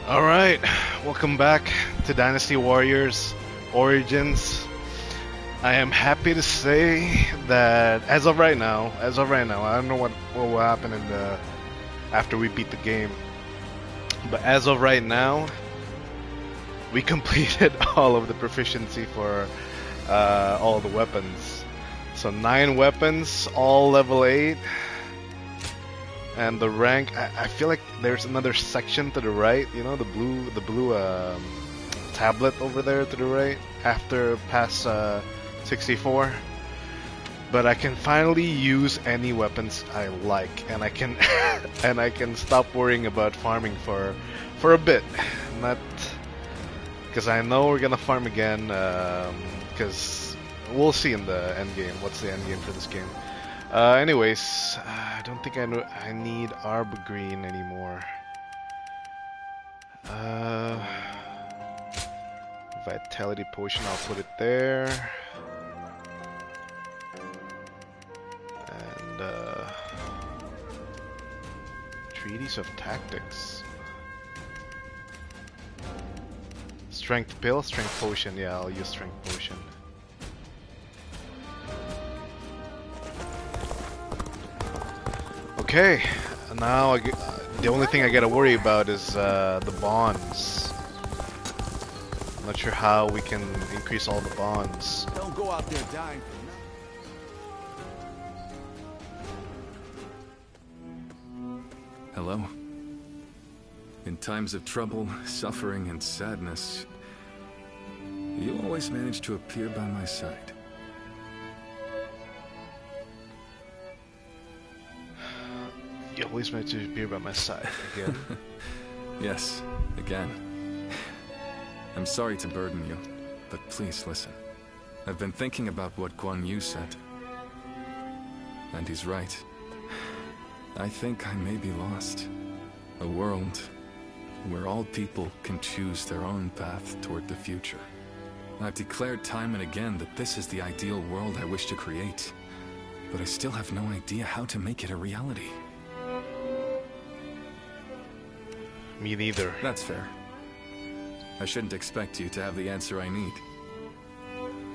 Alright, welcome back to Dynasty Warriors Origins. I am happy to say that as of right now, I don't know what will happen in the after we beat the game. But as of right now, we completed all of the proficiency for all the weapons. So 9 weapons, all level 8. And the rank, I feel like there's another section to the right, you know, the blue tablet over there to the right after past 64. But I can finally use any weapons I like, and I can and I can stop worrying about farming for a bit. Not because I know we're gonna farm again. Because we'll see in the end game. What's the end game for this game? Anyways, I don't think I need Arb Green anymore. Vitality Potion, I'll put it there. And Treatise of Tactics. Strength Pill, Strength Potion, yeah, I'll use Strength Potion. Okay, now the only thing I gotta worry about is the bonds. I'm not sure how we can increase all the bonds. Don't go out there dying. Hello. In times of trouble, suffering, and sadness, you always manage to appear by my side. You always manage to appear by my side again. Yes, again. I'm sorry to burden you, but please listen. I've been thinking about what Guan Yu said. And he's right. I think I may be lost. A world where all people can choose their own path toward the future. I've declared time and again that this is the ideal world I wish to create. But I still have no idea how to make it a reality. Me neither. That's fair. I shouldn't expect you to have the answer I need.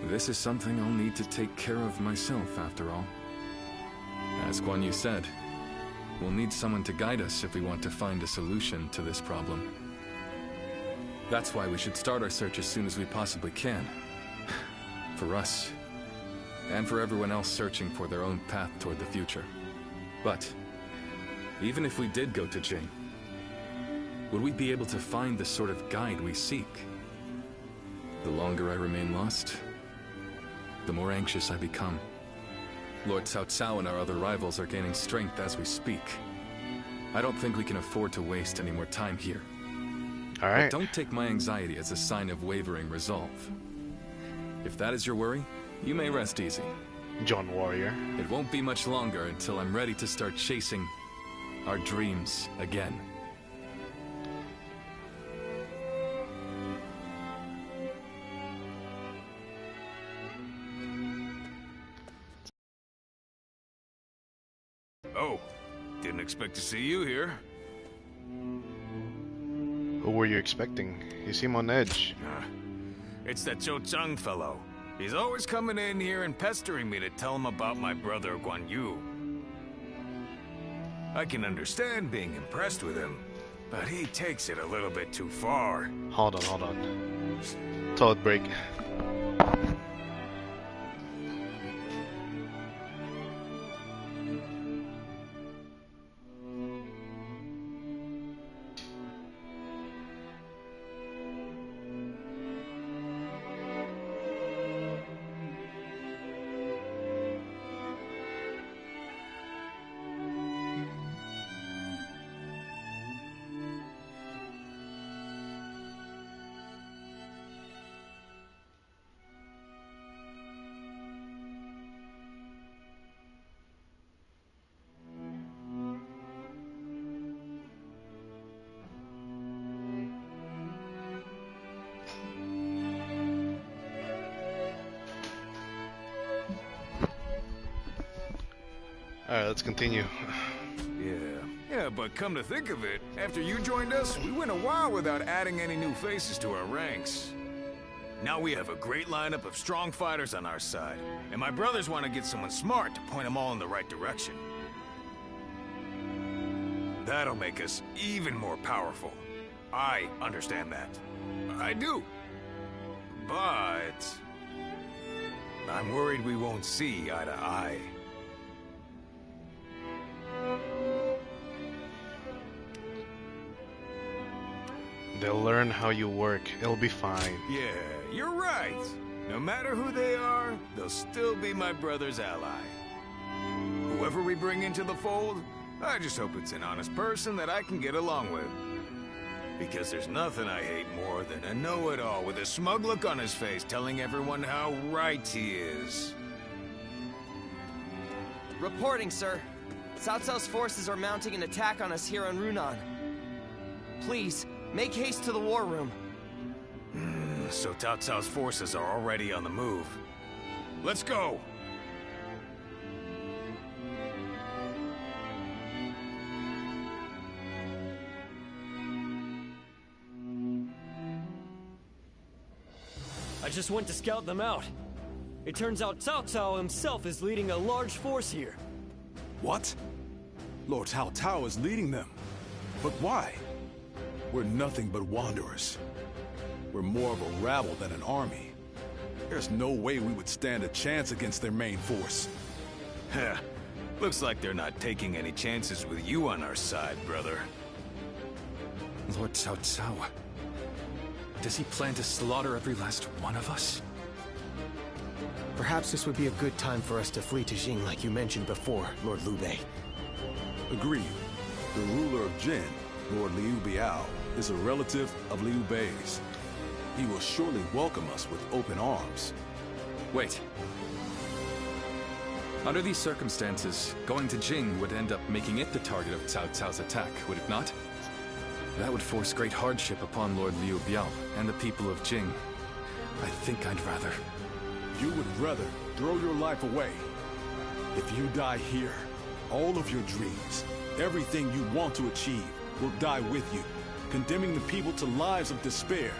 This is something I'll need to take care of myself, after all. As Guan Yu said, we'll need someone to guide us if we want to find a solution to this problem. That's why we should start our search as soon as we possibly can. For us, and for everyone else searching for their own path toward the future. But, even if we did go to Jing, would we be able to find the sort of guide we seek? The longer I remain lost, the more anxious I become. Lord Cao Cao and our other rivals are gaining strength as we speak. I don't think we can afford to waste any more time here. Alright. But don't take my anxiety as a sign of wavering resolve. If that is your worry, you may rest easy. John Warrior. It won't be much longer until I'm ready to start chasing our dreams again. Oh, didn't expect to see you here. Who were you expecting? You seem on edge. It's that Cho Chang fellow. He's always coming in here and pestering me to tell him about my brother Guan Yu. I can understand being impressed with him, but he takes it a little bit too far. Hold on. Toilet break. Alright, let's continue. Yeah, Yeah, but come to think of it, after you joined us, we went a while without adding any new faces to our ranks. Now we have a great lineup of strong fighters on our side, and my brothers want to get someone smart to point them all in the right direction. That'll make us even more powerful. I understand that. I do. But I'm worried we won't see eye to eye. They'll learn how you work. It'll be fine. Yeah, you're right. No matter who they are, they'll still be my brother's ally. Whoever we bring into the fold, I just hope it's an honest person that I can get along with. Because there's nothing I hate more than a know-it-all with a smug look on his face telling everyone how right he is. Reporting, sir. Cao Cao's forces are mounting an attack on us here on Runan. Please, make haste to the war room. So Cao Cao's forces are already on the move. Let's go! I just went to scout them out. It turns out Cao Cao himself is leading a large force here. What? Lord Cao Cao is leading them. But why? We're nothing but wanderers. We're more of a rabble than an army. There's no way we would stand a chance against their main force. Heh. Looks like they're not taking any chances with you on our side, brother. Lord Cao Cao. Does he plan to slaughter every last one of us? Perhaps this would be a good time for us to flee to Jing like you mentioned before, Lord Liu Bei. Agreed. The ruler of Jin, Lord Liu Biao, is a relative of Liu Bei's. He will surely welcome us with open arms. Wait. Under these circumstances, going to Jing would end up making it the target of Cao Cao's attack, would it not? That would force great hardship upon Lord Liu Biao and the people of Jing. I think I'd rather... You would rather throw your life away. If you die here, all of your dreams, everything you want to achieve, will die with you, condemning the people to lives of despair.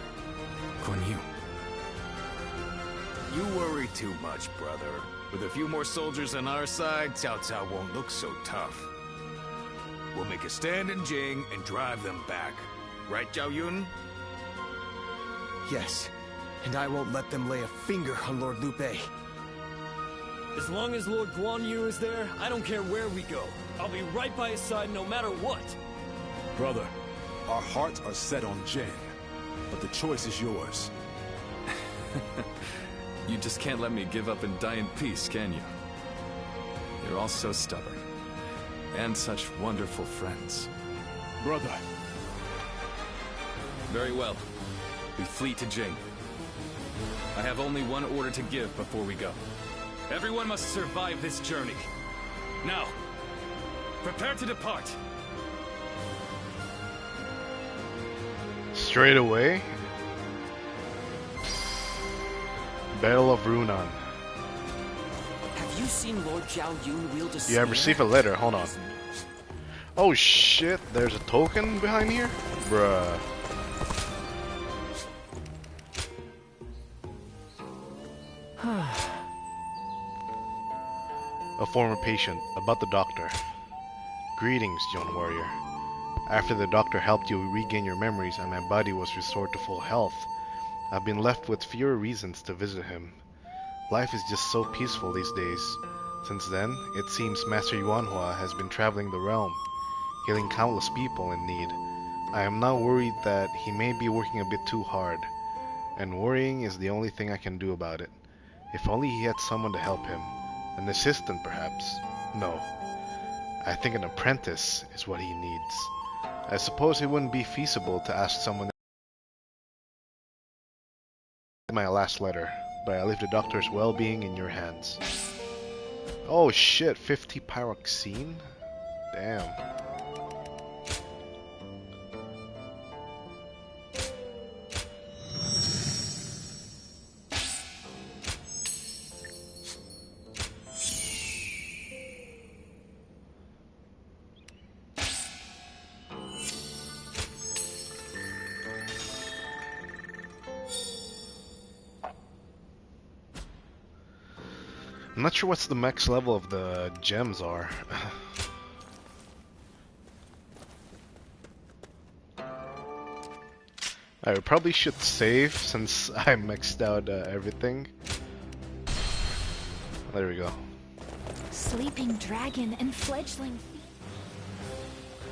Guan Yu. You worry too much, brother. With a few more soldiers on our side, Cao Cao won't look so tough. We'll make a stand in Jing and drive them back. Right, Zhao Yun? Yes, and I won't let them lay a finger on Lord Liu Bei. As long as Lord Guan Yu is there, I don't care where we go. I'll be right by his side no matter what. Brother, our hearts are set on Jin, but the choice is yours. You just can't let me give up and die in peace, can you? You're all so stubborn. And such wonderful friends. Brother. Very well. We flee to Jing. I have only one order to give before we go. Everyone must survive this journey. Now, prepare to depart. Straight away. Battle of Runan. Have you seen Lord Zhao Yun wield a Yeah, I received a letter. Hold on. Oh shit, there's a token behind here? Bruh. A former patient, about the doctor. Greetings, young warrior. After the doctor helped you regain your memories and my body was restored to full health, I've been left with fewer reasons to visit him. Life is just so peaceful these days. Since then, it seems Master Yuanhua has been traveling the realm, healing countless people in need. I am now worried that he may be working a bit too hard, and worrying is the only thing I can do about it. If only he had someone to help him. An assistant, perhaps. No. I think an apprentice is what he needs. I suppose it wouldn't be feasible to ask someone my last letter, but I leave the doctor's well-being in your hands. Oh shit, 50 pyroxene? Damn. I'm not sure what's the max level of the gems are. I probably should save since I maxed out everything. There we go. Sleeping dragon and fledgling.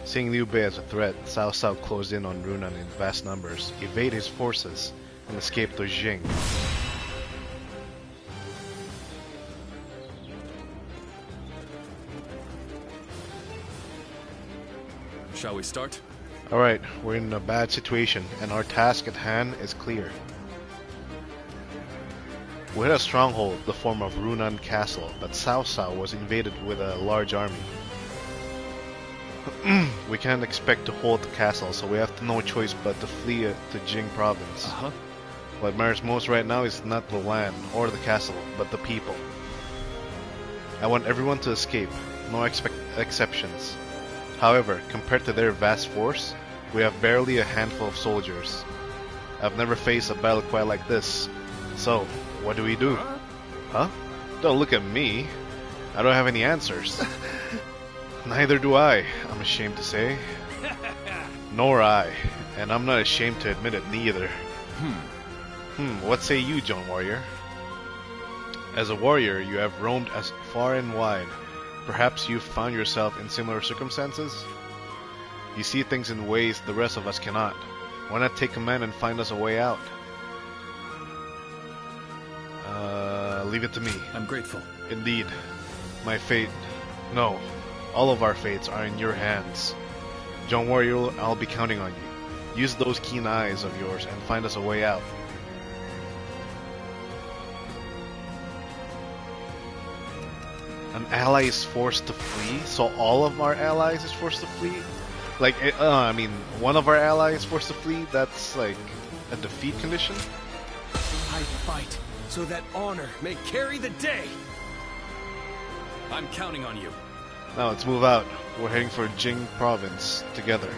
Seeing Liu Bei as a threat, Cao Cao closed in on Runan in vast numbers, evade his forces, and escape to Jing. Shall we start? Alright, we're in a bad situation, and our task at hand is clear. We had a stronghold, the form of Runan Castle, but Cao Cao was invaded with a large army. We can't expect to hold the castle, so we have no choice but to flee to Jing province. What matters most right now is not the land or the castle, but the people. I want everyone to escape, no exceptions. However, compared to their vast force, we have barely a handful of soldiers. I've never faced a battle quite like this. So, what do we do? Huh? Don't look at me. I don't have any answers. Neither do I, I'm ashamed to say. Nor I. And I'm not ashamed to admit it neither. What say you, John Warrior? As a warrior, you have roamed as far and wide. Perhaps you've found yourself in similar circumstances? You see things in ways the rest of us cannot. Why not take command and find us a way out? Leave it to me. I'm grateful. Indeed. My fate... No. All of our fates are in your hands. John Warrior, I'll be counting on you. Use those keen eyes of yours and find us a way out. An ally is forced to flee? So all of our allies is forced to flee? Like, I mean, one of our allies is forced to flee? That's like a defeat condition? I fight so that honor may carry the day. I'm counting on you. Now let's move out. We're heading for Jing province together.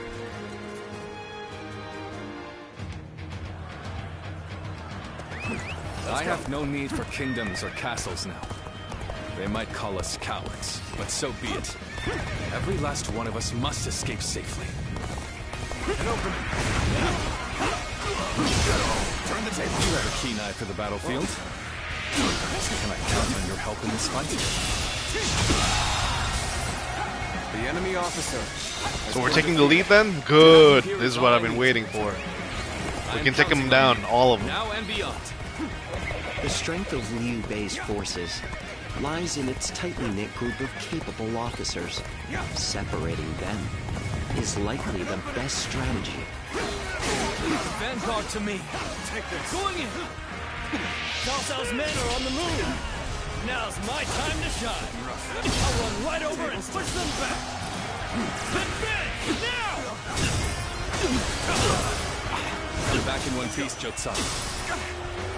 I have no need for kingdoms or castles now. They might call us cowards, but so be it. Every last one of us must escape safely. An opening. Turn the table. You have a keen eye for the battlefield. Can I count on your help in this fight? The enemy officer. So we're taking the lead then? Good. This is what I've been waiting for. We can take them down, all of them. Now and beyond. The strength of Liu Bei's forces lies in its tightly knit group of capable officers. Separating them is likely the best strategy. Vanguard to me. Take this. Going in. Cao Cao's men are on the move. Now's my time to shine. I'll run right over and push them back. Advance now! We're back in one piece, Jotsan.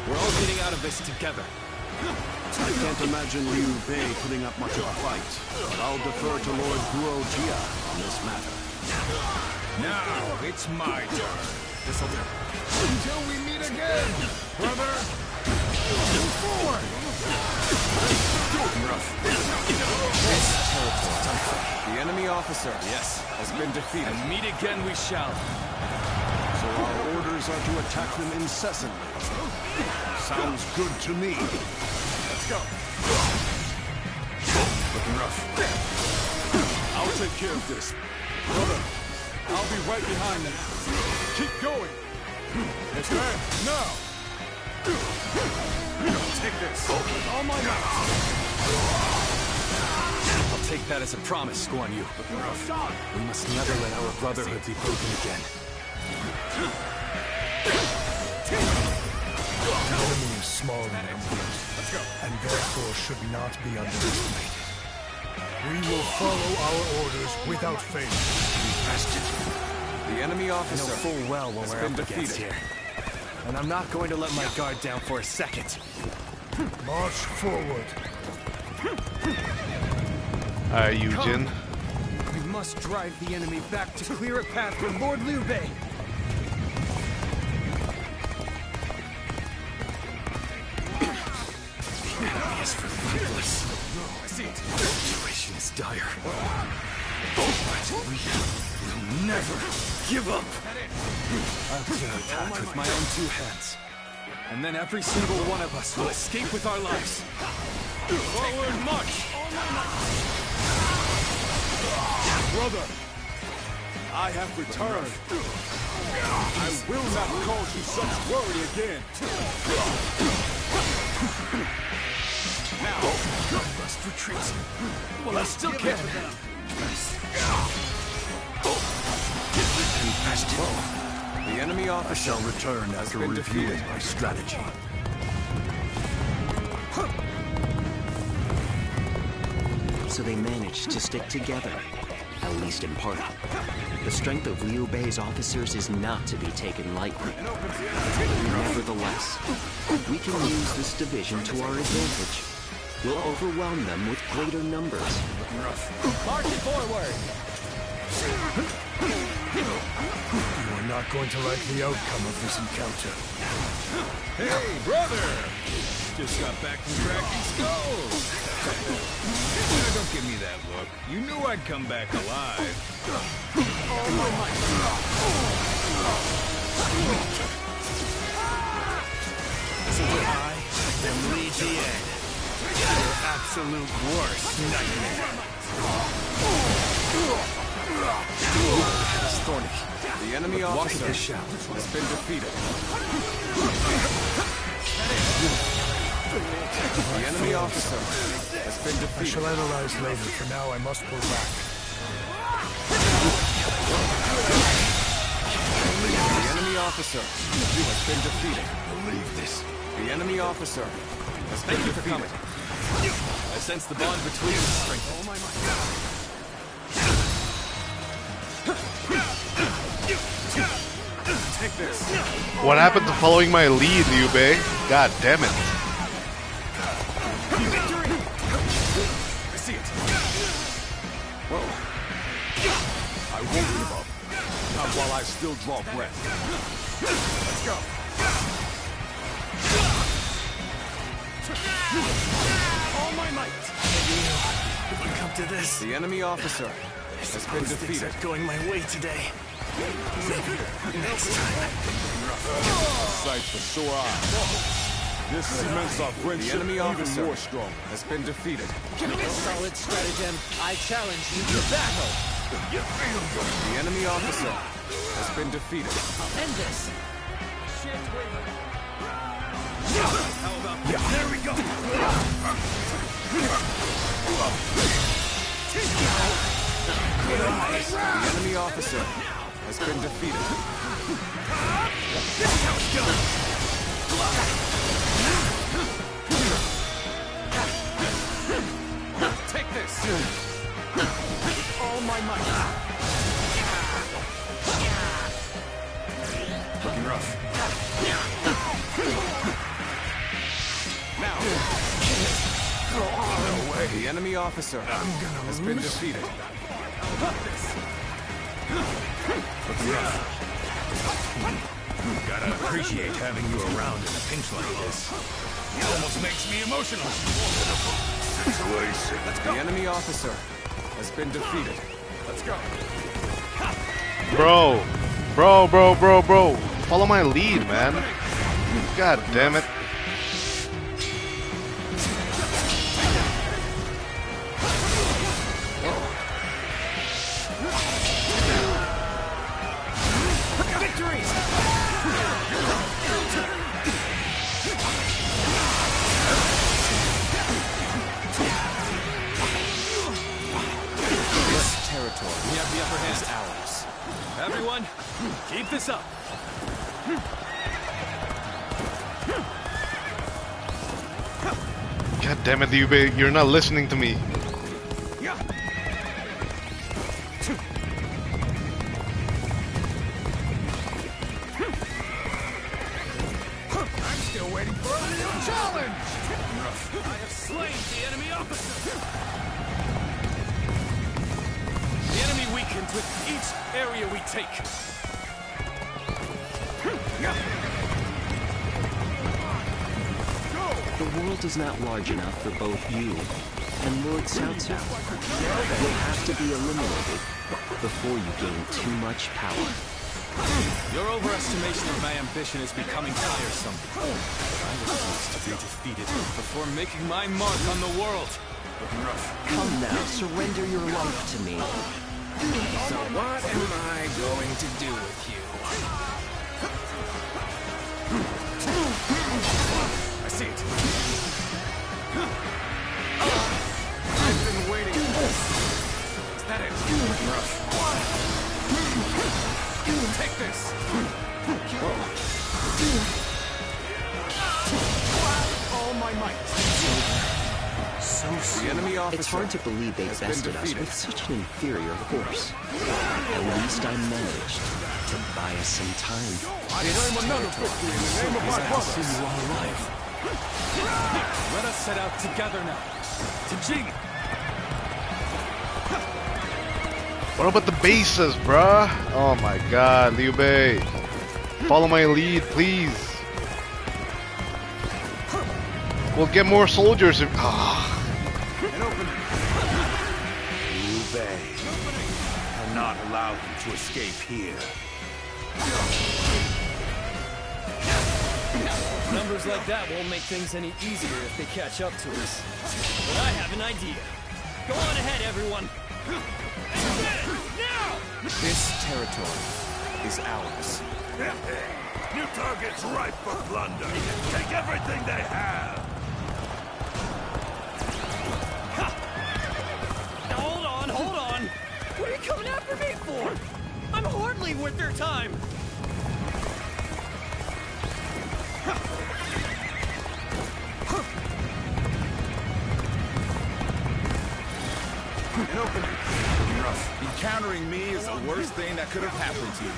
We're all getting out of this together. I can't imagine Liu Bei putting up much of a fight, but I'll defer to Lord Guo Jia on this matter. Now it's my turn. This'll do. Until we meet again, brother. Move forward. The enemy officer Yes. has been defeated. And meet again we shall. So our orders are to attack them incessantly. Sounds good to me. Let's go. Looking rough. I'll take care of this. Brother, I'll be right behind you. Keep going. It's time. Now. Take this with all my might. I'll take that as a promise, Guan Yu. We must never let our brotherhood be broken again. The enemy is small in numbers, and therefore should not be underestimated. We will follow our orders without fail. The enemy I know officer full well what has we're been up against defeated. here. And I'm not going to let my guard down for a second. March forward. Alright, Yujin. We must drive the enemy back to clear a path for Lord Liu Bei. The enemy is relentless. We will never give up. I'll kill the path with my own two hands. And then every single one of us will escape with our lives. Forward march! Brother, I have returned. I will not cause you such worry again. Now, Must retreat. Well, I still can. the enemy I officer shall return has after been reviewing defeated. my strategy. So they managed to stick together, at least in part. The strength of Liu Bei's officers is not to be taken lightly. Nevertheless, we can use this division to our advantage. We'll overwhelm them with greater numbers. March forward! You are not going to like the outcome of this encounter. Hey, brother! Just got back from cracking skulls! Now, don't give me that look. You knew I'd come back alive. I am Li Jian, your absolute worst nightmare. It's thorny. The enemy Walk officer this shout. has been defeated. The enemy officer has been I defeated. shall analyze later. For now, I must pull back. The enemy officer has been defeated. Believe this. The enemy officer has been Thank you for defeated. coming. I sense the bond between us strengthened. Take this. What happened to following my lead, Liu Bei? God damn it. I see it. Whoa. I won't give up. Not while I still draw breath. Let's go. All my might. If we come to this, The enemy officer has been things defeated. are going my way today. Maybe next time. Sight for sore eyes. This cements our The friendship enemy even officer more strong. has been defeated. Solid stratagem. I challenge you to battle. The enemy officer has been defeated. I'll end this. There we go. The enemy officer has been defeated. Take this. All my might. Looking rough. Now. No way. The enemy officer has been defeated. Looking rough. Gotta appreciate having you around in a pinch like this. It almost makes me emotional. The enemy officer has been defeated. Let's go. Bro. Follow my lead, man. God damn it. We have the upper hand. Ours. Everyone, keep this up. God damn it, Liu Bei. You're not listening to me. I'm still waiting for a new challenge! I have slain the enemy officer. The enemy weakens with each area we take. The world is not large enough for both you and Lord Cao Cao. You'll have to be eliminated before you gain too much power. Your overestimation of my ambition is becoming tiresome. But I refuse to be defeated before making my mark on the world. Come now, surrender your life to me. So what am I going to do with you? I see it. I've been waiting for this. Is that it? Take this! All my might. So soon. The enemy officer It's hard to believe they has been bested us defeated. with such an inferior force. At least I managed to buy us some time. I claim another victory in the name of my brothers. See you all alive. Let us set out together now. To Jing! What about the bases, bruh? Oh my god, Liu Bei. Follow my lead, please. We'll get more soldiers if... Liu Bei. Cannot allow him to escape here. Numbers like that won't make things any easier if they catch up to us. But I have an idea. Go on ahead, everyone. Now! This territory is ours. New targets ripe for plunder. Take everything they have. Hold on, hold on! What are you coming after me for? I'm hardly worth their time! An opening. Encountering me is the worst thing that could have happened to you.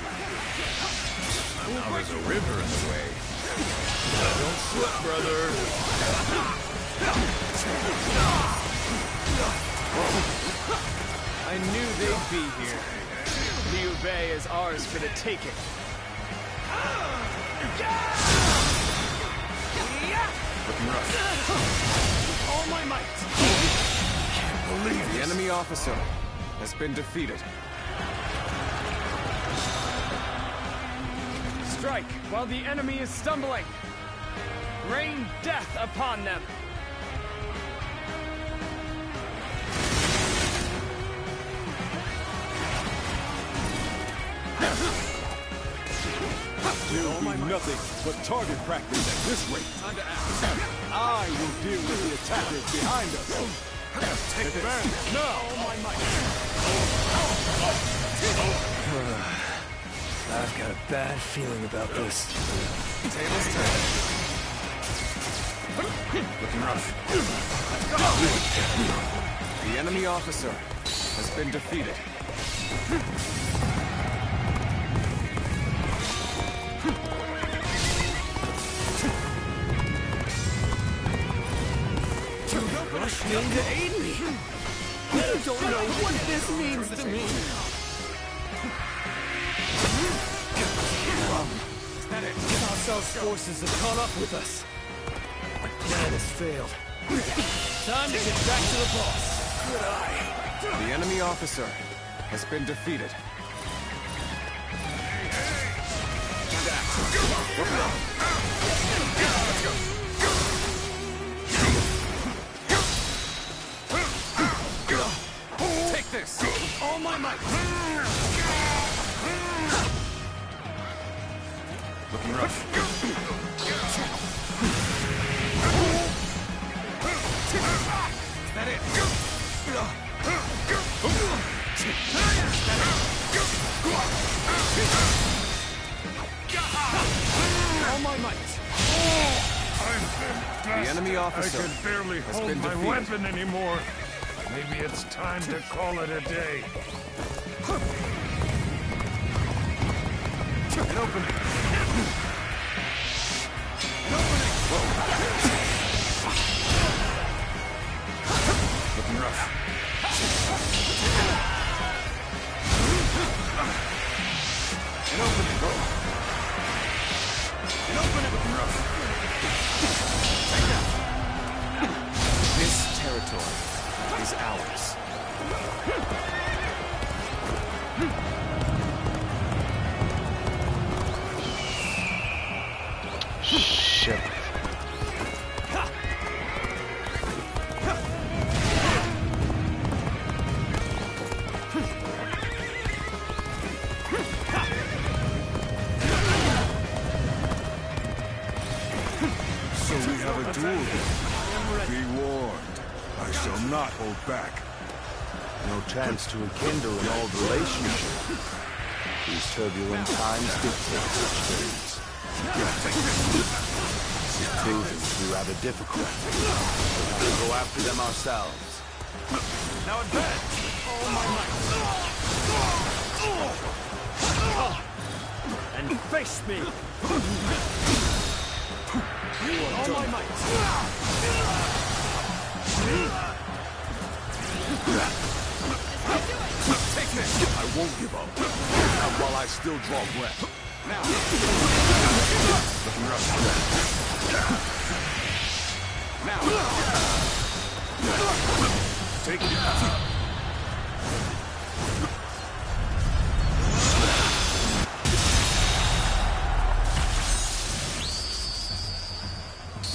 Now there's a river in the way. Don't slip, brother. I knew they'd be here. Liu Bei is ours for the taking. Looking rough. All my might! The enemy officer has been defeated. Strike while the enemy is stumbling. Rain death upon them. There will be nothing but target practice at this rate. Time to act. I will deal with the attackers behind us. Take advantage now. I've got a bad feeling about this. Tables turned. Looking rough. The enemy officer has been defeated. Rushed in to aid me. You don't know what this means to me. Cao Cao's forces have caught up with us. My plan has failed. Time to get back to the boss. Good eye. The enemy officer has been defeated. Take this! All my might. Looking rough. Is that it? All my might. The enemy officer I can barely has hold been my defeated. weapon anymore. Maybe it's time to call it a day. An opening. Looking rough. An opening. An opening. Looking rough. Take that. This territory is ours. Shit. So we have a duel then. Be warned. I shall not hold back. No chance to rekindle an old relationship. These turbulent times dictate such things. This is proving to be rather difficult. We'll go after them ourselves. Now advance! All my might. And face me! All my might. Take this! I won't give up. Not while I still draw breath. Now! Looking rough. Now! Take it out.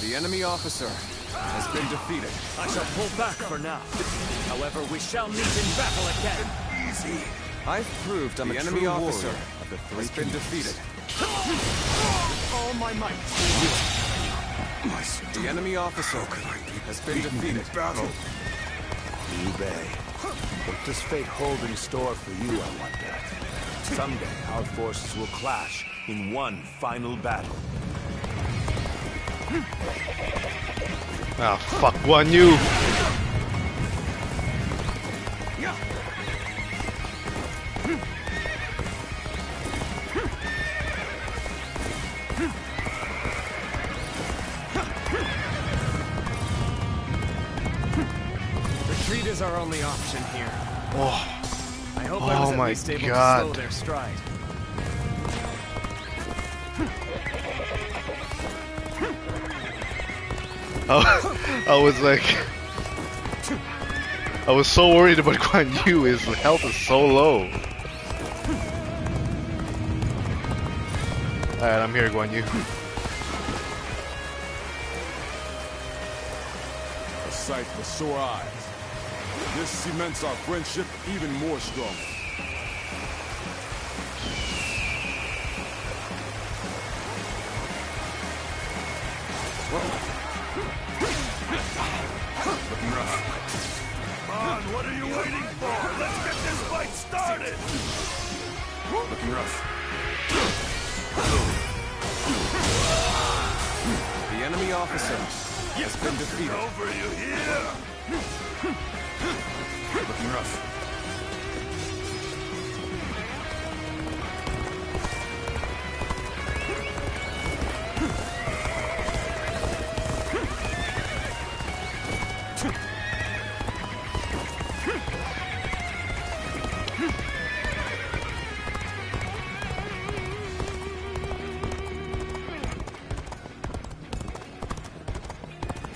The enemy officer has been defeated. I shall pull back for now. However, we shall meet in battle again. Easy. I've proved I'm a enemy officer has been defeated. All my might. The enemy officer has been defeated. Battle. Liu Bei, what does fate hold in store for you, I wonder? Someday, our forces will clash in one final battle. Ah, fuck, Guan Yu. Retreat is our only option here. Oh, I hope I was at my least able God. to slow their stride. I was like, I was so worried about Guan Yu. His health is so low. Alright, I'm here, Guan Yu. A sight for sore eyes. This cements our friendship even more strongly. Looking rough. Come on, what are you waiting for? Let's get this fight started! Looking rough. The enemy officer has been defeated. Over, you hear? Looking rough.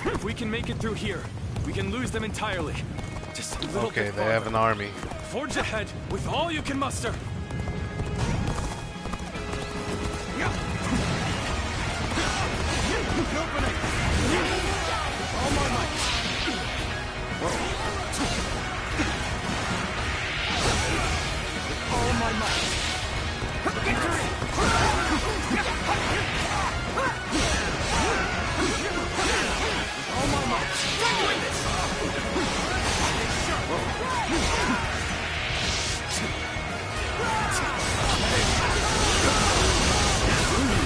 If we can make it through here, we can lose them entirely. Just a little Okay, bit they have an army. Forge ahead with all you can muster. All my might. All my might. Victory! All my might. Win this!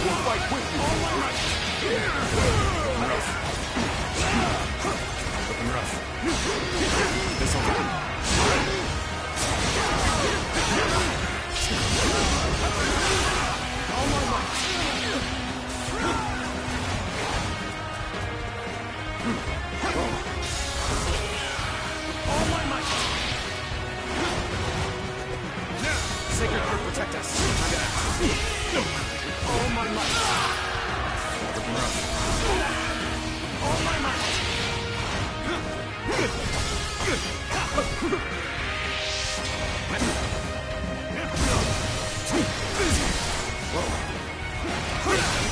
We'll fight with you. All my might. Looking rough. This'll do. All my might. All my might. Sacred Earth protect us. All my might. All my might.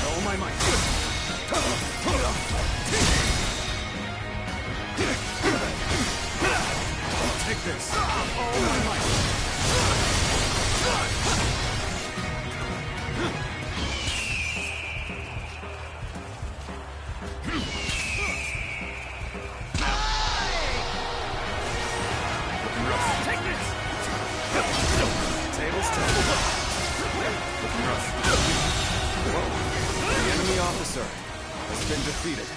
All my might. Take this. All my life. Take this! Tables turned. Looking rough. Whoa. The enemy officer has been defeated.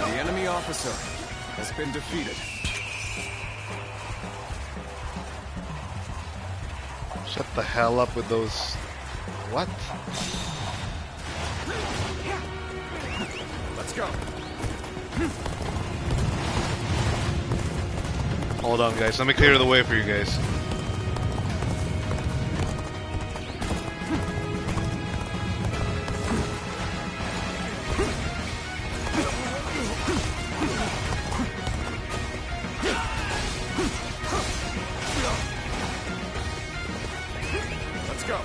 The enemy officer has been defeated. Shut the hell up with those... What? Let's go. Hold on, guys. Let me clear the way for you guys. Let's go.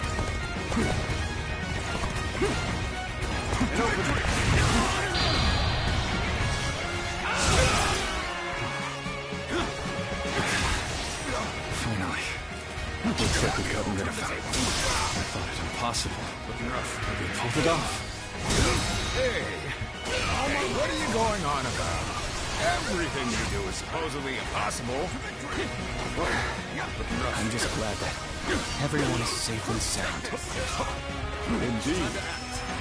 And open. Finally. Looks like we got rid of them. I thought it impossible. Looking rough. We pulled it off. Hey, what are you going on about? Everything you do is supposedly impossible. I'm just glad that everyone is safe and sound. Indeed.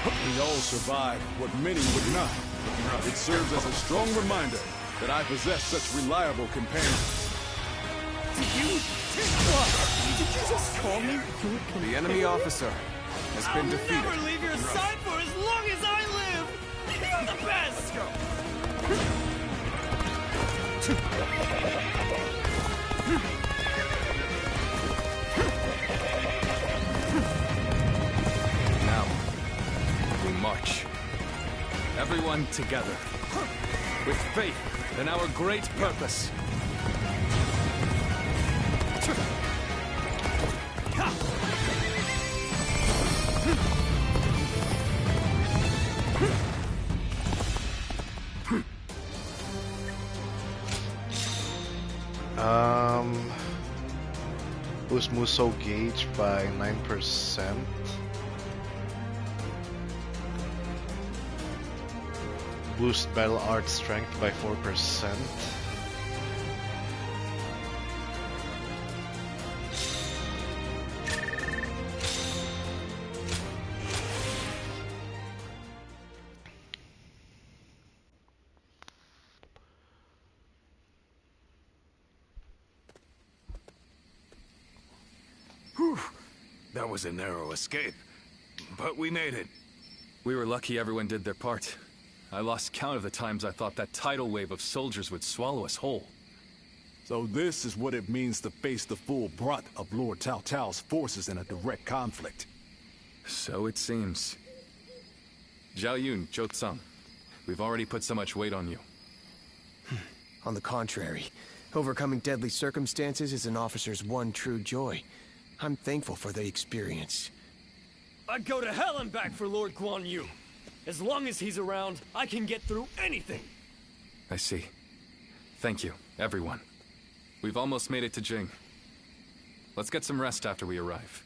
We all survived what many would not. It serves as a strong reminder that I possess such reliable companions. Did you just call me? The enemy officer has been I'll defeated. never leave your side for as long as I live! You're the best! Now, we march. Everyone together. With faith in our great purpose. Boost Muso gauge by 9%. Boost battle art strength by 4%. That was a narrow escape, but we made it. We were lucky everyone did their part. I lost count of the times I thought that tidal wave of soldiers would swallow us whole. So this is what it means to face the full brunt of Lord Cao Cao's forces in a direct conflict. So it seems. Zhao Yun, Zhou Tsang, we've already put so much weight on you. On the contrary, overcoming deadly circumstances is an officer's one true joy. I'm thankful for the experience. I'd go to hell and back for Lord Guan Yu. As long as he's around, I can get through anything. I see. Thank you, everyone. We've almost made it to Jing. Let's get some rest after we arrive.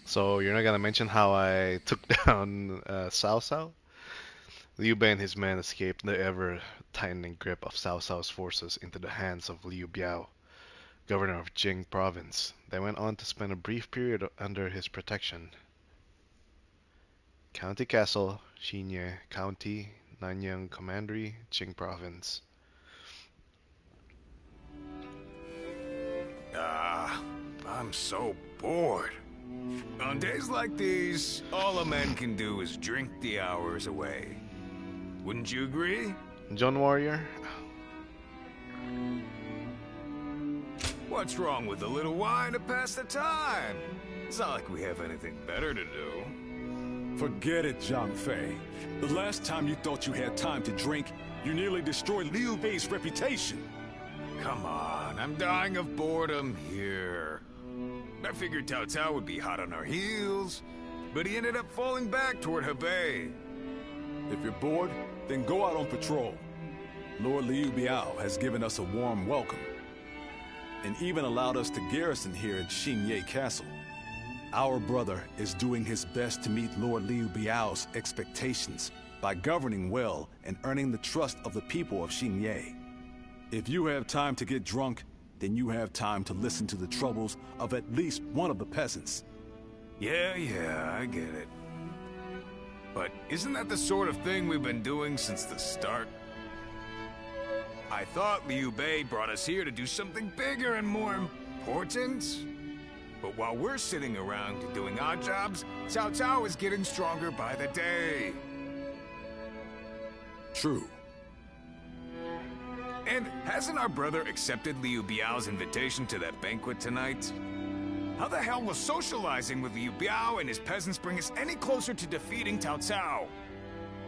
So you're not gonna mention how I took down Cao Cao? Liu Bei and his men escaped the ever-tightening grip of Cao Cao's forces into the hands of Liu Biao, governor of Jing province. They went on to spend a brief period under his protection. County Castle, Xinye County, Nanyang Commandery, Jing province. I'm so bored. On days like these, all a man can do is drink the hours away. Wouldn't you agree? John Warrior? What's wrong with a little wine to pass the time? It's not like we have anything better to do. Forget it, Zhang Fei. The last time you thought you had time to drink, you nearly destroyed Liu Bei's reputation. Come on, I'm dying of boredom here. I figured Cao Cao would be hot on our heels, but he ended up falling back toward Hebei. If you're bored, then go out on patrol. Lord Liu Biao has given us a warm welcome, and even allowed us to garrison here at Xingye Castle. Our brother is doing his best to meet Lord Liu Biao's expectations by governing well and earning the trust of the people of Xingye. If you have time to get drunk, then you have time to listen to the troubles of at least one of the peasants. Yeah, I get it. But isn't that the sort of thing we've been doing since the start? I thought Liu Bei brought us here to do something bigger and more important. But while we're sitting around doing odd jobs, Cao Cao is getting stronger by the day. True. And hasn't our brother accepted Liu Biao's invitation to that banquet tonight? How the hell will socializing with Liu Biao and his peasants bring us any closer to defeating Cao Cao?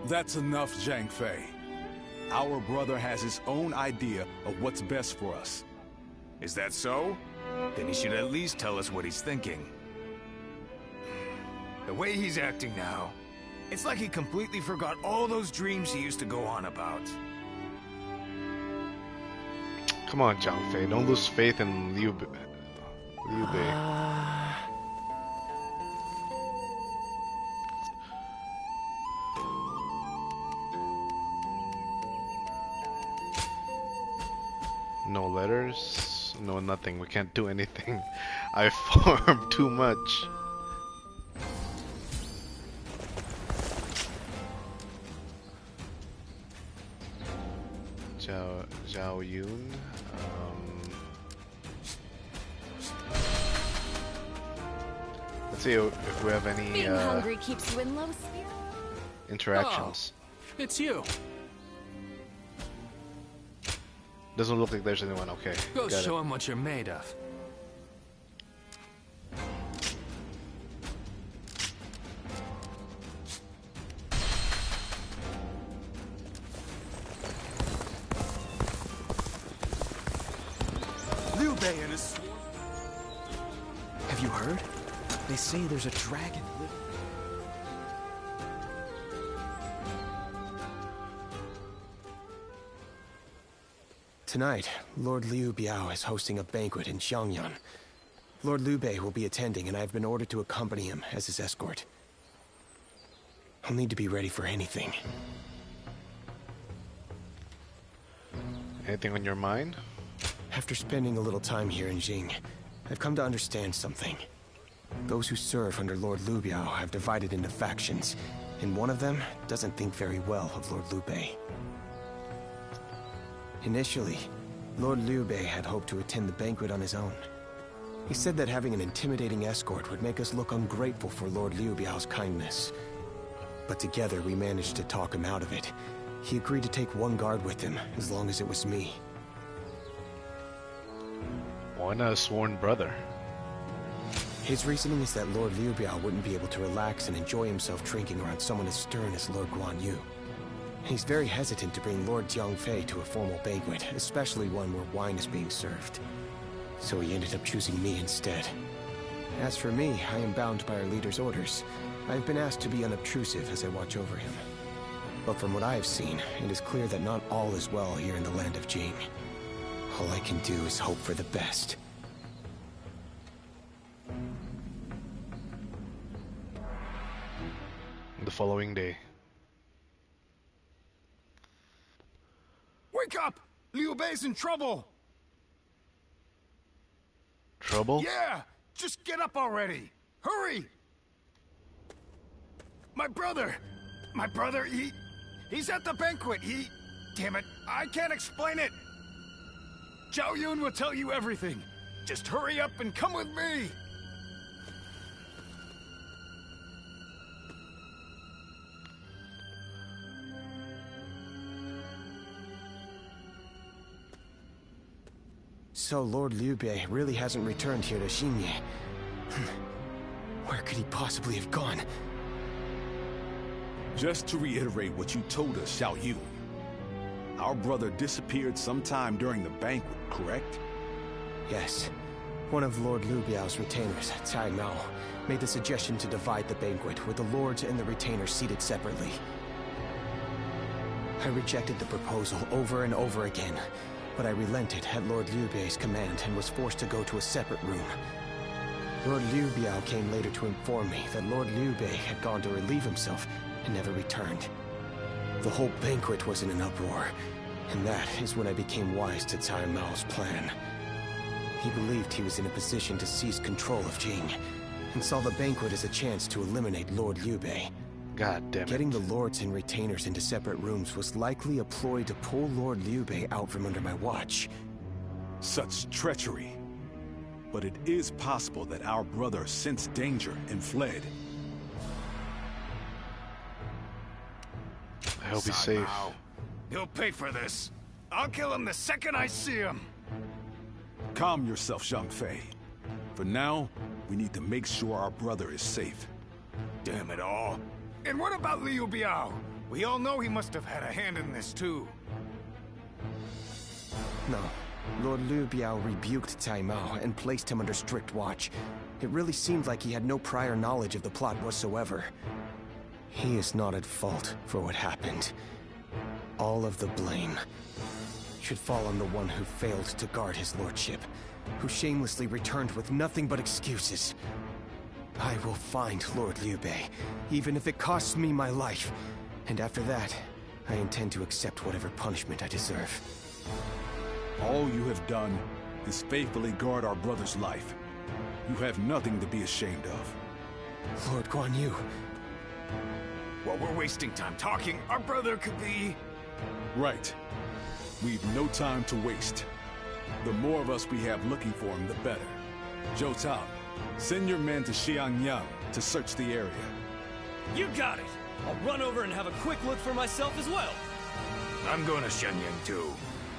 That's enough, Zhang Fei. Our brother has his own idea of what's best for us. Is that so? Then he should at least tell us what he's thinking. The way he's acting now, it's like he completely forgot all those dreams he used to go on about. Come on, Zhang Fei. Don't lose faith in Liu Bei. No letters, no nothing. We can't do anything. I farmed too much. Zhao Yun. Let's see if we have any Being hungry keeps you in low spirits. interactions. Oh, it's you. Doesn't look like there's anyone. Okay. Go got show him what you're made of. Liu Bei and his swarm. Have you heard? They say there's a dragon living. Tonight, Lord Liu Biao is hosting a banquet in Xiangyan. Lord Liu Bei will be attending, and I have been ordered to accompany him as his escort. I'll need to be ready for anything. Anything on your mind? After spending a little time here in Jing, I've come to understand something. Those who serve under Lord Liu Biao have divided into factions, and one of them doesn't think very well of Lord Liu Bei. Initially, Lord Liu Bei had hoped to attend the banquet on his own. He said that having an intimidating escort would make us look ungrateful for Lord Liu Biao's kindness. But together we managed to talk him out of it. He agreed to take one guard with him, as long as it was me. Why not a sworn brother? His reasoning is that Lord Liu Biao wouldn't be able to relax and enjoy himself drinking around someone as stern as Lord Guan Yu. He's very hesitant to bring Lord Jiang Fei to a formal banquet, especially one where wine is being served. So he ended up choosing me instead. As for me, I am bound by our leader's orders. I have been asked to be unobtrusive as I watch over him. But from what I have seen, it is clear that not all is well here in the land of Jing. All I can do is hope for the best. The following day. Wake up! Liu Bei's in trouble! Trouble? Yeah! Just get up already! Hurry! My brother! He's at the banquet! Damn it, I can't explain it! Zhao Yun will tell you everything. Just hurry up and come with me! So Lord Liu Bei really hasn't returned here to Xingye. Where could he possibly have gone? Just to reiterate what you told us, Xiao Yu. Our brother disappeared sometime during the banquet, correct? Yes. One of Lord Liu Biao's retainers, Cai Mao, made the suggestion to divide the banquet with the lords and the retainers seated separately. I rejected the proposal over and over again, but I relented at Lord Liu Bei's command and was forced to go to a separate room. Lord Liu Biao came later to inform me that Lord Liu Bei had gone to relieve himself and never returned. The whole banquet was in an uproar, and that is when I became wise to Cai Mao's plan. He believed he was in a position to seize control of Jing, and saw the banquet as a chance to eliminate Lord Liu Bei. God damn it. Getting the lords and retainers into separate rooms was likely a ploy to pull Lord Liu Bei out from under my watch. Such treachery. But it is possible that our brother sensed danger and fled. I hope he's safe. Mao. He'll pay for this. I'll kill him the second I see him. Calm yourself, Zhang Fei. For now, we need to make sure our brother is safe. Damn it all. And what about Liu Biao? We all know he must have had a hand in this too. No. Lord Liu Biao rebuked Cai Mao and placed him under strict watch. It really seemed like he had no prior knowledge of the plot whatsoever. He is not at fault for what happened. All of the blame should fall on the one who failed to guard his lordship, who shamelessly returned with nothing but excuses. I will find Lord Liu Bei, even if it costs me my life. And after that, I intend to accept whatever punishment I deserve. All you have done is faithfully guard our brother's life. You have nothing to be ashamed of. Lord Guan Yu. While we're wasting time talking, our brother could be... Right. We've no time to waste. The more of us we have looking for him, the better. Zhou Tao, send your men to Xiangyang to search the area. You got it! I'll run over and have a quick look for myself as well. I'm going to Shenyang too.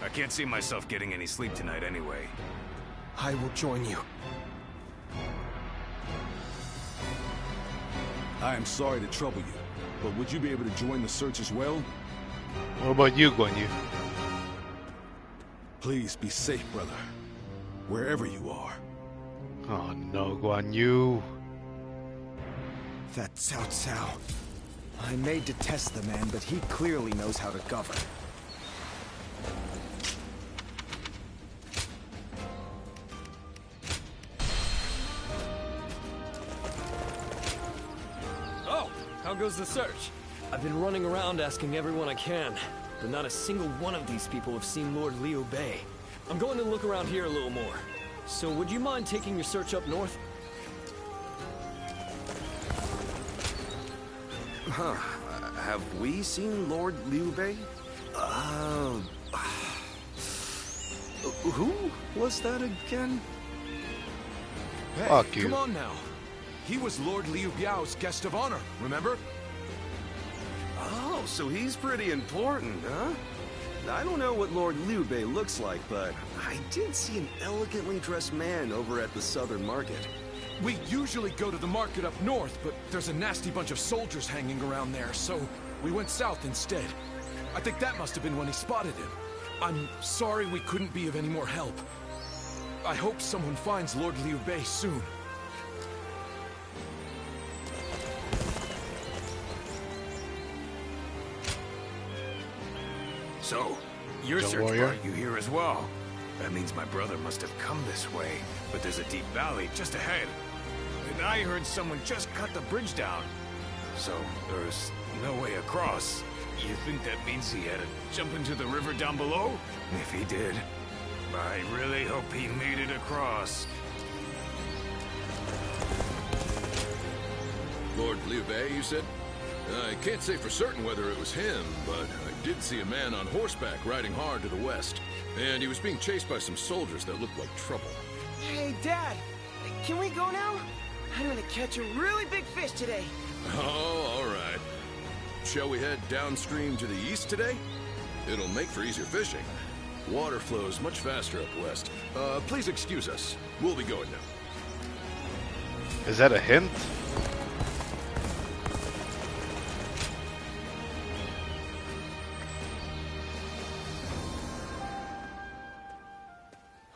I can't see myself getting any sleep tonight anyway. I will join you. I am sorry to trouble you, but would you be able to join the search as well? What about you, Guan Yu? Please be safe, brother. Wherever you are. Oh no, Guan Yu. That Cao Cao. I may detest the man, but he clearly knows how to govern. Oh, how goes the search? I've been running around asking everyone I can, but not a single one of these people have seen Lord Liu Bei. I'm going to look around here a little more. So would you mind taking your search up north? Huh. Have we seen Lord Liu Bei? Who was that again? Hey, Fuck you. Come on now. He was Lord Liu Biao's guest of honor, remember? Oh, so he's pretty important, huh? I don't know what Lord Liu Bei looks like, but I did see an elegantly dressed man over at the southern market. We usually go to the market up north, but there's a nasty bunch of soldiers hanging around there, so we went south instead. I think that must have been when he spotted him. I'm sorry we couldn't be of any more help. I hope someone finds Lord Liu Bei soon. So, your Young search warrior? brought you here as well. That means my brother must have come this way, but there's a deep valley just ahead. And I heard someone just cut the bridge down. So, there's no way across. You think that means he had to jump into the river down below? If he did, I really hope he made it across. Lord Liu Bei, you said? I can't say for certain whether it was him, but I did see a man on horseback riding hard to the west. And he was being chased by some soldiers that looked like trouble. Hey, Dad! Can we go now? I'm gonna catch a really big fish today. Oh, all right. Shall we head downstream to the east today? It'll make for easier fishing. Water flows much faster up west. Please excuse us. We'll be going now. Is that a hint?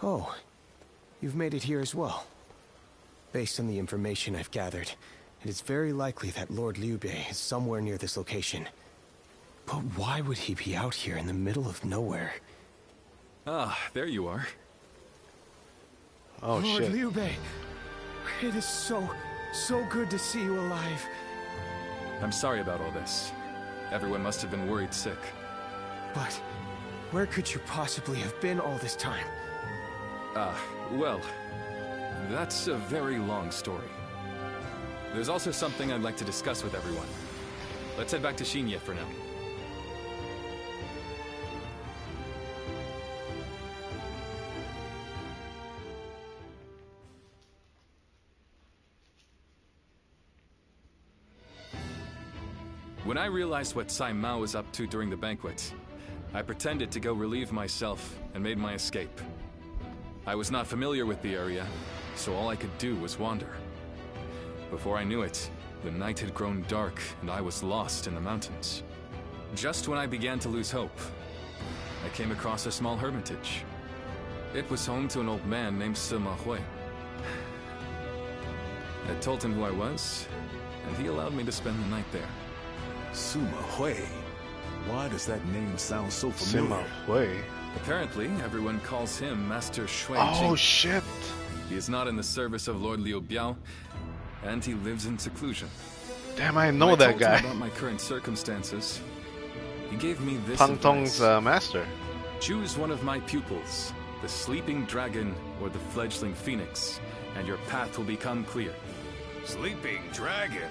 Oh, you've made it here as well. Based on the information I've gathered, it is very likely that Lord Liu Bei is somewhere near this location. But why would he be out here in the middle of nowhere? Ah, there you are. Oh, Lord shit. Liu Bei, it is so good to see you alive. I'm sorry about all this. Everyone must have been worried sick. But where could you possibly have been all this time? Well, that's a very long story. There's also something I'd like to discuss with everyone. Let's head back to Xinye for now. When I realized what Sai Mao was up to during the banquet, I pretended to go relieve myself and made my escape. I was not familiar with the area, so all I could do was wander. Before I knew it, the night had grown dark and I was lost in the mountains. Just when I began to lose hope, I came across a small hermitage. It was home to an old man named Sima Hui. I told him who I was, and he allowed me to spend the night there. Sima Hui. Why does that name sound so familiar? Sima Hui. Apparently, everyone calls him Master Shui Oh, Jing. shit. He is not in the service of Lord Liu Biao, and he lives in seclusion. Damn, I know When that I told guy. him about my current circumstances, he gave me this Pang Tong's advice. master. Choose one of my pupils, the sleeping dragon or the fledgling phoenix, and your path will become clear. Sleeping dragon?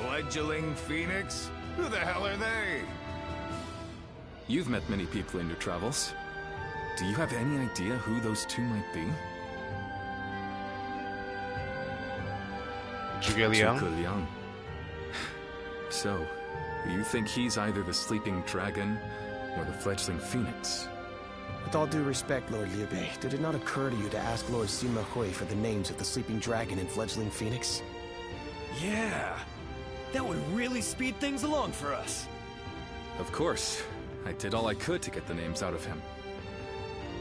Fledgling phoenix? Who the hell are they? You've met many people in your travels. Do you have any idea who those two might be? Zhuge Liang? Zhuge Liang. So, you think he's either the sleeping dragon or the fledgling phoenix? With all due respect, Lord Liu Bei, did it not occur to you to ask Lord Sima Hui for the names of the sleeping dragon and fledgling phoenix? Yeah, that would really speed things along for us. Of course. I did all I could to get the names out of him.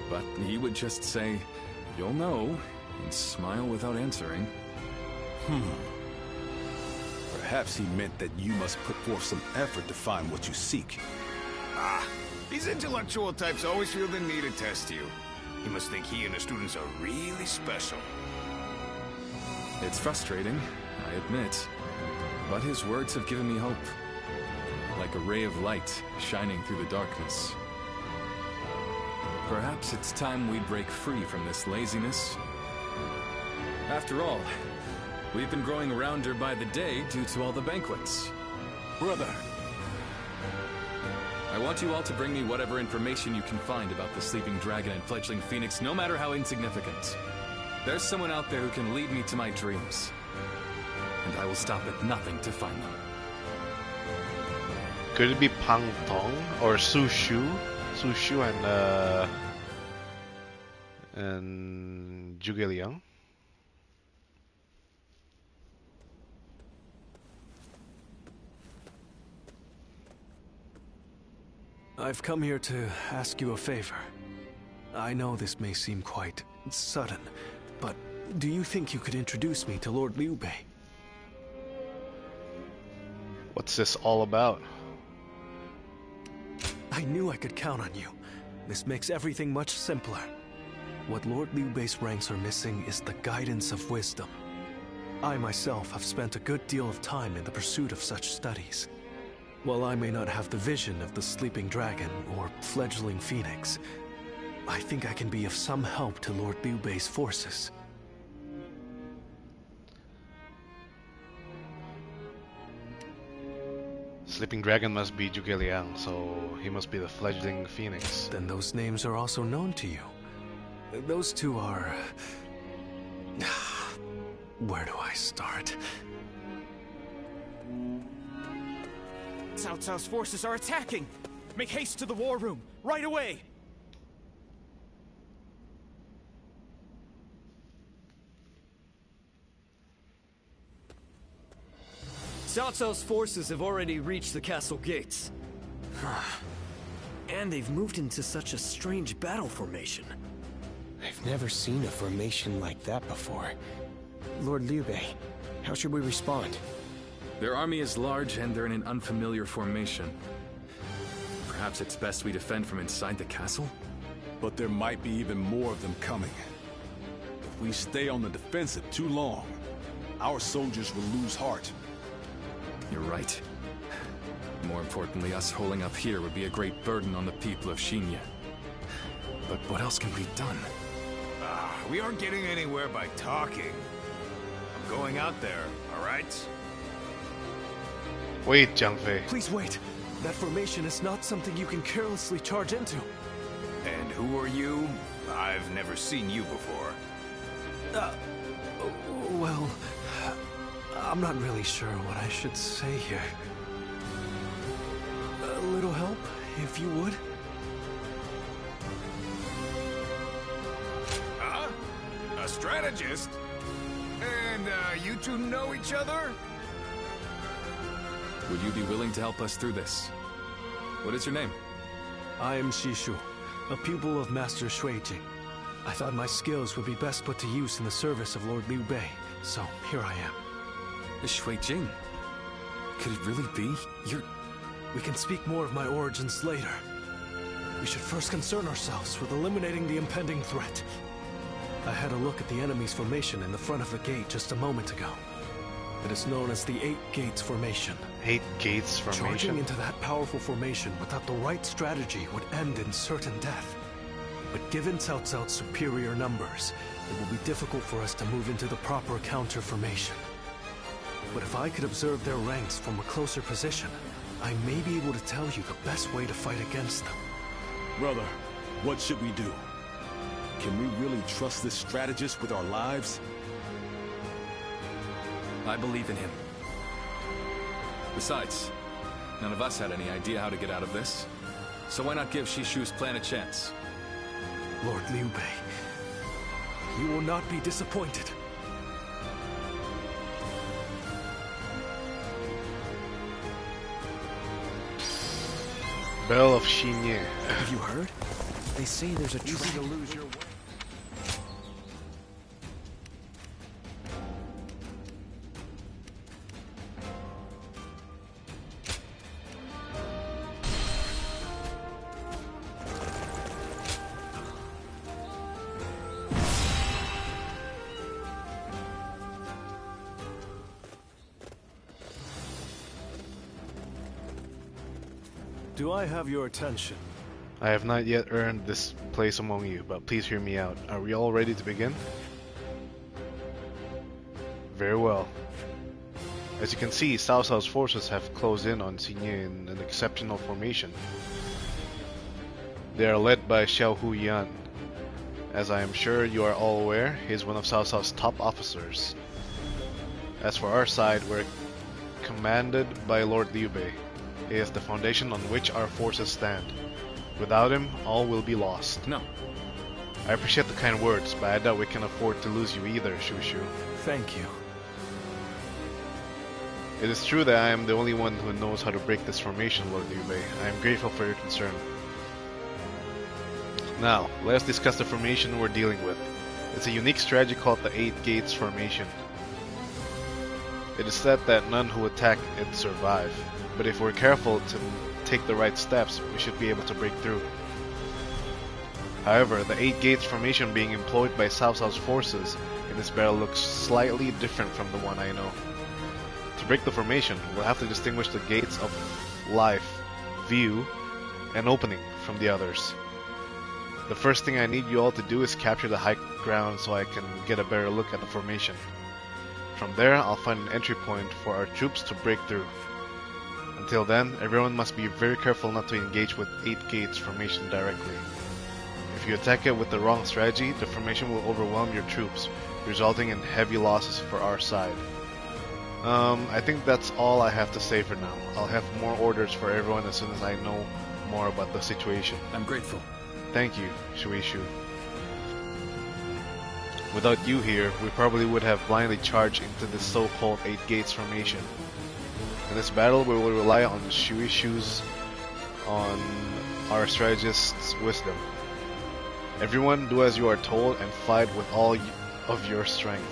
But he would just say, "You'll know," and smile without answering. Perhaps he meant that you must put forth some effort to find what you seek. Ah, these intellectual types always feel the need to test you. He must think he and the students are really special. It's frustrating, I admit. But his words have given me hope. Like a ray of light shining through the darkness. Perhaps it's time we break free from this laziness. After all, we've been growing rounder by the day due to all the banquets. Brother. I want you all to bring me whatever information you can find about the sleeping dragon and fledgling phoenix, no matter how insignificant. There's someone out there who can lead me to my dreams. And I will stop at nothing to find them. Could it be Pang Tong or Su Shu? Su Shu and Zhuge Liang? I've come here to ask you a favor. I know this may seem quite sudden, but do you think you could introduce me to Lord Liu Bei? What's this all about? I knew I could count on you. This makes everything much simpler. What Lord Liu Bei's ranks are missing is the guidance of wisdom. I myself have spent a good deal of time in the pursuit of such studies. While I may not have the vision of the sleeping dragon or fledgling phoenix, I think I can be of some help to Lord Liu Bei's forces. Sleeping Dragon must be Zhuge Liang, so he must be the fledgling phoenix. Then those names are also known to you. Those two are... Where do I start? Cao Cao's forces are attacking! Make haste to the war room, right away! Cao Cao's forces have already reached the castle gates. And they've moved into such a strange battle formation. They've Never seen a formation like that before. Lord Liu Bei, how should we respond? Their army is large and they're in an unfamiliar formation. Perhaps it's best we defend from inside the castle? But there might be even more of them coming. If we stay on the defensive too long, our soldiers will lose heart. You're right. More importantly, us holding up here would be a great burden on the people of Shinya. But what else can be done? We aren't getting anywhere by talking. I'm going out there, alright? Wait, Jiang Fei. Please wait. That formation is not something you can carelessly charge into. And who are you? I've never seen you before. Well, I'm not really sure what I should say here. A little help, if you would? Huh? A strategist? And, you two know each other? Would you be willing to help us through this? What is your name? I am SHU, a pupil of Master Shui Jing. I thought my skills would be best put to use in the service of Lord Liu Bei, so here I am. The Shui Jing? Could it really be? We can speak more of my origins later. We should first concern ourselves with eliminating the impending threat. I had a look at the enemy's formation in the front of the gate just a moment ago. It is known as the 8 Gates Formation. 8 Gates Formation? Charging into that powerful formation without the right strategy would end in certain death. But given Cao Cao's superior numbers, it will be difficult for us to move into the proper counter formation. But if I could observe their ranks from a closer position, I may be able to tell you the best way to fight against them. Brother, what should we do? Can we really trust this strategist with our lives? I believe in him. Besides, none of us had any idea how to get out of this. So why not give Shishu's plan a chance? Lord Liu Bei, you will not be disappointed. Bell of Shinya. Have you heard? They say there's a Easy to lose your way. Do I have your attention? I have not yet earned this place among you, but please hear me out. Are we all ready to begin? Very well. As you can see, Cao Cao's forces have closed in on Xinye in an exceptional formation. They are led by Xiao Huyan. As I am sure you are all aware, he is one of Cao Cao's top officers. As for our side, we're commanded by Lord Liu Bei. He is the foundation on which our forces stand. Without him, all will be lost. No. I appreciate the kind words, but I doubt we can afford to lose you either, Shu. Thank you. It is true that I am the only one who knows how to break this formation, Lord Liu Bei. I am grateful for your concern. Now, let us discuss the formation we're dealing with. It's a unique strategy called the 8 Gates Formation. It is said that none who attack it survive. But if we're careful to take the right steps, we should be able to break through. However, the 8 Gates Formation being employed by Cao Cao's forces in this battle looks slightly different from the one I know. To break the formation, we'll have to distinguish the gates of life, view, and opening from the others. The first thing I need you all to do is capture the high ground so I can get a better look at the formation. From there, I'll find an entry point for our troops to break through. Until then, everyone must be very careful not to engage with 8 Gates Formation directly. If you attack it with the wrong strategy, the formation will overwhelm your troops, resulting in heavy losses for our side. I think that's all I have to say for now. I'll have more orders for everyone as soon as I know more about the situation. I'm grateful. Thank you, Shu. Without you here, we probably would have blindly charged into this so-called 8 Gates Formation. In this battle, we will rely on on our strategist's wisdom. Everyone do as you are told and fight with all of your strength.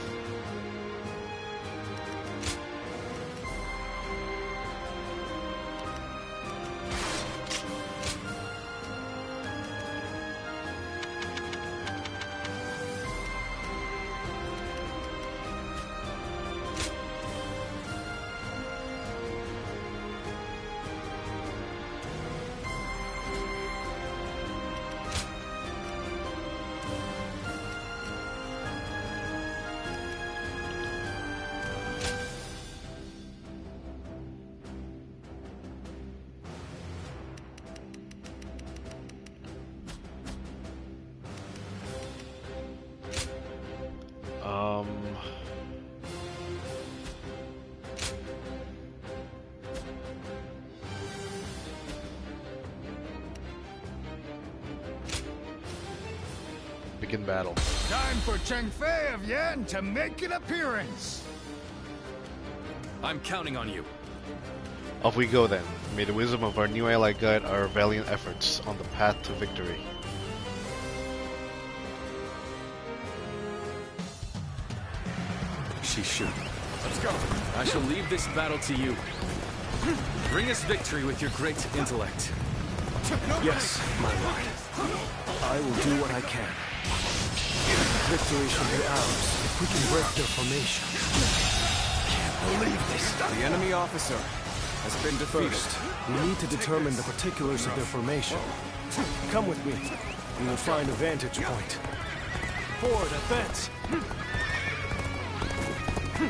Begin battle. Time for Cheng Fei of Yan to make an appearance. I'm counting on you. Off we go then. May the wisdom of our new ally guide our valiant efforts on the path to victory. SHU. Let's go. I shall leave this battle to you. Bring us victory with your great intellect. Yes, my lord. I will do what I can. Victory shall be ours if we can break their formation. Can't believe this. The enemy officer has been defeated. First, we need to determine the particulars of their formation. Come with me. We will find a vantage point. Forward, advance! We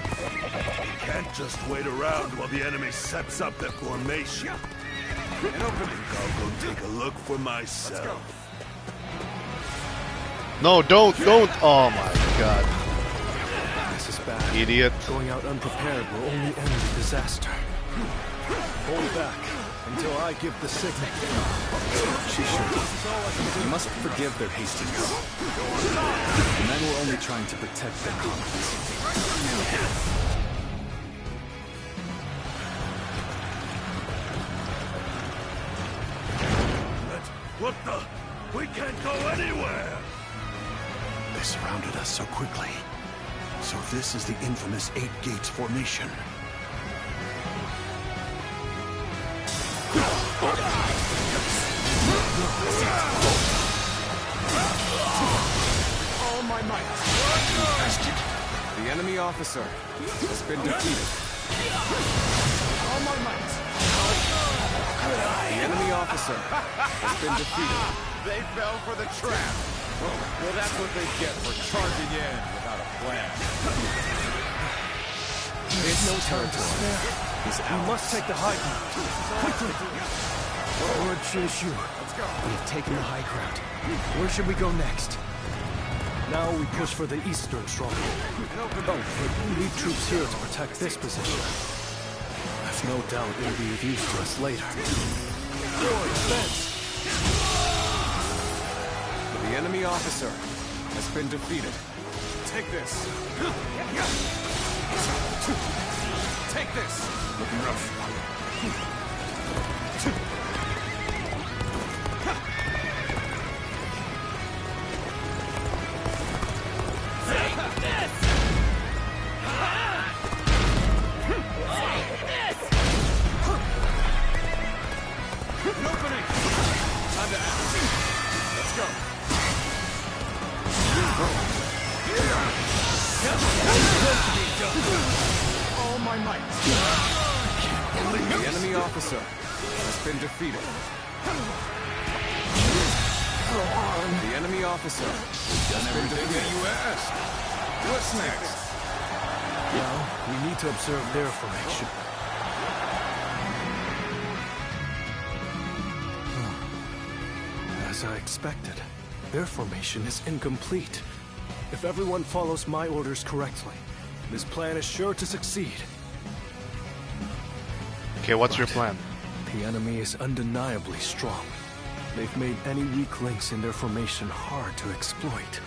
can't just wait around while the enemy sets up their formation. An opening. I'll go take a look for myself. No, don't! Oh my god. This is bad. Idiot. Going out unprepared will only end in disaster. Hold back until I give the signal. You must forgive their hastiness. The men were only trying to protect their comrades. What the? We can't go anywhere! They surrounded us so quickly. So this is the infamous Eight Gates formation. All my might. The enemy officer has been defeated. All my might. The enemy officer has been defeated. They fell for the trap. Well, that's what they get for charging in without a plan. There's no time to spare. We must take the high ground. Quickly! Lord SHU, we have taken the high ground. Where should we go next? Now we push for the eastern stronghold. Oh, but we need troops here to protect this position. I've no doubt it'll be of use to us later. Forward, advance! The enemy officer has been defeated. Take this. Take this. Looking rough. All my might. The enemy officer has been defeated. The enemy officer has been defeated. You asked. What's next? Now, we need to observe their formation. As I expected, their formation is incomplete. If everyone follows my orders correctly, this plan is sure to succeed. Okay, what's your plan? The enemy is undeniably strong. They've made any weak links in their formation hard to exploit.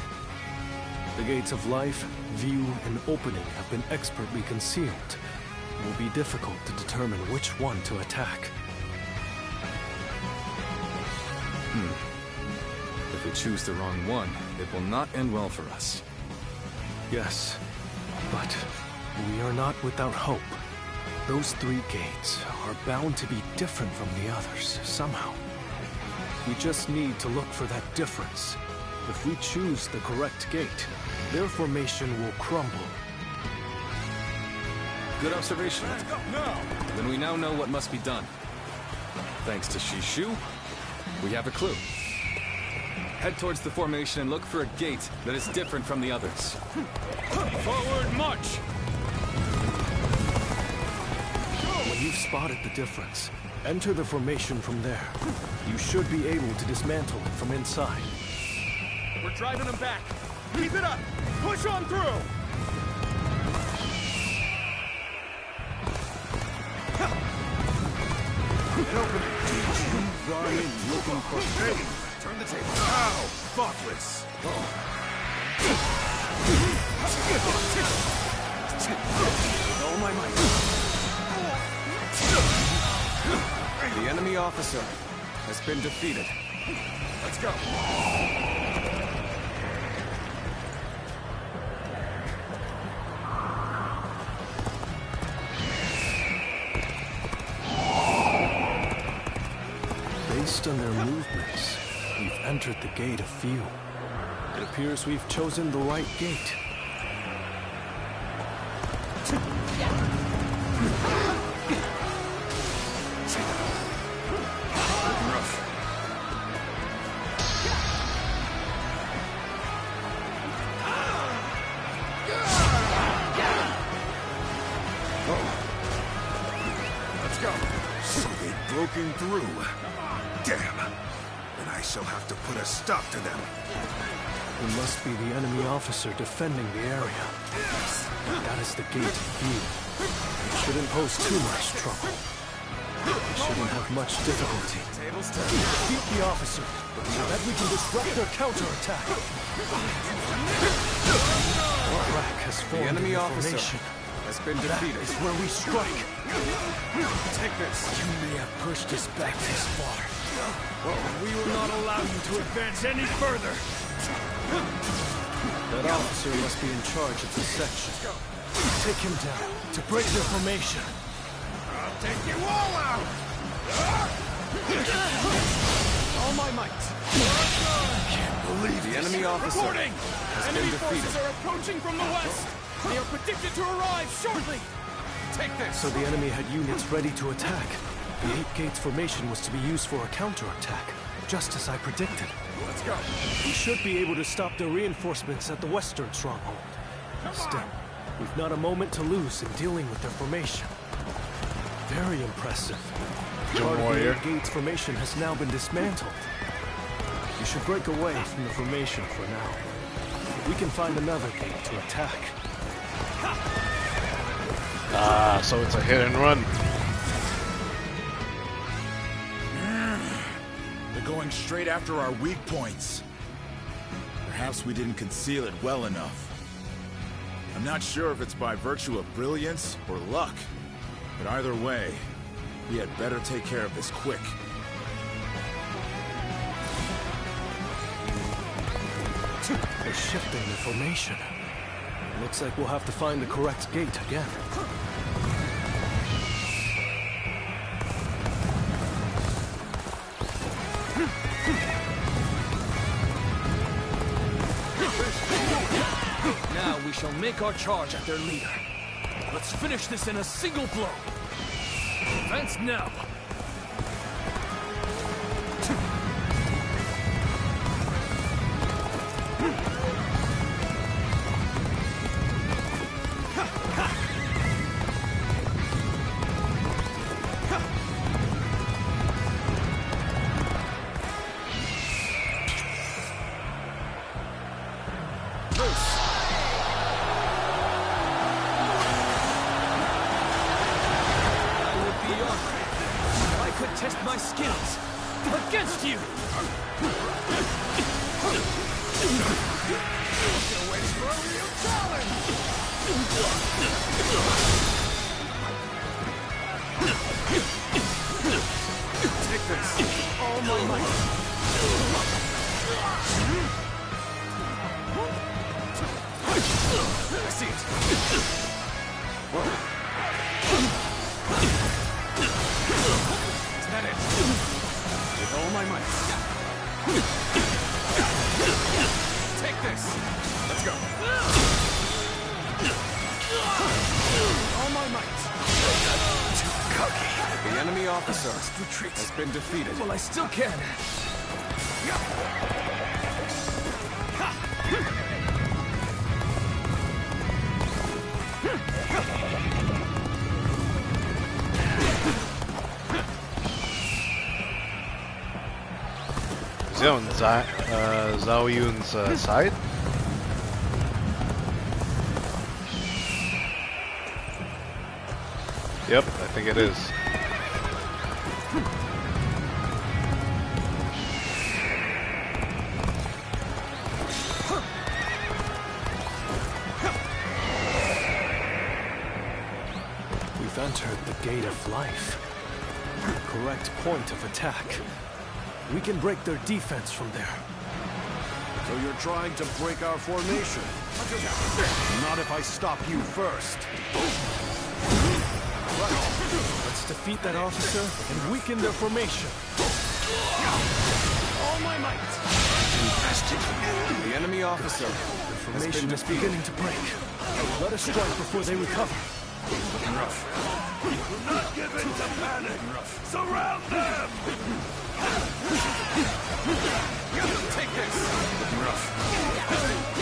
The gates of life, view, and opening have been expertly concealed. It will be difficult to determine which one to attack. If we choose the wrong one, it will not end well for us. Yes, but we are not without hope. Those 3 gates are bound to be different from the others, somehow. We just need to look for that difference. If we choose the correct gate, their formation will crumble. Good observation. Let's go! No! Then we now know what must be done. Thanks to SHU, we have a clue. Head towards the formation and look for a gate that is different from the others. Forward march! When you've spotted the difference, enter the formation from there. You should be able to dismantle it from inside. We're driving them back. Keep it up! Push on through! Run in looking for fame. Turn the table. Ow! Thoughtless. All my might. The enemy officer has been defeated. Let's go. Based on their movements, we've entered the gate of few. It appears we've chosen the right gate. Let's go. So they've broken through. Damn. Then I shall have to put a stop to them. It must be the enemy officer defending the area. That is the gate of few. It shouldn't pose too much trouble. We shouldn't have much difficulty. Defeat the officer, so that we can disrupt their counterattack. Our rack has formed The enemy in officer formation. has been That defeated. is where we strike. Take this. You may have pushed us back this far. We will not allow you to advance any further. That officer must be in charge of this section. Take him down to break their formation. I'll take you all out. All my might. Can't believe The enemy officer Reporting! has Enemy been forces defeated. are approaching from the west. They are predicted to arrive shortly. take this. So the enemy had units ready to attack. The 8 gates formation was to be used for a counterattack, just as I predicted. Let's go. We should be able to stop the reinforcements at the western stronghold. Still, we've not a moment to lose in dealing with their formation. Very impressive. Part of the 8 gates formation has now been dismantled. We should break away from the formation for now. We can find another gate to attack. Ah, so it's a hit and run. They're going straight after our weak points. Perhaps we didn't conceal it well enough. I'm not sure if it's by virtue of brilliance or luck, but either way, we had better take care of this quick. They're shifting the formation. Looks like we'll have to find the correct gate again. Now we shall make our charge at their leader. Let's finish this in a single blow. Advance now. Test my skills against you. Still waiting for a real challenge. Take this. All my might. enemy officer has been defeated. Well, I still can. Is he on Zhao Yun's side? Yep, I think it is. We've entered the Gate of Life. Correct point of attack. We can break their defense from there. So you're trying to break our formation? Not if I stop you first. Let's defeat that officer and weaken their formation. All my might. The enemy officer. The formation is beginning to break. Let us strike before they recover. Do not give in to panic! Surround them! Take this!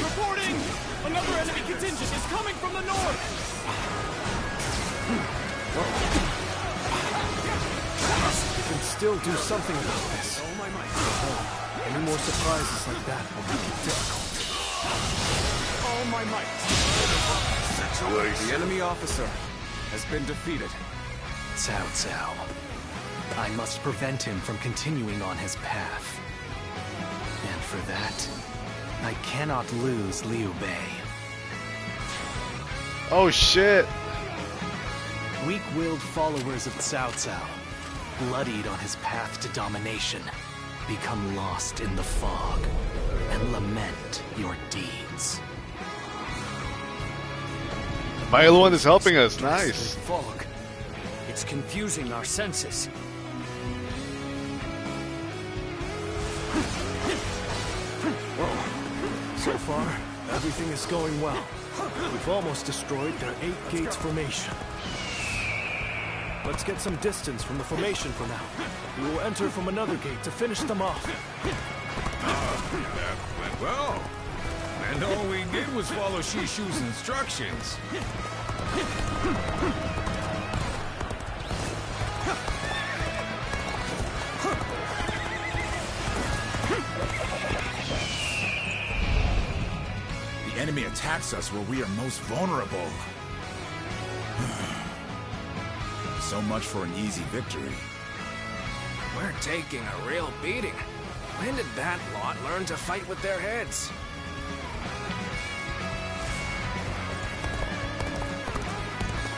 Reporting! Another enemy contingent is coming from the north! We can still do something about this. Any more surprises like that will make it difficult. All my might! The enemy officer has been defeated. Cao Cao. I must prevent him from continuing on his path. And for that, I cannot lose Liu Bei. Oh shit! Weak-willed followers of Cao Cao, bloodied on his path to domination, become lost in the fog and lament your deeds. Bailuan is helping us, nice. Fog. It's confusing our senses. So far, everything is going well. We've almost destroyed their 8 gates formation. Let's get some distance from the formation for now. We will enter from another gate to finish them off. That went well. And all we did was follow SHU's instructions. The enemy attacks us where we are most vulnerable. So much for an easy victory. We're taking a real beating. When did that lot learn to fight with their heads?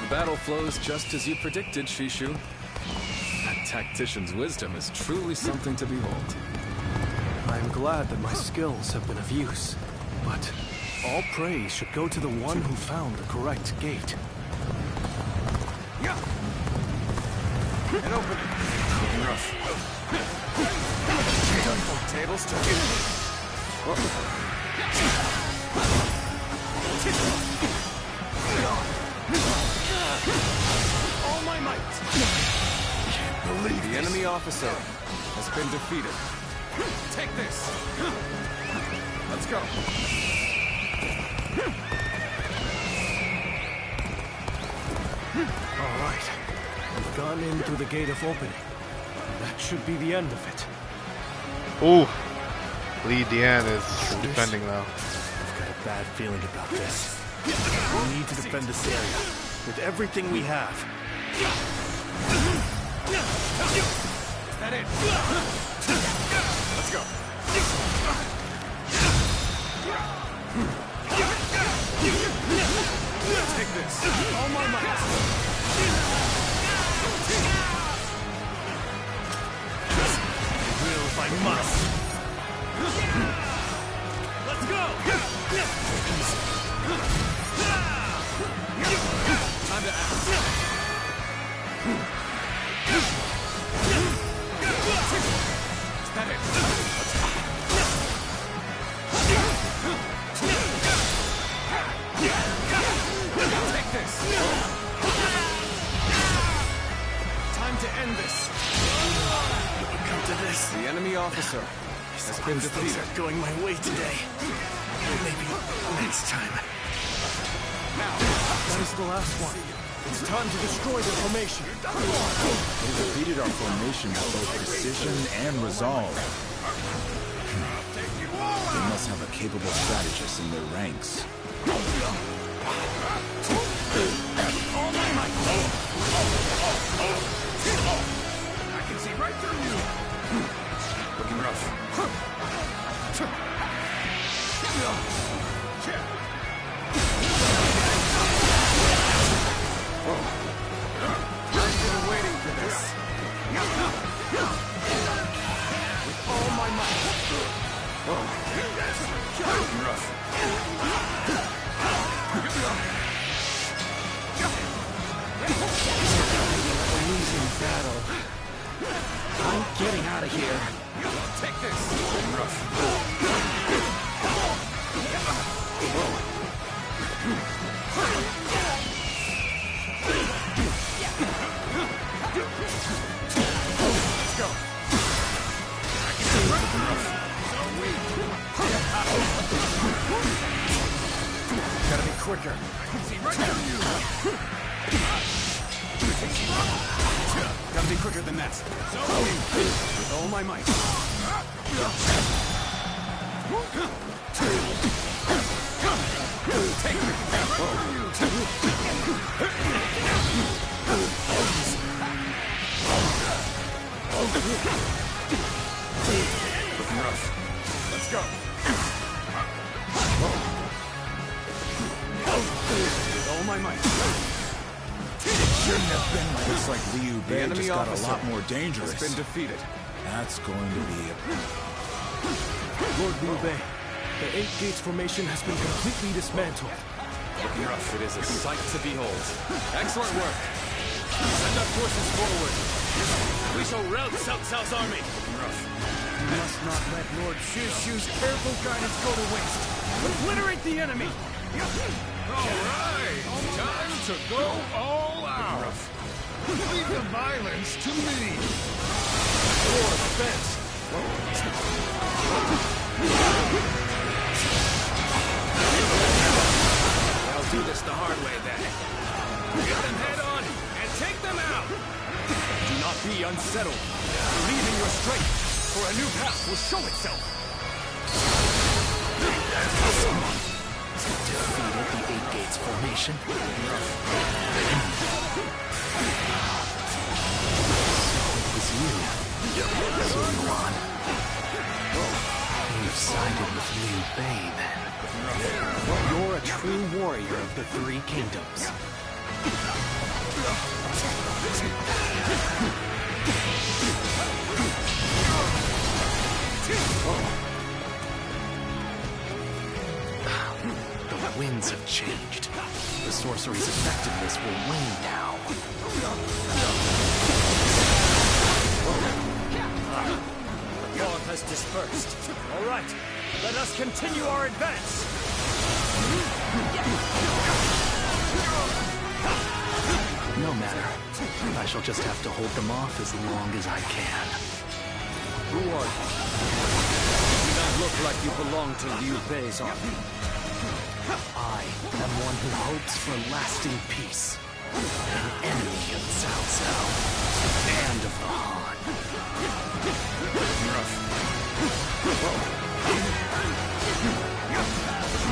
The battle flows just as you predicted, SHU. That tactician's wisdom is truly something to behold. I'm glad that my skills have been of use, but all praise should go to the one who found the correct gate. And open. Rough. Tables turn. All my might! Can't believe the enemy officer has been defeated. Take this. Let's go. All right. We've gone in through the gate of opening. That should be the end of it. Ooh. Li Dian is defending now. I've got a bad feeling about this. We need to defend this area with everything we have. Is that it? Let's go. Take this. All my might. If I must. Let's go! Time to act. Is that it? Take this. Time to end this. It would come to this. The enemy officer has been defeated. Are going my way today. Maybe next time. Now, that is the last one. It's time to destroy the formation. They defeated our formation with both precision and resolve. They must have a capable strategist in their ranks. I can see right through you. Looking rough. I've been waiting for this. With all my might. Looking rough. A losing battle. I'm getting out of here. Take this. Looking rough. Let's go. I can see right through rough. So weak. Gotta be quicker. I can see right through you. Gotta be quicker than that. So weak. With all my might. Take me. Looking rough. Let's go. With all my might. Shouldn't have been. Looks like Liu The Bei enemy just got a officer lot more dangerous. has been defeated. That's going to be a... Lord Liu Bei, the Eight Gates formation has been completely dismantled. Looking rough, it is a sight to behold. Excellent work. Send our forces forward. We shall rout Cao Cao's army. Looking rough. You must not let Lord SHU's careful guidance go to waste. Obliterate the enemy! All right. Time to go all out. Leave the violence to me. War defense! I'll do this the hard way then. Get them head on and take them out. Do not be unsettled. Believe in your strength, for a new path will show itself. Defeated the Eight Gates formation. So it was you, Sun Quan. You've sided with Liu Bei, then. You're a true warrior of the Three Kingdoms. The winds have changed. The sorcery's effectiveness will wane now. The fog has dispersed. All right, let us continue our advance. No matter. I shall just have to hold them off as long as I can. Who are you? You do not look like you belong to Liu Bei's army. I am one who hopes for lasting peace. An enemy of Cao Cao and of the Han. Rough.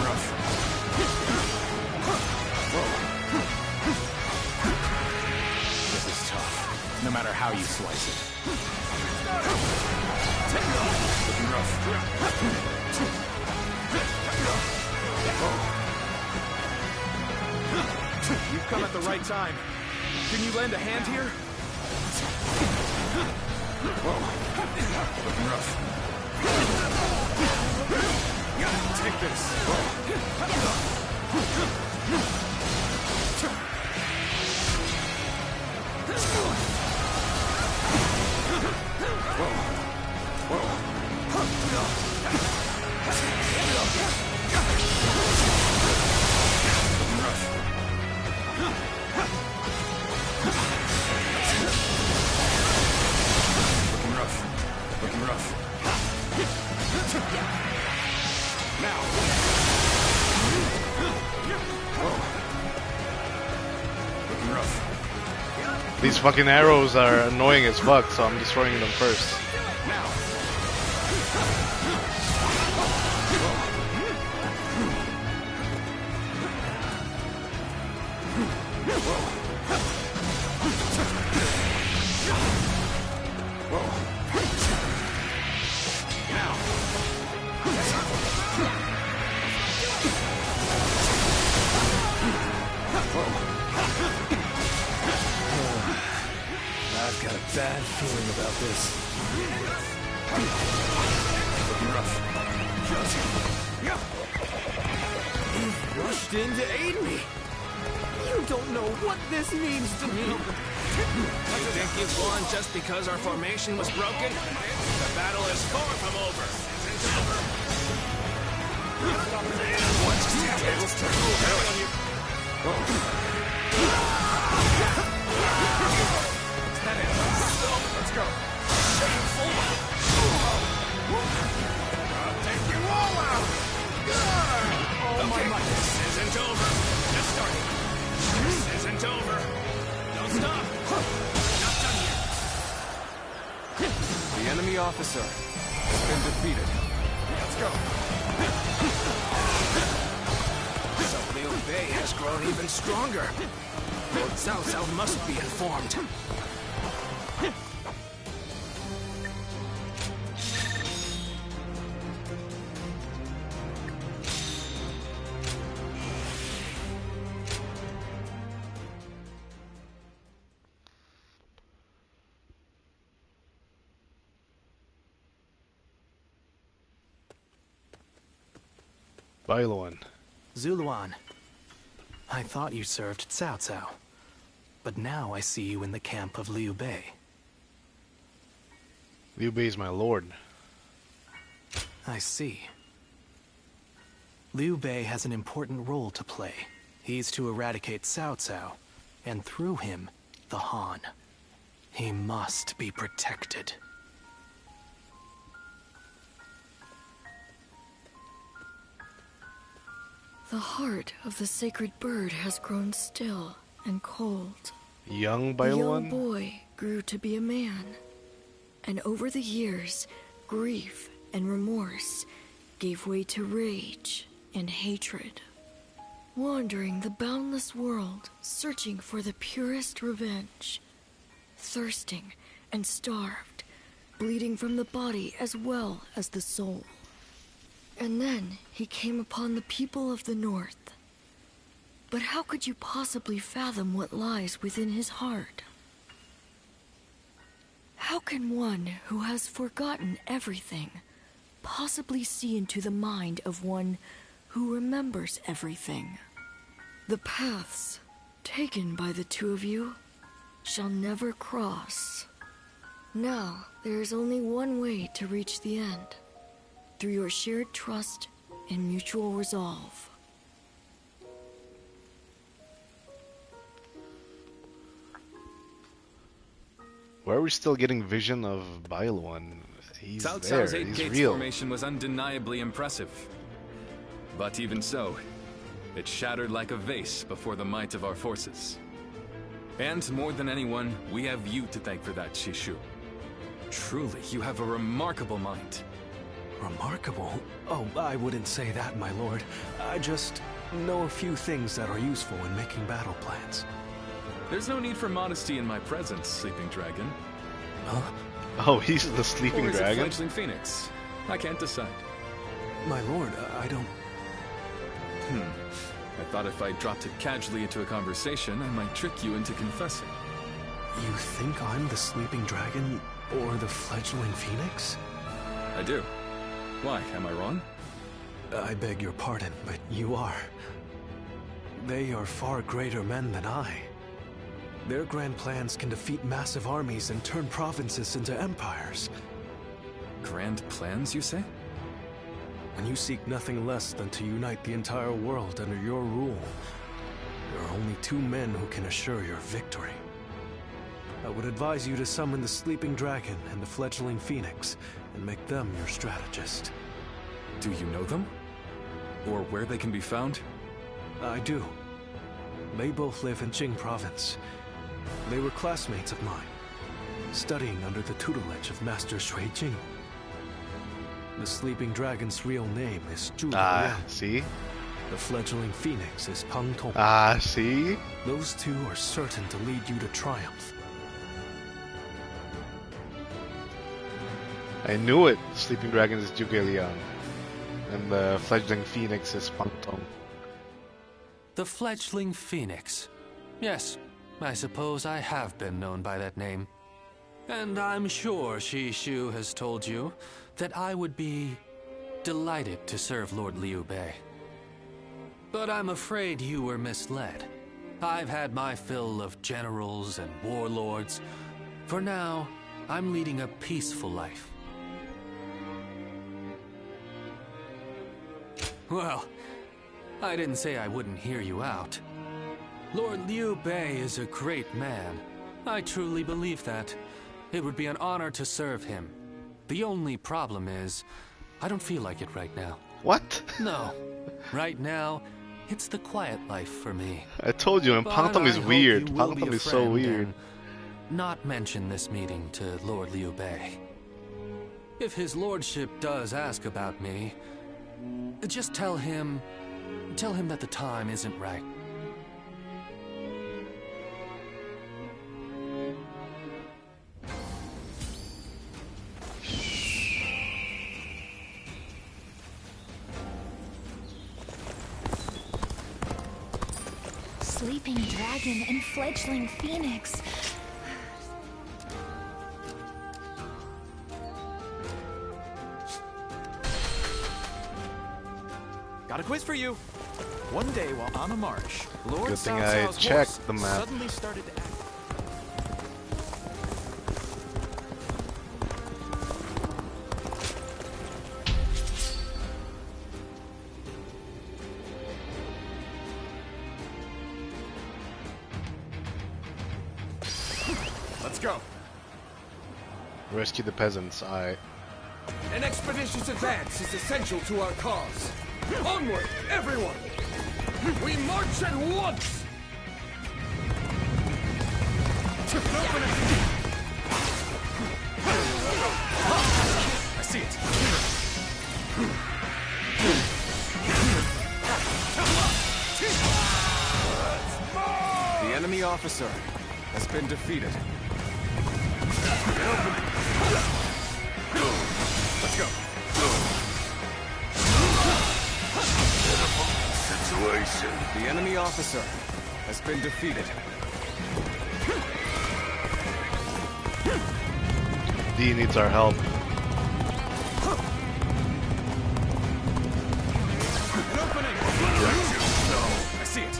Rough. This is tough, no matter how you slice it. Looking rough. You've come at the right time. Can you lend a hand here? Looking rough. Take These fucking arrows are annoying as fuck, so I'm destroying them first. I've got a bad feeling about this. You've rushed in to aid me. You don't know what this means to me. You think you've won just because our formation was broken? The battle is far from over. Let's go. I'll take you all out. Okay, this isn't over. Just starting. This isn't over. Don't stop. Not done yet. The enemy officer has been defeated. Let's go. So Liu Bei has grown even stronger. Lord Cao Cao must be informed. Bailuan. Zuluan, I thought you served Cao Cao, but now I see you in the camp of Liu Bei. Liu Bei is my lord. I see. Liu Bei has an important role to play. He's to eradicate Cao Cao, and through him, the Han. He must be protected. The heart of the sacred bird has grown still and cold. Young The Bailuan? young boy grew to be a man. And over the years, grief and remorse gave way to rage and hatred. Wandering the boundless world, searching for the purest revenge. Thirsting and starved, bleeding from the body as well as the soul. And then he came upon the people of the North. But how could you possibly fathom what lies within his heart? How can one who has forgotten everything possibly see into the mind of one who remembers everything? The paths taken by the two of you shall never cross. Now, there is only one way to reach the end. Through your shared trust and mutual resolve. Why are we still getting vision of Bailuan? He's Cao there, Cao's Eight he's Gates real. formation was undeniably impressive. But even so, it shattered like a vase before the might of our forces. And more than anyone, we have you to thank for that, SHU. Truly, you have a remarkable mind. Remarkable? Oh, I wouldn't say that, my lord. I just know a few things that are useful in making battle plans. There's no need for modesty in my presence, Sleeping Dragon. Huh? Oh, he's the Sleeping or is Dragon? it Fledgling Phoenix? I can't decide. My lord, I don't... I thought if I dropped it casually into a conversation, I might trick you into confessing. You think I'm the Sleeping Dragon or the Fledgling Phoenix? I do. Why, am I wrong? I beg your pardon, but you are. They are far greater men than I. Their grand plans can defeat massive armies and turn provinces into empires. Grand plans, you say? When you seek nothing less than to unite the entire world under your rule, there are only two men who can assure your victory. I would advise you to summon the Sleeping Dragon and the Fledgling Phoenix, and make them your strategist. Do you know them? Or where they can be found? I do. They both live in Jing province. They were classmates of mine, studying under the tutelage of Master Shui Jing. The sleeping dragon's real name is Zhu Liang. See? The fledgling phoenix is Peng Tong. See? Those two are certain to lead you to triumph. I knew it. The sleeping dragon is Zhuge Liang. And the fledgling phoenix is Peng Tong. The fledgling phoenix. Yes, I suppose I have been known by that name. And I'm sure SHU has told you that I would be delighted to serve Lord Liu Bei. But I'm afraid you were misled. I've had my fill of generals and warlords. For now, I'm leading a peaceful life. Well, I didn't say I wouldn't hear you out. Lord Liu Bei is a great man. I truly believe that. It would be an honor to serve him. The only problem is, I don't feel like it right now. What? No. Right now, it's the quiet life for me. I told you, and Peng Tong is weird. Peng Tong is so weird. Not mention this meeting to Lord Liu Bei. If his lordship does ask about me, just tell him that the time isn't right. Sleeping dragon and fledgling phoenix. Got a quiz for you. One day while on a march, Lord Good thing Cao I Cao's checked horse the map. suddenly started to act. Let's go. Rescue the peasants. An expeditious advance is essential to our cause. Onward, everyone! We march at once! I see it. The enemy officer has been defeated. Let's go. Situation. The enemy officer has been defeated. D needs our help. An opening. I see it.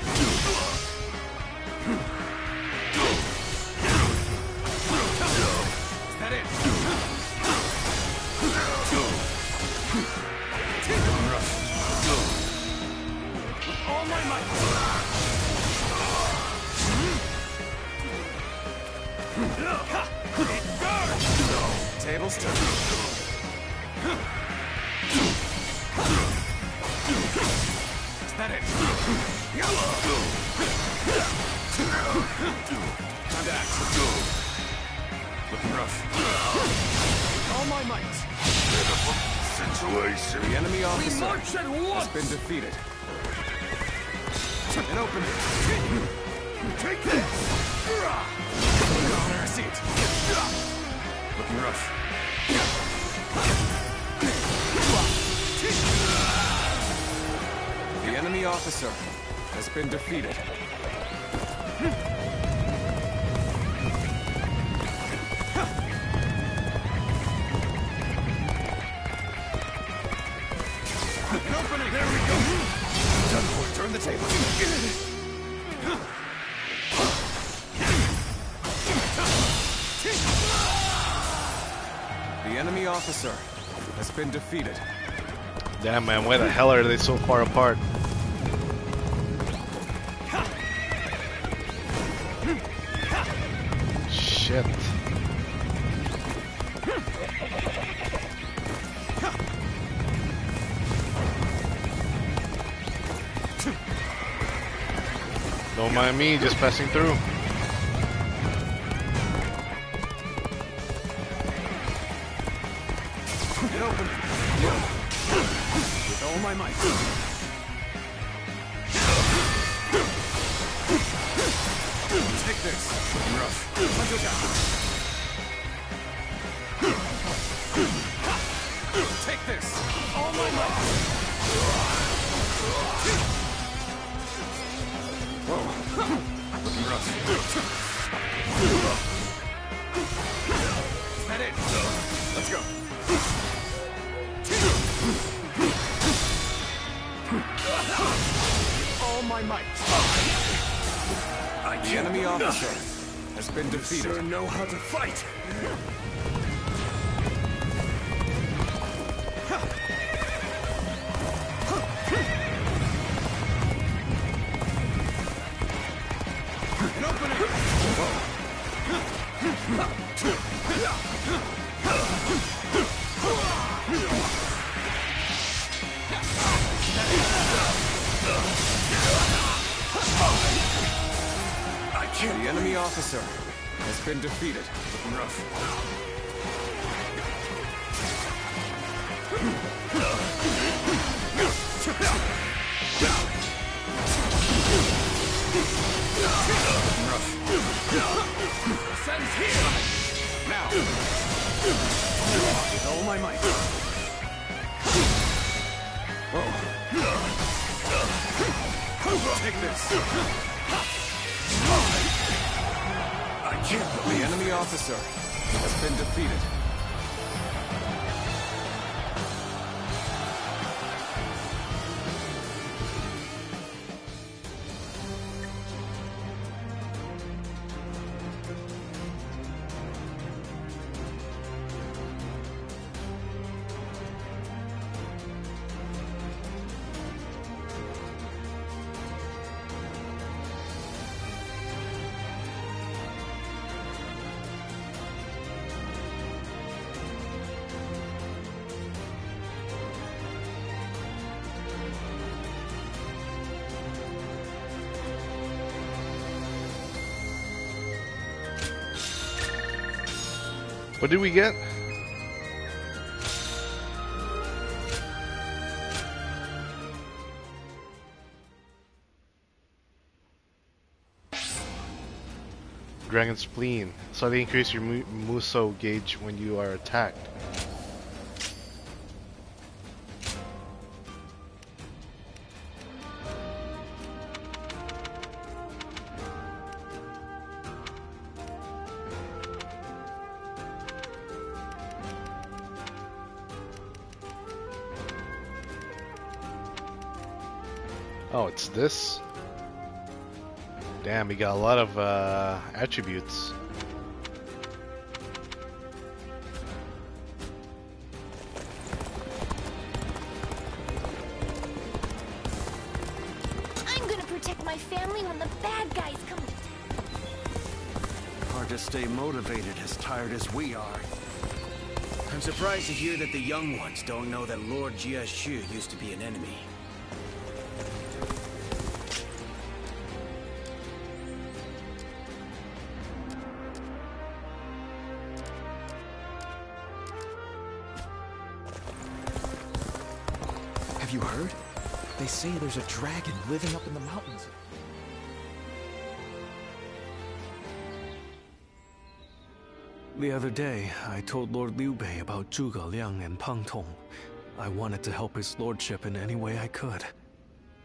Is that it? All my might. Tables turn. Is that it? Time to act. Looking rough. All my might. Situation. The enemy officer has been defeated. An opening. Take this! I see it. Looking rough. The enemy officer has been defeated. An opening. There we go. Done for. Turn the table. The enemy officer has been defeated. Damn, man, why the hell are they so far apart? Shit. Don't mind me, just passing through. Get open. With all my might. Take this. Rough. Punch it down. Take this. All my might. Whoa. Looking rough. Is that it? Let's go. All my might. The enemy officer has been defeated. You sure know how to fight. An opening. The enemy officer has been defeated. Looking rough. Sends here! Now! With all my might. Whoa. Take this. The enemy officer has been defeated. What did we get? Dragon Spleen. Slightly increase your Muso gauge when you are attacked. Oh, it's this? Damn, we got a lot of attributes. I'm gonna protect my family when the bad guys come. Hard to stay motivated as tired as we are. I'm surprised to hear that the young ones don't know that Lord SHU used to be an enemy. Have you heard? They say there's a dragon living up in the mountains. The other day, I told Lord Liu Bei about Zhuge Liang and Pang Tong. I wanted to help his lordship in any way I could.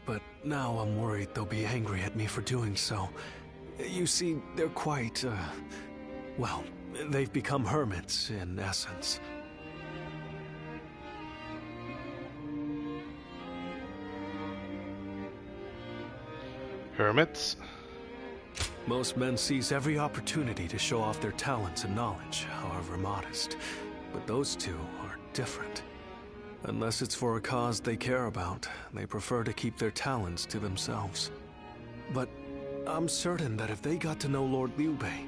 But now I'm worried they'll be angry at me for doing so. You see, they're quite, well, they've become hermits, in essence. Hermits? Most men seize every opportunity to show off their talents and knowledge, however modest. But those two are different. Unless it's for a cause they care about, they prefer to keep their talents to themselves. But I'm certain that if they got to know Lord Liu Bei,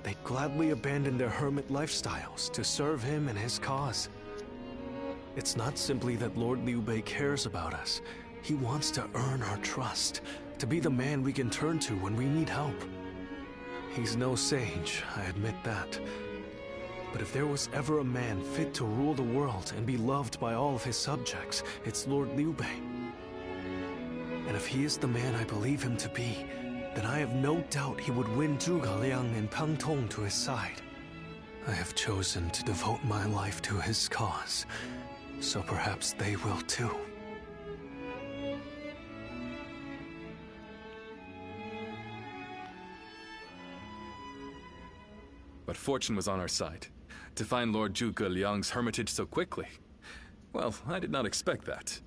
they'd gladly abandon their hermit lifestyles to serve him and his cause. It's not simply that Lord Liu Bei cares about us. He wants to earn our trust, to be the man we can turn to when we need help. He's no sage, I admit that. But if there was ever a man fit to rule the world and be loved by all of his subjects, it's Lord Liu Bei. And if he is the man I believe him to be, then I have no doubt he would win Zhuge Liang and Peng Tong to his side. I have chosen to devote my life to his cause, so perhaps they will too. But fortune was on our side. To find Lord Zhuge Liang's hermitage so quickly. Well, I did not expect that.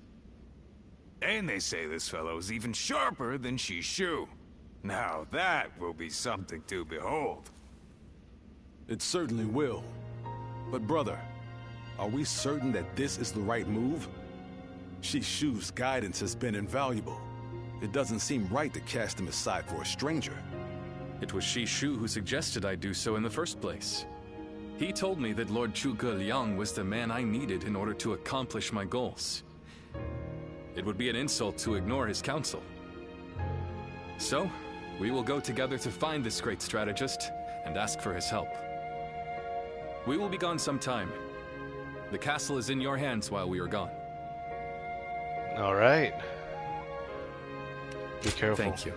And they say this fellow is even sharper than SHU. Now that will be something to behold. It certainly will. But brother, are we certain that this is the right move? SHU's guidance has been invaluable. It doesn't seem right to cast him aside for a stranger. It was SHU who suggested I do so in the first place. He told me that Lord Zhuge Liang was the man I needed in order to accomplish my goals. It would be an insult to ignore his counsel. So, we will go together to find this great strategist and ask for his help. We will be gone some time. The castle is in your hands while we are gone. All right. Be careful. Thank you.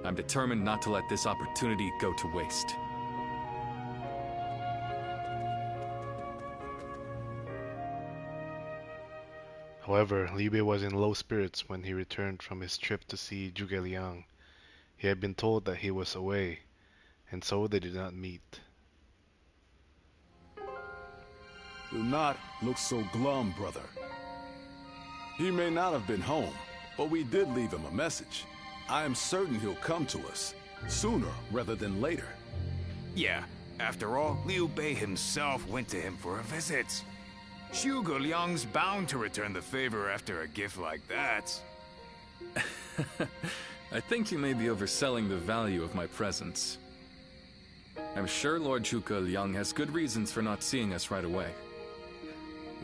I'm determined not to let this opportunity go to waste. However, Liu Bei was in low spirits when he returned from his trip to see Zhuge Liang. He had been told that he was away, and so they did not meet. Do not look so glum, brother. He may not have been home, but we did leave him a message. I am certain he'll come to us, sooner rather than later. Yeah, after all, Liu Bei himself went to him for a visit. Zhuge Liang's bound to return the favor after a gift like that. I think you may be overselling the value of my presence. I'm sure Lord Zhuge Liang has good reasons for not seeing us right away.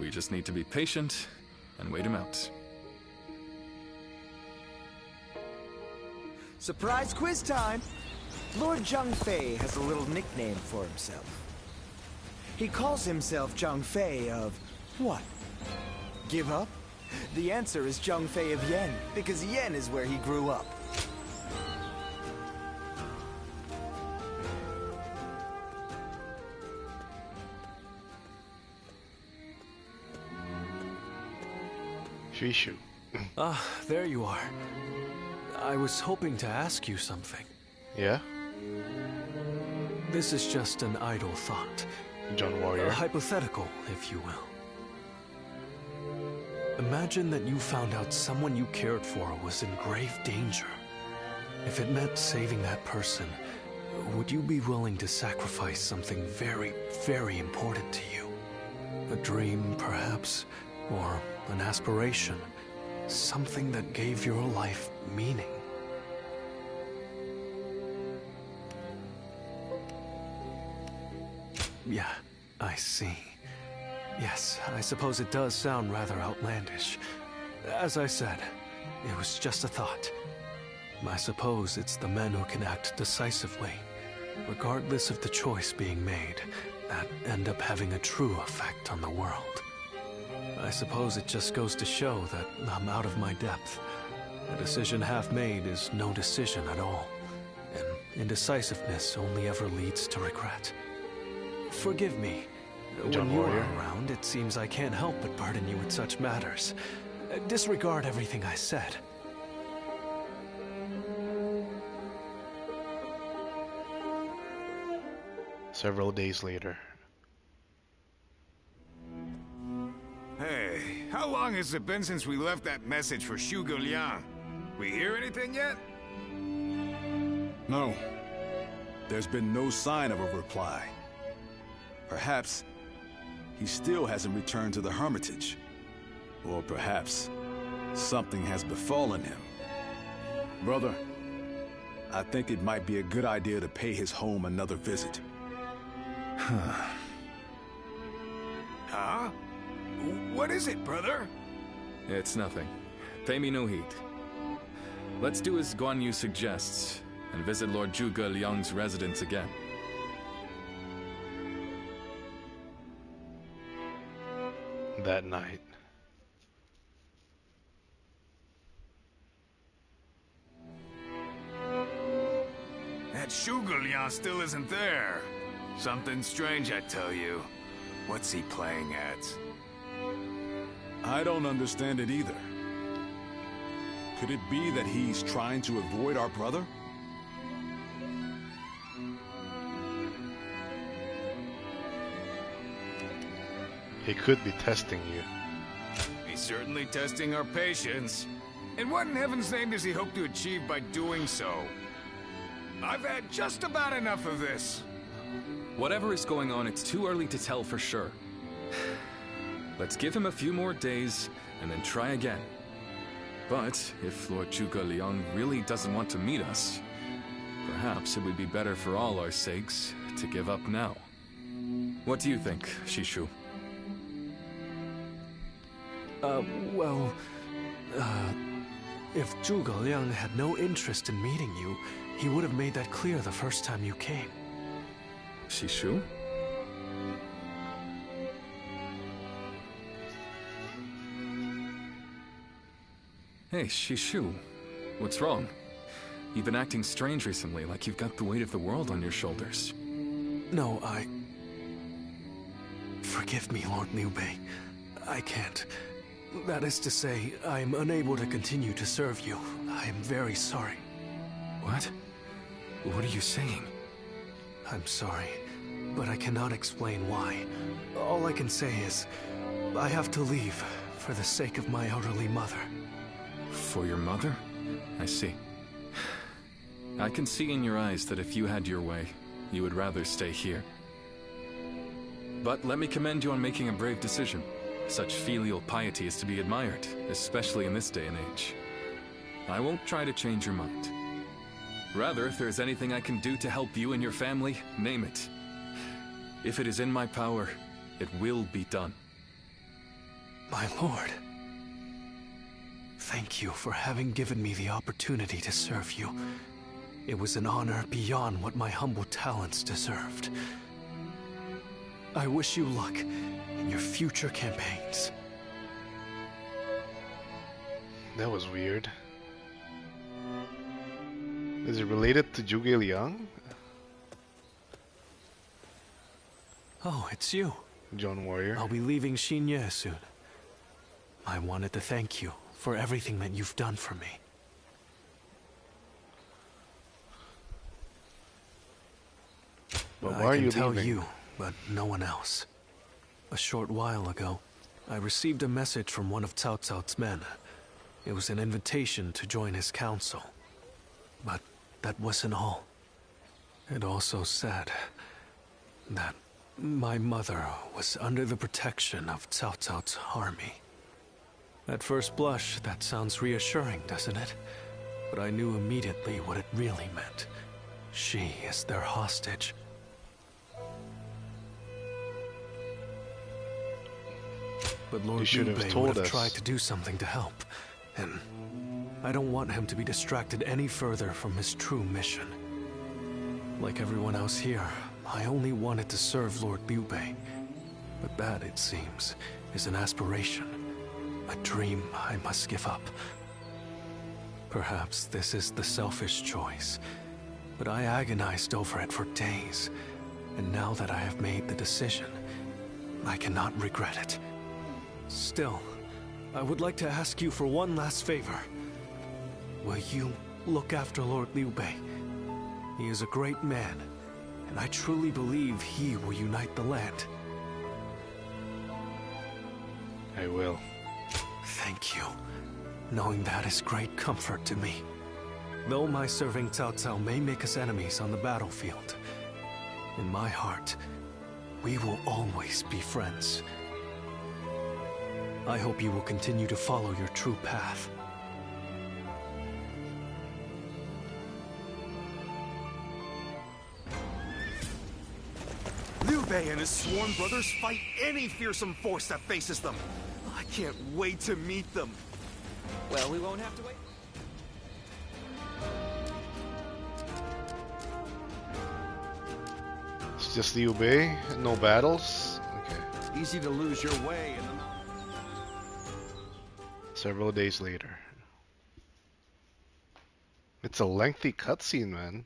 We just need to be patient and wait him out. Surprise quiz time! Lord Zhang Fei has a little nickname for himself. He calls himself Zhang Fei of what? Give up? The answer is Zhang Fei of Yen, because Yen is where he grew up. SHU. Ah, there you are. I was hoping to ask you something. Yeah? This is just an idle thought. John Warrior. A hypothetical, if you will. Imagine that you found out someone you cared for was in grave danger. If it meant saving that person, would you be willing to sacrifice something very, very important to you? A dream, perhaps? Or an aspiration? Something that gave your life meaning? Yeah, I see. Yes, I suppose it does sound rather outlandish. As I said, it was just a thought. I suppose it's the men who can act decisively, regardless of the choice being made, that end up having a true effect on the world. I suppose it just goes to show that I'm out of my depth. A decision half made is no decision at all, and indecisiveness only ever leads to regret. Forgive me. John When you're Warrior. around, it seems I can't help but burden you with such matters. Disregard everything I said. Several days later. Hey, how long has it been since we left that message for Zhuge Liang? We hear anything yet? No. There's been no sign of a reply. Perhaps he still hasn't returned to the Hermitage. Or perhaps something has befallen him. Brother, I think it might be a good idea to pay his home another visit. Huh? What is it, brother? It's nothing. Pay me no heed. Let's do as Guan Yu suggests, and visit Lord Zhuge Liang's residence again. That night. That Zhuge Liang still isn't there. Something strange, I tell you. What's he playing at? I don't understand it either. Could it be that he's trying to avoid our brother? He could be testing you. He's certainly testing our patience. And what in heaven's name does he hope to achieve by doing so? I've had just about enough of this. Whatever is going on, it's too early to tell for sure. Let's give him a few more days, and then try again. But if Lord Zhuge Liang really doesn't want to meet us, perhaps it would be better for all our sakes to give up now. What do you think, SHU? If Zhuge Liang had no interest in meeting you, he would have made that clear the first time you came. SHU? Hey, SHU. What's wrong? You've been acting strange recently, like you've got the weight of the world on your shoulders. No, Forgive me, Lord Liu Bei. I can't. That is to say, I'm unable to continue to serve you. I am very sorry. What? What are you saying? I'm sorry, but I cannot explain why. All I can say is, I have to leave for the sake of my elderly mother. For your mother? I see. I can see in your eyes that if you had your way, you would rather stay here. But let me commend you on making a brave decision. Such filial piety is to be admired, especially in this day and age. I won't try to change your mind. Rather, if there's anything I can do to help you and your family, name it. If it is in my power, it will be done. My lord, thank you for having given me the opportunity to serve you. It was an honor beyond what my humble talents deserved. I wish you luck in your future campaigns. That was weird. Is it related to Zhuge Liang? Oh, it's you. John Warrior. I'll be leaving Xinye soon. I wanted to thank you for everything that you've done for me. But why are you I can tell leaving? you, but no one else. A short while ago, I received a message from one of Cao Cao's men. It was an invitation to join his council. But that wasn't all. It also said that my mother was under the protection of Cao Cao's army. At first blush, that sounds reassuring, doesn't it? But I knew immediately what it really meant. She is their hostage. But Lord Liu Bei would have tried to do something to help, and I don't want him to be distracted any further from his true mission. Like everyone else here, I only wanted to serve Lord Liu Bei. But that, it seems, is an aspiration, a dream I must give up. Perhaps this is the selfish choice, but I agonized over it for days, and now that I have made the decision, I cannot regret it. Still, I would like to ask you for one last favor. Will you look after Lord Liu Bei? He is a great man, and I truly believe he will unite the land. I will. Thank you. Knowing that is great comfort to me. Though my serving Cao Cao may make us enemies on the battlefield, in my heart, we will always be friends. I hope you will continue to follow your true path. Liu Bei and his sworn brothers fight any fearsome force that faces them. I can't wait to meet them. Well, we won't have to wait. It's just Liu Bei, no battles. Okay. Easy to lose your way in the... Several days later. It's a lengthy cutscene, man.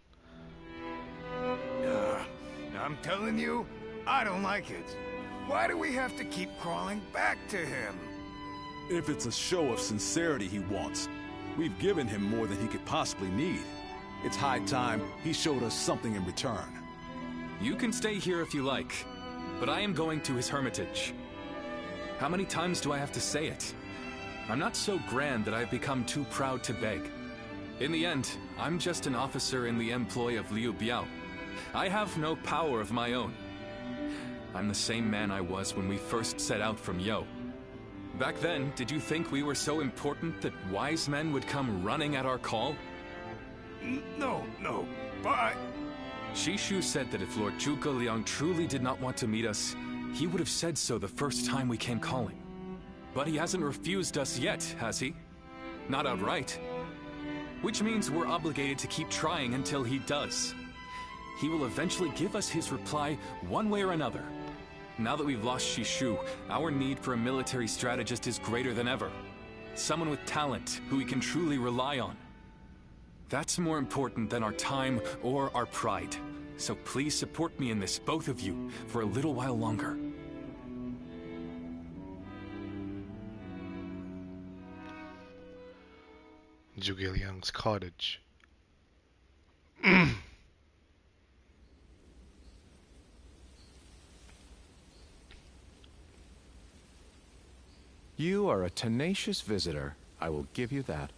I'm telling you, I don't like it. Why do we have to keep crawling back to him? If it's a show of sincerity he wants, we've given him more than he could possibly need. It's high time he showed us something in return. You can stay here if you like, but I am going to his hermitage. How many times do I have to say it? I'm not so grand that I've become too proud to beg. In the end, I'm just an officer in the employ of Liu Biao. I have no power of my own. I'm the same man I was when we first set out from Yo. Back then, did you think we were so important that wise men would come running at our call? No, but... SHU said that if Lord Zhuge Liang truly did not want to meet us, he would have said so the first time we came calling. But he hasn't refused us yet, has he? Not outright. Which means we're obligated to keep trying until he does. He will eventually give us his reply one way or another. Now that we've lost SHU, our need for a military strategist is greater than ever. Someone with talent who we can truly rely on. That's more important than our time or our pride. So please support me in this, both of you, for a little while longer. Zhuge Liang's cottage. You are a tenacious visitor, I will give you that.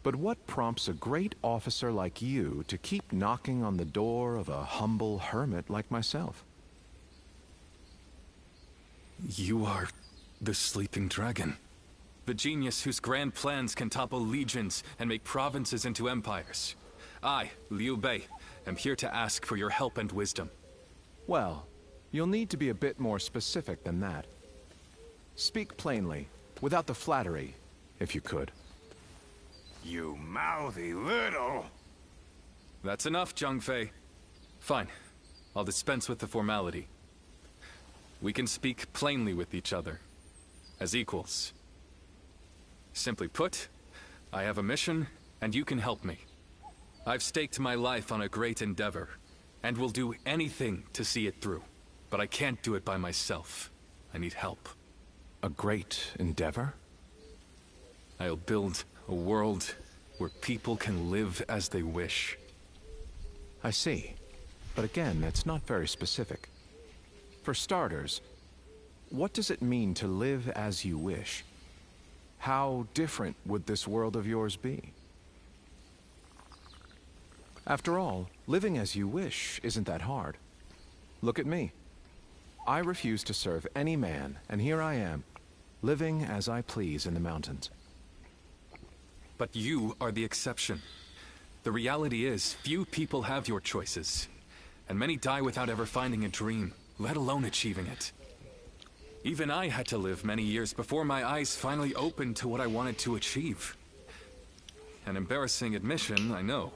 But what prompts a great officer like you to keep knocking on the door of a humble hermit like myself? You are the sleeping dragon. The genius whose grand plans can topple legions and make provinces into empires. I, Liu Bei, am here to ask for your help and wisdom. Well, you'll need to be a bit more specific than that. Speak plainly, without the flattery, if you could. You mouthy little... That's enough, Zhang Fei. Fine. I'll dispense with the formality. We can speak plainly with each other, as equals. Simply put, I have a mission, and you can help me. I've staked my life on a great endeavor, and will do anything to see it through. But I can't do it by myself. I need help. A great endeavor? I'll build a world where people can live as they wish. I see. But again, that's not very specific. For starters, what does it mean to live as you wish? How different would this world of yours be? After all, living as you wish isn't that hard. Look at me. I refuse to serve any man, and here I am, living as I please in the mountains. But you are the exception. The reality is, few people have your choices. And many die without ever finding a dream, let alone achieving it. Even I had to live many years before my eyes finally opened to what I wanted to achieve. An embarrassing admission, I know.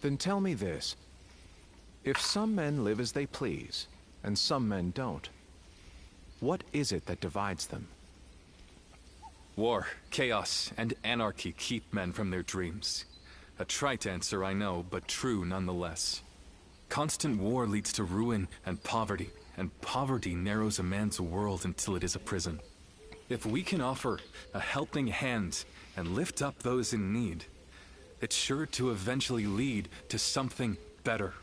Then tell me this. If some men live as they please, and some men don't, what is it that divides them? War, chaos, and anarchy keep men from their dreams. A trite answer, I know, but true nonetheless. Constant war leads to ruin and poverty narrows a man's world until it is a prison. If we can offer a helping hand and lift up those in need, it's sure to eventually lead to something better.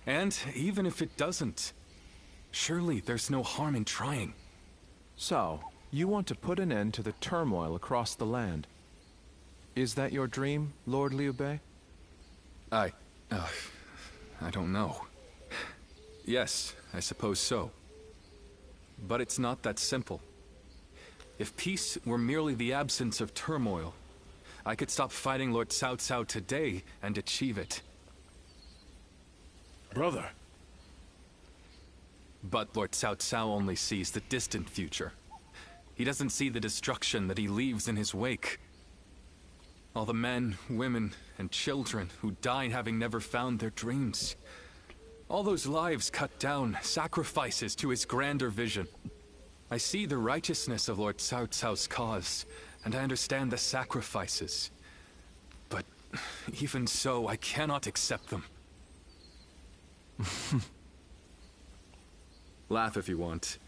And even if it doesn't, surely there's no harm in trying. So, you want to put an end to the turmoil across the land. Is that your dream, Lord Liu Bei? I don't know. Yes, I suppose so. But it's not that simple. If peace were merely the absence of turmoil, I could stop fighting Lord Cao Cao today and achieve it. Brother. But Lord Cao Cao only sees the distant future. He doesn't see the destruction that he leaves in his wake. All the men, women, and children who died having never found their dreams. All those lives cut down, sacrifices to his grander vision. I see the righteousness of Lord Cao Cao's cause, and I understand the sacrifices. But even so, I cannot accept them. Laugh if you want.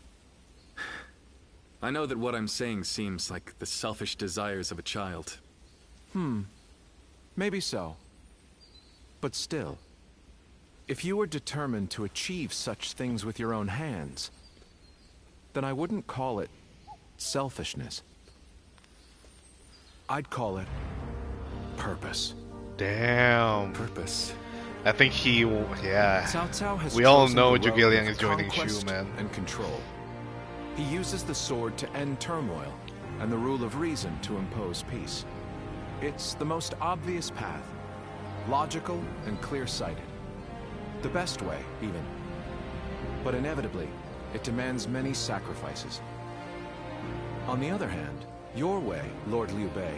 I know that what I'm saying seems like the selfish desires of a child. Maybe so. But still, if you were determined to achieve such things with your own hands, then I wouldn't call it selfishness. I'd call it purpose. Damn. Purpose. I think he, yeah. Cao Cao has we all chosen know the Zhuge road Liang of is joining SHU, conquest man. And control. He uses the sword to end turmoil, and the rule of reason to impose peace. It's the most obvious path, logical and clear-sighted. The best way, even. But inevitably, it demands many sacrifices. On the other hand, your way, Lord Liu Bei,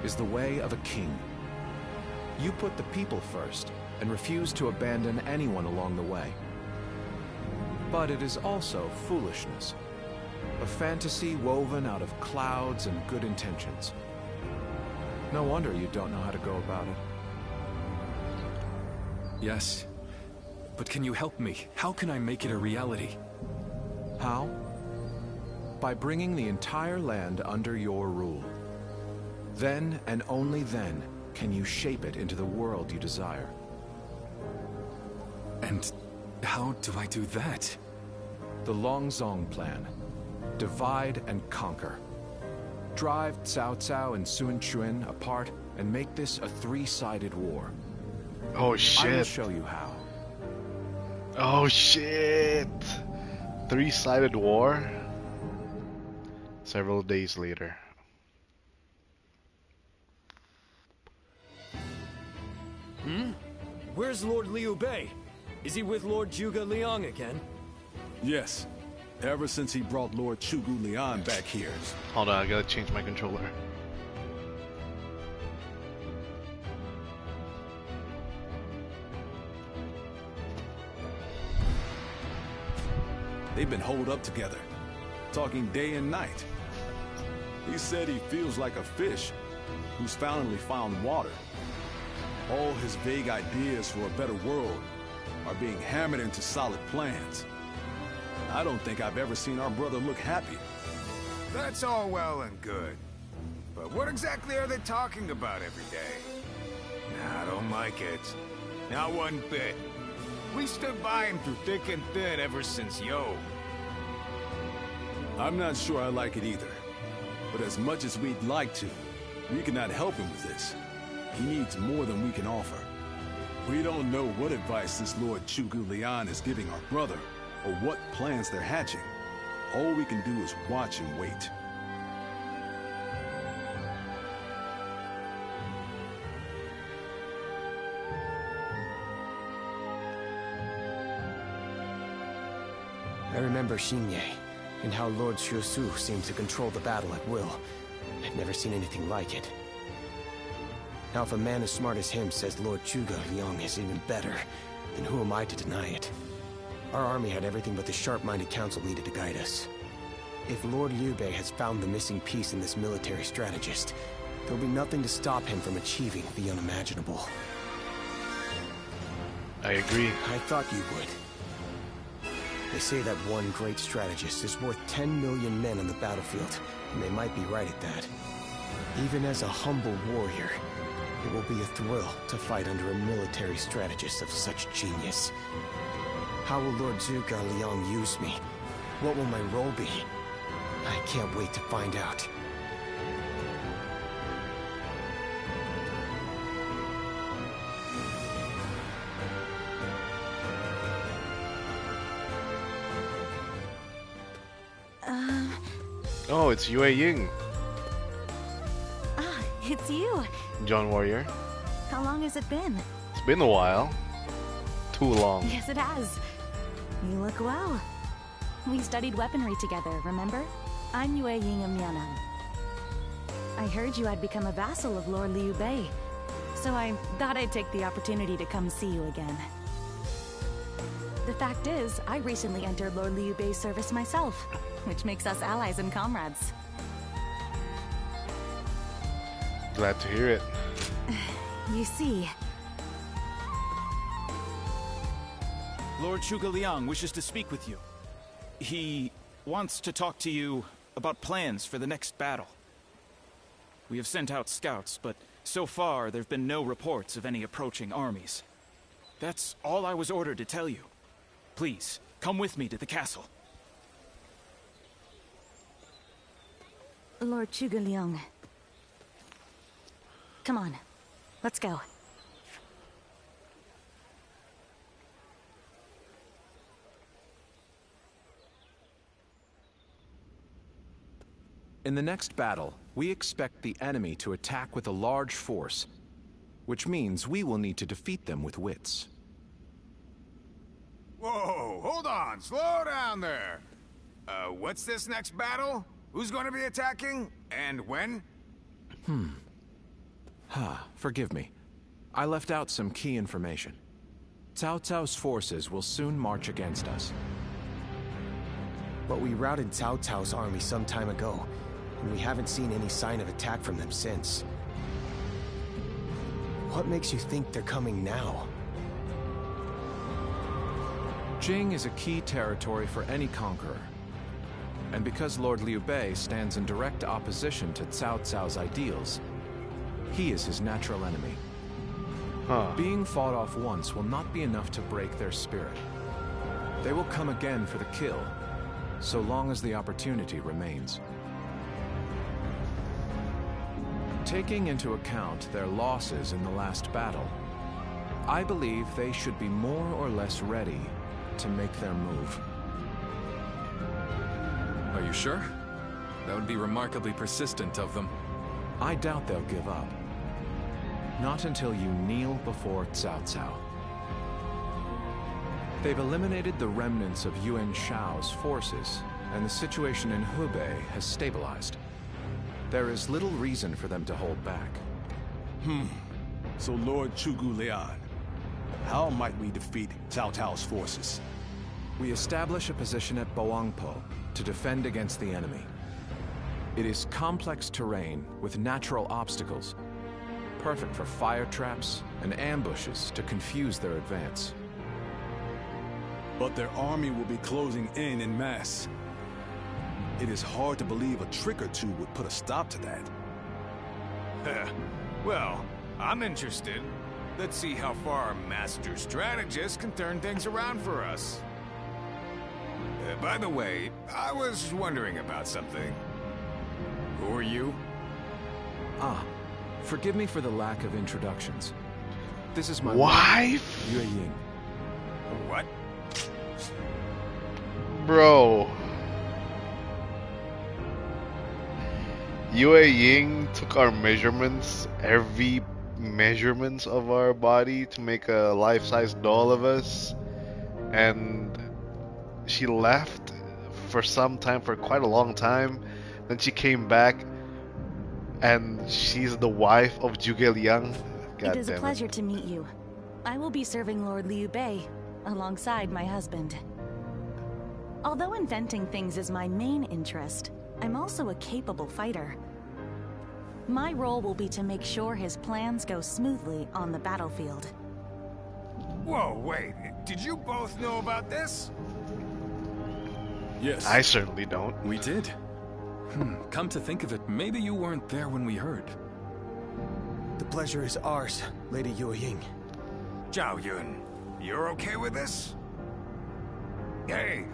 is the way of a king. You put the people first, and refuse to abandon anyone along the way. But it is also foolishness. A fantasy woven out of clouds and good intentions. No wonder you don't know how to go about it. Yes. But can you help me? How can I make it a reality? How? By bringing the entire land under your rule. Then, and only then, can you shape it into the world you desire. And how do I do that? The Longzong plan. Divide and conquer. Drive Cao Cao and Sun Quan apart and make this a three-sided war. Oh shit. I will show you how. Oh shit. Three-sided war? Several days later. Where's Lord Liu Bei? Is he with Lord Zhuge Liang again? Yes. Ever since he brought Lord Zhuge Liang back here. Hold on, I gotta change my controller. They've been holed up together, talking day and night. He said he feels like a fish who's finally found water. All his vague ideas for a better world are being hammered into solid plans. I don't think I've ever seen our brother look happy. That's all well and good. But what exactly are they talking about every day? I don't like it. Not one bit. We stood by him through thick and thin ever since Yo. I'm not sure I like it either. But as much as we'd like to, we cannot help him with this. He needs more than we can offer. We don't know what advice this Lord Zhuge Liang is giving our brother, or what plans they're hatching. All we can do is watch and wait. I remember Xinye, and how Lord Shu seemed to control the battle at will. I'd never seen anything like it. Now if a man as smart as him says Lord Zhuge Liang is even better, then who am I to deny it? Our army had everything but the sharp-minded council needed to guide us. If Lord Liu Bei has found the missing piece in this military strategist, there'll be nothing to stop him from achieving the unimaginable. I agree. I thought you would. They say that one great strategist is worth 10 million men on the battlefield, and they might be right at that. Even as a humble warrior, it will be a thrill to fight under a military strategist of such genius. How will Lord Zhuge Liang use me? What will my role be? I can't wait to find out. Oh, it's Yue Ying. Ah, it's you. John Warrior. How long has it been? It's been a while. Too long. Yes, it has. You look well. We studied weaponry together, remember? I'm Yue Ying of Mian'an. I heard you had become a vassal of Lord Liu Bei, so I thought I'd take the opportunity to come see you again. The fact is, I recently entered Lord Liu Bei's service myself, which makes us allies and comrades. Glad to hear it. You see... Lord Zhuge Liang wishes to speak with you. He wants to talk to you about plans for the next battle. We have sent out scouts, but so far there have been no reports of any approaching armies. That's all I was ordered to tell you. Please, come with me to the castle. Lord Zhuge Liang. Come on, let's go. In the next battle, we expect the enemy to attack with a large force, which means we will need to defeat them with wits. Whoa, hold on, slow down there. What's this next battle? Who's going to be attacking? And when? Forgive me. I left out some key information. Cao Cao's forces will soon march against us. But we routed Cao Cao's army some time ago, and we haven't seen any sign of attack from them since. What makes you think they're coming now? Jing is a key territory for any conqueror. And because Lord Liu Bei stands in direct opposition to Cao Cao's ideals, he is his natural enemy. Being fought off once will not be enough to break their spirit. They will come again for the kill, so long as the opportunity remains. Taking into account their losses in the last battle, I believe they should be more or less ready to make their move. Are you sure? That would be remarkably persistent of them. I doubt they'll give up. Not until you kneel before Cao Cao. They've eliminated the remnants of Yuan Shao's forces, and the situation in Hubei has stabilized. There is little reason for them to hold back. So Lord Zhuge Liang, how might we defeat Cao Cao's forces? We establish a position at Boangpo to defend against the enemy. It is complex terrain with natural obstacles, perfect for fire traps and ambushes to confuse their advance. But their army will be closing in mass. It is hard to believe a trick or two would put a stop to that. Well, I'm interested. Let's see how far our master strategist can turn things around for us. By the way, I was wondering about something. Who are you? Forgive me for the lack of introductions. This is my wife, Yue Ying. What? Bro. Yue Ying took our measurements, every measurements of our body to make a life-size doll of us, and she left for some time, for quite a long time. Then she came back, and she's the wife of Zhuge Liang. God it is a damn pleasure to meet you. I will be serving Lord Liu Bei alongside my husband. Although inventing things is my main interest, I'm also a capable fighter. My role will be to make sure his plans go smoothly on the battlefield. Whoa, wait. Did you both know about this? Yes. I certainly don't. We did. Come to think of it, maybe you weren't there when we heard. The pleasure is ours, Lady Yue Ying. Zhao Yun, you're okay with this? Hey,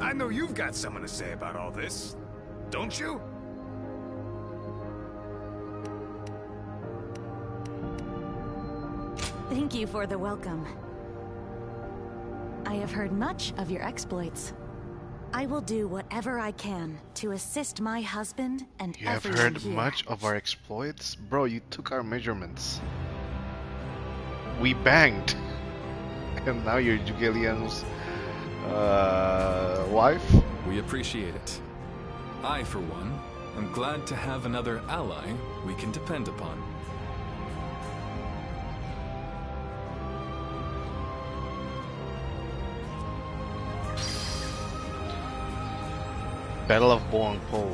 I know you've got something to say about all this, don't you? Thank you for the welcome. I have heard much of your exploits. I will do whatever I can to assist my husband and You have everyone heard here. much of our exploits? Bro, you took our measurements. We banged. And now you're Zhuge Liang's wife? We appreciate it. I, for one, I'm glad to have another ally we can depend upon. Battle of Boang Po.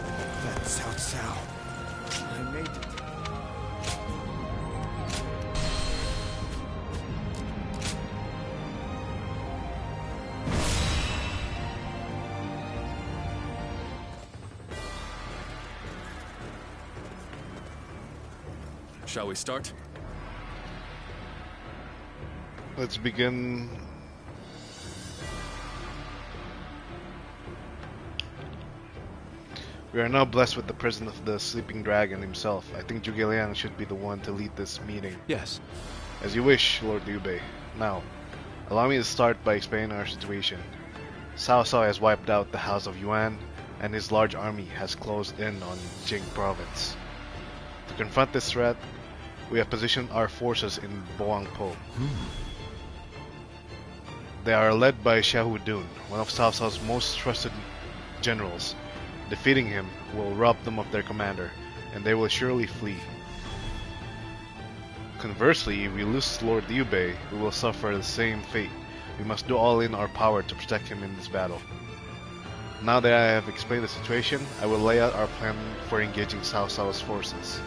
That's Cao Cao. I made it. Shall we start? Let's begin. We are now blessed with the presence of the sleeping dragon himself. I think Zhuge Liang should be the one to lead this meeting. Yes. As you wish, Lord Liu Bei. Now, allow me to start by explaining our situation. Cao Cao has wiped out the House of Yuan, and his large army has closed in on Jing province. To confront this threat, we have positioned our forces in Boang Po. They are led by Xiahou Dun, one of Cao Cao's most trusted generals. Defeating him will rob them of their commander, and they will surely flee. Conversely, if we lose Lord Liu Bei, we will suffer the same fate. We must do all in our power to protect him in this battle. Now that I have explained the situation, I will lay out our plan for engaging Cao Cao's forces.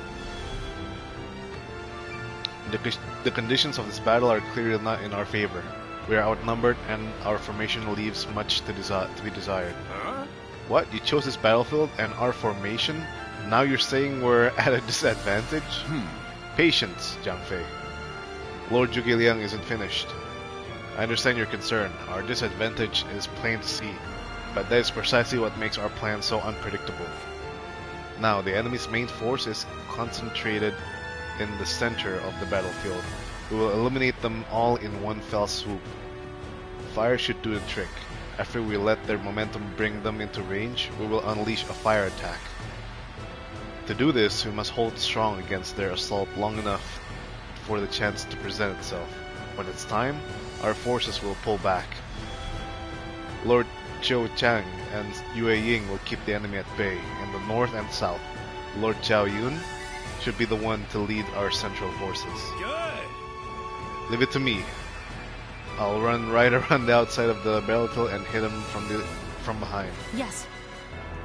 The conditions of this battle are clearly not in our favor. We are outnumbered, and our formation leaves much to be desired. What? You chose this battlefield and our formation? Now you're saying we're at a disadvantage? Patience, Jiang Fei. Lord Zhuge Liang isn't finished. I understand your concern. Our disadvantage is plain to see, but that is precisely what makes our plan so unpredictable. Now, the enemy's main force is concentrated in the center of the battlefield. We will eliminate them all in one fell swoop. Fire should do the trick. After we let their momentum bring them into range, we will unleash a fire attack. To do this, we must hold strong against their assault long enough for the chance to present itself. When it's time, our forces will pull back. Lord Zhou Chang and Yue Ying will keep the enemy at bay in the north and south. Lord Zhao Yun should be the one to lead our central forces. Good. Leave it to me. I'll run right around the outside of the battlefield and hit them from behind. Yes.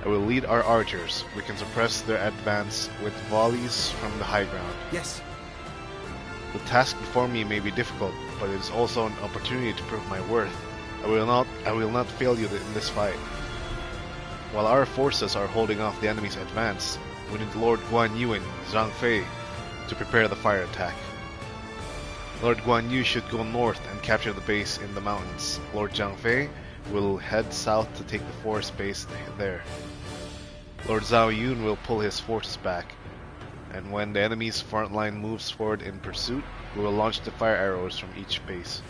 I will lead our archers. We can suppress their advance with volleys from the high ground. Yes. The task before me may be difficult, but it is also an opportunity to prove my worth. I will not fail you in this fight. While our forces are holding off the enemy's advance, we need Lord Guan Yu and Zhang Fei to prepare the fire attack. Lord Guan Yu should go north and capture the base in the mountains. Lord Zhang Fei will head south to take the forest base there. Lord Zhao Yun will pull his forces back, and when the enemy's front line moves forward in pursuit, we will launch the fire arrows from each base.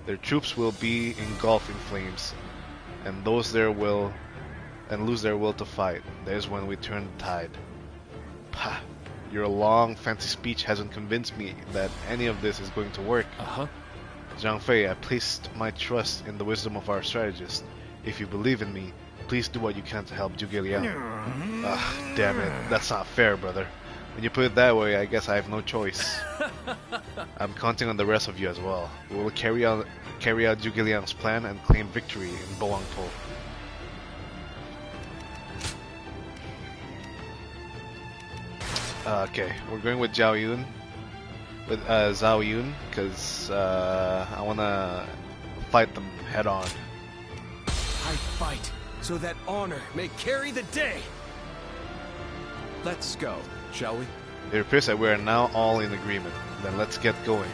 Their troops will be engulfed in flames, and lose their will to fight. That is when we turn the tide. Pah! Your long, fancy speech hasn't convinced me that any of this is going to work. Zhang Fei, I placed my trust in the wisdom of our strategist. If you believe in me, please do what you can to help Zhuge Liang. Damn it. That's not fair, brother. When you put it that way, I guess I have no choice. I'm counting on the rest of you as well. We will carry out Zhuge Liang's plan and claim victory in Boang Po. Okay, we're going with Zhao Yun. With Zhao Yun, because I want to fight them head on. I fight so that honor may carry the day. Let's go, shall we? It appears that we are now all in agreement. Then let's get going.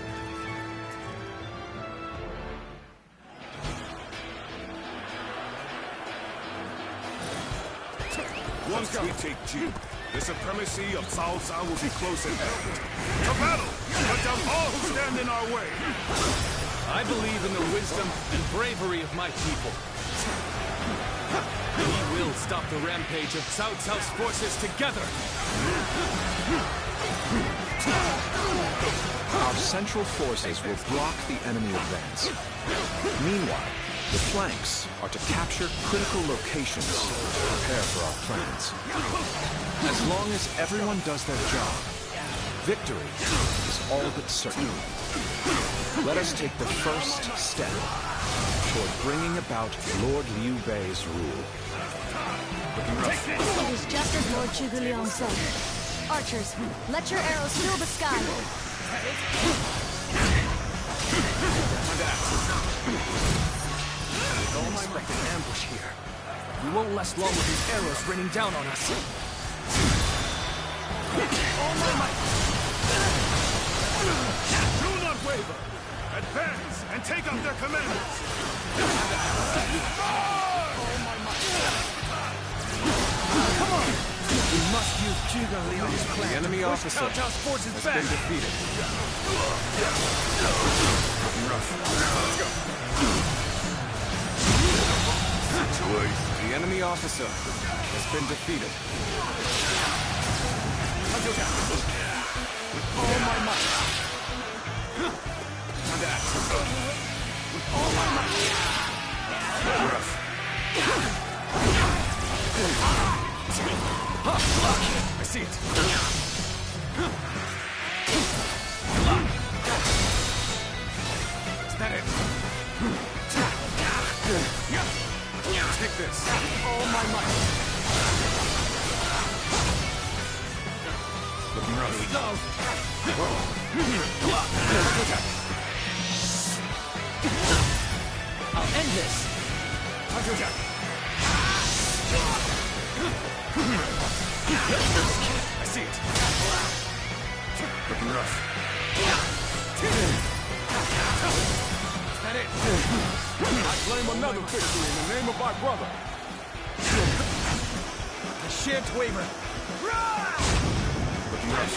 Once we take Jing, the supremacy of Cao Cao will be close at hand. To battle! Cut down all who stand in our way! I believe in the wisdom and bravery of my people. We will stop the rampage of Cao Cao's forces together! Our central forces will block the enemy advance. Meanwhile, The flanks are to capture critical locations to prepare for our plans. As long as everyone does their job, victory is all but certain. Let us take the first step toward bringing about Lord Liu Bei's rule. It is just as Lord Zhuge Liang said. Archers, let your arrows fill the sky. Don't expect an ambush here. We won't last long with these arrows raining down on us. All my might! Do not waver! Advance and take out their commanders! Come on! We must use Zhuge Liang's plan. The enemy officer Cao Cao's forces has back. been defeated. The enemy officer has been defeated. With all my might. With all my might. I see it. Is that it? Take this. All my might. Looking rough. I'll end this. I see it. Looking rough. Is that it? I claim another victory in the name of my brother. I shan't waver. Looking rough.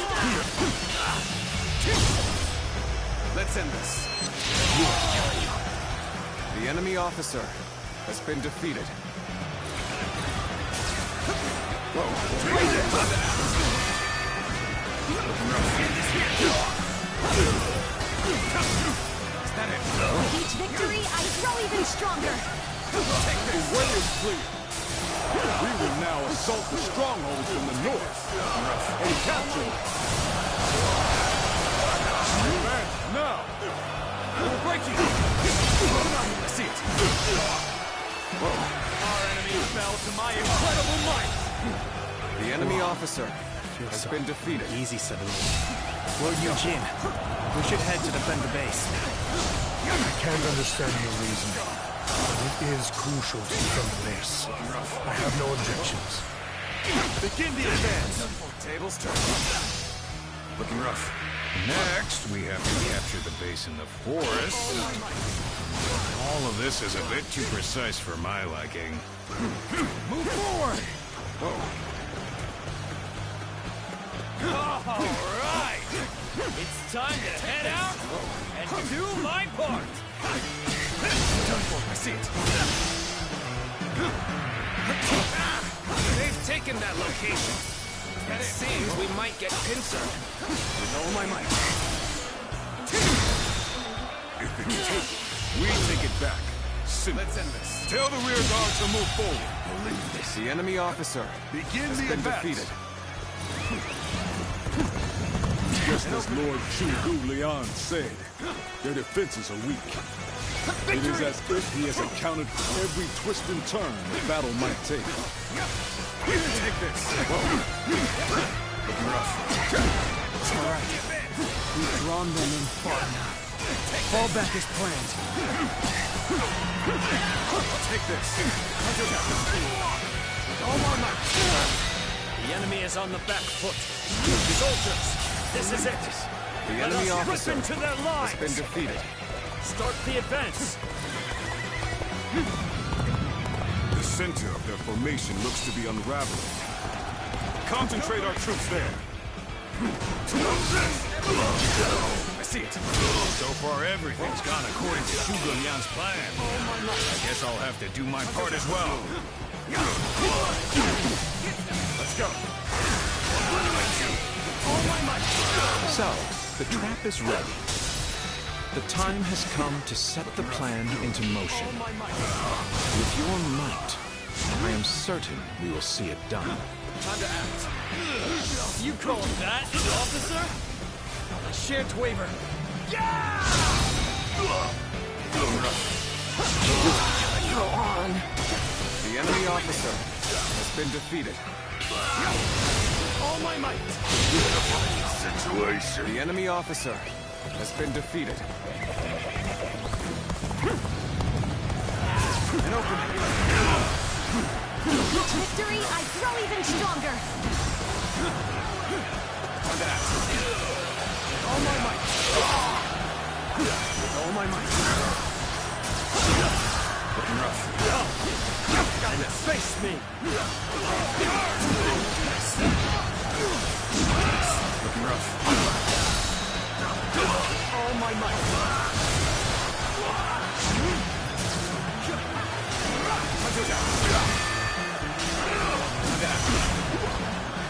Let's end this. The enemy officer has been defeated. Is that it? With each victory, I grow even stronger. The way is clear. We will now assault the strongholds in the north and capture them. Advance now! We're breaking! I see it. Our enemy fell to my incredible might! The enemy officer has been defeated. Easy suddenly. Lord Eugene, we should head to defend the base. I can't understand your reasoning, but it is crucial to defend the base. I have no objections. Begin the advance! Tables turn. Looking rough. Next, we have to capture the base in the forest. All of this is a bit too precise for my liking. Move forward! All right! It's time to head out and do my part! Done for, I see it. They've taken that location. It seems we might get pincered. With all my might. If it's taken, we take it back. Let's end this. Tell the rear guard to move forward. The enemy officer has been defeated. Just as Lord Zhuge Liang said, their defenses are weak. It is as if he has accounted for every twist and turn the battle might take. Take this. Looking rough. It's all right. We've drawn them in far enough. Fall back as planned. I'll take this. With all my might. The enemy is on the back foot. Soldiers, this is it. The enemy officer into their lines. has been defeated. Start the advance. The center of their formation looks to be unraveling. Concentrate our troops there. I see it. So far, everything's gone according to Zhuge Liang's plan. I guess I'll have to do my part as well. Let's go. All my might. So, the trap is ready. The time has come to set the plan into motion. With your might, I am certain we will see it done. Time to act. You call that, officer? A shared waiver. Go on. The enemy officer has been defeated. All my might. Situation. The enemy officer has been defeated. An opening. Victory, I grow even stronger. On that. All my might. All my might. Looking rough. Gotta face me. Looking rough. All my might.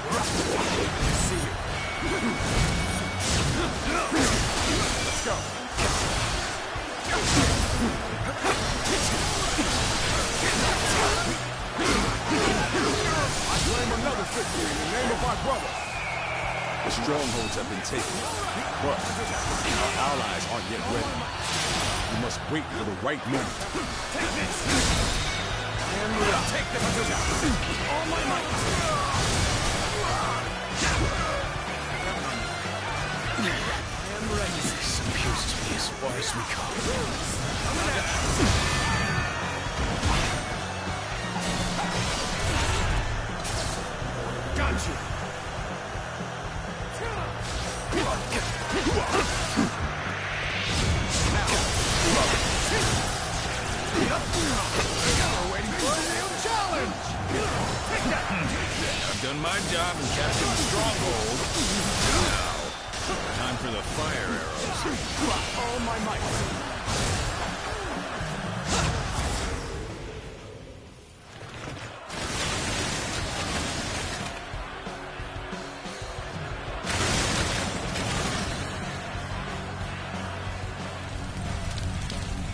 See you. Let's go. I claim another victory in the name of my brother. The strongholds have been taken, but our allies aren't yet ready. We must wait for the right moment. Take this. Take this. All my might. I am ready. This appears to be as far as we come. Got you. Waiting for a real challenge! Take that. I've done my job in capturing the stronghold. Now, time for the fire arrows. All my might.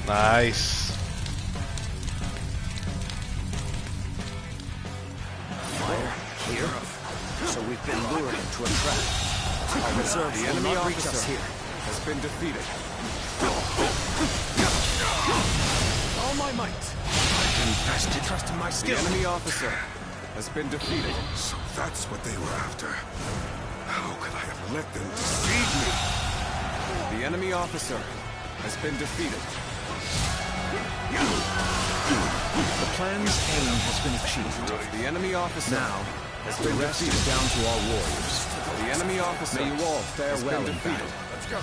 Nice. Fire here? So we've been lured into a trap. Our reserves The will enemy not reach us officer here. has been defeated. All my might. I can best to trust in my The skill. enemy officer has been defeated. So that's what they were after. How could I have let them deceive me? The enemy officer has been defeated. The plan's aim has been achieved. The enemy officer Now, has the been rest defeated. is down to our warriors. The enemy officer May you all fare has well been in defeated. battle. Let's go.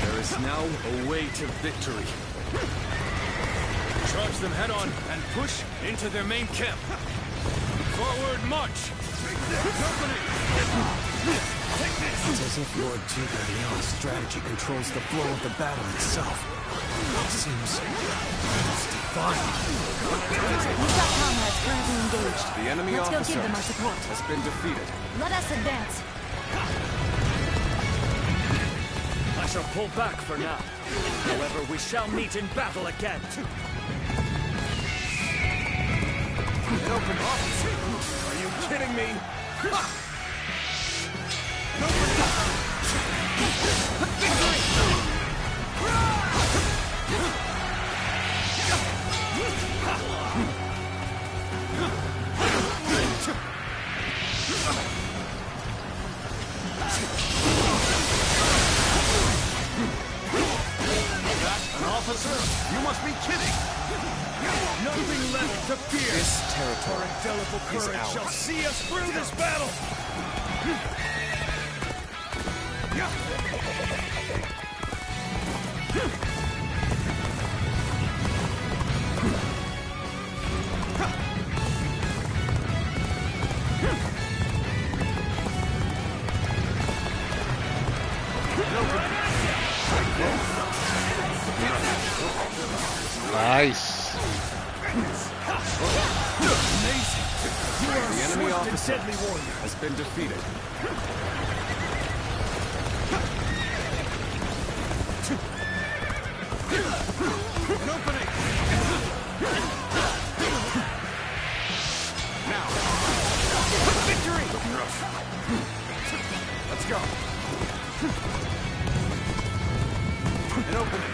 There is now a way to victory. Charge them head on and push into their main camp. Forward march! It's as if Lord Zhuge strategy controls the flow of the battle itself. It seems divine. We've got comrades currently engaged. The enemy Let's go officer give them our support. has been defeated. Let us advance. I shall pull back for now. However, we shall meet in battle again. An open office? Are you kidding me? An officer? You must be kidding! Nothing left to fear. This territory Our indelible is courage shall ours. see us through this battle. Nice. The enemy officer has been defeated. An opening! Now! Victory! Let's go! An opening!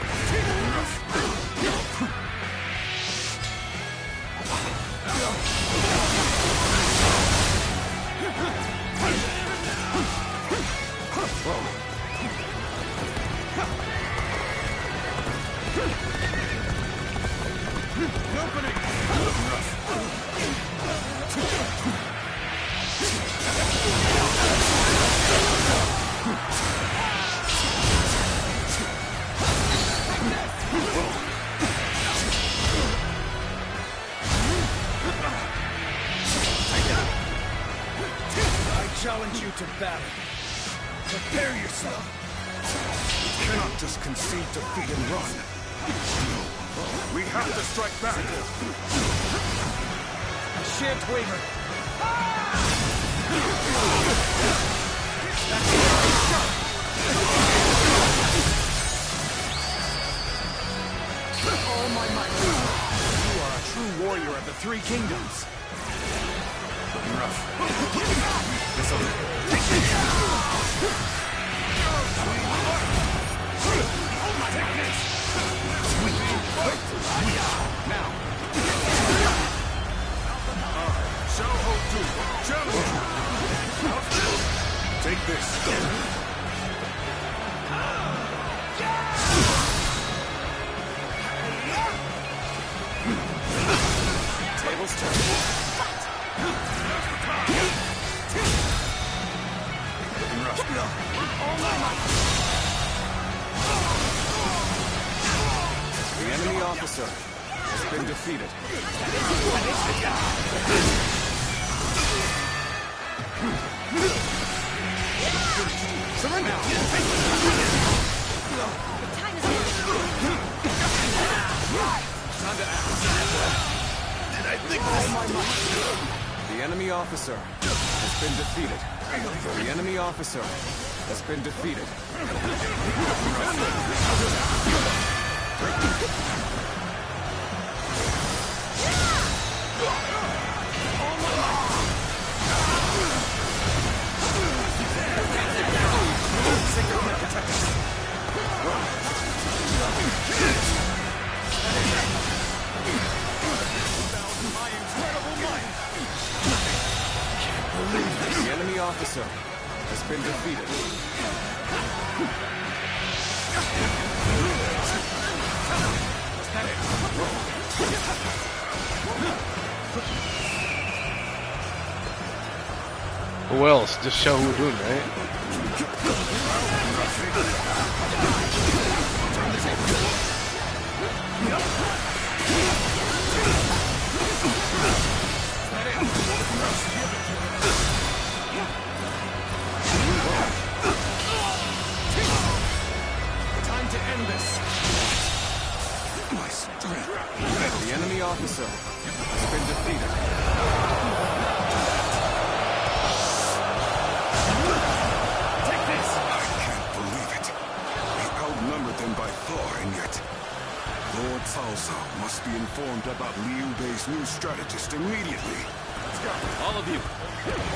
Challenge you to battle. Prepare yourself. You cannot just concede defeat and run. We have to strike back. I shan't waver. All my might. You are a true warrior of the Three Kingdoms. Looking rough. This'll do. Take this! Now. Take this. Tables turned. Looking rough. All my might. The enemy officer has been defeated. Surrender! Time to act. Did I think The enemy officer has been defeated. The enemy officer has been defeated. The enemy officer has been defeated. Who else? Just show who doing, right? Time to end this. my strength? The enemy officer has been defeated. Take this! I can't believe it. We outnumbered them by far, and yet Lord Salsa must be informed about Liu Bei's new strategist immediately. Let's go. All of you,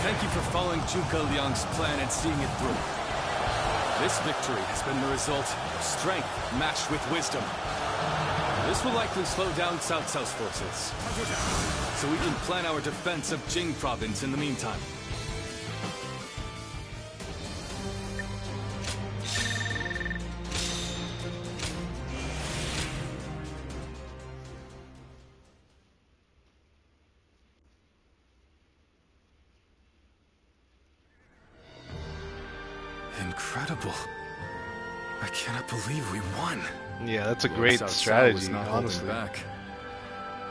thank you for following Zhuge Liang's plan and seeing it through. This victory has been the result of strength matched with wisdom. This will likely slow down Cao Cao's forces, so we can plan our defense of Jing province in the meantime. Incredible. I cannot believe we won. Yeah, that's a Lord great Cao Cao strategy, was not honestly. holding back.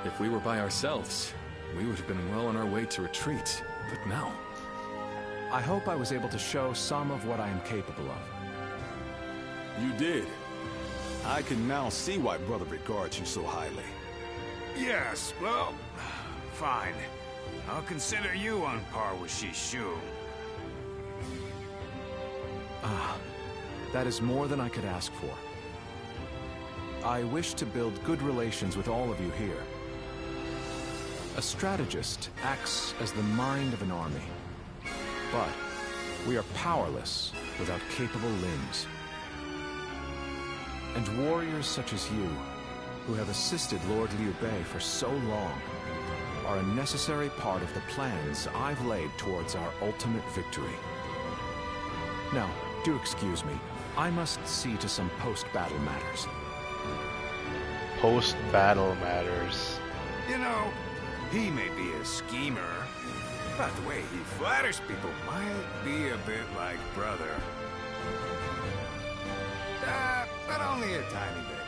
If we were by ourselves, we would have been well on our way to retreat. But now... I hope I was able to show some of what I am capable of. You did. I can now see why Brother regards you so highly. Yes, well, fine. I'll consider you on par with SHU. Ah, that is more than I could ask for. I wish to build good relations with all of you here. A strategist acts as the mind of an army, but we are powerless without capable limbs. And warriors such as you, who have assisted Lord Liu Bei for so long, are a necessary part of the plans I've laid towards our ultimate victory. Now, do excuse me. I must see to some post-battle matters. Post-battle matters. You know, he may be a schemer, but the way he flatters people might be a bit like brother. But only a tiny bit.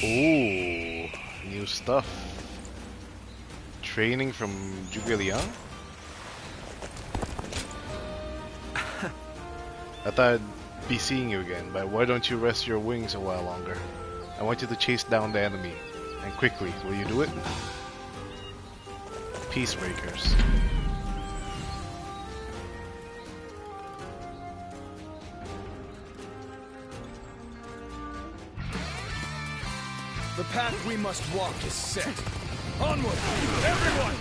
Ooh, new stuff. Training from Zhuge Liang? I thought I'd be seeing you again, but why don't you rest your wings a while longer? I want you to chase down the enemy. And quickly, will you do it? Peacebreakers. The path we must walk is set. Onward, everyone!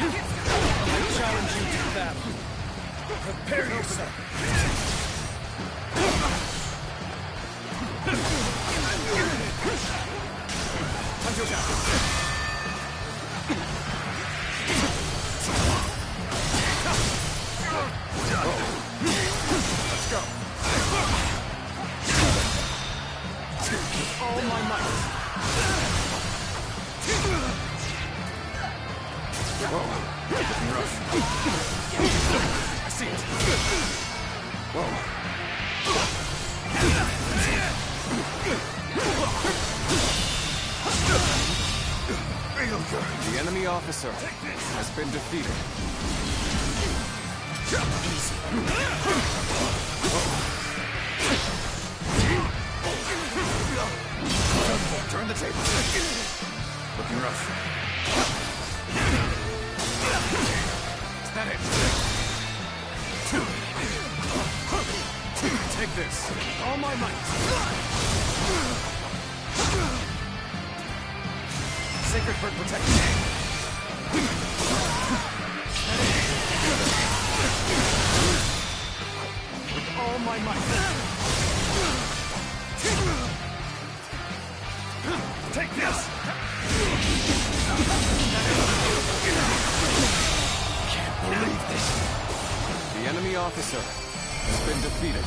I challenge you to battle. Prepare yourself. Hunter down. Let's go. All my might. Whoa. Looking rough. I see it. Whoa. The enemy officer has been defeated. Turn the table. Looking rough. Is that it? Take this. All my might. Sacred Bird protection. With all my might. Take this! Can't believe this. The enemy officer has been defeated.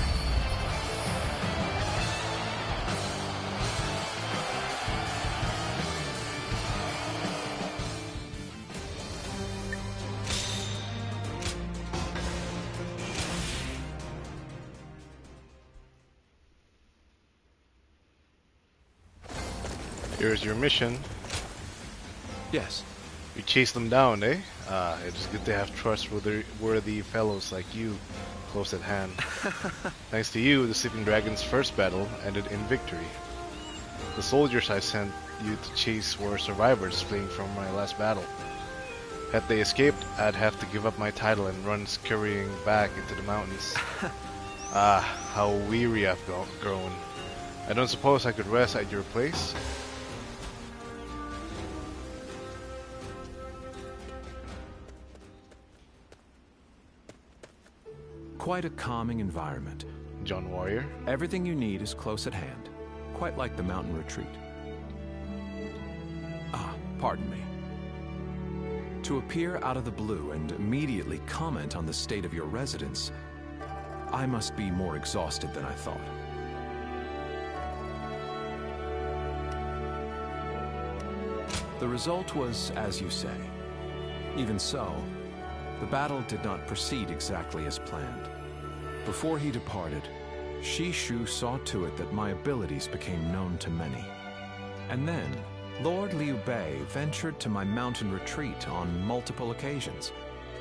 Here's your mission. Yes. You chase them down, eh? It's good to have trustworthy fellows like you close at hand. Thanks to you, the Sleeping Dragon's first battle ended in victory. The soldiers I sent you to chase were survivors fleeing from my last battle. Had they escaped, I'd have to give up my title and run scurrying back into the mountains. How weary I've grown. I don't suppose I could rest at your place? Quite a calming environment. John Warrior? Everything you need is close at hand. Quite like the mountain retreat. Pardon me. To appear out of the blue and immediately comment on the state of your residence, I must be more exhausted than I thought. The result was as you say. Even so, the battle did not proceed exactly as planned. Before he departed, SHU saw to it that my abilities became known to many. And then, Lord Liu Bei ventured to my mountain retreat on multiple occasions.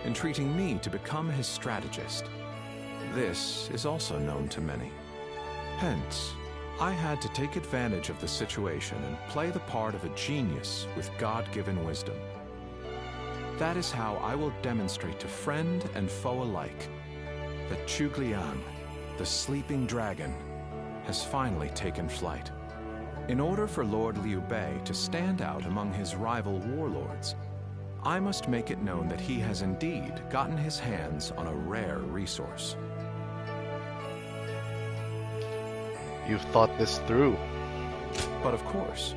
entreating me to become his strategist. This is also known to many. Hence, I had to take advantage of the situation and play the part of a genius with God-given wisdom. That is how I will demonstrate to friend and foe alike that Chuglian, the sleeping dragon, has finally taken flight. In order for Lord Liu Bei to stand out among his rival warlords, I must make it known that he has indeed gotten his hands on a rare resource. You've thought this through. But of course,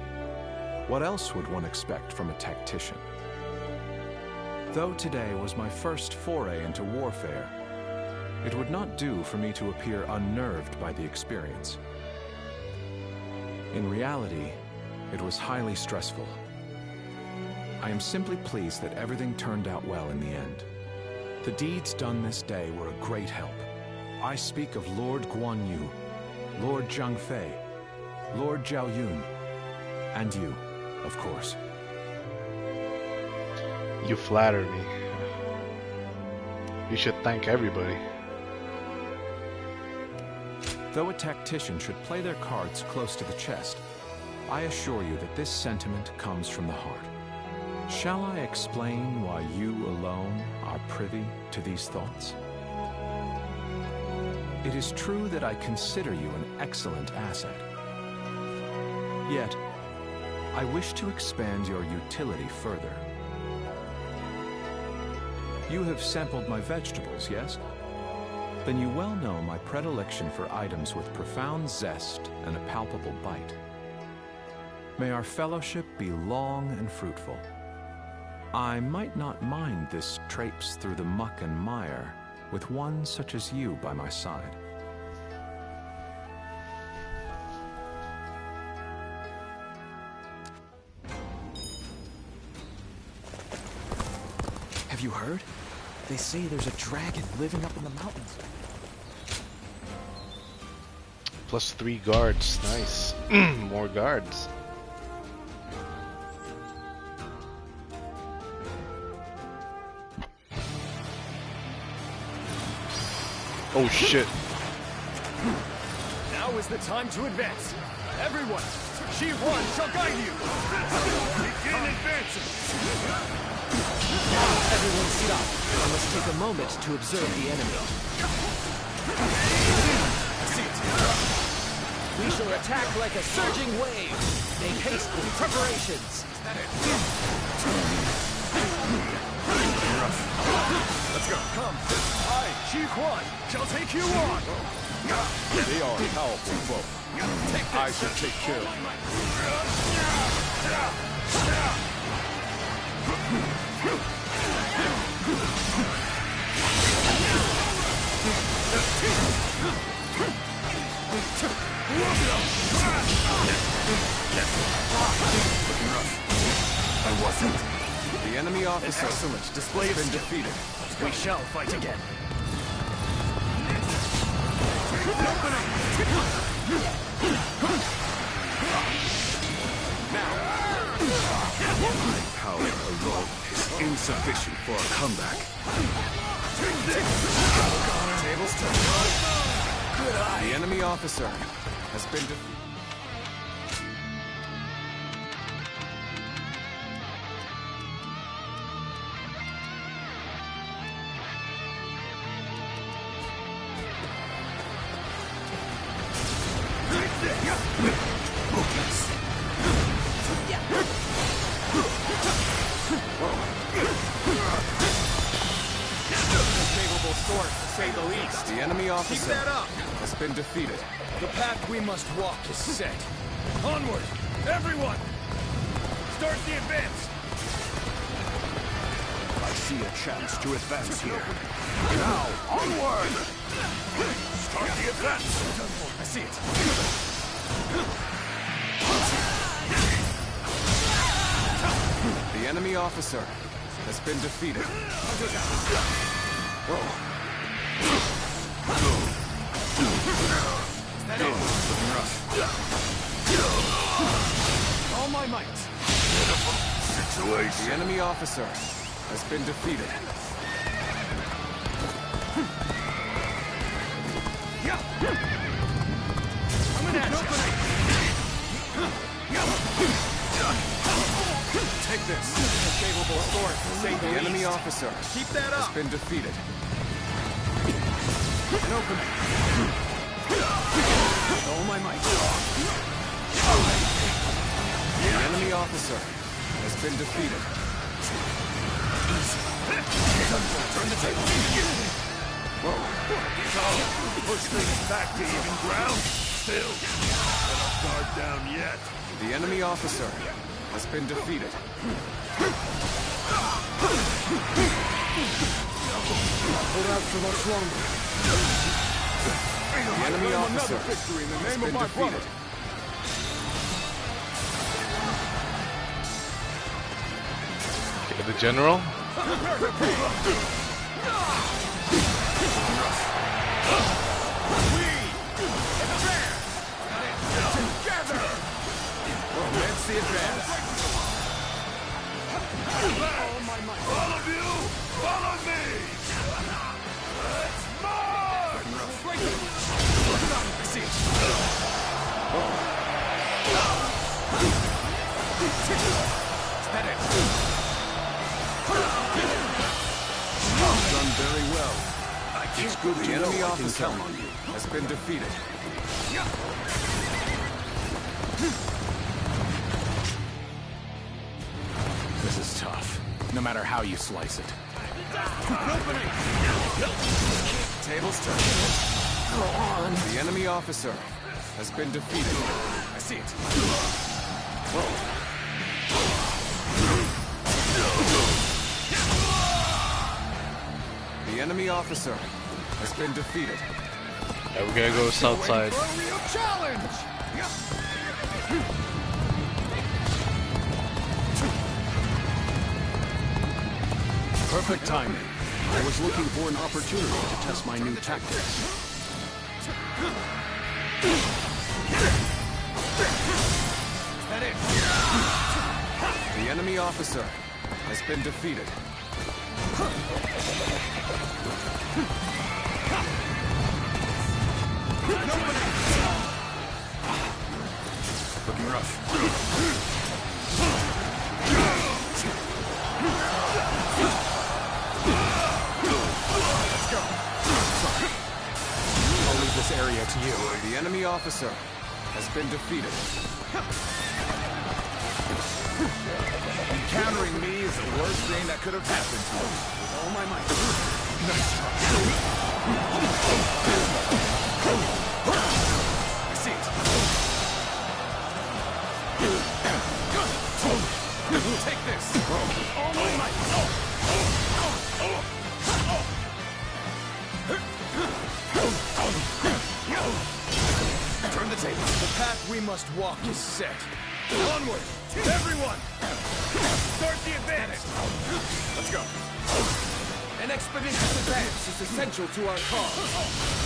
what else would one expect from a tactician? Though today was my first foray into warfare, it would not do for me to appear unnerved by the experience. In reality, it was highly stressful. I am simply pleased that everything turned out well in the end. The deeds done this day were a great help. I speak of Lord Guan Yu, Lord Zhang Fei, Lord Zhao Yun, and you, of course. You flatter me. You should thank everybody. Though a tactician should play their cards close to the chest, I assure you that this sentiment comes from the heart. Shall I explain why you alone are privy to these thoughts? It is true that I consider you an excellent asset. Yet, I wish to expand your utility further. You have sampled my vegetables, yes? Then you well know my predilection for items with profound zest and a palpable bite. May our fellowship be long and fruitful. I might not mind this traipse through the muck and mire with one such as you by my side. Have you heard? They say there's a dragon living up in the mountains. Plus 3 guards. Nice. More guards. Oh shit. Now is the time to advance. Everyone, G1 shall guide you. Begin advancing. Everyone stop. I must take a moment to observe the enemy. We shall attack like a surging wave. Make haste with preparations. Let's go. Come. I, G1, shall take you on. They are a powerful foe. I shall take care of them. I wasn't. The enemy officer Excellent display has of been skill. defeated. We shall fight again. My power alone is insufficient for a comeback. Tables turned. Good eye. The enemy officer has been defeated. The enemy officer Keep that up. has been defeated. The path we must walk is set. Onward, everyone! Start the advance! I see a chance to advance here. Now, onward! Start the advance! I see it. The enemy officer has been defeated. All my might. Situation. The enemy officer has been defeated. Take this. A favorable sword to save The enemy officer Keep that up. has been defeated. An opening. All my might. The enemy officer has been defeated. Turn the table. Whoa. Push things back to even ground. Still. Not a guard down yet. The enemy officer has been defeated. Hold out for much longer. The enemy officer victory in the has name of been my defeated. brother. Okay, the general. Let's the advance. All of you, follow me! Let's march! Done very well. It's good the enemy officer has been defeated. This is tough, no matter how you slice it. Tables turned. Go on. The enemy officer has been defeated. I see it. The enemy officer has been defeated. Yeah, we gotta go south side. Challenge! Perfect timing. I was looking for an opportunity to test my new tactics. That it? The enemy officer has been defeated. Looking rough. I'll leave this area to you. The enemy officer has been defeated. Encountering me is the worst thing that could have happened to me. With all my might. Nice try. I see it. Take this. All my might. Turn the table. The path we must walk is set. Onward! Everyone! Start the advance! Let's go. An expeditious advance is essential to our cause.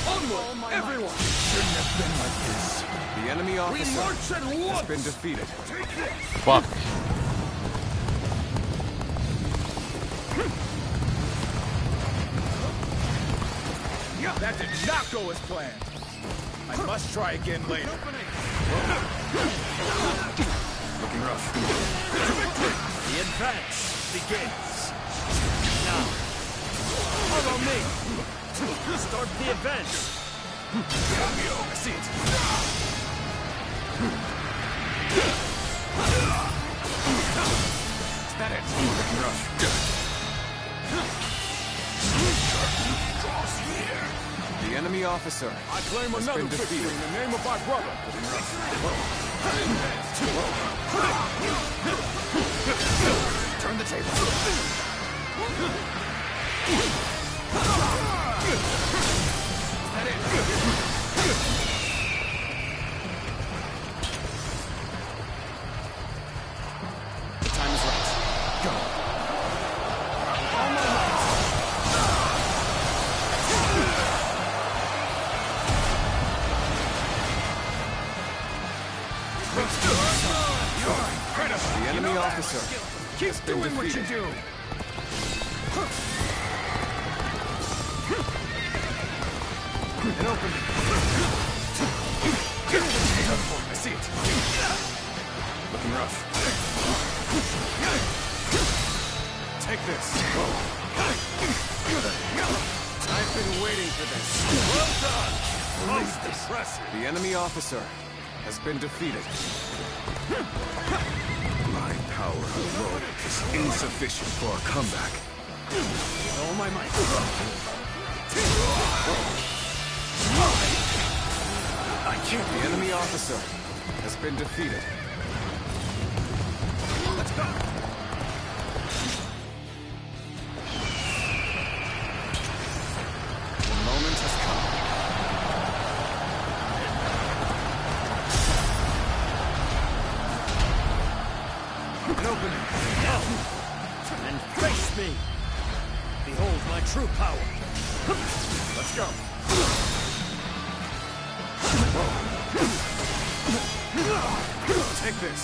Onward! Everyone! Shouldn't have been like this. The enemy officer march at has once! been defeated. Fuck. That did not go as planned. I must try again later. Looking rough. The advance begins. Now, follow me. Start the advance. I see it. Is that it? Looking rough. The enemy officer I claim has another been victory defeated. in the name of my brother. Turn the table. That it? The time is right. Go. All my might. The enemy officer Keep has been doing what you defeated. do. An opening. believe this. The enemy officer has been defeated. My power alone is insufficient for a comeback. With all my might. I can't. The enemy officer has been defeated. Let's go. The moment has come. An opening. And face me. Behold my true power. Let's go. Take this.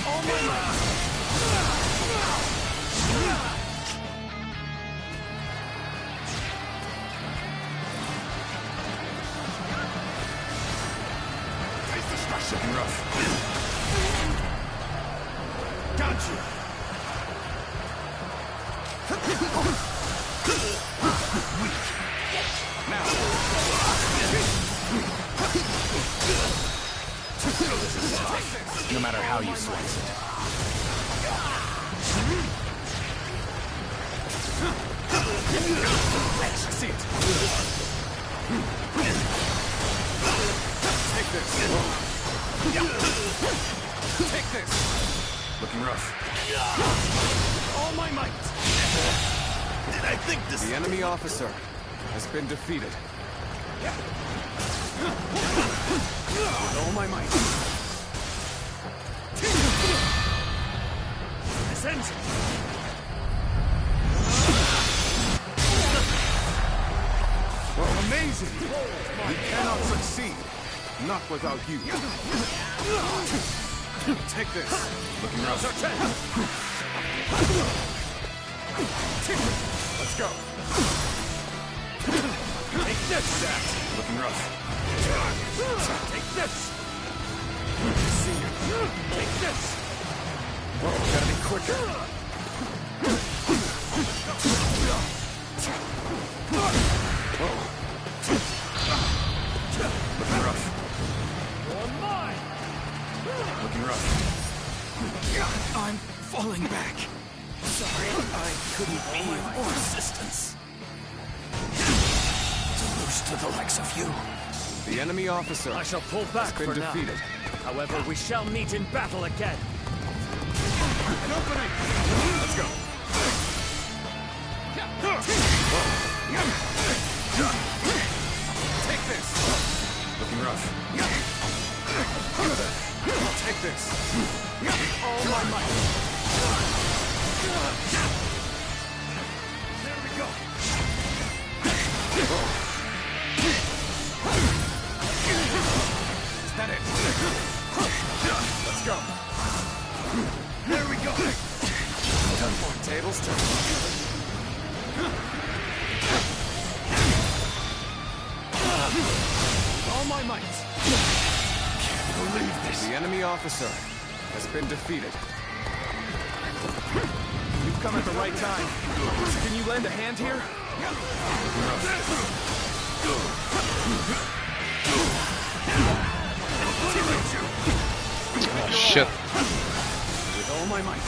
All my might. Face destruction. Looking rough. Got you. Now. No matter how you slice it. I see it. Take this. Take this. Looking rough. All my might. Did I think this? The enemy officer has been defeated. With all my might. This ends it. Amazing! We cannot succeed. Not without you. Take this. Looking rough. Let's go. Take this. Looking rough. Take this. See you. Take this. Whoa, gotta be quicker. Whoa. Looking rough. You're mine. Looking rough. I'm falling back. Sorry, I couldn't be of more assistance. To lose to the likes of you. The enemy officer I shall pull back has been for defeated. now. However, we shall meet in battle again. An opening! Let's go. Take this. Looking rough. Take this. All my might. There we go. Is that it? Let's go. There we go. Done for. Tables turned. All my might. Can't believe this. The enemy officer has been defeated. You've come at the right time. Can you lend a hand here? Oh, shit. With all my might.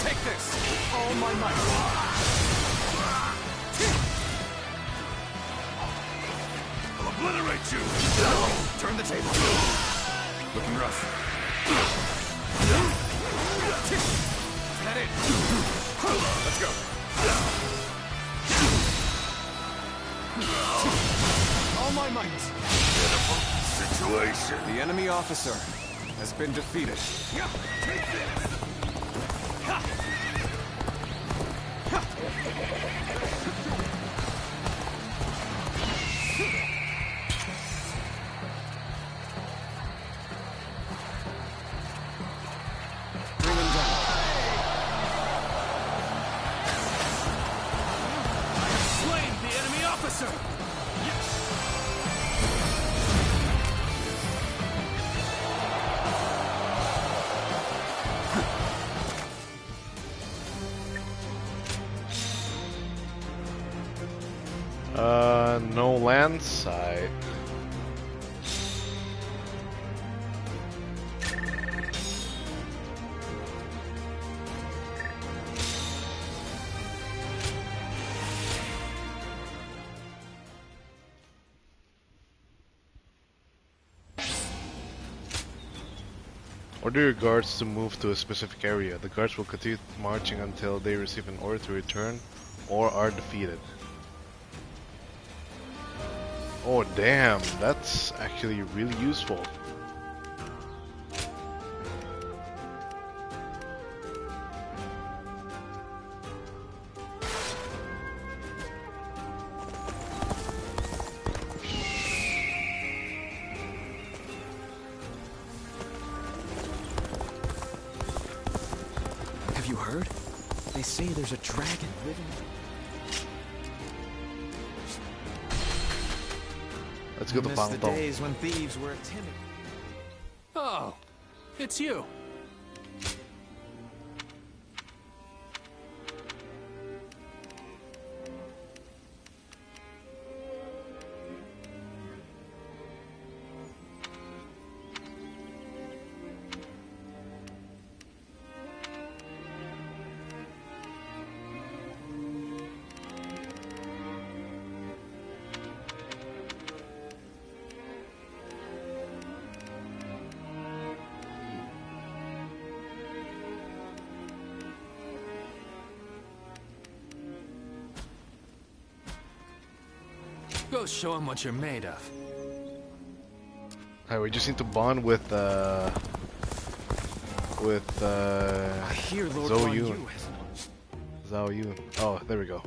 Take this. All my might. I'll obliterate you. Turn the table. Looking rough. Is that it? Let's go. All my might. Pitiful situation. The enemy officer has been defeated. Take this. Bring him down. I have slain the enemy officer. No land sight. Order your guards to move to a specific area. The guards will continue marching until they receive an order to return or are defeated. Oh damn, that's actually really useful. Have you heard? They say there's a dragon living. Let's go to Miss the Pangtong. days when thieves were timid. Oh, it's you. Go show him what you're made of. Alright, we just need to bond with I hear Lord Zhou Guan Yun. Yu has... Zhao Yun. Oh, there we go.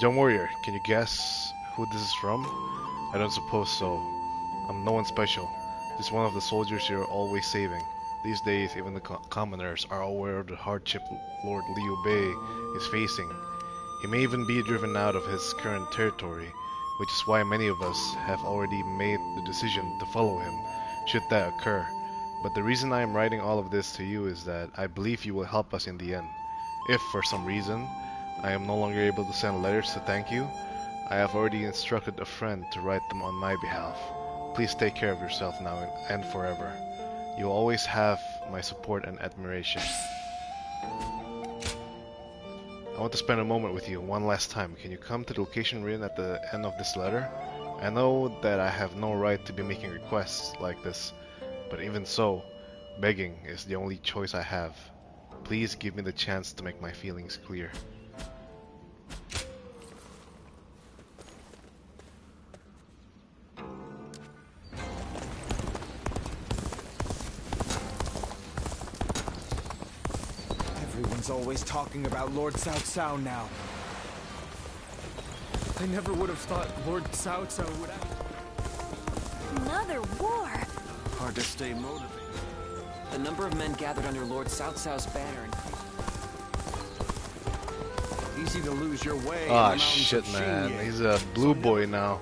Young warrior, can you guess who this is from? I don't suppose so. I'm no one special. Just one of the soldiers you're always saving. These days, even the commoners are aware of the hardship Lord Liu Bei is facing. He may even be driven out of his current territory, which is why many of us have already made the decision to follow him, should that occur. But the reason I am writing all of this to you is that I believe you will help us in the end. If, for some reason, I am no longer able to send letters to thank you, I have already instructed a friend to write them on my behalf. Please take care of yourself now and forever. You will always have my support and admiration. I want to spend a moment with you one last time. Can you come to the location written at the end of this letter? I know that I have no right to be making requests like this, but even so, begging is the only choice I have. Please give me the chance to make my feelings clear. Everyone's always talking about Lord Cao Cao now. I never would have thought Lord Cao Cao would act. Another war. Hard to stay motivated. The number of men gathered under Lord Cao Cao's banner increased. Easy to lose your way. in the Ah mountains shit, of man. Xingye. He's a blue boy now.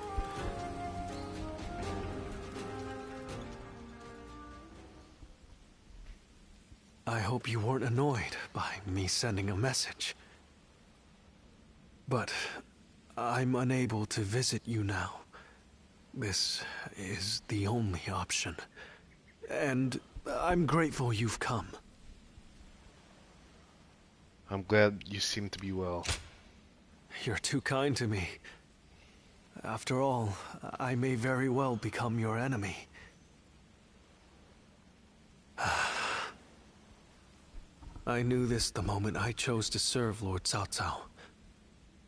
I hope you weren't annoyed by me sending a message. But I'm unable to visit you now. This is the only option. And I'm grateful you've come. I'm glad you seem to be well. You're too kind to me. After all, I may very well become your enemy. I knew this the moment I chose to serve Lord Cao Cao.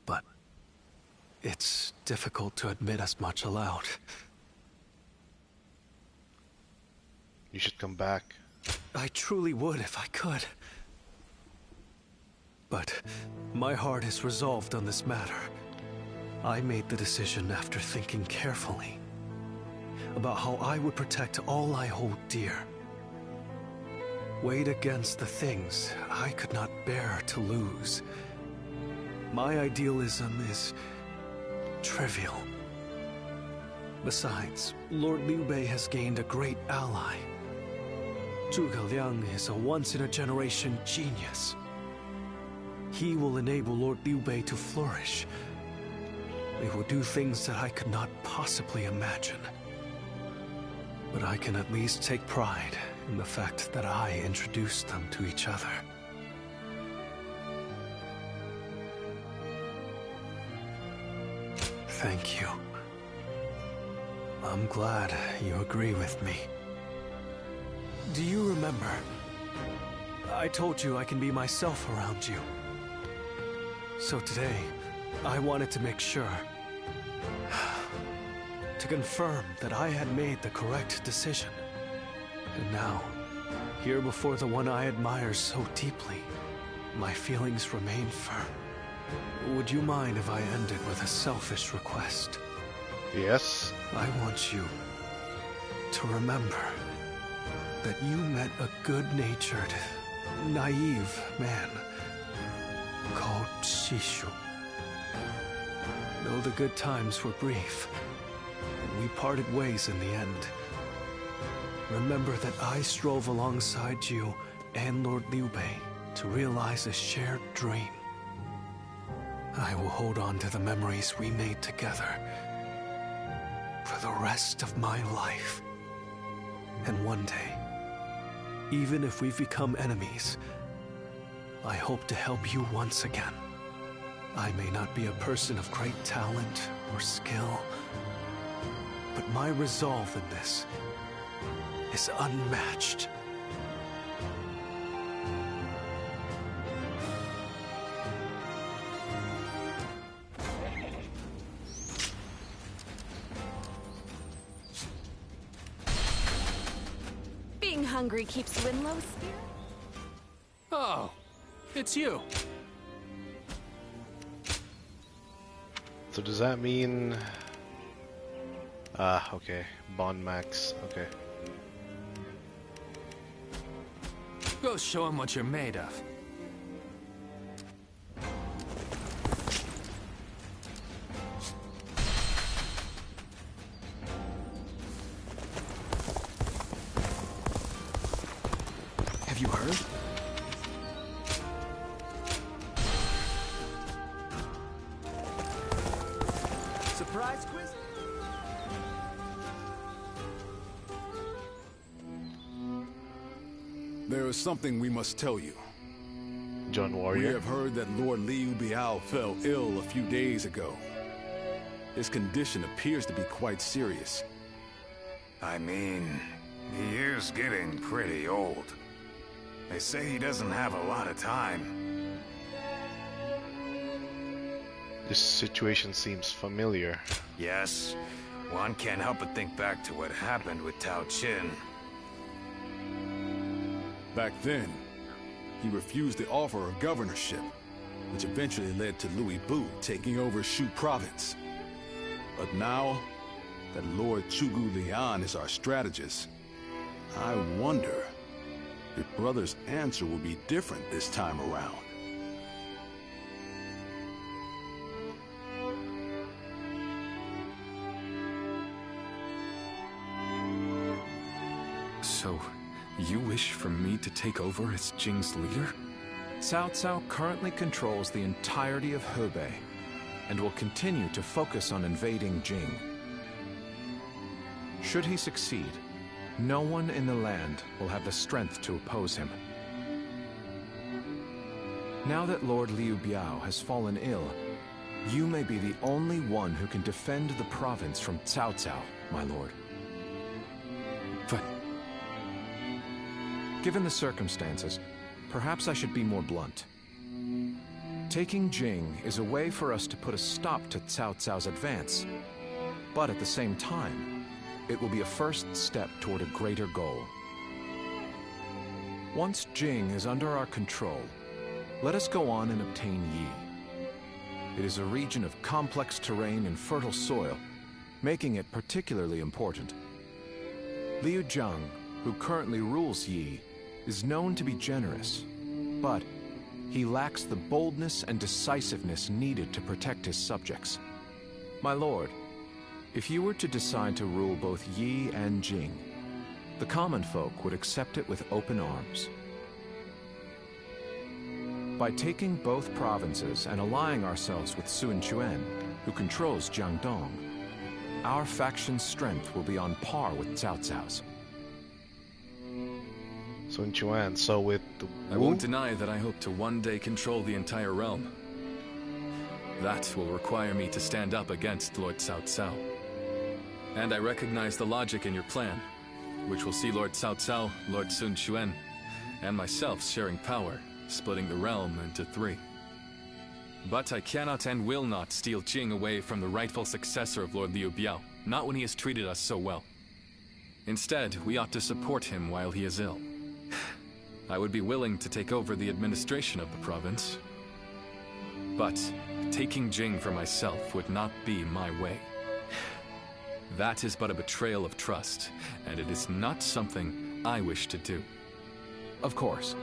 But it's difficult to admit as much aloud. You should come back. I truly would if I could. But my heart is resolved on this matter. I made the decision after thinking carefully about how I would protect all I hold dear. Weighed against the things I could not bear to lose. My idealism is trivial. Besides, Lord Liu Bei has gained a great ally. Zhuge Liang is a once-in-a-generation genius. He will enable Lord Liu Bei to flourish. They will do things that I could not possibly imagine. But I can at least take pride in the fact that I introduced them to each other. Thank you. I'm glad you agree with me. Do you remember? I told you I can be myself around you. So today, I wanted to make sure. To confirm that I had made the correct decision. And now, here before the one I admire so deeply, my feelings remain firm. Would you mind if I ended with a selfish request? Yes. I want you to remember that you met a good-natured, naive man called SHU. Though the good times were brief, and we parted ways in the end, remember that I strove alongside you and Lord Liu Bei to realize a shared dream. I will hold on to the memories we made together for the rest of my life. And one day, even if we've become enemies, I hope to help you once again. I may not be a person of great talent or skill, but my resolve in this is unmatched. Being hungry keeps you in low spirit. Oh, it's you. So does that mean... okay. Bond max. Okay. Go show him what you're made of. Have you heard? Surprise quiz? There is something we must tell you. John Warrior. We have heard that Lord Liu Biao fell ill a few days ago. His condition appears to be quite serious. I mean, he is getting pretty old. They say he doesn't have a lot of time. This situation seems familiar. Yes, one can't help but think back to what happened with Tao Qin. Back then, he refused the offer of governorship, which eventually led to Louis Bu taking over Shu province. But now that Lord Chugu Lian is our strategist, I wonder if brother's answer will be different this time around. So, you wish for me to take over as Jing's leader? Cao Cao currently controls the entirety of Hebei, and will continue to focus on invading Jing. Should he succeed, no one in the land will have the strength to oppose him. Now that Lord Liu Biao has fallen ill, you may be the only one who can defend the province from Cao Cao, my lord. But... given the circumstances, perhaps I should be more blunt. Taking Jing is a way for us to put a stop to Cao Cao's advance, but at the same time, it will be a first step toward a greater goal. Once Jing is under our control, let us go on and obtain Yi. It is a region of complex terrain and fertile soil, making it particularly important. Liu Zhang, who currently rules Yi, is known to be generous, but he lacks the boldness and decisiveness needed to protect his subjects. My lord, if you were to decide to rule both Yi and Jing, the common folk would accept it with open arms. By taking both provinces and allying ourselves with Sun Quan, who controls Jiangdong, our faction's strength will be on par with Cao Cao's. Sun Quan, so with the I won't deny that I hope to one day control the entire realm. That will require me to stand up against Lord Cao Cao. And I recognize the logic in your plan, which will see Lord Cao Cao, Lord Sun Quan, and myself sharing power, splitting the realm into 3. But I cannot and will not steal Jing away from the rightful successor of Lord Liu Biao, not when he has treated us so well. Instead, we ought to support him while he is ill. I would be willing to take over the administration of the province. But taking Jing for myself would not be my way. That is but a betrayal of trust, and it is not something I wish to do. Of course.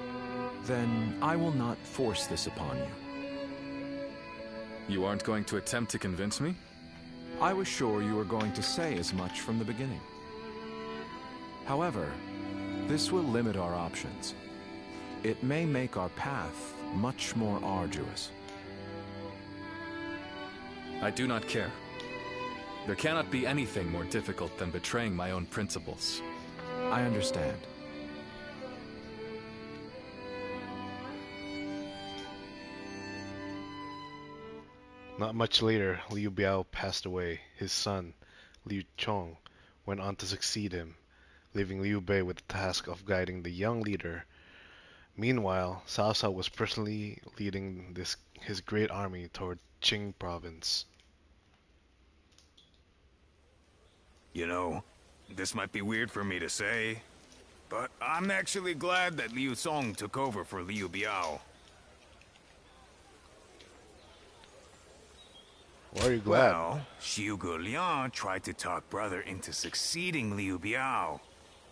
Then I will not force this upon you. You aren't going to attempt to convince me? I was sure you were going to say as much from the beginning. However, this will limit our options. It may make our path much more arduous. I do not care. There cannot be anything more difficult than betraying my own principles. I understand. Not much later, Liu Biao passed away. His son, Liu Chong, went on to succeed him, leaving Liu Bei with the task of guiding the young leader. Meanwhile, Cao Cao was personally leading his great army toward Qing province. You know, this might be weird for me to say, but I'm actually glad that Liu Song took over for Liu Biao. Why are you glad? Well, SHU Liang tried to talk brother into succeeding Liu Biao,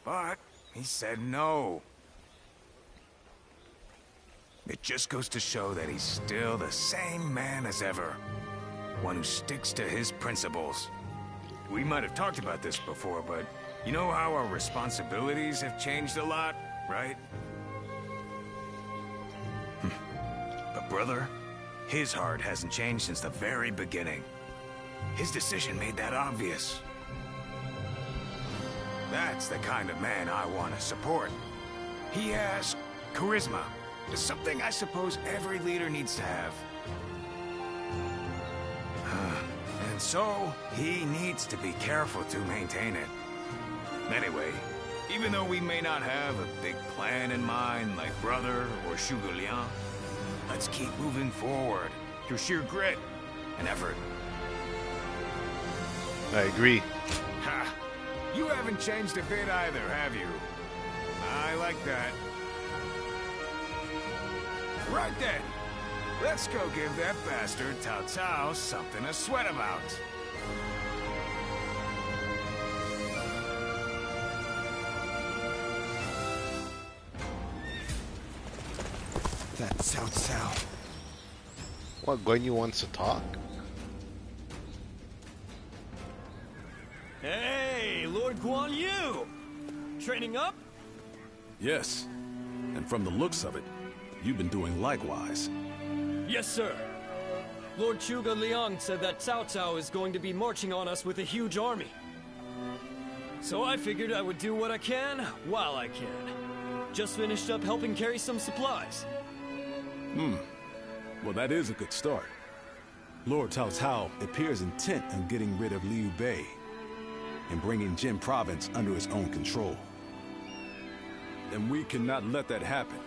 but he said no. It just goes to show that he's still the same man as ever. One who sticks to his principles. We might have talked about this before, but you know how our responsibilities have changed a lot, right? But brother, his heart hasn't changed since the very beginning. His decision made that obvious. That's the kind of man I want to support. He has charisma. It's something I suppose every leader needs to have. And so, he needs to be careful to maintain it. Anyway, even though we may not have a big plan in mind like brother or SHU Liang, let's keep moving forward through sheer grit and effort. I agree. Ha! You haven't changed a bit either, have you? I like that. Right then. Let's go give that bastard Cao Cao something to sweat about. That Cao Cao. What, Guan Yu wants to talk? Hey, Lord Guan Yu! Training up? Yes. And from the looks of it, you've been doing likewise. Yes, sir. Lord Zhuge Liang said that Cao Cao is going to be marching on us with a huge army. So I figured I would do what I can while I can. Just finished up helping carry some supplies. Well, that is a good start. Lord Cao Cao appears intent on getting rid of Liu Bei and bringing Jin province under his own control. And we cannot let that happen.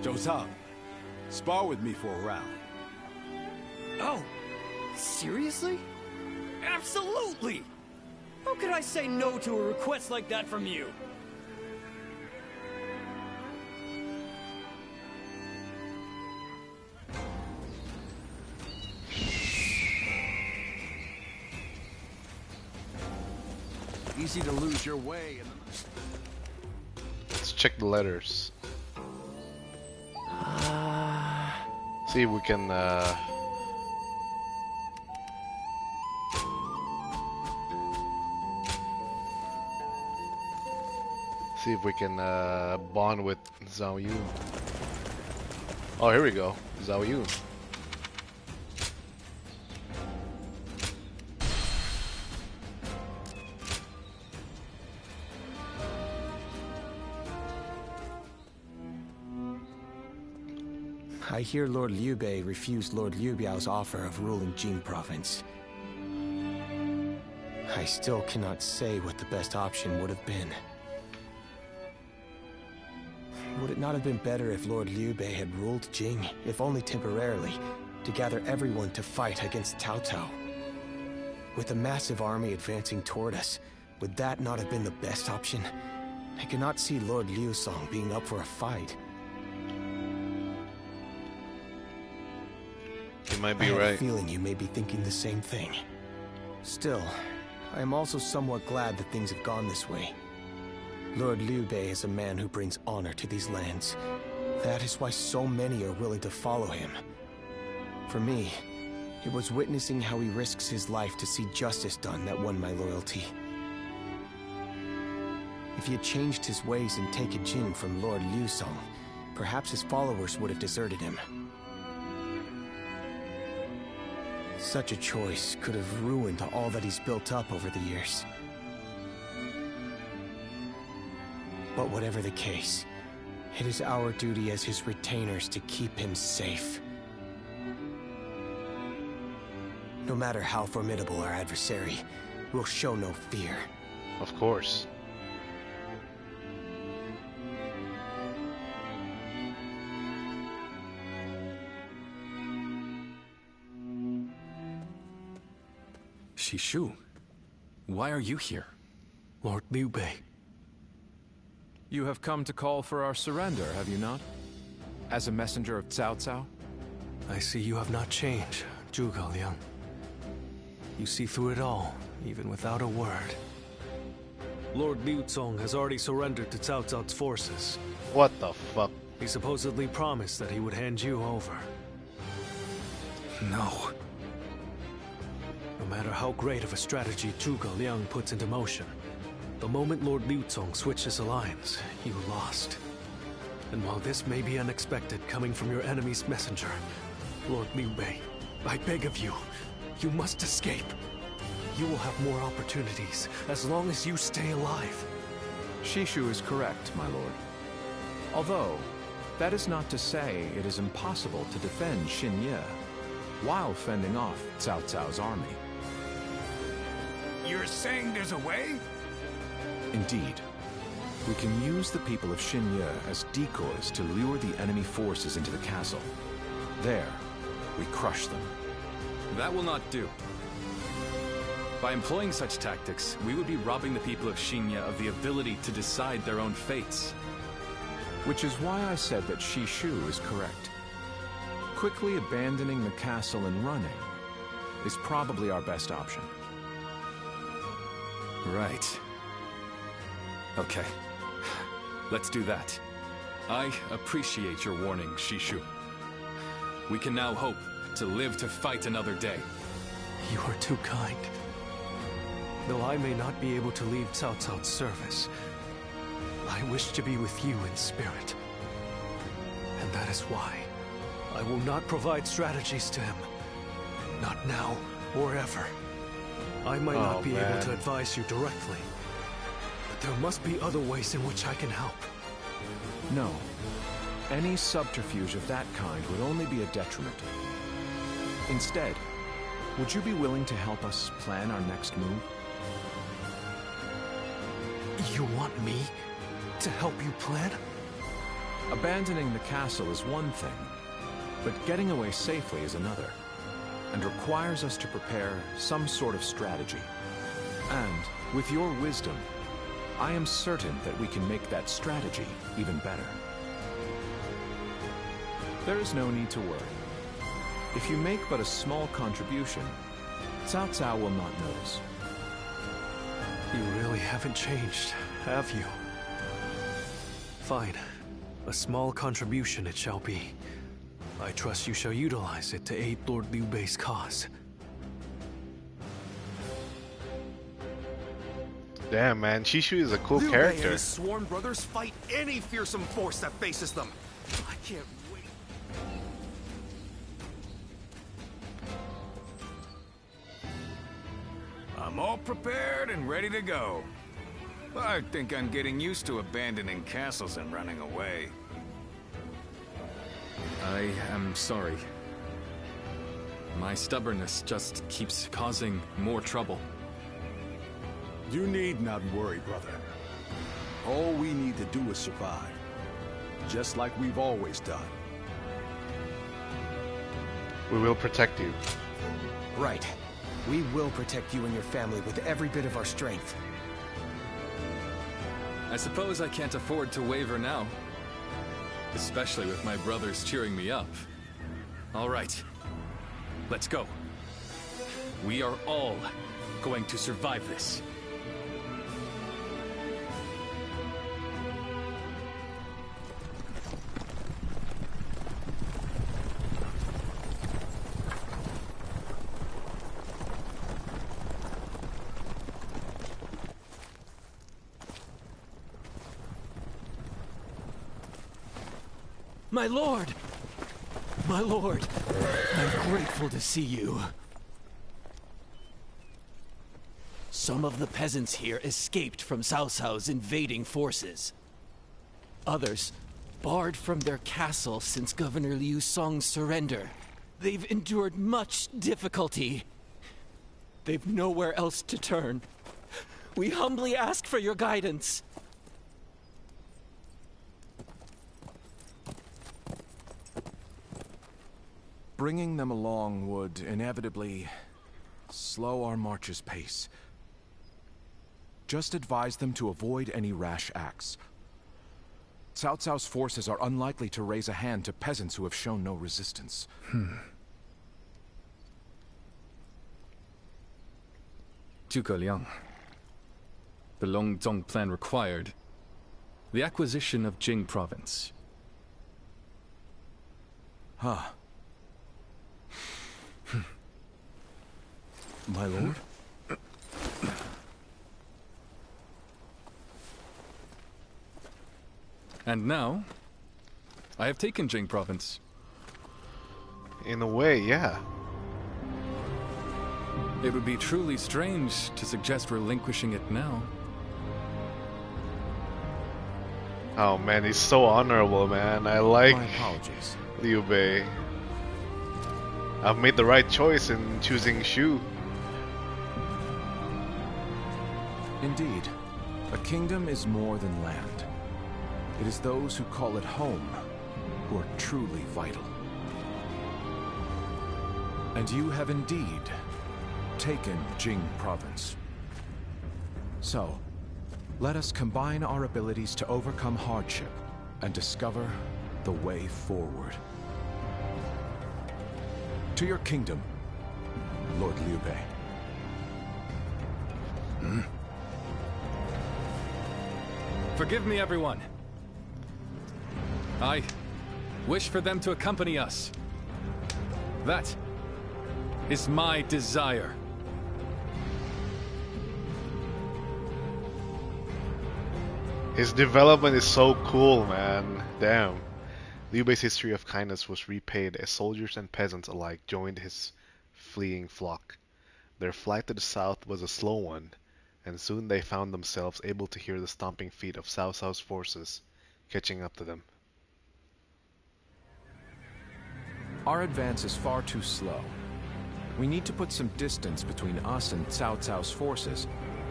Zhou Cao, spar with me for a round. Oh, seriously? Absolutely! How could I say no to a request like that from you? Easy to lose your way in the... Let's check the letters. See if we can bond with Zhao Yun. Oh, here we go. Is that you? I hear Lord Liu Bei refused Lord Liu Biao's offer of ruling Jing province. I still cannot say what the best option would have been. Would it not have been better if Lord Liu Bei had ruled Jing, if only temporarily, to gather everyone to fight against Cao Cao? With a massive army advancing toward us, would that not have been the best option? I cannot see Lord Liu Song being up for a fight. You might be I have right. a feeling you may be thinking the same thing. Still, I am also somewhat glad that things have gone this way. Lord Liu Bei is a man who brings honor to these lands. That is why so many are willing to follow him. For me, it was witnessing how he risks his life to see justice done that won my loyalty. If he had changed his ways and taken Jing from Lord Liu Song, perhaps his followers would have deserted him. Such a choice could have ruined all that he's built up over the years. But whatever the case, it is our duty as his retainers to keep him safe. No matter how formidable our adversary, we'll show no fear. Of course. SHU, why are you here? Lord Liu Bei. You have come to call for our surrender, have you not? As a messenger of Cao Cao? I see you have not changed, Zhuge Liang. You see through it all, even without a word. Lord Liu Zong has already surrendered to Cao Cao's forces. What the fuck? He supposedly promised that he would hand you over. No. No matter how great of a strategy Zhuge Liang puts into motion, the moment Lord Liu Zong switches alliance, you lost. And while this may be unexpected coming from your enemy's messenger, Lord Liu Bei, I beg of you, you must escape. You will have more opportunities as long as you stay alive. SHU is correct, my lord. Although, that is not to say it is impossible to defend Xinye while fending off Cao Cao's army. You're saying there's a way? Indeed. We can use the people of Xinye as decoys to lure the enemy forces into the castle. There, we crush them. That will not do. By employing such tactics, we would be robbing the people of Xinye of the ability to decide their own fates. Which is why I said that SHU is correct. Quickly abandoning the castle and running is probably our best option. Right. Okay. Let's do that. I appreciate your warning, SHU. We can now hope to live to fight another day. You are too kind. Though I may not be able to leave Cao Cao's service, I wish to be with you in spirit. And that is why I will not provide strategies to him. Not now or ever. I might not be able to advise you directly, but there must be other ways in which I can help. No. Any subterfuge of that kind would only be a detriment. Instead, would you be willing to help us plan our next move? You want me to help you plan? Abandoning the castle is one thing, but getting away safely is another, and requires us to prepare some sort of strategy. And, with your wisdom, I am certain that we can make that strategy even better. There is no need to worry. If you make but a small contribution, Cao Cao will not notice. You really haven't changed, have you? Fine. A small contribution it shall be. I trust you shall utilize it to aid Lord Liu Bei's cause. Damn, man, SHU is a cool Liu Bei character. and his sworn brothers fight any fearsome force that faces them. I can't wait I'm all prepared and ready to go. I think I'm getting used to abandoning castles and running away. I am sorry. My stubbornness just keeps causing more trouble. You need not worry, brother. All we need to do is survive. Just like we've always done. We will protect you. Right. We will protect you and your family with every bit of our strength. I suppose I can't afford to waver now. Especially with my brothers cheering me up. All right. Let's go. We are all going to survive this. My lord! My lord! I'm grateful to see you. Some of the peasants here escaped from Cao Cao's invading forces. Others barred from their castle since Governor Liu Song's surrender. They've endured much difficulty. They've nowhere else to turn. We humbly ask for your guidance. Bringing them along would inevitably slow our march's pace. Just advise them to avoid any rash acts. Cao Cao's forces are unlikely to raise a hand to peasants who have shown no resistance. Zhuge Liang. The Longzong plan required the acquisition of Jing province. Huh. My lord? And now, I have taken Jing province. In a way, yeah. It would be truly strange to suggest relinquishing it now. Oh man, he's so honorable, man. I like My apologies. Liu Bei. I've made the right choice in choosing SHU. Indeed, a kingdom is more than land. It is those who call it home who are truly vital. And you have indeed taken Jing province. So, let us combine our abilities to overcome hardship and discover the way forward. To your kingdom, Lord Liu Bei. Forgive me, everyone. I wish for them to accompany us. That is my desire. His development is so cool, man. Damn. Liu Bei's history of kindness was repaid as soldiers and peasants alike joined his fleeing flock. Their flight to the south was a slow one, and soon they found themselves able to hear the stomping feet of Cao Cao's forces catching up to them. Our advance is far too slow. We need to put some distance between us and Cao Cao's forces,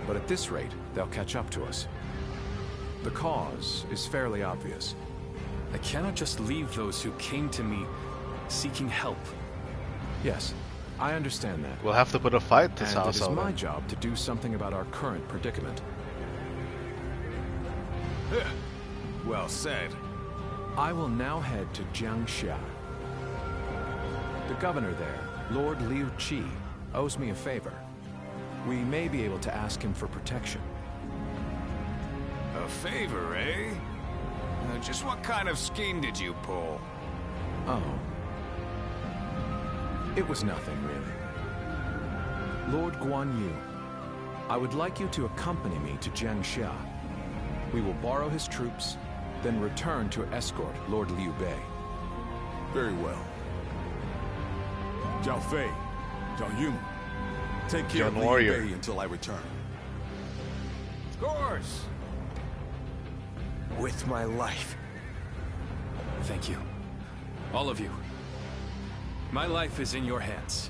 but at this rate, they'll catch up to us. The cause is fairly obvious. I cannot just leave those who came to me seeking help. Yes, I understand that. We'll have to put a fight to Cao Cao. And it is my job to do something about our current predicament. Well said. I will now head to Jiangxia. The governor there, Lord Liu Qi, owes me a favor. We may be able to ask him for protection. A favor, eh? Just what kind of scheme did you pull? Oh. It was nothing, really. Lord Guan Yu, I would like you to accompany me to Jiangxia. We will borrow his troops, then return to escort Lord Liu Bei. Very well. Zhao Fei, Zhao Yun, take care of Liu Warrior. Bei until I return. Of course. With my life. Thank you. All of you. My life is in your hands.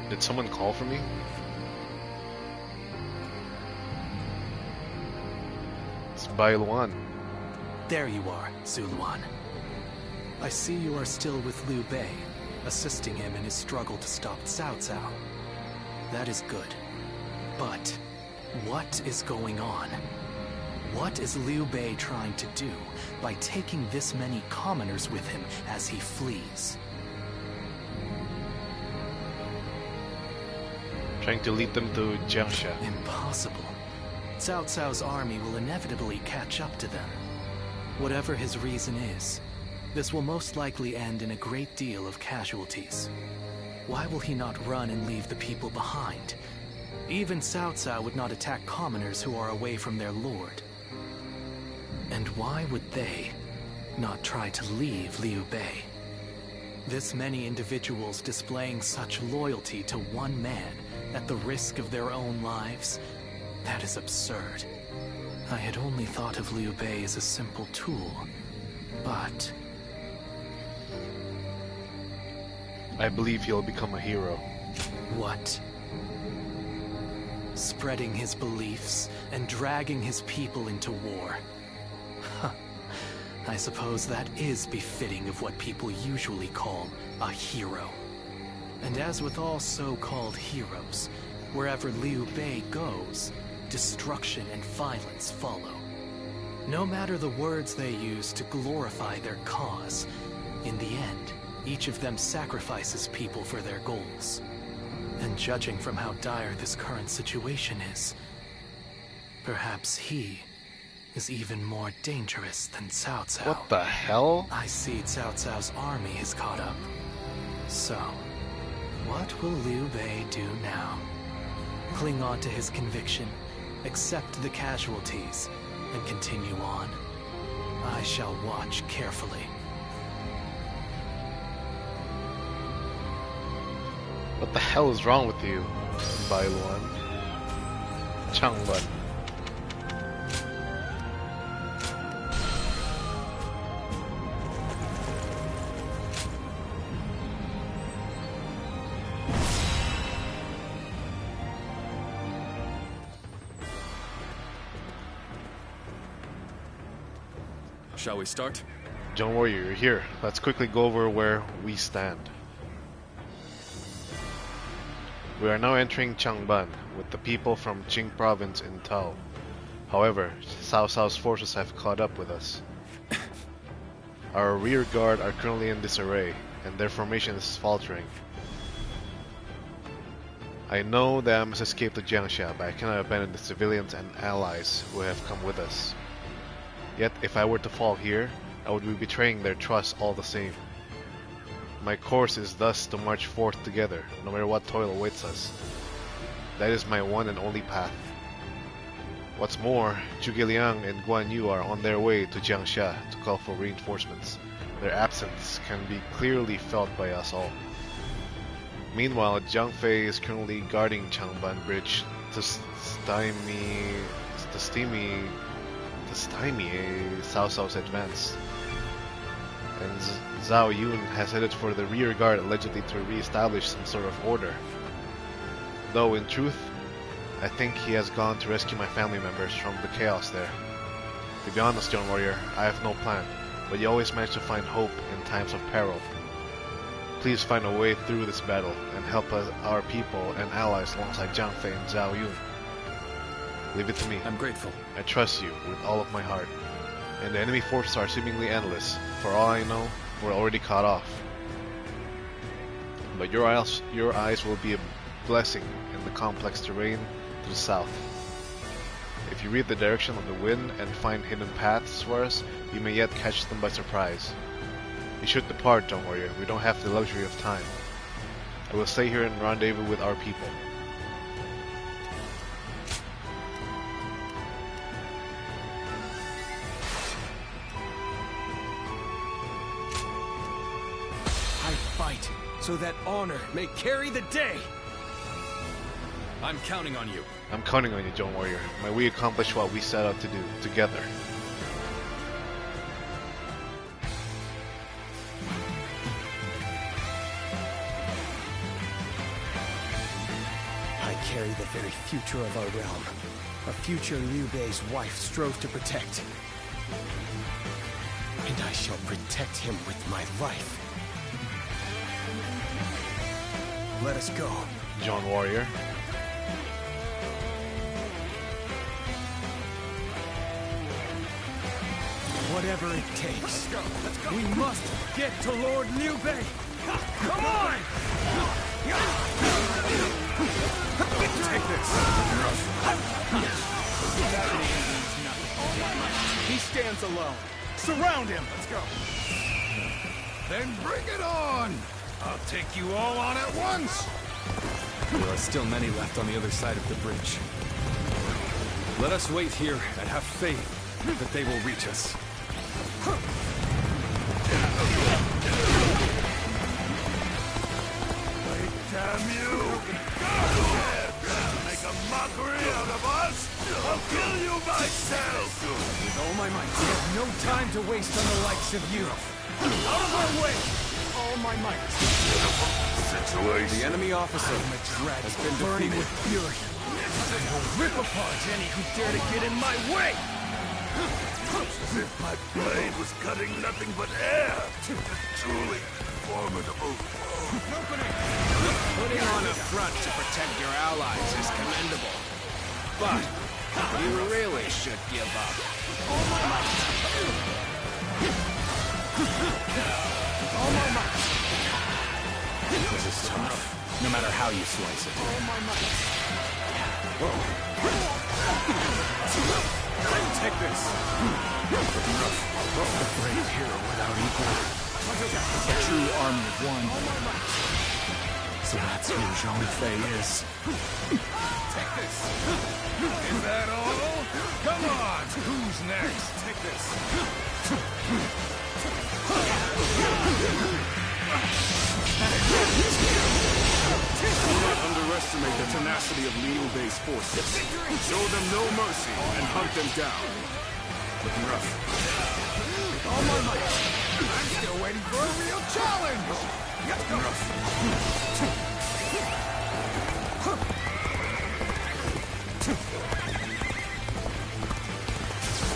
Did someone call for me? It's Bai Luan. There you are, Zuluan. I see you are still with Liu Bei, assisting him in his struggle to stop Cao Cao. That is good. But what is going on? What is Liu Bei trying to do by taking this many commoners with him as he flees? Trying to lead them to Jiangsha. Impossible. Cao Cao's army will inevitably catch up to them. Whatever his reason is, this will most likely end in a great deal of casualties. Why will he not run and leave the people behind? Even Cao Cao would not attack commoners who are away from their lord. And why would they not try to leave Liu Bei? This many individuals displaying such loyalty to one man at the risk of their own lives, that is absurd. I had only thought of Liu Bei as a simple tool, but... I believe he'll become a hero. What? Spreading his beliefs and dragging his people into war. Huh. I suppose that is befitting of what people usually call a hero. And as with all so-called heroes, wherever Liu Bei goes, destruction and violence follow. No matter the words they use to glorify their cause, in the end, each of them sacrifices people for their goals. And judging from how dire this current situation is, perhaps he is even more dangerous than Cao Cao. What the hell? I see Cao Cao's army is caught up. So, what will Liu Bei do now? Cling on to his conviction, accept the casualties, and continue on? I shall watch carefully. What the hell is wrong with you, Bai Luan? Changban. Shall we start? John Warrior, you're here. Let's quickly go over where we stand. We are now entering Changban with the people from Jing province in Tao. However, Cao Cao's forces have caught up with us. Our rear guard are currently in disarray, and their formation is faltering. I know that I must escape to Jiangsha, but I cannot abandon the civilians and allies who have come with us. Yet, if I were to fall here, I would be betraying their trust all the same. My course is thus to march forth together, no matter what toil awaits us. That is my one and only path. What's more, Zhuge Liang and Guan Yu are on their way to Jiangsha to call for reinforcements. Their absence can be clearly felt by us all. Meanwhile, Zhang Fei is currently guarding Changban Bridge to stymie Cao Cao's advance. And Zhao Yun has headed for the rear guard allegedly to re-establish some sort of order. Though in truth, I think he has gone to rescue my family members from the chaos there. To be honest, John Warrior, I have no plan, but you always manage to find hope in times of peril. Please find a way through this battle and help us, our people and allies alongside Zhang Fei and Zhao Yun. Leave it to me. I'm grateful. I trust you with all of my heart. And the enemy forces are seemingly endless. For all I know, we're already cut off. But your eyes will be a blessing in the complex terrain to the south. If you read the direction of the wind and find hidden paths for us, you may yet catch them by surprise. We should depart, John Warrior. We don't have the luxury of time. We will stay here and rendezvous with our people. I fight so that honor may carry the day. I'm counting on you. I'm counting on you, John Warrior. May we accomplish what we set out to do together. I carry the very future of our realm. A future Liu Bei's wife strove to protect. And I shall protect him with my life. Let us go. John Warrior. Whatever it takes. Let's go. We must get to Lord Liu Bei. Come on! Take this. He stands alone. Surround him. Let's go. Then bring it on! I'll take you all on at once! There are still many left on the other side of the bridge. Let us wait here and have faith that they will reach us. Damn you! Make a mockery out of us? I'll kill you myself! With all my might. We have no time to waste on the likes of you. Out of our way! All my might. The enemy officer has been Burning defeated. with fury. I will rip apart any who dare to get in my way! As if my blade was cutting nothing but air! Truly formidable. Putting on a front to protect your allies is commendable. But you really should give up. All my might. All my might. This is tough, no matter how you slice it. All my might. Take this. A brave hero without equal. A true army of one. So that's who Zhang Fei is. Take this. Is that all? Come on! Who's next? Take this. Do not underestimate the tenacity of Liu Bei's forces. Show them no mercy and hunt them down. Looking rough. With all my might. I'm still waiting for a real challenge! Looking rough.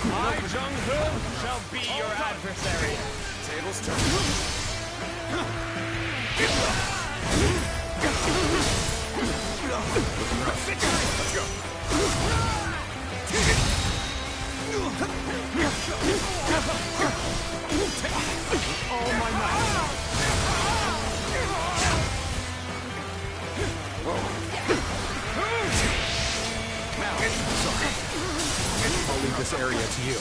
I, Zhang He, shall be your adversary. Tables turned. Let's go. All my might. Sorry. I'll leave this area to you.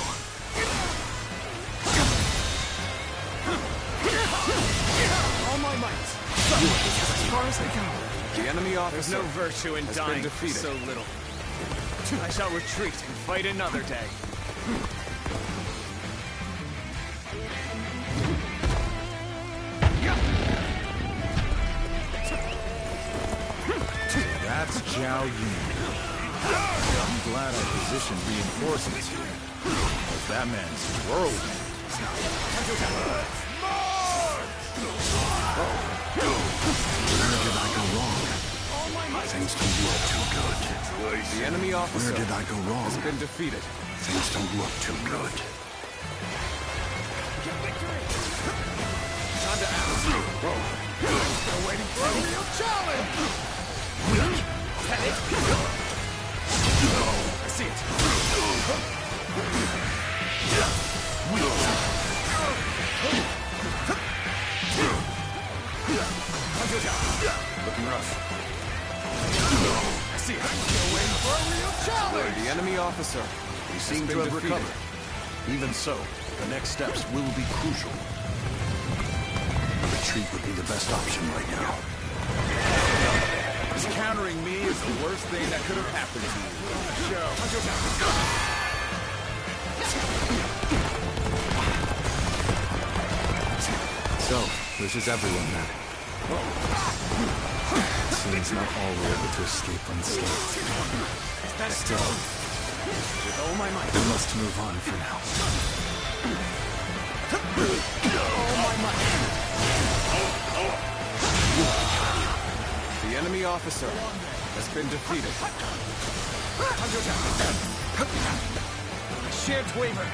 All my might. As far as I go. The enemy officer There's no virtue in has dying been for defeated. so little. I shall retreat and fight another day. That's Zhao Yun. I'm glad our position reinforces here. Because that man's whirlwind. Where did I go wrong? Things don't look too good. The enemy officer Where did I go wrong? has been defeated. Things don't look too good. Time to act. Still waiting for a real challenge! I see it. Looking rough. I see it. Still waiting for a real challenge! The enemy officer We seem to have recovered. Even so, the next steps will be crucial. Retreat would be the best option right now. worst thing that could have happened to you. So, this is everyone then. Seems not all were able to escape unscathed. Still, With all my might. we must move on for now. All my might. The enemy officer has been defeated. Shan't waver.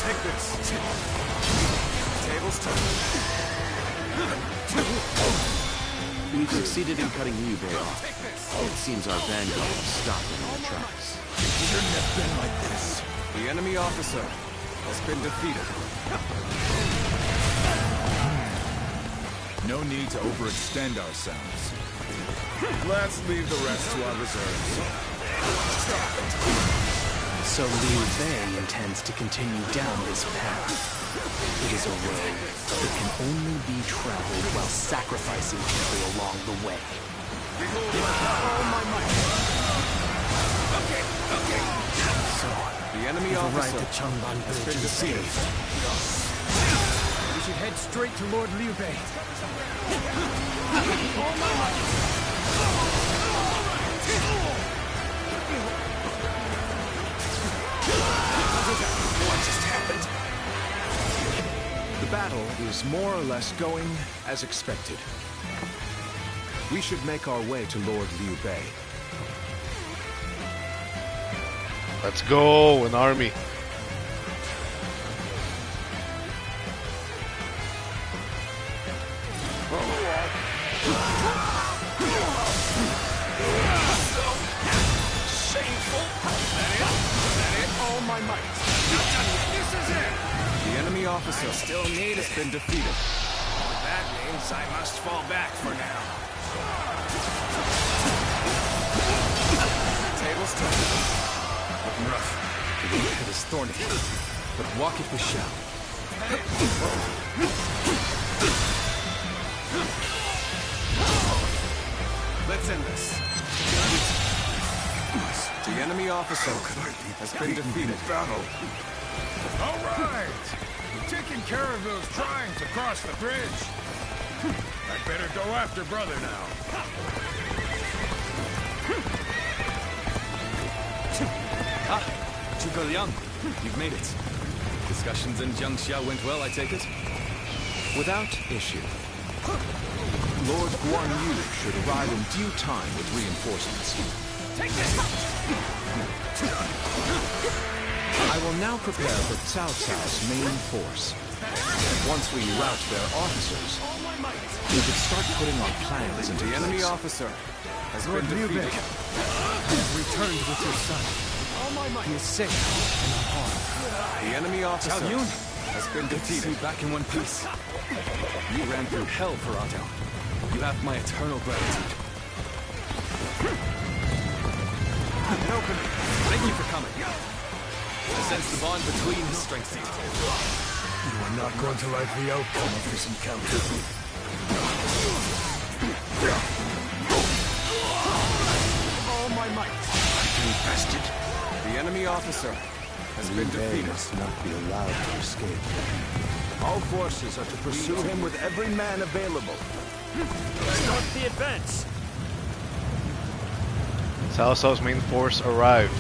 Take this. Tables turned. We've succeeded in cutting Liu Bei off. It seems our vanguard was stopped in their tracks. Shouldn't have been like this. The enemy officer has been defeated. No need to overextend ourselves. Let's leave the rest to our reserves. So Liu Bei intends to continue down this path. It is a road that can only be traveled while sacrificing people along the way. All my might. So, the enemy we've officer arrived at Changban Bridge and safe. We should head straight to Lord Liu Bei. All my might. What just happened? The battle is more or less going as expected. We should make our way to Lord Liu Bei. Let's go, an army. Shameful. That it? All my might. This is it. The enemy officer Still need has it. been defeated. That means I must fall back for now. Tables turned. Looking rough. The road ahead is thorny, but walk it we shall. Let's end this. The enemy officer has been defeated. Battle. All right. We've taken care of those trying to cross the bridge. I'd better go after brother now. Ah, Zhuge Liang, you've made it. Discussions in Jiangxia went well, I take it? Without issue. Lord Guan Yu should arrive in due time with reinforcements. Take this. I will now prepare for Cao Cao's main force. Once we rout their officers, we could start putting our plans into The enemy place. officer has Lord been Liu Bei defeated. has returned with your son. He is safe and unharmed. The enemy officer Cao Yun has been Good to see you defeated. back in one piece. You ran through hell for Otto. You have my eternal gratitude. Thank you for coming. I sense the bond between us strengthens. You are not going to like the outcome of this encounter. All my might. Infested. The enemy officer has been defeated. must not be allowed to escape. All forces are to pursue him with every man available. Start the advance. Cao Cao's main force arrived.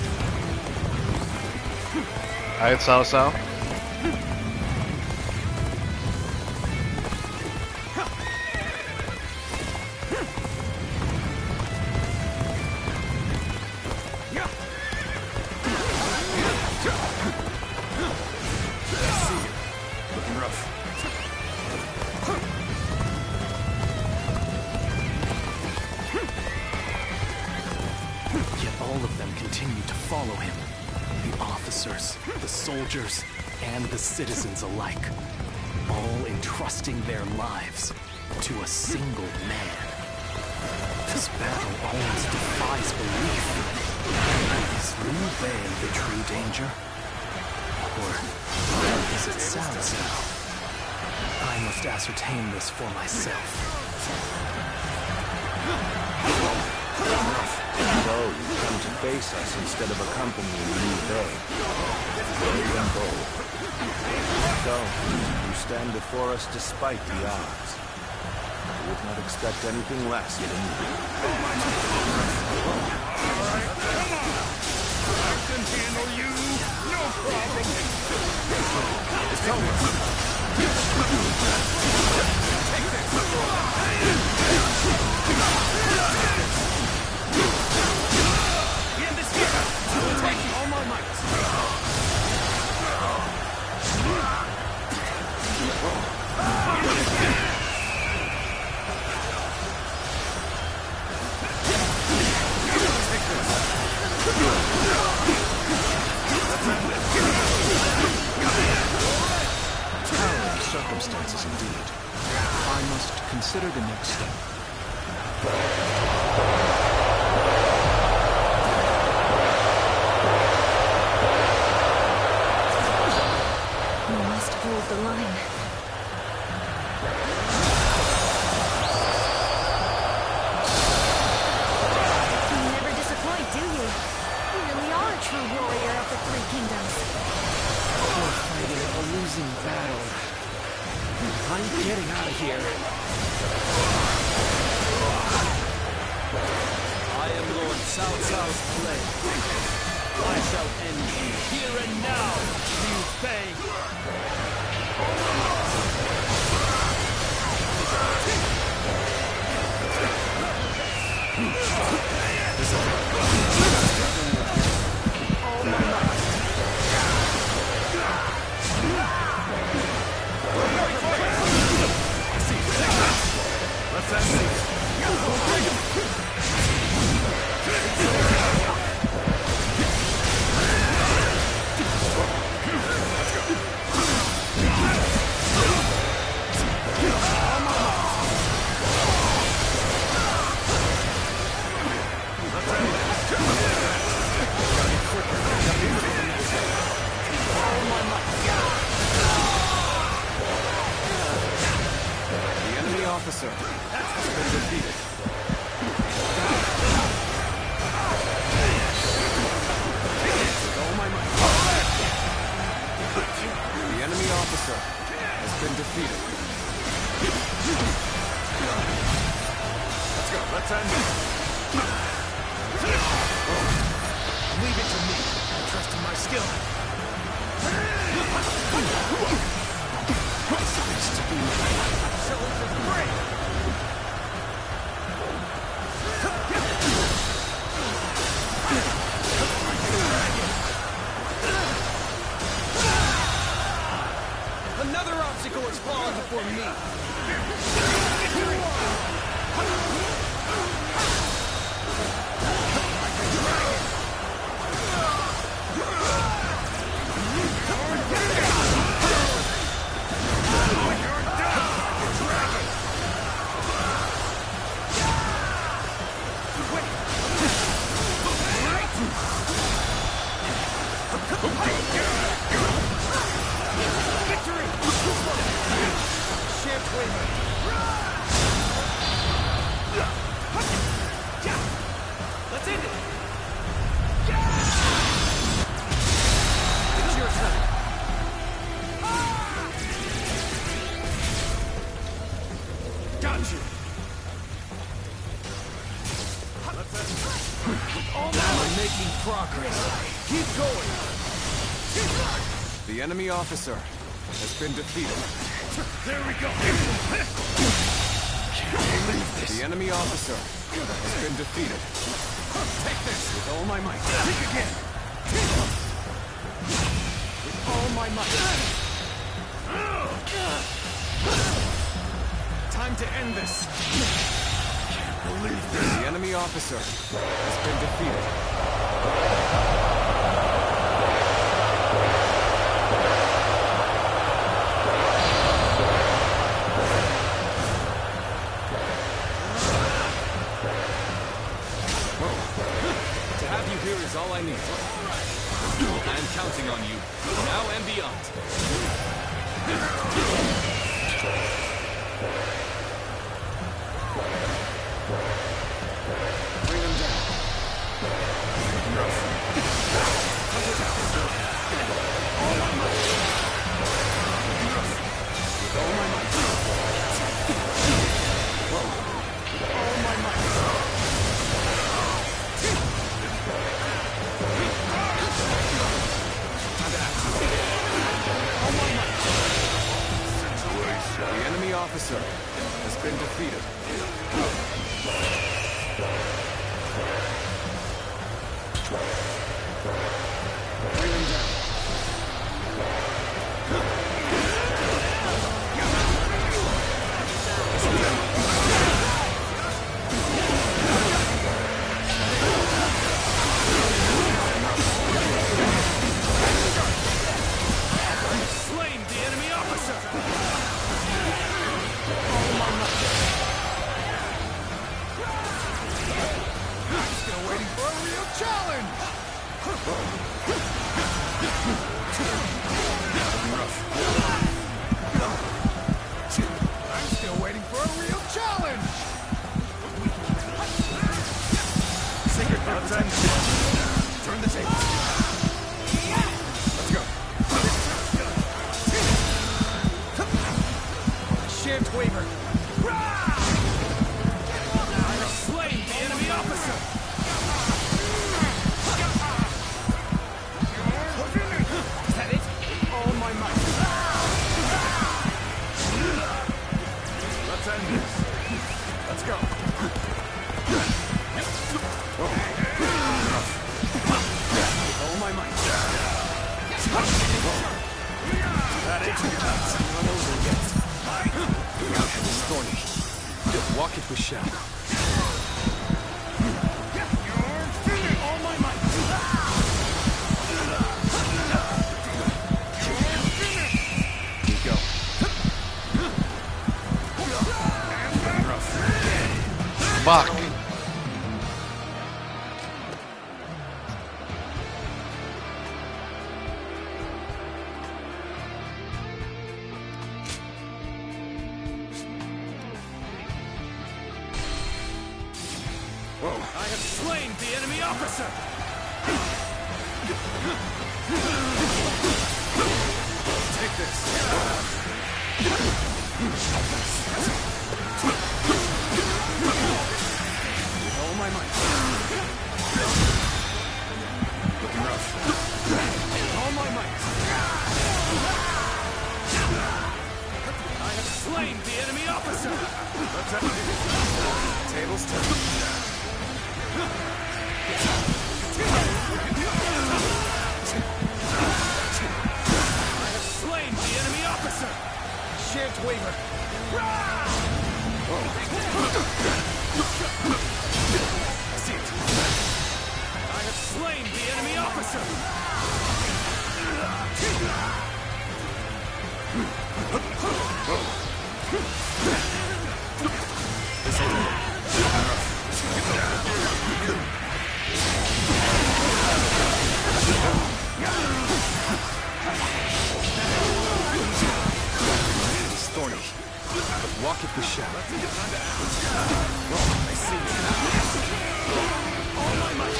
Alright, Cao Cao. Looking rough. Yet all of them continue to follow him. The officers, the soldiers, and the citizens alike. All entrusting their lives to a single man. This battle almost defies belief. Is Liu Bei the true danger? Or is it Cao Cao? I must ascertain this for myself. So, you come to face us instead of accompanying Liu Bei. Brave and bold. So, you stand before us despite the odds. We would not expect anything less from you. Alright, come on! I can handle you, no problem! It's over! Take this! End this here! I will take all my might! Towering circumstances indeed. I must consider the next step. We must hold the line. You never disappoint, do you? You really are a true warrior of the Three Kingdoms. We're fighting a losing battle. I'm getting out of here. I am Lord Cao Cao's blade. I shall end you here and now, Liu Bei. The enemy officer has been defeated. With all my might. The enemy officer has been defeated. Let's go. Let's end it. Leave it to me. I trust in my skill. This is to be Soldiers free! Another obstacle has fallen before me. Victory! Let's end it! It's your turn. Got you! Now we're making progress. Keep going! The enemy officer has been defeated. There we go! Can't believe this. The enemy officer has been defeated. Take this! With all my might. Think again! With all my might. Time to end this. Can't believe this. The enemy officer has been defeated. To have you here is all I need. I am counting on you, now and beyond. officer has been defeated. Wheeling down. Slain the enemy officer! I'm still waiting for a real challenge! I'm still waiting for a real challenge! Sacred Valentine, turn the table. Let's go. Shift Weaver. I have slain the enemy officer. Is that it? All my might. Let's end this. Let's go. All my might. That ain't too bad. Not over yet. It's thorny. Walk it with shall. All my might. Here we go. Fuck. I have slain the enemy officer! Take this. With all my might. Looking rough. With all my might. I have slain the enemy officer! Tables turned. I have slain the enemy officer! Shift Weaver! I see it. I have slain the enemy officer! This ain't it. It's thorny, but walk it with shall. I see you. All my might.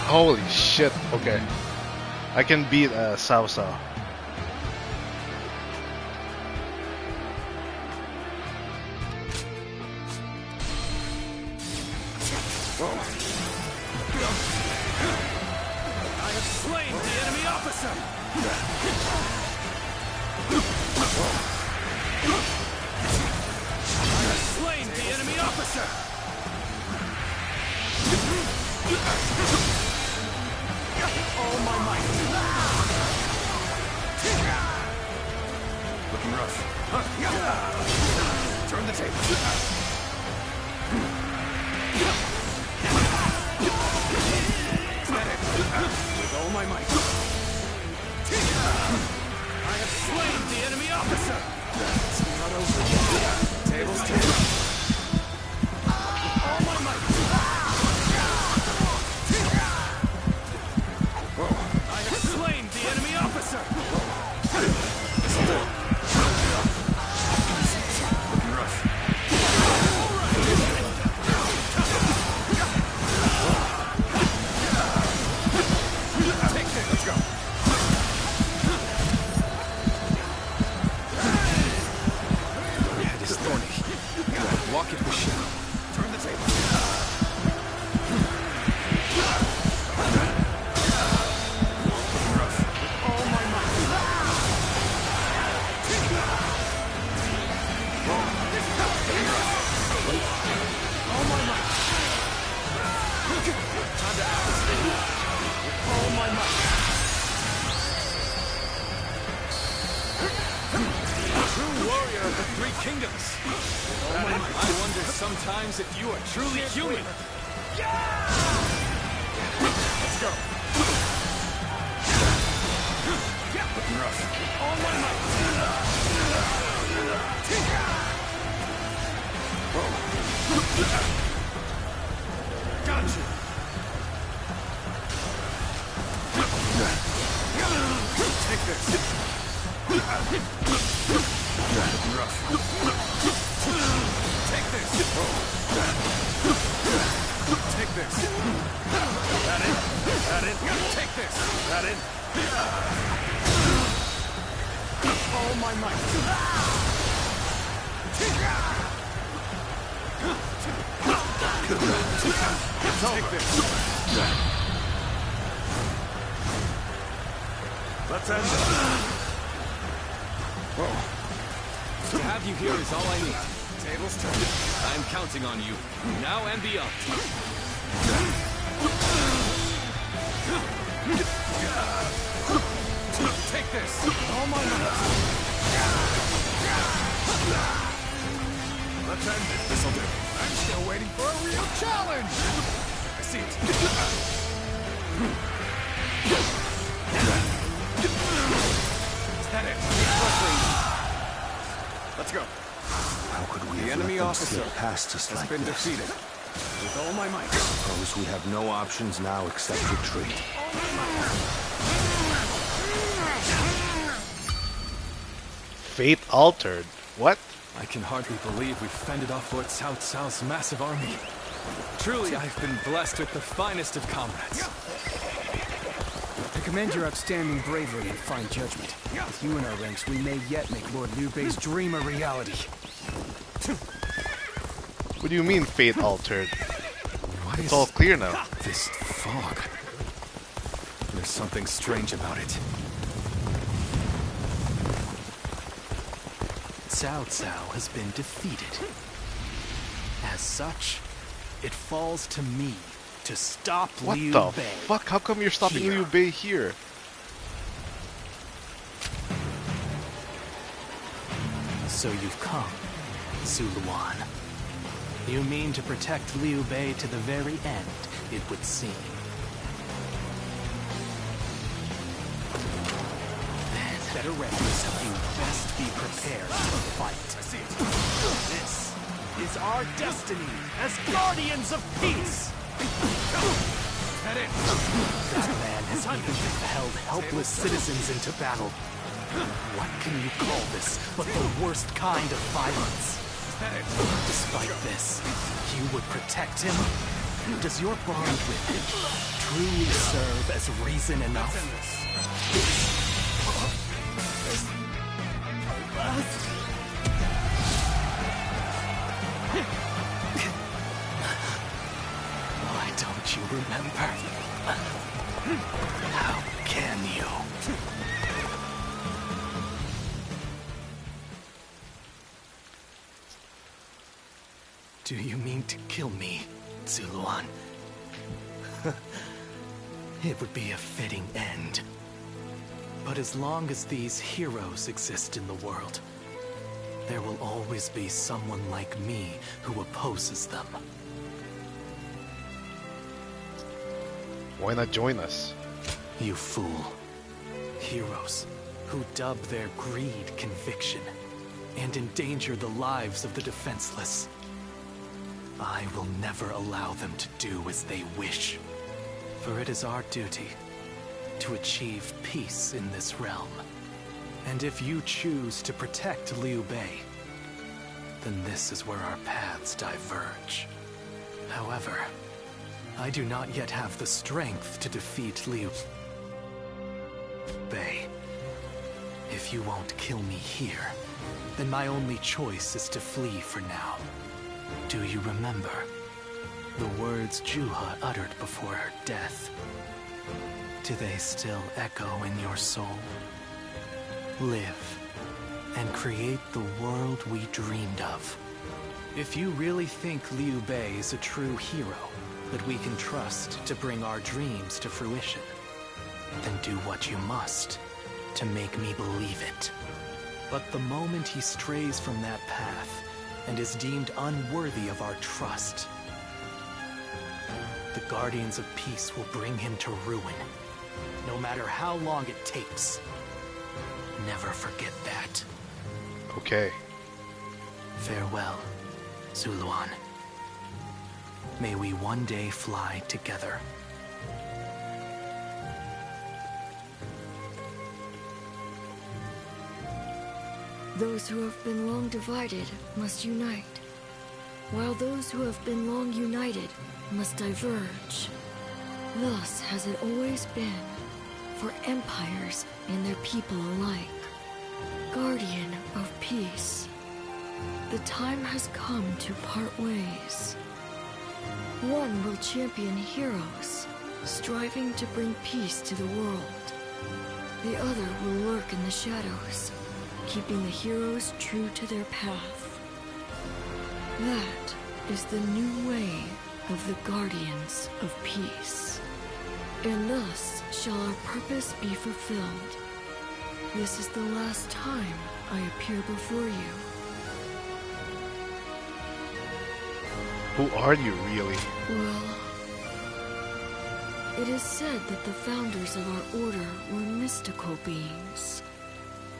Holy shit. Okay. I can beat Sao Sao. I have slain the enemy officer! I have slain the enemy officer! All my might! Looking rough. Turn the table. With all my might. I have slain the enemy officer! It's not over yet. Tables turned. All my might. I have slain the enemy officer! Looking rough. Let's go. Your head is thorny. warrior of the Three Kingdoms. I wonder sometimes if you are truly human. Let's go. Looking rough. All my might. Got you. Take this. Looking rough. Take this. Take this. That in. That in. Take this. That in. All my might. Take this. Let's end it. Whoa. To have you here is all I need. Tables turned. I'm counting on you, now and beyond. Take this. All my might. Let's end it. This'll do. I'm still waiting for a real challenge. I see it. Is that it? Let's go. How could we The have enemy let them officer slip past us has like been this? defeated. With all my might. Suppose we have no options now except retreat. Fate altered. What? I can hardly believe we've fended off Lord Cao Cao's massive army. Truly, I've been blessed with the finest of comrades. I commend your outstanding bravery and fine judgment. With you in our ranks, we may yet make Lord Liu Bei's dream a reality. What do you mean fate altered? It's all clear now. This fog. There's something strange about it. Cao Cao has been defeated. As such, it falls to me to stop What Liu the Bei. fuck? How come you're stopping Liu Bei here? So you've come, Zuluan. You mean to protect Liu Bei to the very end, it would seem. Then, better ready, you best be prepared to fight. I see it. This is our destiny as guardians of peace! That it. That man has even propelled helpless citizens into battle. What can you call this but the worst kind of violence? Despite this, you would protect him? Does your bond with him truly serve as reason enough? Why don't you remember? How can you? Do you mean to kill me, Zuluan? It would be a fitting end. But as long as these heroes exist in the world, there will always be someone like me who opposes them. Why not join us? You fool. Heroes who dub their greed conviction and endanger the lives of the defenseless. I will never allow them to do as they wish, for it is our duty to achieve peace in this realm. And if you choose to protect Liu Bei, then this is where our paths diverge. However, I do not yet have the strength to defeat Liu Bei. If you won't kill me here, then my only choice is to flee for now. Do you remember the words Juha uttered before her death? Do they still echo in your soul? Live and create the world we dreamed of. If you really think Liu Bei is a true hero that we can trust to bring our dreams to fruition, then do what you must to make me believe it. But the moment he strays from that path and is deemed unworthy of our trust, the Guardians of Peace will bring him to ruin, no matter how long it takes. Never forget that. Okay. Farewell, Zuluan. May we one day fly together. Those who have been long divided must unite, while those who have been long united must diverge. Thus has it always been, for empires and their people alike. Guardian of Peace, the time has come to part ways. One will champion heroes, striving to bring peace to the world. The other will lurk in the shadows, keeping the heroes true to their path. That is the new way of the Guardians of Peace. And thus shall our purpose be fulfilled. This is the last time I appear before you. Who are you, really? Well, it is said that the founders of our order were mystical beings.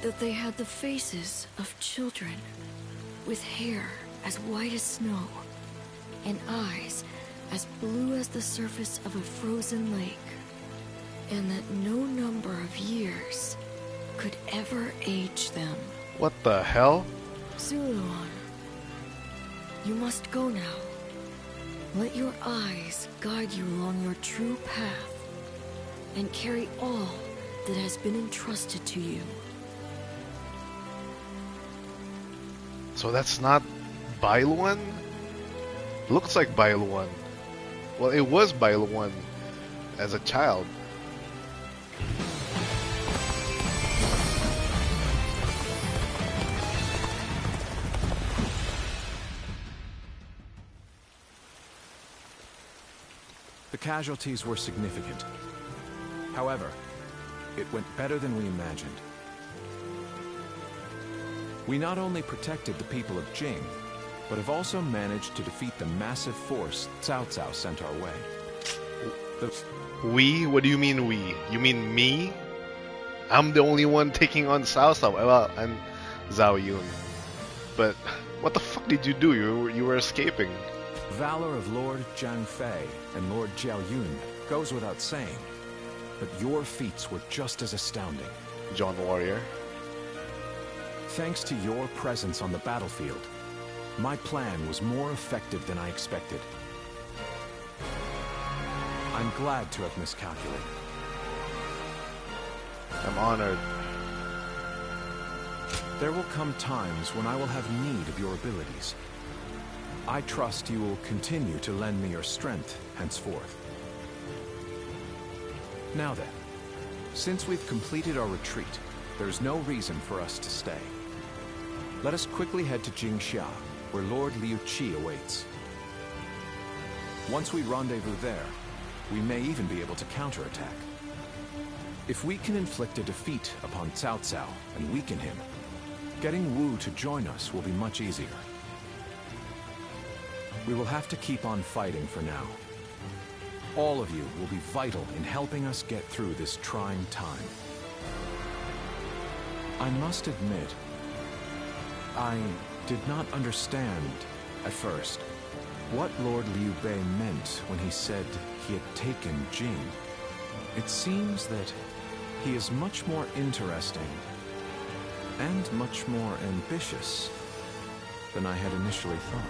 That they had the faces of children, with hair as white as snow, and eyes as blue as the surface of a frozen lake, and that no number of years could ever age them. What the hell? Zuluan, you must go now. Let your eyes guide you along your true path, and carry all that has been entrusted to you. So that's not Bailuan? Looks like Bailuan. Well, it was Bailuan as a child. The casualties were significant. However, it went better than we imagined. We not only protected the people of Jing, but have also managed to defeat the massive force Cao Cao sent our way. We? What do you mean we? You mean me? I'm the only one taking on Cao Cao. Well, and Zhao Yun. But what the fuck did you do? You were escaping. Valor of Lord Zhang Fei and Lord Jiao Yun goes without saying, but your feats were just as astounding. John Warrior. Thanks to your presence on the battlefield, my plan was more effective than I expected. I'm glad to have miscalculated. I'm honored. There will come times when I will have need of your abilities. I trust you will continue to lend me your strength henceforth. Now then, since we've completed our retreat, there's no reason for us to stay. Let us quickly head to Jingxia, where Lord Liu Qi awaits. Once we rendezvous there, we may even be able to counterattack. If we can inflict a defeat upon Cao Cao and weaken him, getting Wu to join us will be much easier. We will have to keep on fighting for now. All of you will be vital in helping us get through this trying time. I must admit, I did not understand, at first, what Lord Liu Bei meant when he said he had taken Jing. It seems that he is much more interesting and much more ambitious than I had initially thought.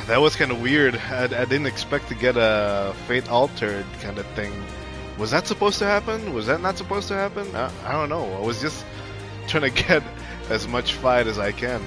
That was kind of weird. I didn't expect to get a Fate Altered kind of thing. Was that supposed to happen? Was that not supposed to happen? I don't know. I was just trying to get as much fight as I can.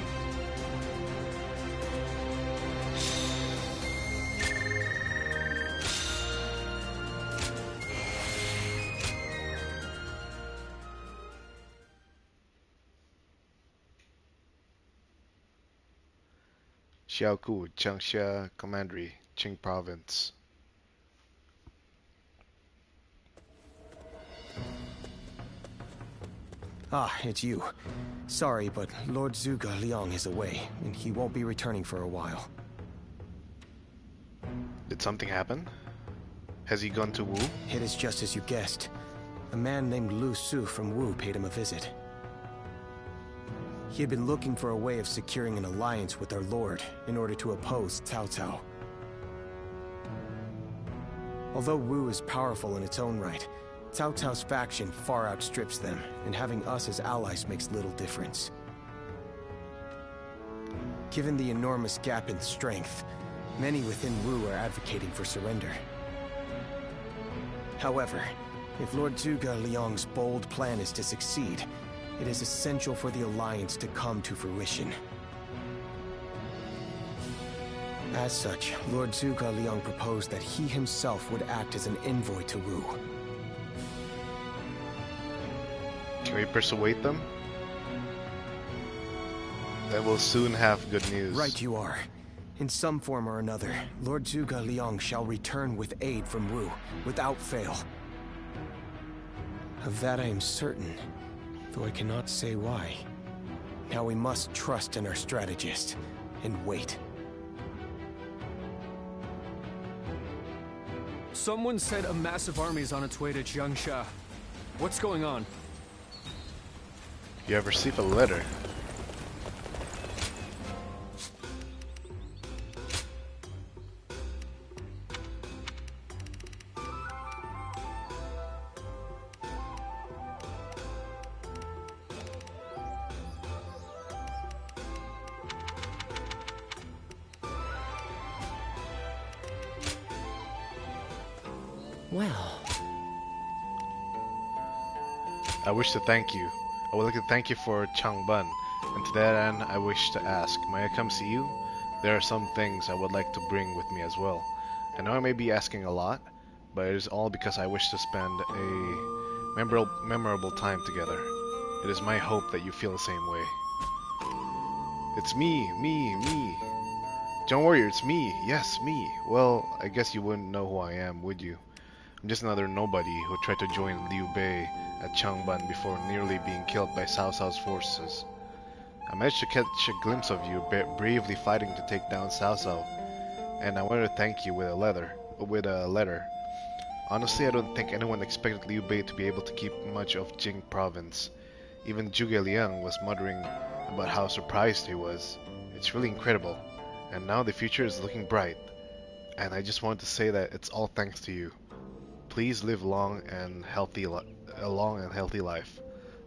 Xiaoku, Changsha Commandery, Qing Province. Ah, it's you. Sorry, but Lord Zhuge Liang is away, and he won't be returning for a while. Did something happen? Has he gone to Wu? It is just as you guessed. A man named Lu Su from Wu paid him a visit. He had been looking for a way of securing an alliance with our lord in order to oppose Cao Cao. Although Wu is powerful in its own right, Cao Cao's faction far outstrips them, and having us as allies makes little difference. Given the enormous gap in strength, many within Wu are advocating for surrender. However, if Lord Zhuge Liang's bold plan is to succeed, it is essential for the alliance to come to fruition. As such, Lord Zhuge Liang proposed that he himself would act as an envoy to Wu. Can we persuade them? Then we'll soon have good news. Right you are. In some form or another, Lord Zhuge Liang shall return with aid from Wu, without fail. Of that I am certain, though I cannot say why. Now we must trust in our strategist, and wait. Someone said a massive army is on its way to Jiangsha. What's going on? You have received a letter. Well, I wish to thank you. I would like to thank you for Changbun, and to that end I wish to ask, may I come see you? There are some things I would like to bring with me as well. I know I may be asking a lot, but it is all because I wish to spend a memorable time together. It is my hope that you feel the same way. It's me. Don't worry, it's me. Yes, me. Well, I guess you wouldn't know who I am, would you? I'm just another nobody who tried to join Liu Bei at Changban before nearly being killed by Cao Cao's forces. I managed to catch a glimpse of you bravely fighting to take down Cao Cao, and I wanted to thank you with a letter. Honestly, I don't think anyone expected Liu Bei to be able to keep much of Jing province. Even Zhuge Liang was muttering about how surprised he was. It's really incredible, and now the future is looking bright. And I just wanted to say that it's all thanks to you. Please live a long and healthy life.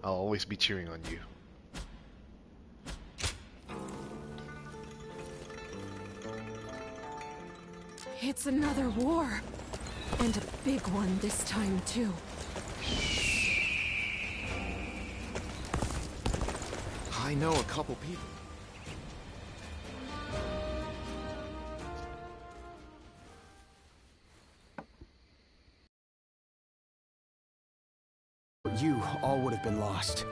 I'll always be cheering on you. It's another war. And a big one this time, too. I know a couple people. You all would have been lost.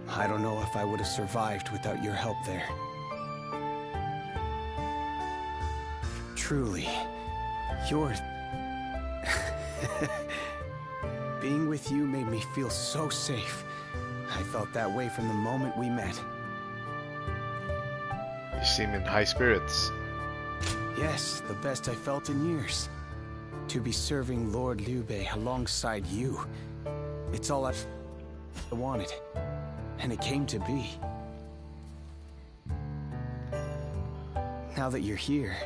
I don't know if I would have survived without your help there. Truly, you're... Being with you made me feel so safe. I felt that way from the moment we met. You seem in high spirits. Yes, the best I felt in years. To be serving Lord Liu Bei alongside you. It's all I wanted. And it came to be. Now that you're here,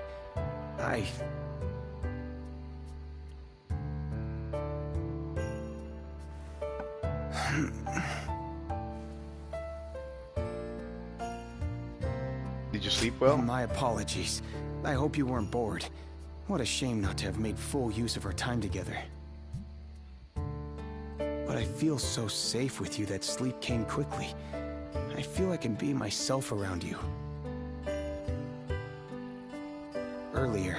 Did you sleep well? My apologies. I hope you weren't bored. What a shame not to have made full use of our time together. But I feel so safe with you that sleep came quickly. I feel I can be myself around you. Earlier,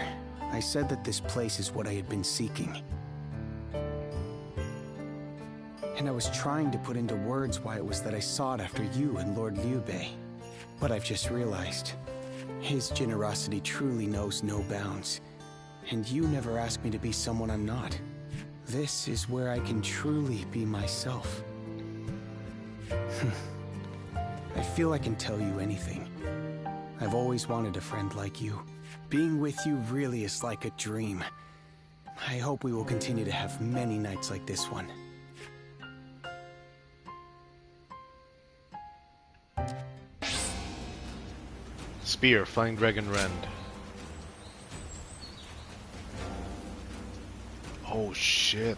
I said that this place is what I had been seeking. And I was trying to put into words why it was that I sought after you and Lord Liu Bei. But I've just realized, his generosity truly knows no bounds. And you never asked me to be someone I'm not. This is where I can truly be myself. I feel I can tell you anything. I've always wanted a friend like you. Being with you really is like a dream. I hope we will continue to have many nights like this one. Spear, Flying Dragon Rend. Oh shit.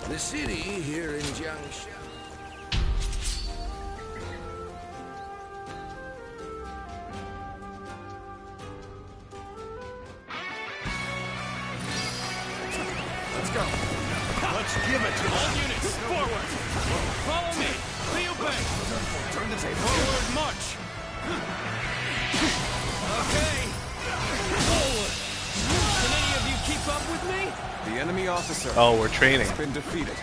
The city here in Jiangsu. Let's go. Let's give it to them. All units, forward. Follow me. Liu Bei. Turn the table. Forward, march. Okay. Forward. Can any of you keep up with me? The enemy officer. Oh, we're training. Has been defeated.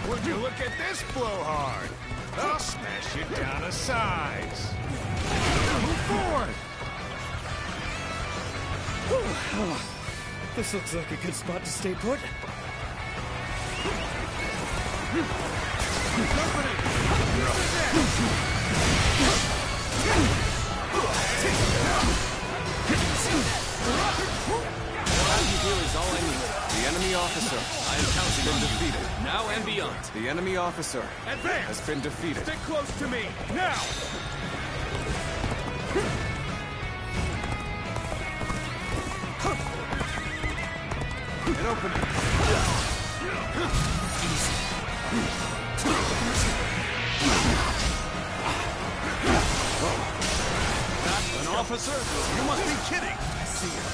Would you look at this blowhard? I'll smash you down to size. Move forward. This looks like a good spot to stay put. Here is all I need. The enemy officer. I am counting on you. Defeated. Now and beyond. The enemy officer Advance. has been defeated. Stick close to me, now! An opening. An officer? You must be kidding. I see it.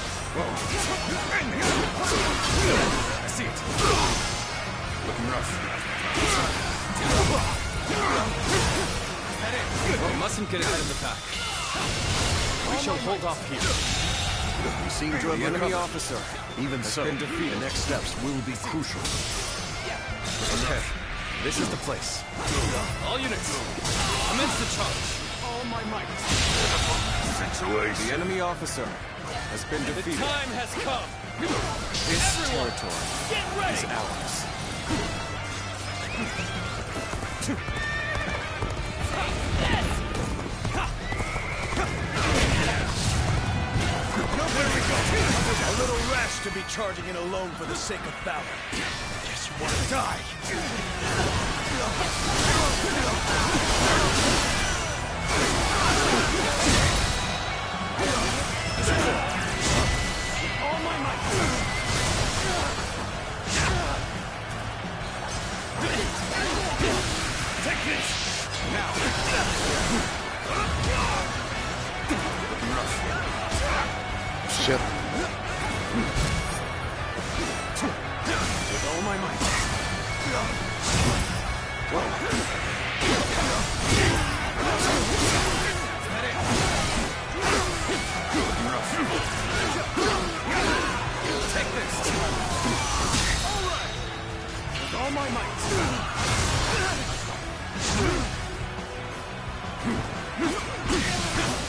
I see it. Looking rough. We mustn't get ahead of the pack. We shall hold off here. We seem to have The enemy recovered. officer Even has so, been defeated. the next steps will be crucial. Okay, this is the place. All units, commence the charge. All my might. The enemy officer has been The defeated. time has come. This Everyone, territory get ready. is ours. Where we go? A little rash to be charging in alone for the sake of valor. Guess you want to die. All my might. Take this. Now. Shit. With all my might. Take this. All right. With all my might.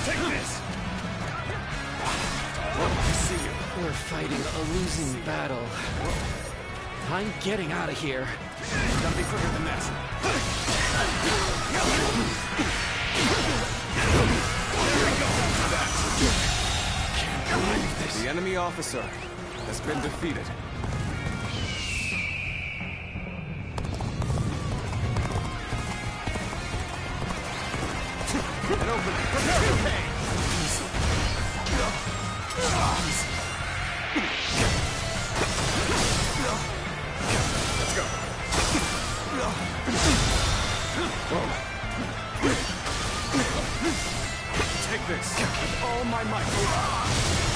Take this. I see you. We're fighting a losing battle. I'm getting out of here. Gotta be quicker than that. Can't believe this. The enemy officer has been defeated. An opening. Prepare for pain. Let's go. Take this. With all my might.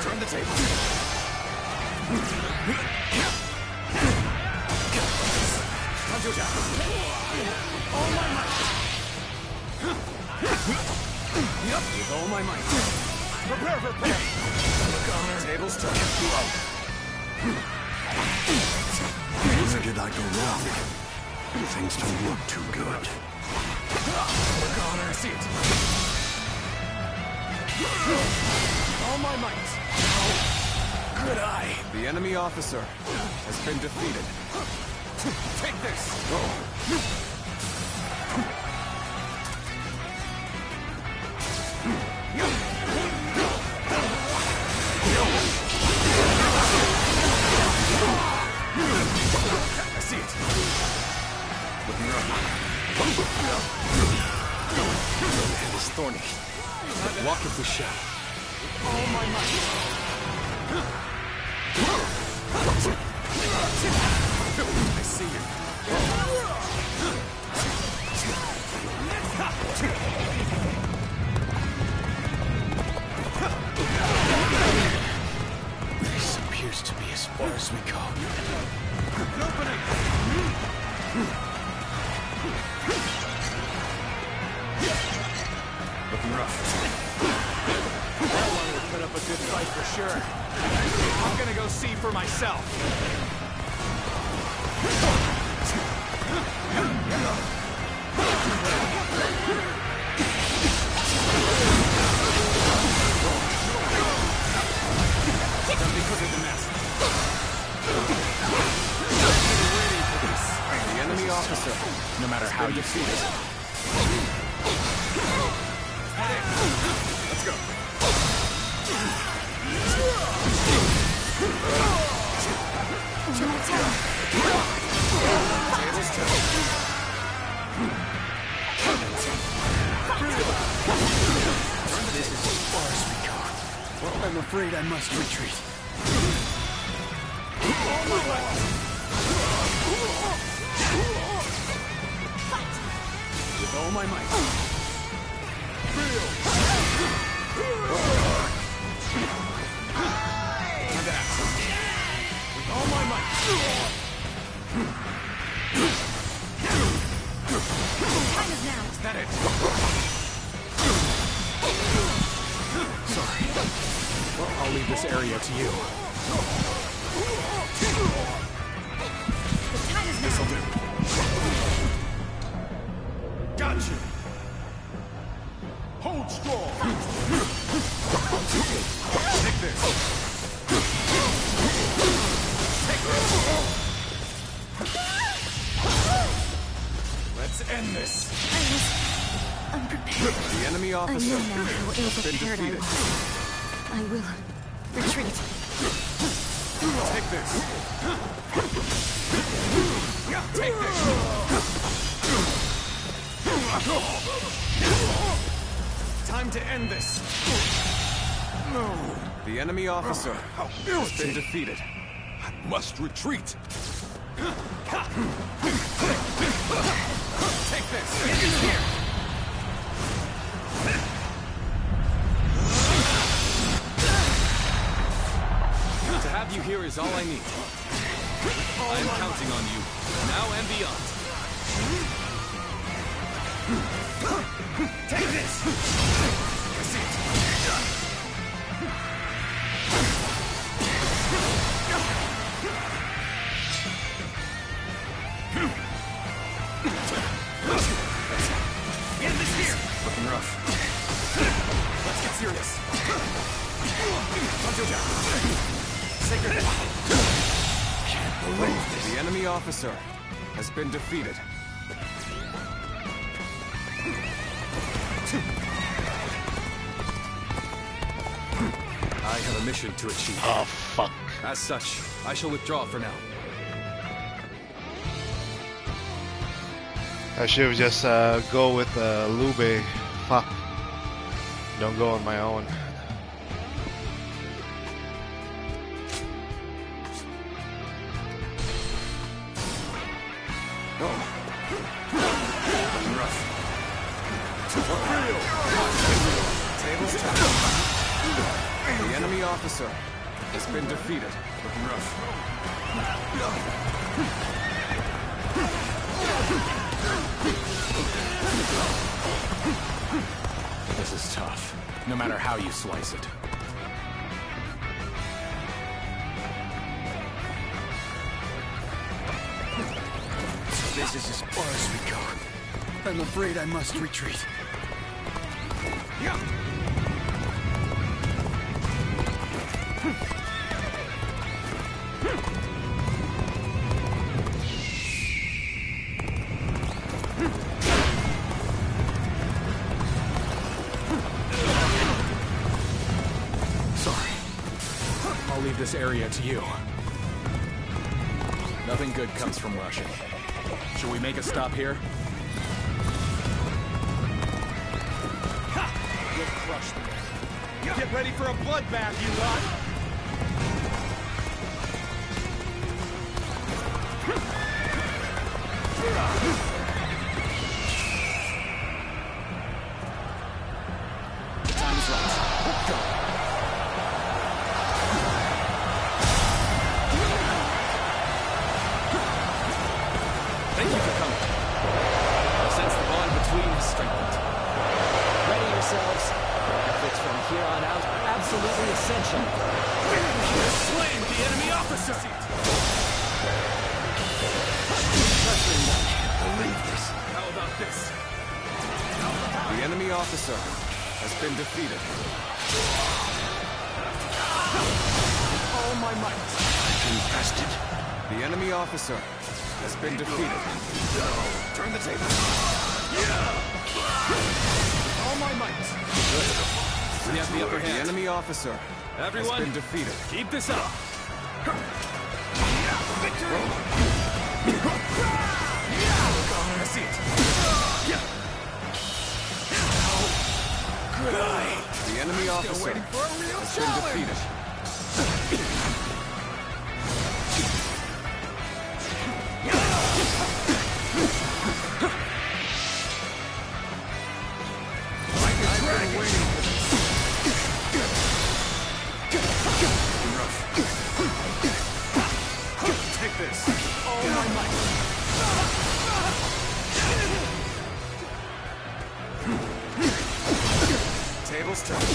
Turn the table. All my might. Yep. With all my might. Prepare for pain. Tables to you up. Where did I go wrong? Things don't look too good. See it. All my might. Good eye. The enemy officer has been defeated. Take this. I see it. Looking up. The head is thorny. Walk if we shall. All my might. I see you. This appears to be as far as we go. Looking rough. That one will put up a good fight for sure. I'm gonna go see for myself. Done because of the mess. The enemy officer, no matter how you see it. Let's go. Tables turned. This is as far as we go. I'm afraid I must retreat. With all my might. With all my might. Time is now. Is that it? Sorry. Well, I'll leave this area to you. The time is now. This'll do. Gotcha. Hold strong. Take this. Take this. Let's end this. I was unprepared. The enemy officer I know now how has been ill-prepared I defeated. was. I will retreat. Take this. Take this. Time to end this. No. The enemy officer has been defeated. I must retreat. Take this. Here. To have you here is all I need. I am counting on you, now and beyond. Take this. I see it. End this here. Looking rough. Let's get serious. Sacred. Can't believe this. The enemy officer has been defeated. I have a mission to achieve. Oh, fuck. As such, I shall withdraw for now. I should have just go with Lube. Fuck. Don't go on my own. Tables turned. The enemy officer has been defeated. Looking rough. This is tough, no matter how you slice it. This is as far as we go. I'm afraid I must retreat. Sorry. I'll leave this area to you. Nothing good comes from rushing. Should we make a stop here? You'll crush them. Get ready for a bloodbath, you lot! Time is right. Go! Thank you for coming. I sense the bond between has strengthened. Ready yourselves. Efforts from here on out are absolutely essential. You have slain the enemy officer! Believe this. How about this? The enemy officer has been defeated. All my might. Infested. The enemy officer has been defeated. Turn the table. All my might. We have the upper hand. The enemy officer Everyone, has been defeated. Keep this up. Victory! I see it. Good eye. The enemy officer waiting for a real has been defeated. Take this. All my might. Tables turned.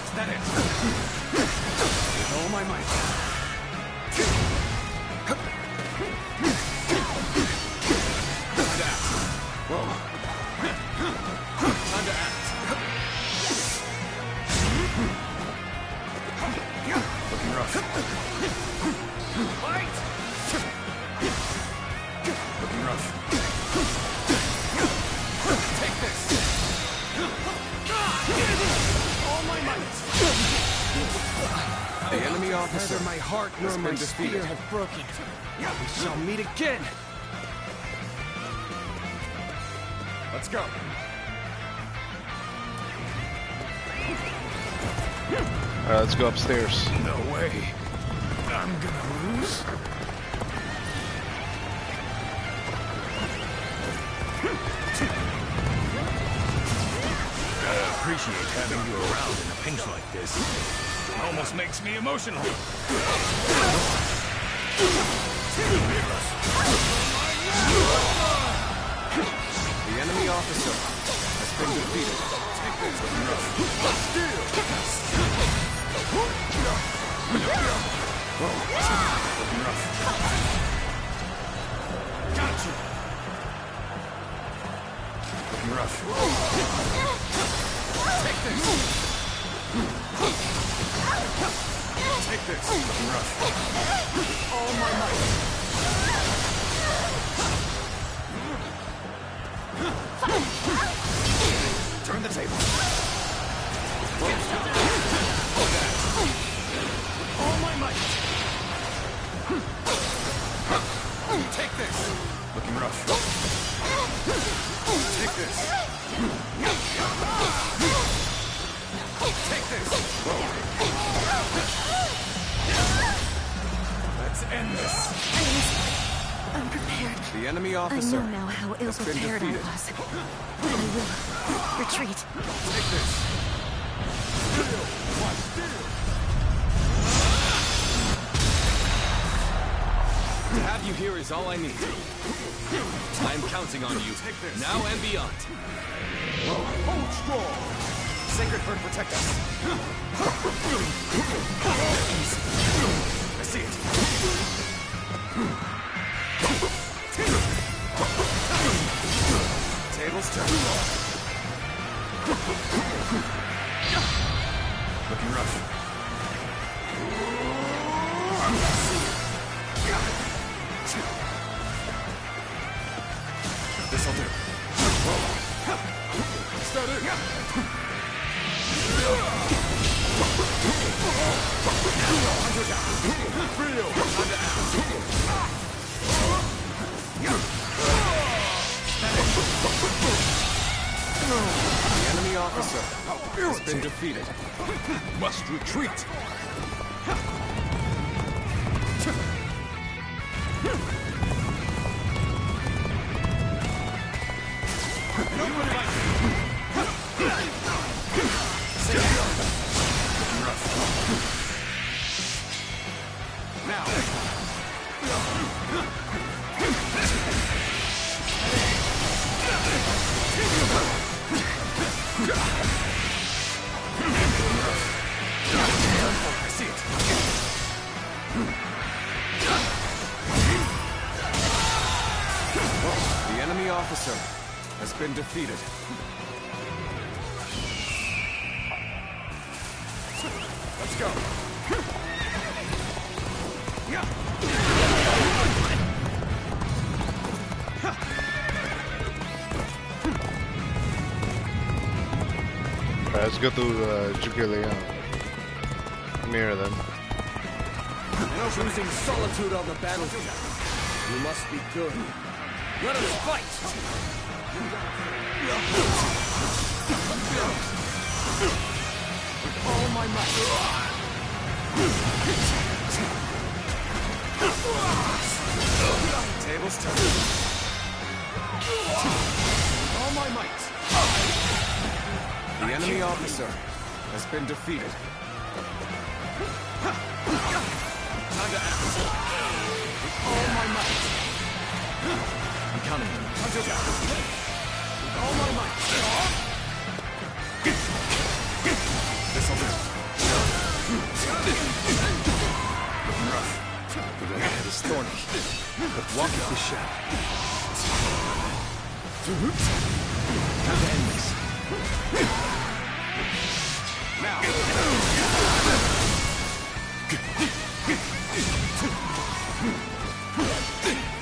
Is that it? With all my might. Time to act. Whoa. Time to act. Looking rough. Fight! Looking rough. Take this! All my might! The enemy officer Neither my heart nor has my been spear defeated. have broken. We shall meet again. Let's go. Alright, let's go upstairs. No way. I'm gonna lose. I appreciate having you around in a pinch like this. Almost makes me emotional. The enemy officer has been defeated. Take this. Steal. Looking rough. Got you. Looking rough. Take this. Take this. Looking rough. All my might. Turn the table. All my might. Take this. Looking rough. Take this. Take this. Let's end this. I'm prepared. The enemy I officer know now how has been ill-prepared I defeated. was. But I will retreat. Take this. Steal. Watch steal. To have you here is all I need. I'm counting on you, now and beyond. Hold strong. Sacred Bird, protect us. This'll do. Is that it? Frio! The enemy officer has been defeated. Must retreat! The enemy officer has been defeated. Let's go! Alright, let's go to Jubileon. Mirror them. Choosing solitude on the battlefield. You must be good. Let us fight! With all my might. Tables turned. All my might. The enemy officer has been defeated. Time to act. With all my might. I'm counting on you. Hunter down. With all my might. This'll do. Looking rough. The road ahead is thorny, but walk with the shadow. Time to end this. Now!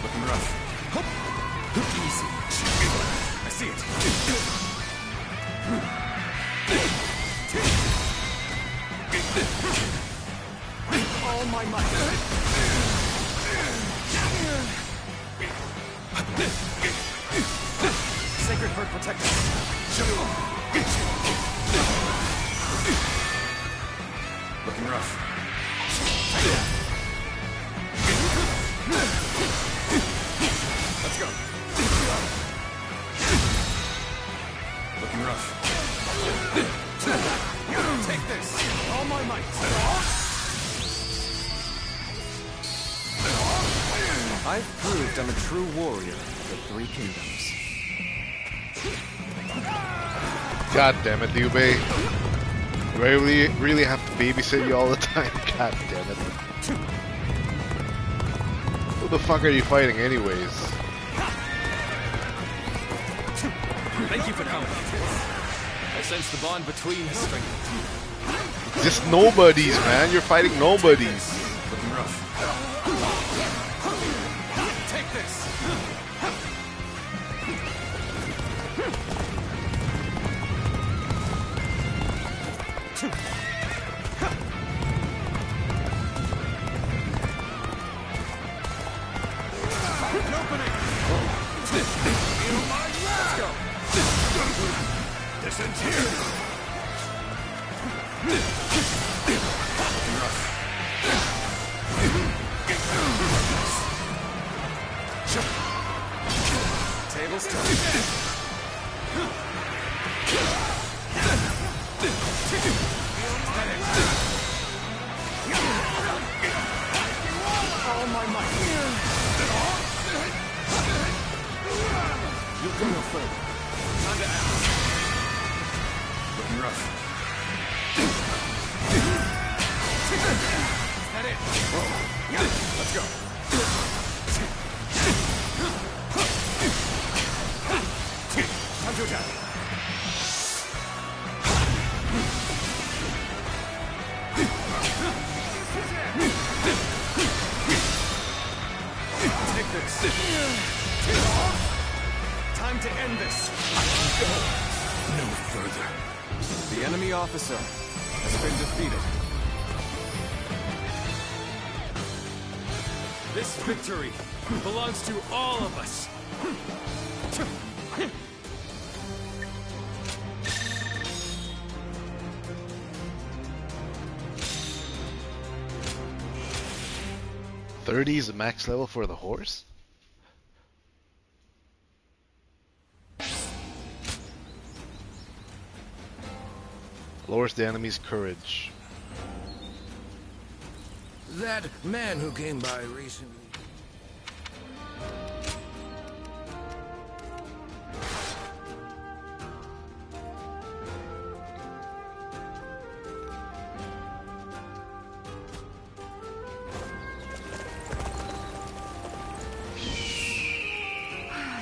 Looking rough. Easy. I see it. All my might. Sacred Bird protect us. Looking rough. Let's go. Looking rough. Take this. All my might. I've proved I'm a true warrior of the Three Kingdoms. God damn it, Liu-Bei. Do I really have to babysit you all the time? God damn it. Who the fuck are you fighting anyways? Thank you for coming. I sense the bond between us strengthened. Just nobodies, man. You're fighting nobodies. Looking rough. Take this. Descent here. Tables turned. All my might. You'll go no further. Time to act. Looking rough. Head in. Let's go. Hunter down. Time to end this. I can go no further. The enemy officer has been defeated. This victory belongs to all of us. 30 is the max level for the horse? Lowers the enemy's courage. That man who came by recently.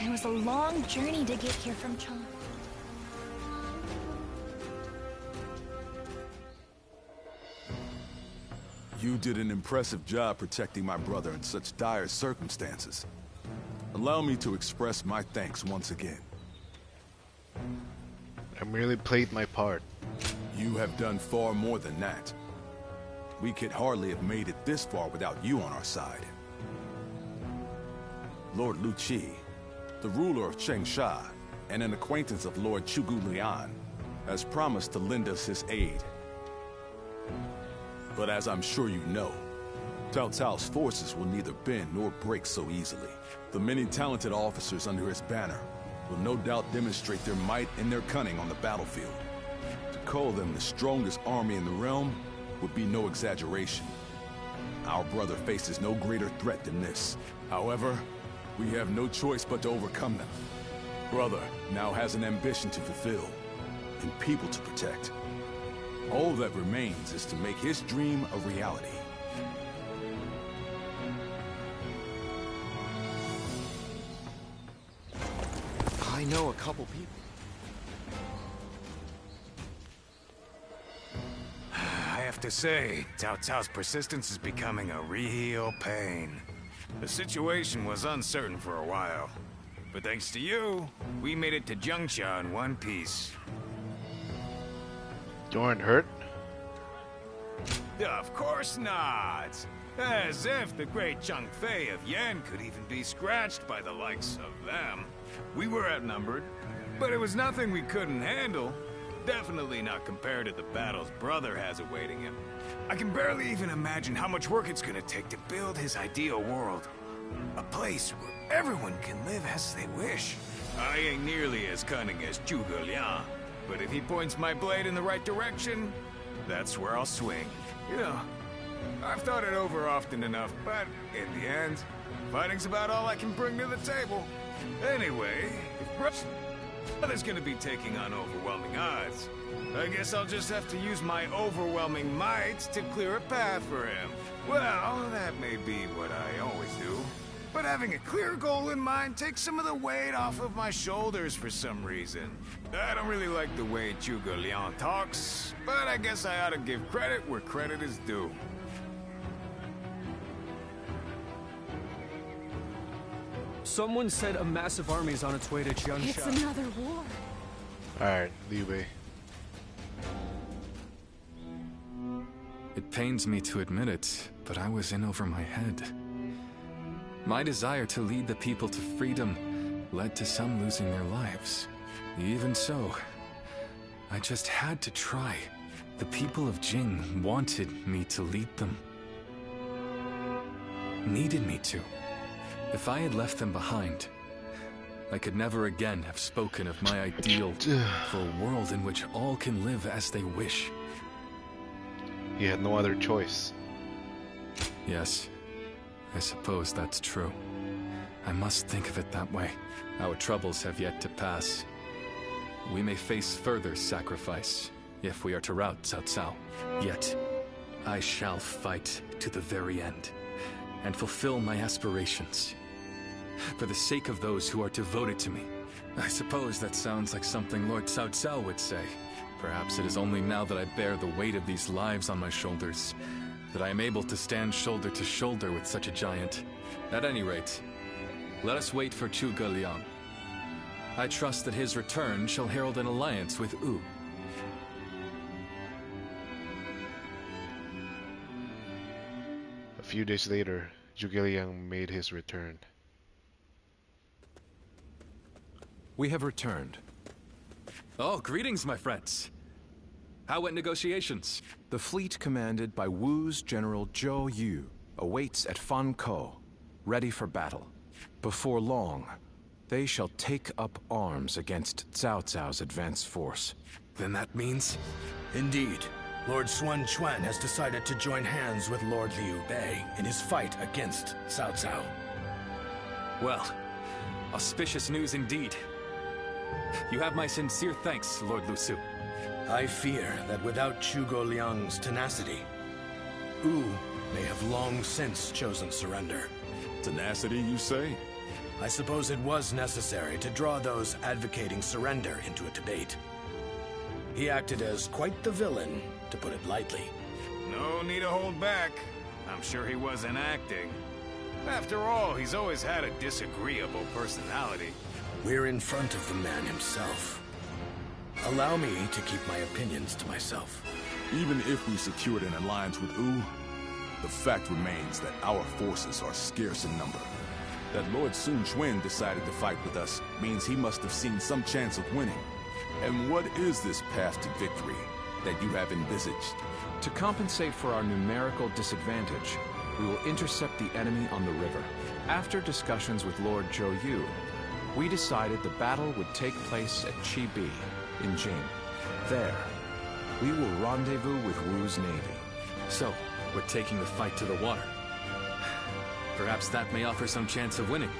It was a long journey to get here from Chong. You did an impressive job protecting my brother in such dire circumstances. Allow me to express my thanks once again. I merely played my part. You have done far more than that. We could hardly have made it this far without you on our side. Lord Lu Qi, the ruler of Chengsha, and an acquaintance of Lord Chugu Lian, has promised to lend us his aid. But as I'm sure you know, Cao Cao's forces will neither bend nor break so easily. The many talented officers under his banner will no doubt demonstrate their might and their cunning on the battlefield. To call them the strongest army in the realm would be no exaggeration. Our brother faces no greater threat than this. However, we have no choice but to overcome them. Brother now has an ambition to fulfill, and people to protect. All that remains is to make his dream a reality. I know a couple people. I have to say, Cao Cao's persistence is becoming a real pain. The situation was uncertain for a while, but thanks to you, we made it to Jiangsha in one piece. You aren't hurt? Of course not! As if the great Zhang Fei of Yan could even be scratched by the likes of them. We were outnumbered, but it was nothing we couldn't handle. Definitely not compared to the battles brother has awaiting him. I can barely even imagine how much work it's gonna take to build his ideal world. A place where everyone can live as they wish. I ain't nearly as cunning as Zhuge Liang, but if he points my blade in the right direction, that's where I'll swing. You know, I've thought it over often enough, but in the end, fighting's about all I can bring to the table. Anyway, if brother's gonna be taking on overwhelming odds, I guess I'll just have to use my overwhelming might to clear a path for him. Well, that may be what I always do, but having a clear goal in mind takes some of the weight off of my shoulders for some reason. I don't really like the way Zhuge Liang talks, but I guess I ought to give credit where credit is due. Someone said a massive army is on its way to Jiangsha. It's another war. Alright, Liu Bei. It pains me to admit it, but I was in over my head. My desire to lead the people to freedom led to some losing their lives. Even so, I just had to try. The people of Jing wanted me to lead them. Needed me to. If I had left them behind, I could never again have spoken of my ideal for a world in which all can live as they wish. You had no other choice. Yes, I suppose that's true. I must think of it that way. Our troubles have yet to pass. We may face further sacrifice if we are to rout Cao Cao. Yet, I shall fight to the very end and fulfill my aspirations. For the sake of those who are devoted to me. I suppose that sounds like something Lord Cao Cao would say. Perhaps it is only now that I bear the weight of these lives on my shoulders that I am able to stand shoulder to shoulder with such a giant. At any rate, Let us wait for Zhuge Liang. I trust that his return shall herald an alliance with Wu. A few days later, Zhuge Liang made his return. We have returned. Oh, greetings, my friends. How went negotiations? The fleet commanded by Wu's General Zhou Yu awaits at Fan Ko, ready for battle. Before long, they shall take up arms against Cao Cao's advance force. Then that means? Indeed. Lord Sun Quan has decided to join hands with Lord Liu Bei in his fight against Cao Cao. Well, auspicious news indeed. You have my sincere thanks, Lord Lu Su. I fear that without Zhuge Liang's tenacity, Wu may have long since chosen surrender. Tenacity, you say? I suppose it was necessary to draw those advocating surrender into a debate. He acted as quite the villain, to put it lightly. No need to hold back. I'm sure he wasn't acting. After all, he's always had a disagreeable personality. We're in front of the man himself. Allow me to keep my opinions to myself. Even if we secured an alliance with Wu, the fact remains that our forces are scarce in number. That Lord Sun Quan decided to fight with us means he must have seen some chance of winning. And what is this path to victory that you have envisaged? To compensate for our numerical disadvantage, we will intercept the enemy on the river. After discussions with Lord Zhou Yu, we decided the battle would take place at Chibi, in Jing. There, we will rendezvous with Wu's navy. So, we're taking the fight to the water. Perhaps that may offer some chance of winning.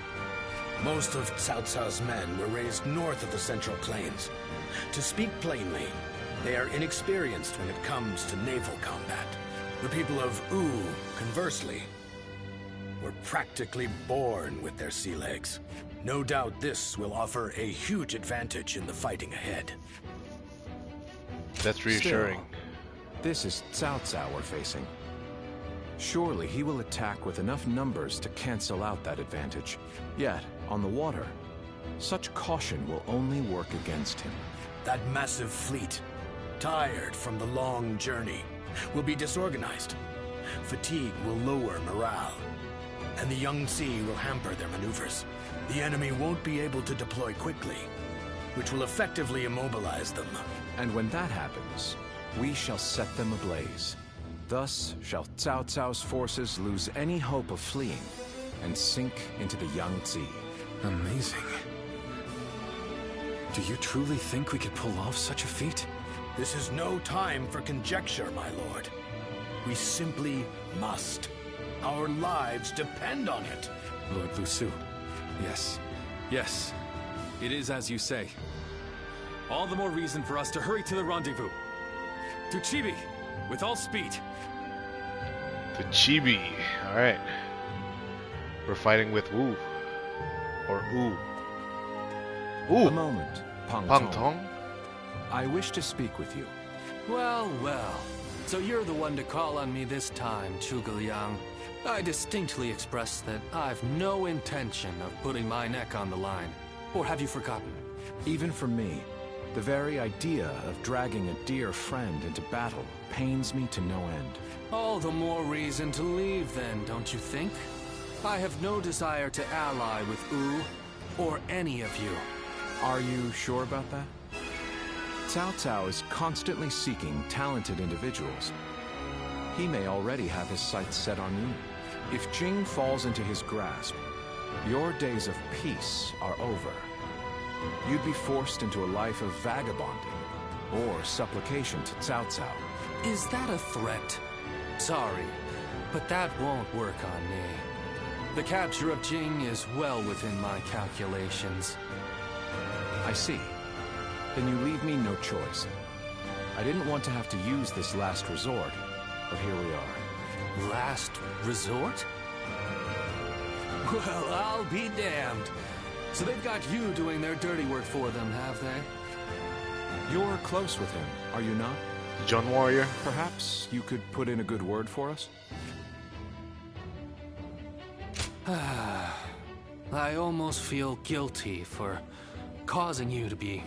Most of Cao Cao's men were raised north of the Central Plains. To speak plainly, they are inexperienced when it comes to naval combat. The people of Wu, conversely, were practically born with their sea legs. No doubt this will offer a huge advantage in the fighting ahead. That's reassuring. Still, this is Cao Cao we're facing. Surely he will attack with enough numbers to cancel out that advantage. Yet, on the water, such caution will only work against him. That massive fleet, tired from the long journey, will be disorganized. Fatigue will lower morale, and the Yangtze will hamper their maneuvers. The enemy won't be able to deploy quickly, which will effectively immobilize them. And when that happens, we shall set them ablaze. Thus shall Cao Cao's forces lose any hope of fleeing and sink into the Yangtze. Amazing. Do you truly think we could pull off such a feat? This is no time for conjecture, my lord. We simply must. Our lives depend on it. Lord Lu Su. Yes. Yes. It is as you say. All the more reason for us to hurry to the rendezvous. To Chibi, with all speed. To Chibi. Alright. We're fighting with Wu. Or Wu. A moment, Pang Tong. I wish to speak with you. Well, well. So you're the one to call on me this time, Zhuge Liang. I distinctly expressed that I've no intention of putting my neck on the line. Or have you forgotten? Even for me, the very idea of dragging a dear friend into battle pains me to no end. All the more reason to leave then, don't you think? I have no desire to ally with Wu, or any of you. Are you sure about that? Cao Cao is constantly seeking talented individuals. He may already have his sights set on you. If Jing falls into his grasp, your days of peace are over. You'd be forced into a life of vagabonding or supplication to Cao Cao. Is that a threat? Sorry, but that won't work on me. The capture of Jing is well within my calculations. I see. Then you leave me no choice. I didn't want to have to use this last resort, but here we are. Last resort? Well, I'll be damned. So they've got you doing their dirty work for them, have they? You're close with him, are you not? John Warrior. Perhaps you could put in a good word for us? I almost feel guilty for causing you to be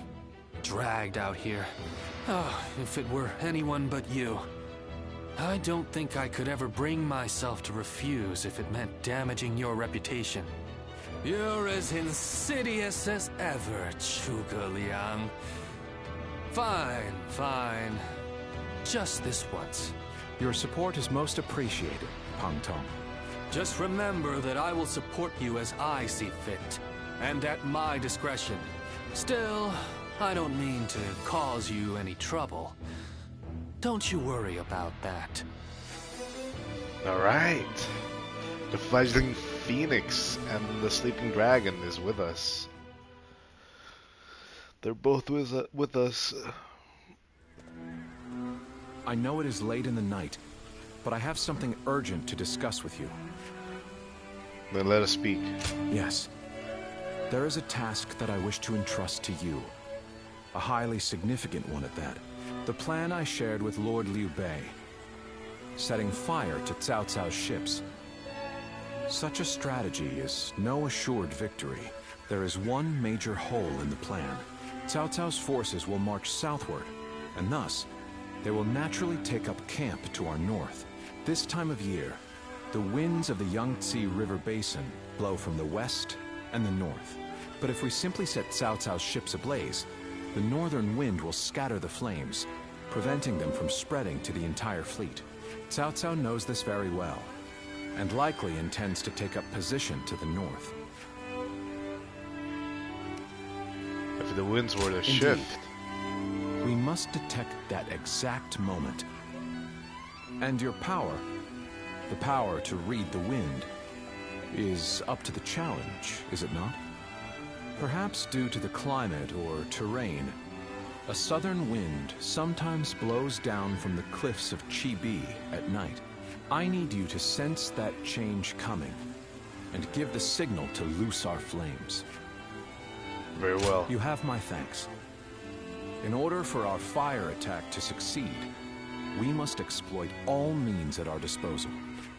dragged out here. Oh, if it were anyone but you. I don't think I could ever bring myself to refuse if it meant damaging your reputation. You're as insidious as ever, Zhuge Liang. Fine, fine. Just this once. Your support is most appreciated, Pang Tong. Just remember that I will support you as I see fit, and at my discretion. Still, I don't mean to cause you any trouble. Don't you worry about that. Alright. The fledgling Phoenix and the Sleeping Dragon is with us. They're both with us. I know it is late in the night, but I have something urgent to discuss with you. Then let us speak. Yes. There is a task that I wish to entrust to you. A highly significant one at that. The plan I shared with Lord Liu Bei. Setting fire to Cao Cao's ships. Such a strategy is no assured victory. There is one major hole in the plan. Cao Cao's forces will march southward, and thus, they will naturally take up camp to our north. This time of year, the winds of the Yangtze River Basin blow from the west and the north. But if we simply set Cao Cao's ships ablaze, the northern wind will scatter the flames, preventing them from spreading to the entire fleet. Cao Cao knows this very well, and likely intends to take up position to the north. If the winds were to shift... We must detect that exact moment. And your power, the power to read the wind, is up to the challenge, is it not? Perhaps due to the climate or terrain, a southern wind sometimes blows down from the cliffs of Chibi at night. I need you to sense that change coming, and give the signal to loose our flames. Very well. You have my thanks. In order for our fire attack to succeed, we must exploit all means at our disposal.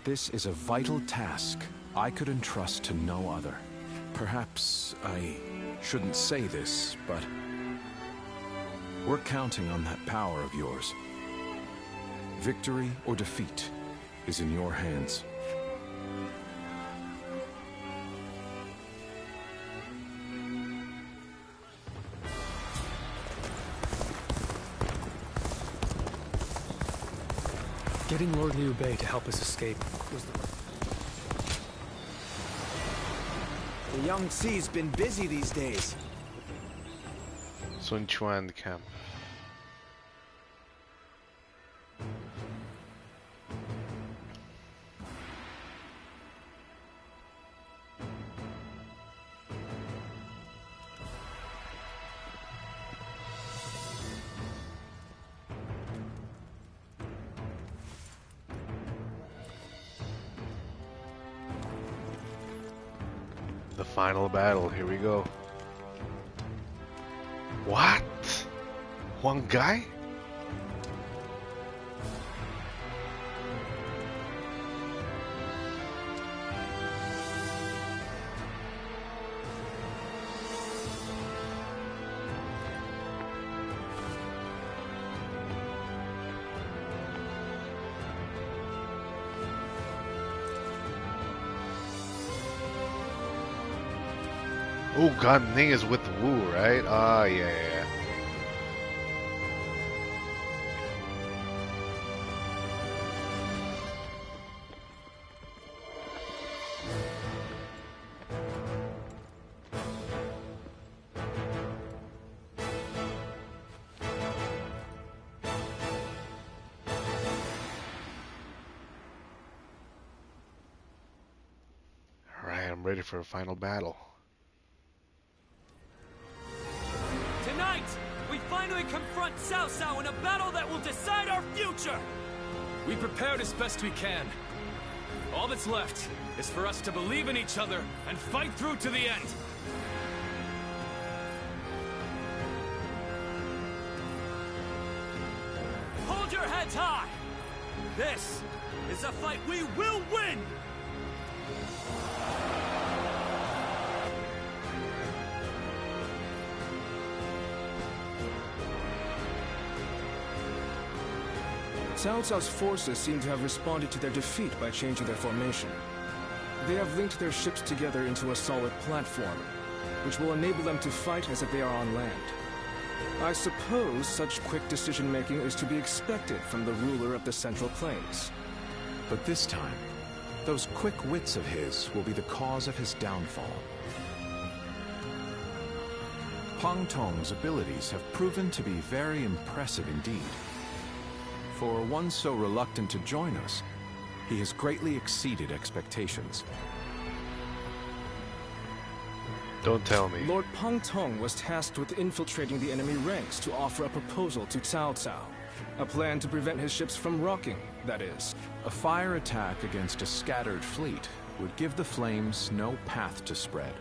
This is a vital task I could entrust to no other. Perhaps I shouldn't say this, but we're counting on that power of yours. Victory or defeat is in your hands. Getting Lord Liu Bei to help us escape was The Yangtze's been busy these days. Sun Quan camp. The final battle, here we go. What? One guy? Oh, God, Ning is with Wu, right? Ah, yeah. Alright, I'm ready for a final battle. Tonight, we finally confront Cao Cao in a battle that will decide our future! We prepared as best we can. All that's left is for us to believe in each other and fight through to the end. Hold your heads high! This is a fight we will win! Cao Cao's forces seem to have responded to their defeat by changing their formation. They have linked their ships together into a solid platform, which will enable them to fight as if they are on land. I suppose such quick decision-making is to be expected from the ruler of the Central Plains. But this time, those quick wits of his will be the cause of his downfall. Pang Tong's abilities have proven to be very impressive indeed. For one so reluctant to join us, he has greatly exceeded expectations. Don't tell me. Lord Pang Tong was tasked with infiltrating the enemy ranks to offer a proposal to Cao Cao. A plan to prevent his ships from rocking, that is. A fire attack against a scattered fleet would give the flames no path to spread,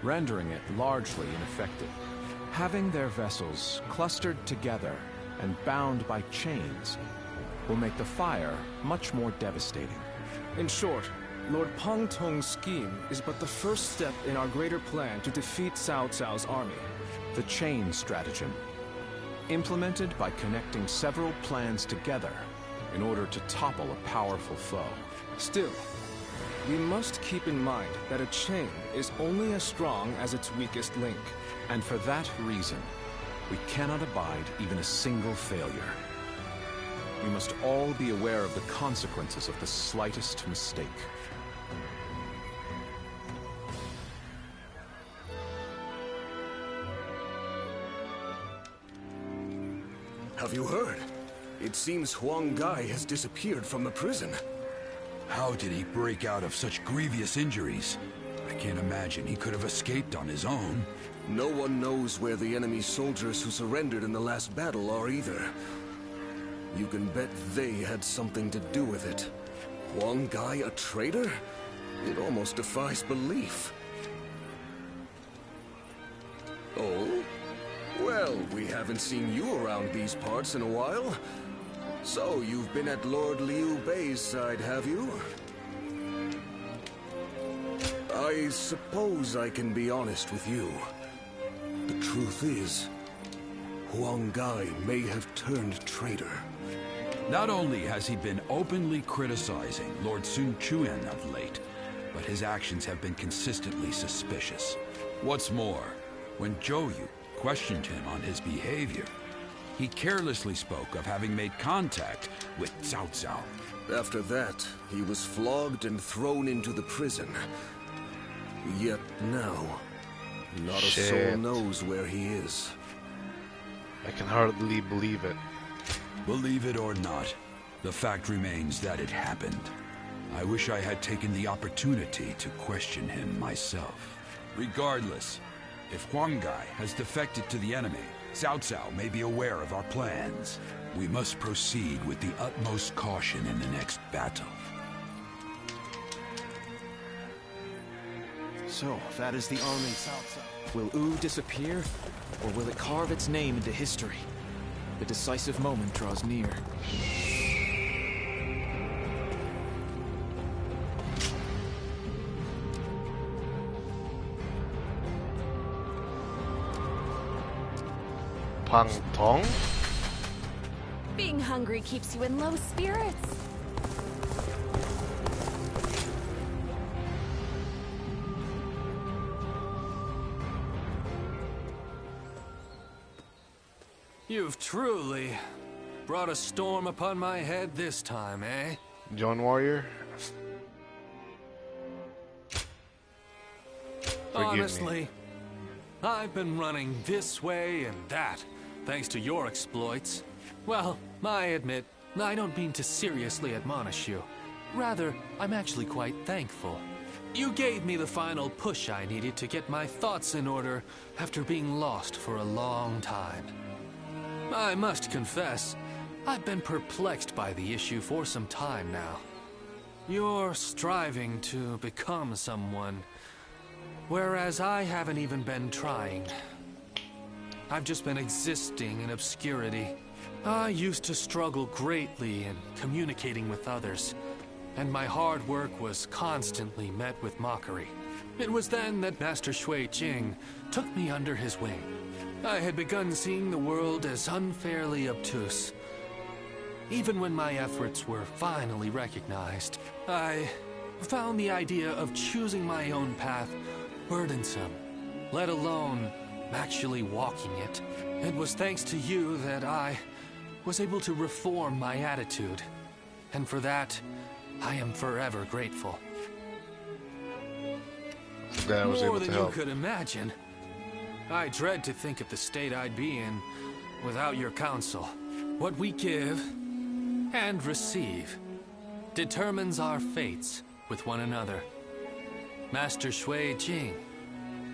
rendering it largely ineffective. Having their vessels clustered together and bound by chains will make the fire much more devastating. In short, Lord Pang Tong's scheme is but the first step in our greater plan to defeat Cao Cao's army. The chain stratagem, implemented by connecting several plans together in order to topple a powerful foe. Still, we must keep in mind that a chain is only as strong as its weakest link. And for that reason, we cannot abide even a single failure. We must all be aware of the consequences of the slightest mistake. Have you heard? It seems Huang Gai has disappeared from the prison. How did he break out of such grievous injuries? I can't imagine he could have escaped on his own. No one knows where the enemy soldiers who surrendered in the last battle are either. You can bet they had something to do with it. Huang Gai a traitor? It almost defies belief. Oh? Well, we haven't seen you around these parts in a while. So, you've been at Lord Liu Bei's side, have you? I suppose I can be honest with you. The truth is, Huang Gai may have turned traitor. Not only has he been openly criticizing Lord Sun Quan of late, but his actions have been consistently suspicious. What's more, when Zhou Yu questioned him on his behavior, he carelessly spoke of having made contact with Cao Cao. After that, he was flogged and thrown into the prison. Yet now, not a soul knows where he is. I can hardly believe it. Believe it or not, the fact remains that it happened. I wish I had taken the opportunity to question him myself. Regardless, if Huang Gai has defected to the enemy, Cao Cao may be aware of our plans. We must proceed with the utmost caution in the next battle. So, that is the army. Will Wu disappear, or will it carve its name into history? The decisive moment draws near. Pang Tong? Being hungry keeps you in low spirits. You've truly brought a storm upon my head this time, eh? John Warrior? Honestly, I've been running this way and that, thanks to your exploits. Well, I admit, I don't mean to seriously admonish you. Rather, I'm actually quite thankful. You gave me the final push I needed to get my thoughts in order after being lost for a long time. I must confess, I've been perplexed by the issue for some time now. You're striving to become someone, whereas I haven't even been trying. I've just been existing in obscurity. I used to struggle greatly in communicating with others, and my hard work was constantly met with mockery. It was then that Master Shui Jing took me under his wing. I had begun seeing the world as unfairly obtuse. Even when my efforts were finally recognized, I found the idea of choosing my own path burdensome, let alone actually walking it. It was thanks to you that I was able to reform my attitude, and for that, I am forever grateful. That I was More able than to you help. could imagine. I dread to think of the state I'd be in without your counsel. What we give and receive determines our fates with one another. Master Shui Jing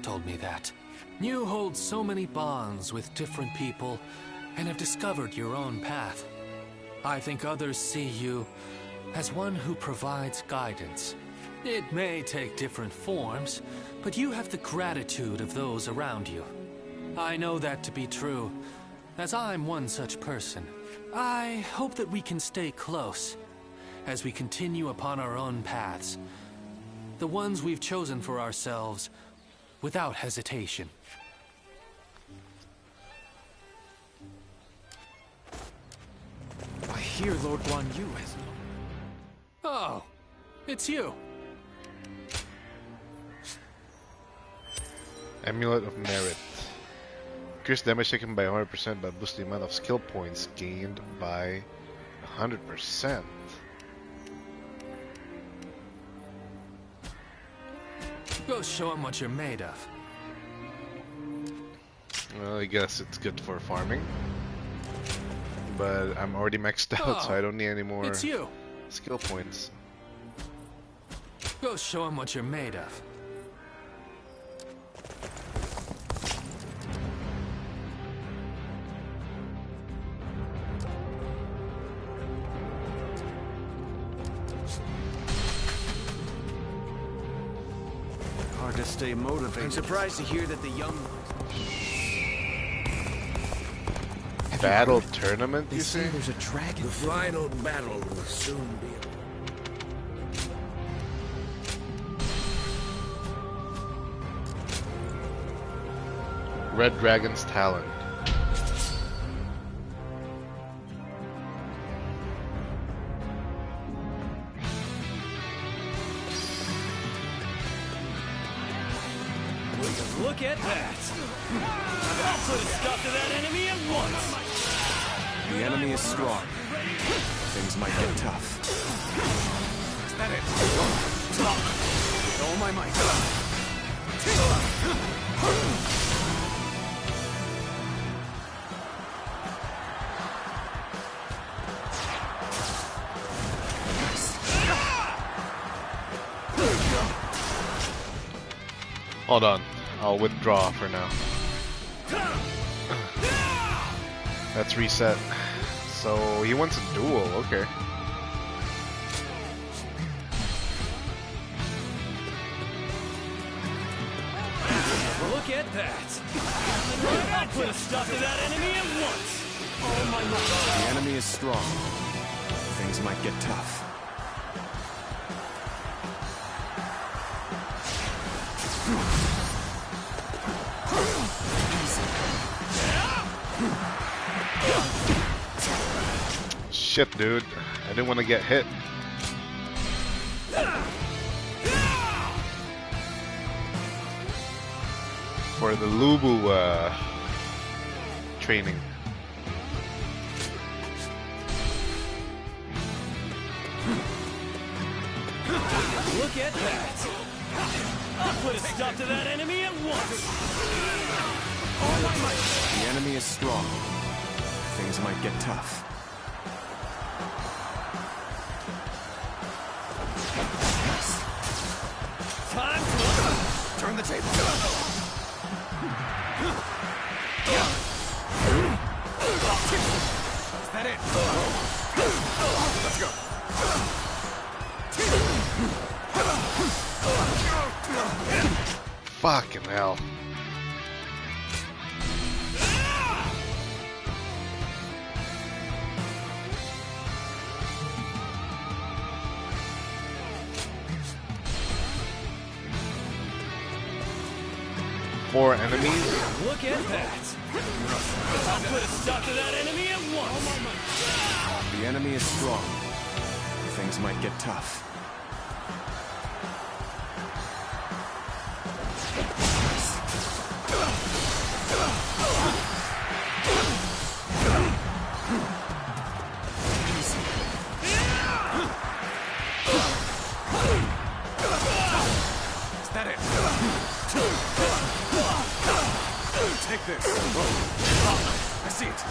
told me that. You hold so many bonds with different people and have discovered your own path. I think others see you as one who provides guidance. It may take different forms, but you have the gratitude of those around you. I know that to be true, as I'm one such person. I hope that we can stay close as we continue upon our own paths, the ones we've chosen for ourselves, without hesitation. I hear Lord Guan Yu has... Oh, it's you. Amulet of Merit. Increase damage taken by 100% but boost the amount of skill points gained by 100%. Go show him what you're made of. Well, I guess it's good for farming. But I'm already maxed out, so I don't need any more It's you. skill points. Go show him what you're made of. Hard to stay motivated. I'm surprised to hear that the young... Battle tournament, you say? There's a dragon. The final battle will soon be. Red Dragon's Talent. Look at that! I'll put a stop to that enemy at once! The enemy is strong. Things might get tough. Is that it? With all my might. Hold on, I'll withdraw for now. That's reset. So he wants a duel, okay. Look at that! I'll put a stop to that enemy at once! Oh my God! The enemy is strong. Things might get tough. Shit, dude. I didn't want to get hit. For the Lubu training. Look at that! I'll put a stop to that enemy at once! Oh my might! The enemy is strong. Things might get tough. Time to turn the table. Is that it? Let's go. Fucking hell. Four enemies? Look at that! I'll put a stop to that enemy at once! The enemy is strong. Things might get tough. Is that it? Take this. I see it.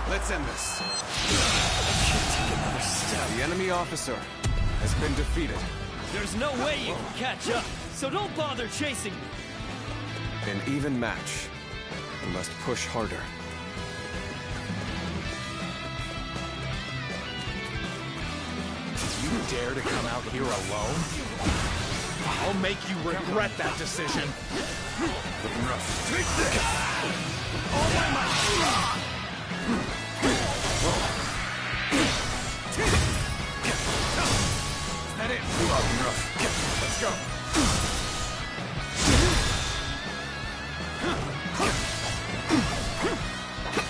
Let's end this. The enemy officer has been defeated. There's no way you can catch up, so don't bother chasing me. An even match. We must push harder. You dare to come out here alone? I'll make you regret that decision. Looking rough. Take this! All my might! Is that it? Looking rough. Let's go.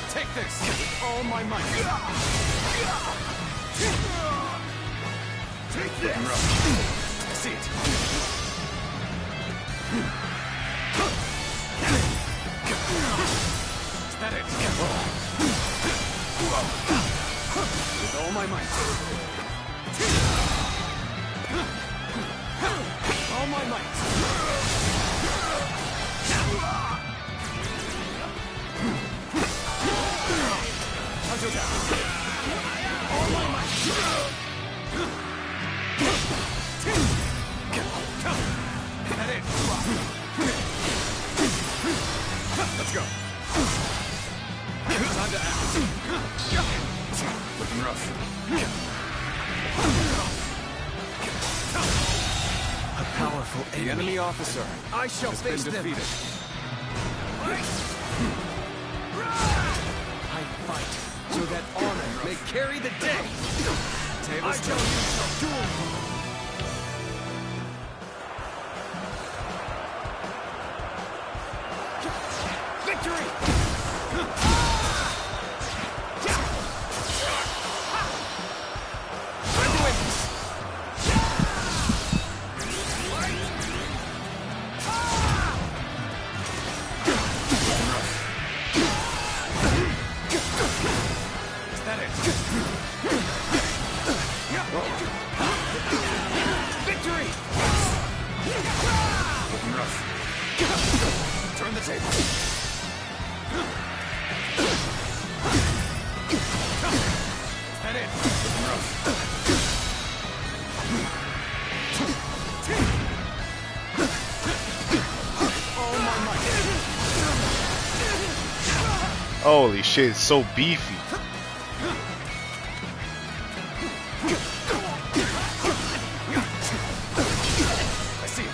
Take this with all my might. Take this! Looking rough. I see it. Is that it? With all my might. All my might. Hunter down. All my might. Is that it? Let's go. Time to act. Looking rough. A powerful enemy. The enemy officer I shall has face been them. defeated. I fight so that honor may carry the day. I tell you, shall duel. Victory! Time to win this. Is that it? Victory! Looking rough. Turn the table. Is that it? Looking rough. All my might. Holy shit, it's so beefy. I see it.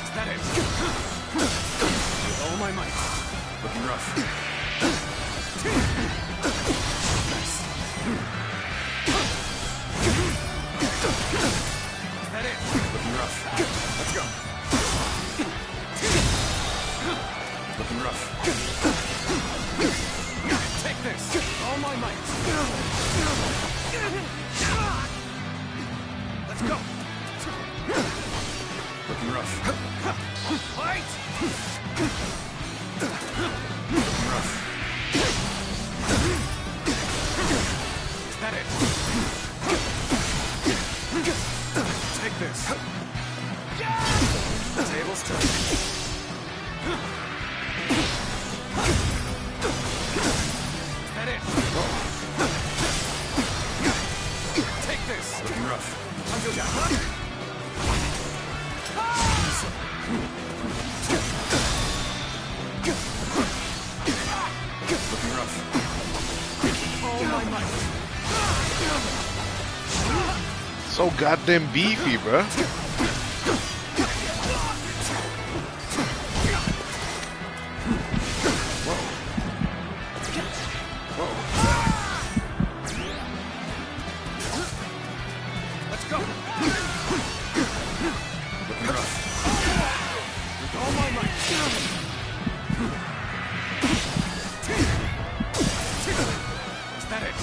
Is that it? With all my might. Looking rough. Nice. Is that it? Looking rough. Let's go. Looking rough. Take this. All my might. Let's go. Looking rough. Fight! Looking rough. Is that it? Take this. The table's turned. Is that it? Take this. Looking rough. Hunter down. Looking rough. All my might. So goddamn beefy, bruh. Let's go. Is that it?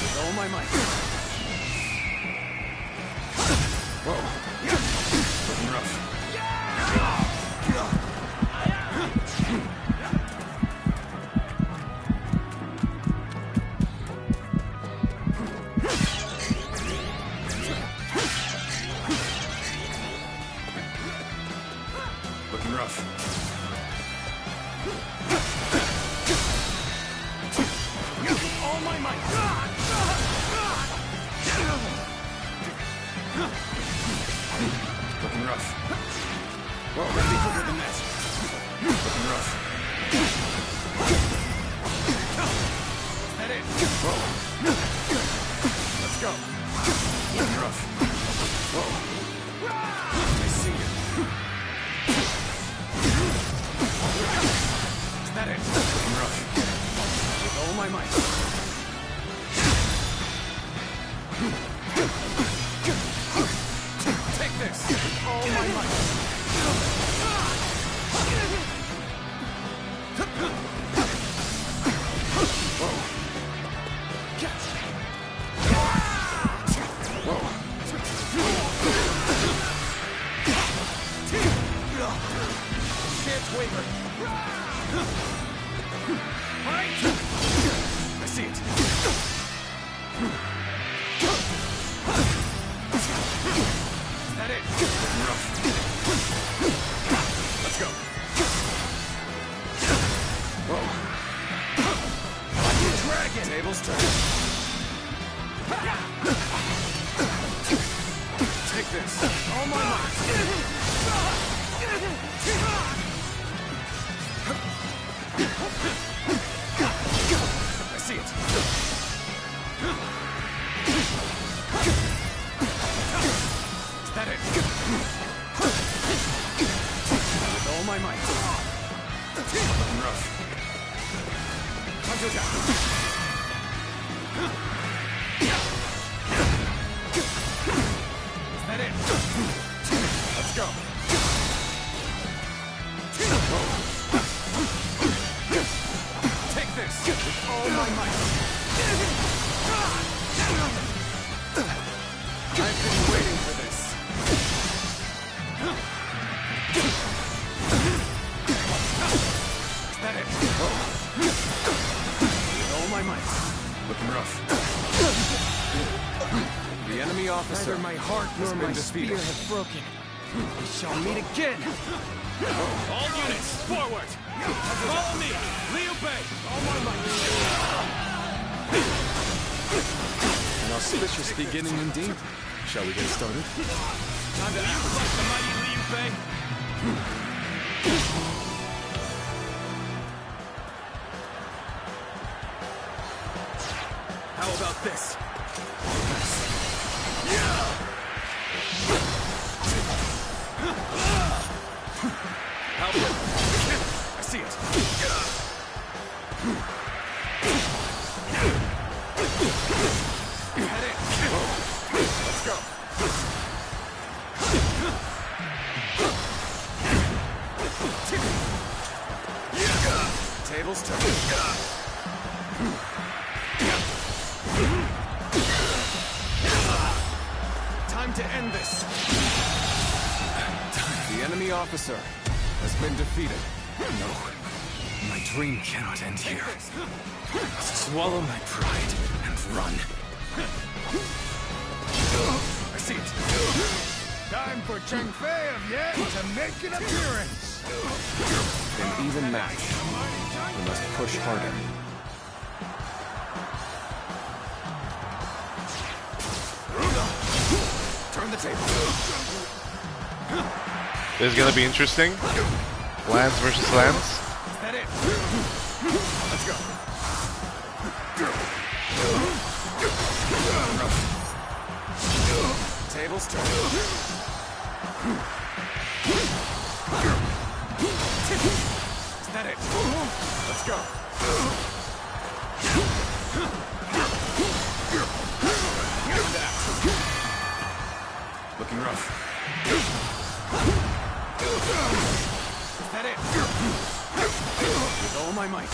With all my might. Whoa. Looking rough. Looking rough. All my might. Looking rough. Whoa, gotta be quicker than that. Looking rough. Is that it? Whoa. Let's go. Looking rough. Whoa. I see you. Is that it? Looking rough. With all my might. Take this! With all my might! Whoa! Whoa! Can't waver! Fight! I see it! Is that it? Rough. Let's go. Whoa. Like a dragon. Tables turn. Take this. All my might. I see it. Is that it? With all my might. Looking rough. Hunter down. Is that it? Let's go. Whoa. Take this with all my might. I've been waiting for this. Is that it? Whoa. With all my might. Looking rough. The enemy officer. Neither my heart nor my spear have broken. We shall meet again. All units, forward! Follow me! Liu Bei! All my might! An auspicious beginning indeed. Shall we get started? Time to act like the mighty Liu Bei! How about this? How about... I see it. Head in. Let's go. Tables turn. Time to end this. The enemy officer has been defeated. No, my dream cannot end here. I must swallow my pride and run. I see it. Time for Cheng Fei of Ye to make an appearance. An even match. We must push harder. Turn the table. This is gonna be interesting. Lance versus Lance. Is that it? Let's go. Tables turn. Is that it? Let's go. Looking rough. that it? With all my might.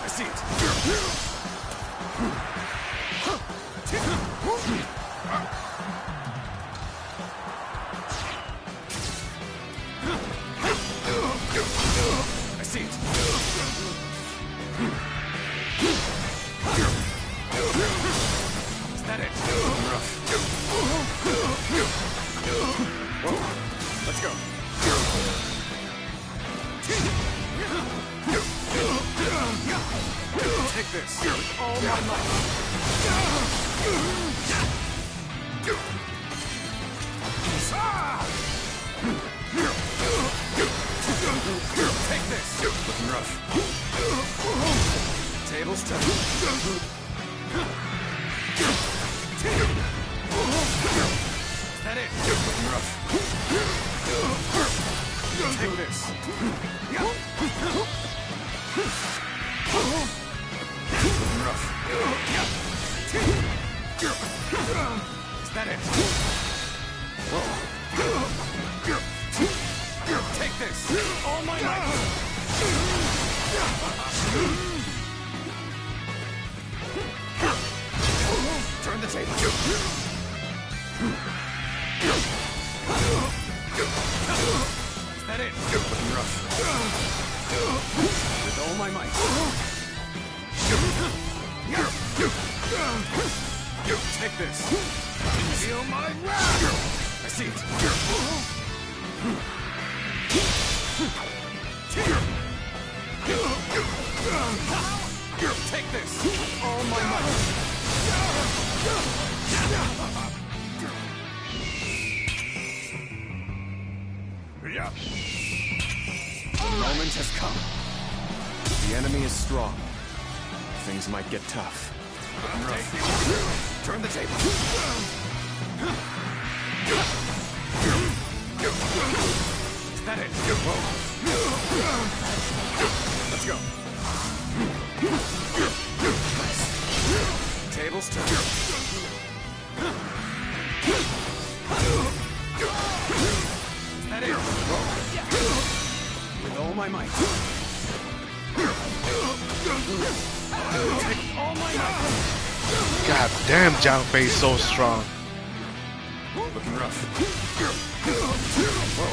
I see it. I see it. Is that it? Whoa. Let's go. Take this with all my might. Take this. Looking rough. Tables turn. Is that it? Looking rough. Take this. Looking rough. Is that it? Whoa. Take this. All my might. Turn the table. Is that it? Looking rough. With all my might. Take this. Feel my wrath. I see it. Take this. All my might. The moment has come. The enemy is strong. Things might get tough. Turn the table. Is that it? Whoa. Let's go. Nice. Tables turn. Is that it? Whoa. With all my might. Take all my might. God damn, Zhang Fei's so strong. Looking rough. Whoa.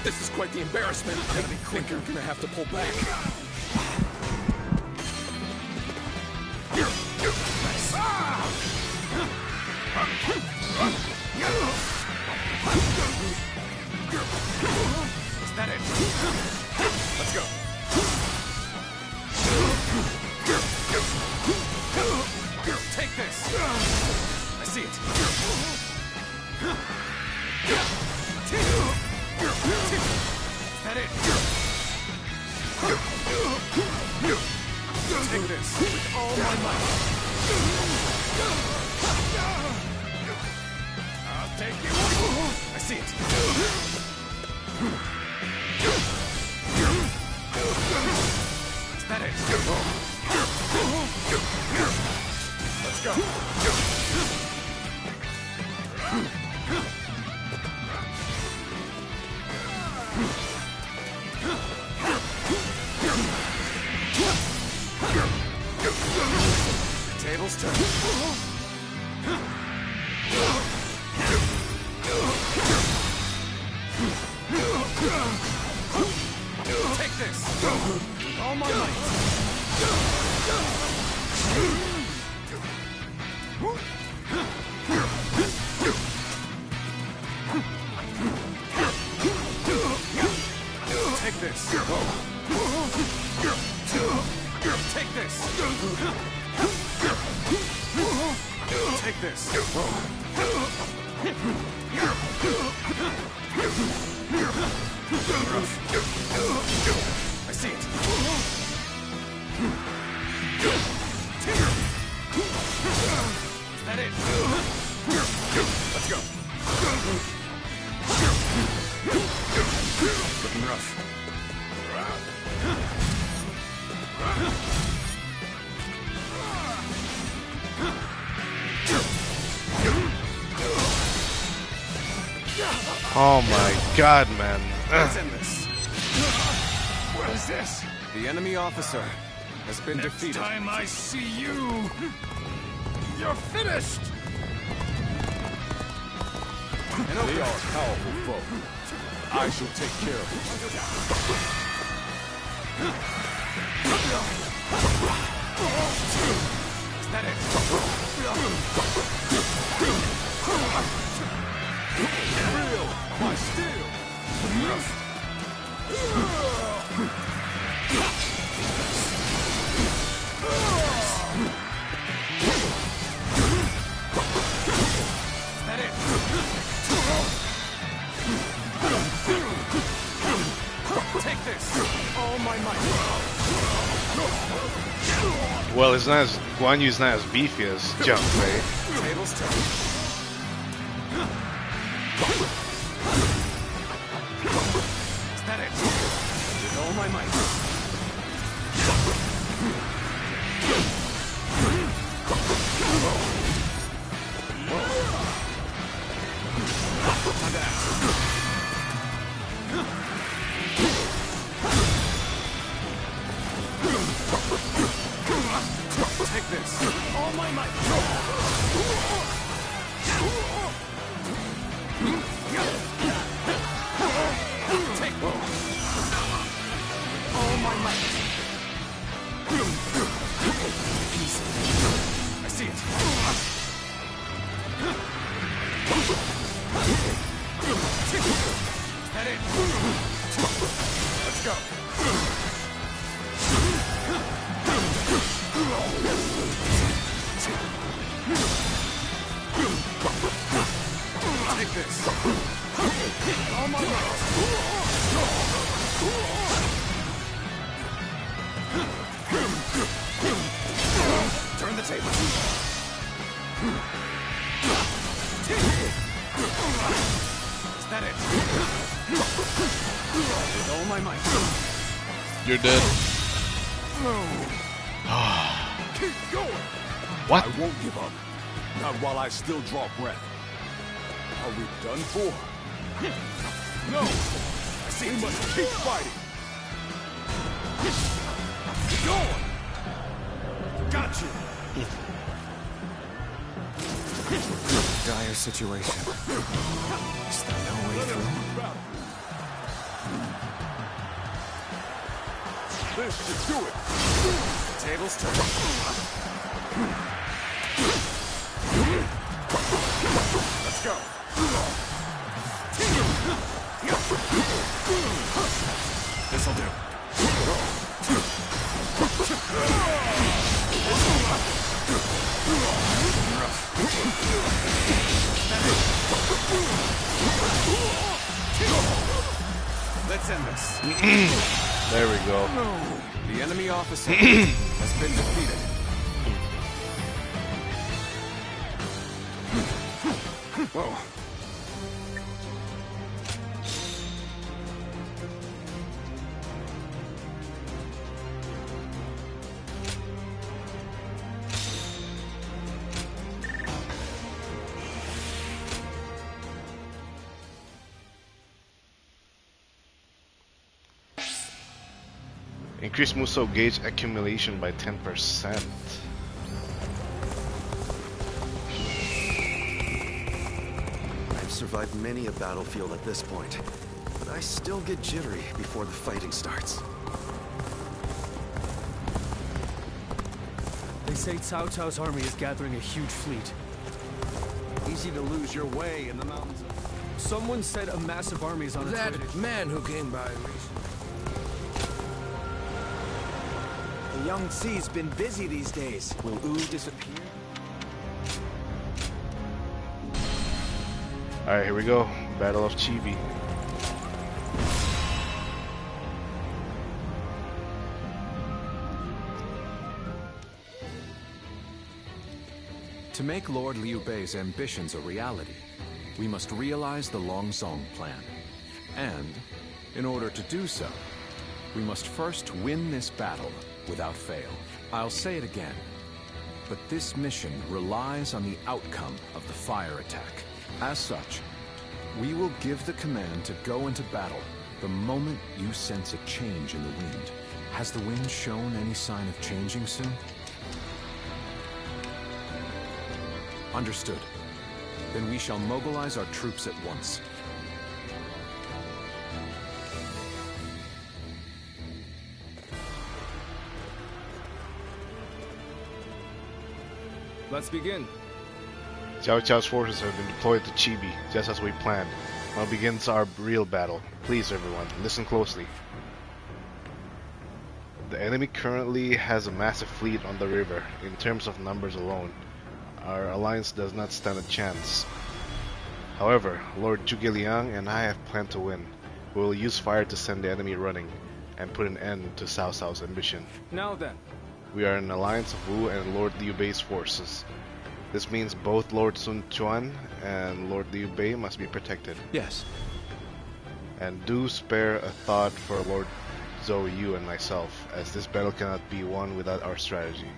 This is quite the embarrassment. I think you're gonna have to pull back. Nice. Is that it? Let's go. Take this. I see it. Is that it? Take this with all my might. I'll take you. I see it. Is that it? Let's go. Tables turn. Take this. All my might. Take this. Take this. Take this. I see it. Is that it? Let's go. Looking rough. Oh my god, man. Let's end this. What is this? The enemy officer has been defeated. Next time I see you, you're finished! They are a powerful foe. I shall take care of it. Is that it? Real, my steel. Take this! All my might. Well, it's not as Guan Yu's not as beefy as Zhang Fei. Tables turn. Is that it? With all my might. Time to act. Take this. All my might. Take all my might. I see it. Is that it? Let's go. Take this. All my might. Turn the table. Is that it? With all my might. You're dead. Keep going. What? I won't give up. Not while I still draw breath. Are we done for? No! I see we must keep fighting. Keep going! Got you! Dire situation. Is there no way through? This should do it! Tables turn. Let's go! This'll do. Let's end this. There we go. The enemy officer has been defeated. Whoa. Increase Muso gauge accumulation by 10%. I've survived many a battlefield at this point, but I still get jittery before the fighting starts. They say Cao Cao's army is gathering a huge fleet. Easy to lose your way in the mountains. Someone said a massive army is on its way. That man who came by recently. The young Xi's been busy these days. Will Wu disappear? Alright, here we go. Battle of Chibi. To make Lord Liu Bei's ambitions a reality, we must realize the Longzong plan. And, in order to do so, we must first win this battle without fail. I'll say it again, but this mission relies on the outcome of the fire attack. As such, We will give the command to go into battle the moment you sense a change in the wind. Has the wind shown any sign of changing soon? Understood. Then we shall mobilize our troops at once. Let's begin. Xiao Qiao's forces have been deployed to Chibi, just as we planned. Now begins our real battle. Please everyone, listen closely. The enemy currently has a massive fleet on the river. In terms of numbers alone, our alliance does not stand a chance. However, Lord Zhuge Liang and I have planned to win. We will use fire to send the enemy running, and put an end to Cao Cao's ambition. Now then. We are an alliance of Wu and Lord Liu Bei's forces. This means both Lord Sun Quan and Lord Liu Bei must be protected. Yes. And do spare a thought for Lord Zhou Yu and myself, as this battle cannot be won without our strategy.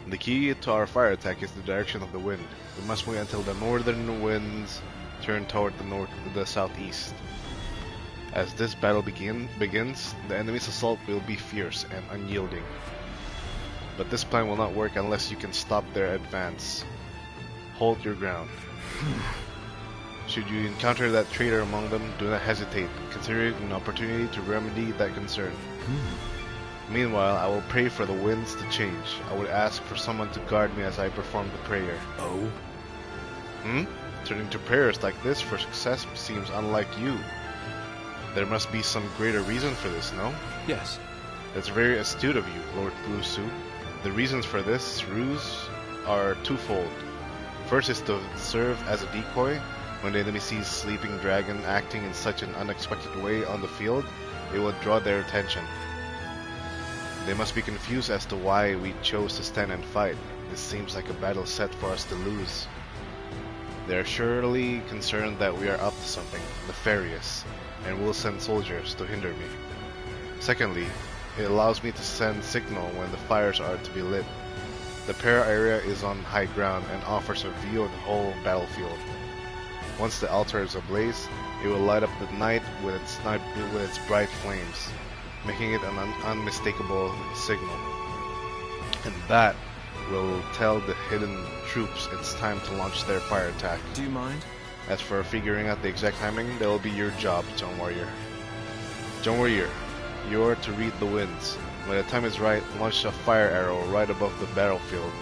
The key to our fire attack is the direction of the wind. We must wait until the northern winds turn toward the southeast. As this battle begins, the enemy's assault will be fierce and unyielding. But this plan will not work unless you can stop their advance. Hold your ground. Should you encounter that traitor among them, do not hesitate. Consider it an opportunity to remedy that concern. Meanwhile, I will pray for the winds to change. I would ask for someone to guard me as I perform the prayer. Oh? Turning to prayers like this for success seems unlike you. There must be some greater reason for this, no? Yes. That's very astute of you, Lord Lu Su. The reasons for this ruse are twofold. First is to serve as a decoy. When the enemy sees Sleeping Dragon acting in such an unexpected way on the field, it will draw their attention. They must be confused as to why we chose to stand and fight. This seems like a battle set for us to lose. They are surely concerned that we are up to something nefarious, and will send soldiers to hinder me. Secondly, it allows me to send signal when the fires are to be lit. The prayer area is on high ground and offers a view of the whole battlefield. Once the altar is ablaze, it will light up the night with its bright flames, making it an unmistakable signal. And that will tell the hidden troops it's time to launch their fire attack. Do you mind? As for figuring out the exact timing, that will be your job, Zhong Warrior. Zhong Warrior, you are to read the winds. When the time is right, launch a fire arrow right above the battlefield.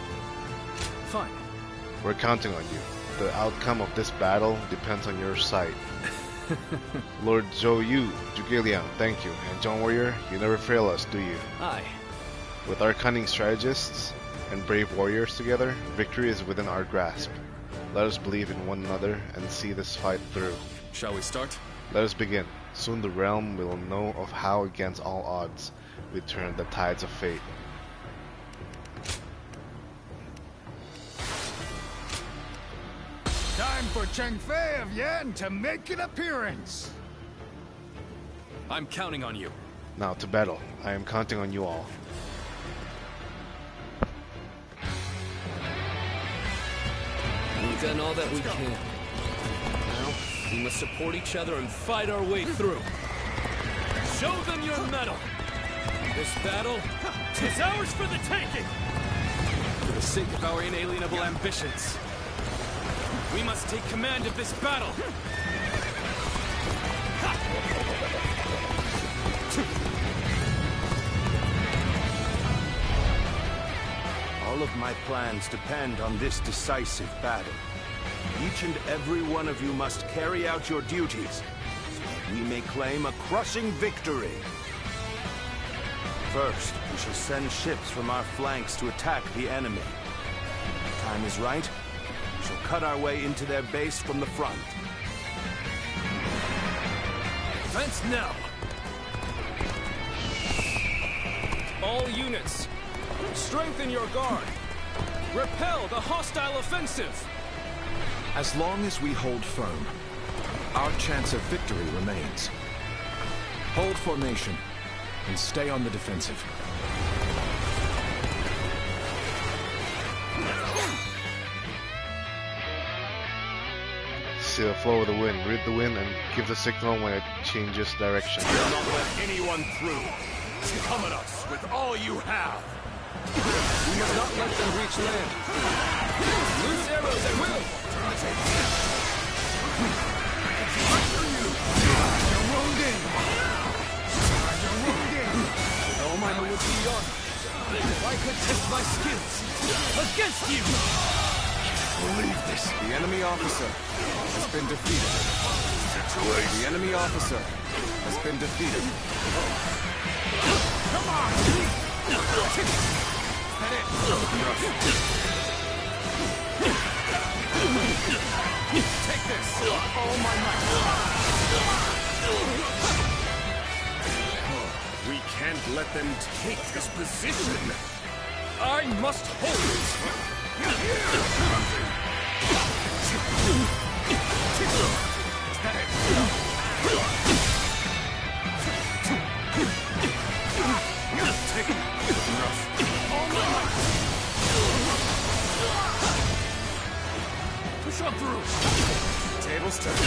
Fine. We're counting on you. The outcome of this battle depends on your sight. Lord Zhou Yu, Zhuge Liang, thank you. And Zhong Warrior, you never fail us, do you? Aye. With our cunning strategists and brave warriors together, victory is within our grasp. Let us believe in one another and see this fight through. Shall we start? Let us begin. Soon the realm will know of how, against all odds, we turn the tides of fate. Time for Cheng Fei of Yan to make an appearance. I'm counting on you. Now to battle. I am counting on you all. We've done all that we can. Now, we must support each other and fight our way through. Show them your mettle! This battle, 'tis ours for the taking! For the sake of our inalienable ambitions, we must take command of this battle! All of my plans depend on this decisive battle. Each and every one of you must carry out your duties, so that we may claim a crushing victory. First, we shall send ships from our flanks to attack the enemy. When the time is right, we shall cut our way into their base from the front. Advance now! All units, strengthen your guard! Repel the hostile offensive! As long as we hold firm, our chance of victory remains. Hold formation and stay on the defensive. see the flow of the wind. Read the wind and give the signal when it changes direction. Do not let anyone through. Come at us with all you have. We must not let them reach land. Loose arrows at will. You're wounded. You're wounded. With all my would be on. If I could test my skills against you. Believe this. The enemy officer has been defeated. The enemy officer has been defeated. Come on! Take this! All my might! We can't let them take this position! I must hold it! Take it! All my might! Push on through! Tables turn.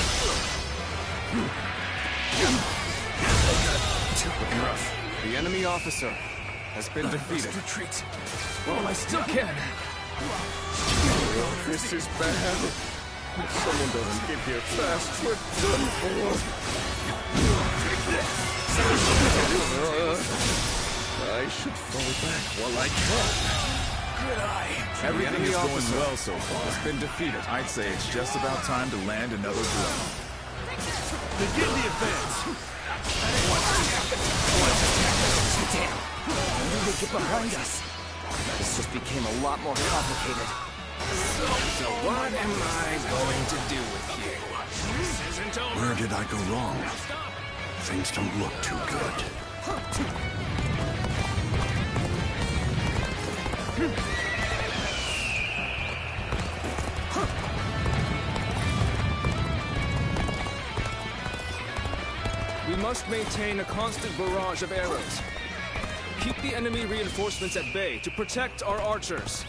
Looking rough. The enemy officer has been defeated. Retreat. Well, I still can. This is bad. If someone doesn't get here fast, we're done for. I should fall back while I can. Good eye. Everything is going well so far. Has been defeated. I'd say it's just about time to land another blow. Begin the advance. Damn. When did they get behind us? This just became a lot more complicated. So what am I going to do with you? This isn't over. Where did I go wrong? Things don't look too good. We must maintain a constant barrage of arrows. Keep the enemy reinforcements at bay to protect our archers.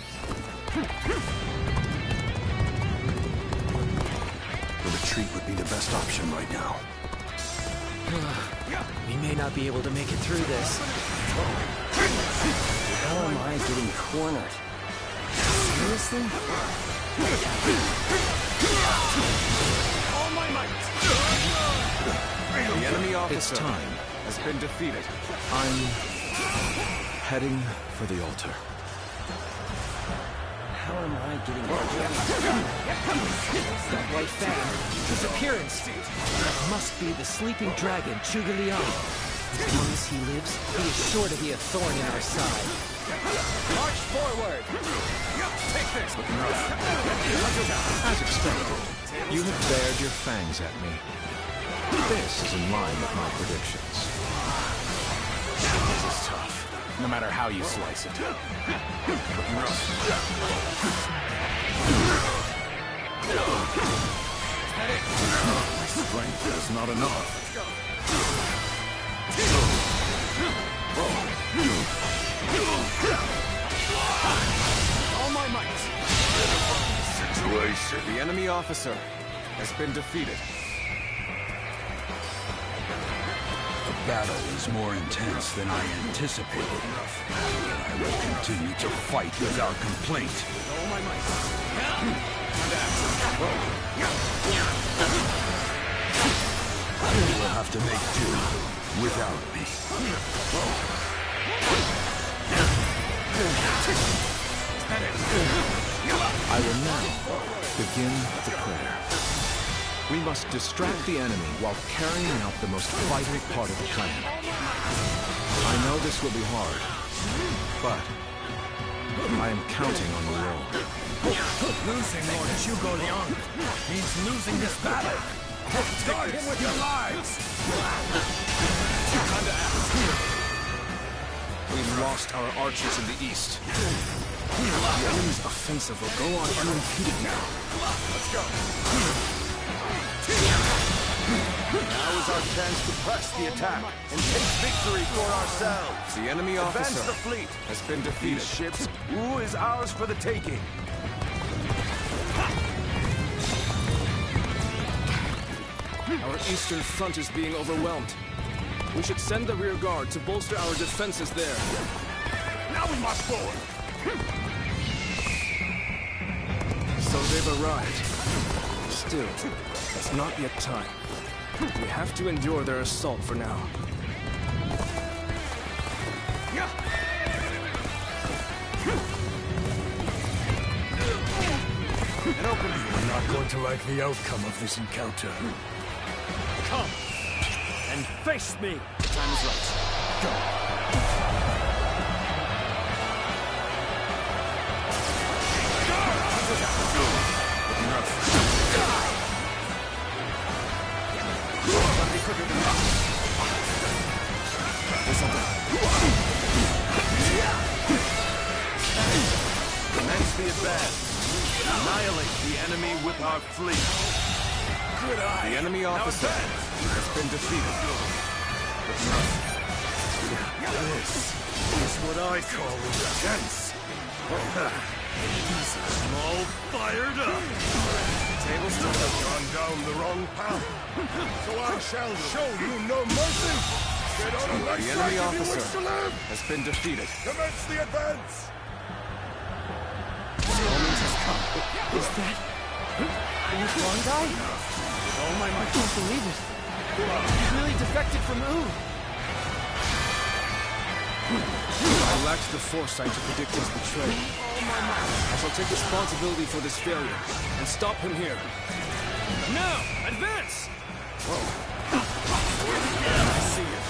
The retreat would be the best option right now. We may not be able to make it through this. How am I getting cornered? Seriously? All my might! The enemy officer It's time. has been defeated. I'm heading for the altar. How am I getting that white fang? His appearance. That must be the sleeping dragon, Zhuge. As long as he lives, he is sure to be a thorn in our side. March forward! Take this! As expected, you have bared your fangs at me. This is in line with my predictions. This is tough. No matter how you slice it. My strength is not enough. All my might! The enemy officer has been defeated. The battle is more intense than I anticipated. I will continue to fight without complaint. All my might! You will have to make do without me. I will now begin the prayer. We must distract the enemy while carrying out the most vital part of the plan. I know this will be hard, but I am counting on the roll. Losing Lord Zhuge means losing this battle. Guard him with your lives! Time to act. We've lost our archers in the east. The enemy's offensive will go on unimpeded now. Let's go. Now is our chance to press the attack and take victory for ourselves. The enemy Advance officer the fleet. has been defeated. Ships, Wu is ours for the taking. Our eastern front is being overwhelmed. We should send the rear guard to bolster our defenses there. Now we march forward! So they've arrived. Still, it's not yet time. We have to endure their assault for now. An opening. You're not going to like the outcome of this encounter. Come and face me. The time is right. Go. Commence the advance. Annihilate the enemy with our fleet. Good eye. The enemy officer has been defeated. This is what I call intense. I'm all fired up. Tables have gone down the wrong path. So I shall show you no mercy. Get on the right The side enemy if you officer wish to live. has been defeated. Commence the advance. The moment has come. Is that... one guy? Oh my, I can't believe it. He's really defected from Ooh. I lacked the foresight to predict his betrayal. I shall take responsibility for this failure and stop him here. Now, advance! I see it.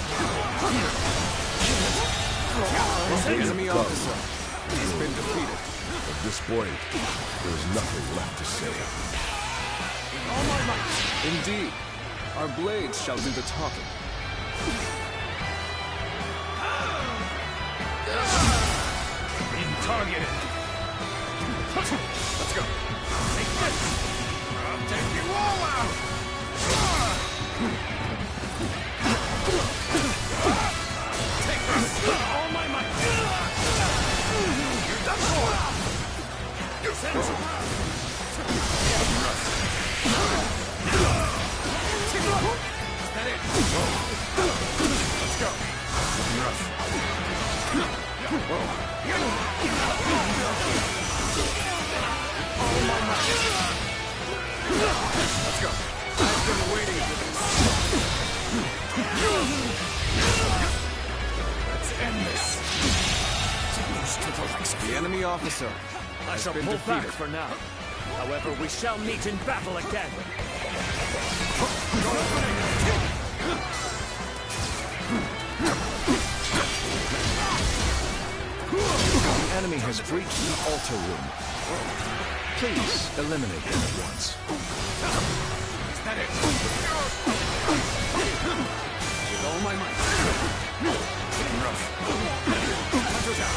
The enemy officer has been defeated. At this point, there is nothing left to say. Indeed, our blades shall do the talking. Targeted. Let's go. Take this. I'll take you all out. Take this. All my might. You're done for. Is that it? Let's go. Let's go. I've been waiting for this. Let's end this. The enemy officer I shall pull back for now. However, we shall meet in battle again. The enemy has breached the altar room. Please eliminate them at once. Is that it? With all my might. Getting rough. Hunters out.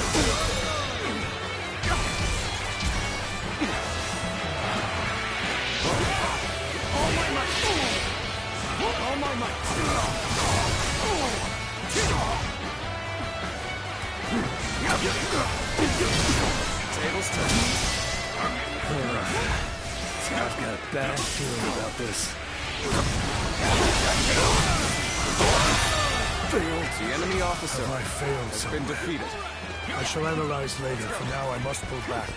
All my might. All my might. Tables turned. I've got a bad feeling about this. Failed. The enemy officer I failed has been defeated. I shall analyze later. For now, I must pull back.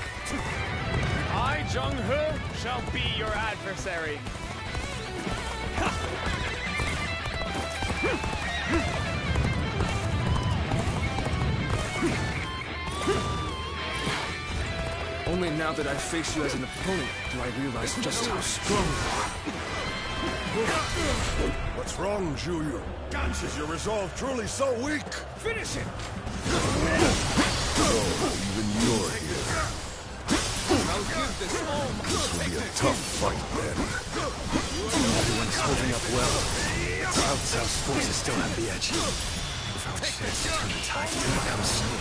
I, Jung-Ho, shall be your adversary. Only now that I face you as an opponent do I realize just how strong you are. What's wrong, Zhuyu? Is your resolve truly so weak? Finish it! Even you're here. I'll give this all my... This will be a tough fight, then. Everyone's holding up well. South South's forces still have the edge. Without chance to turn the tide, it becomes slow.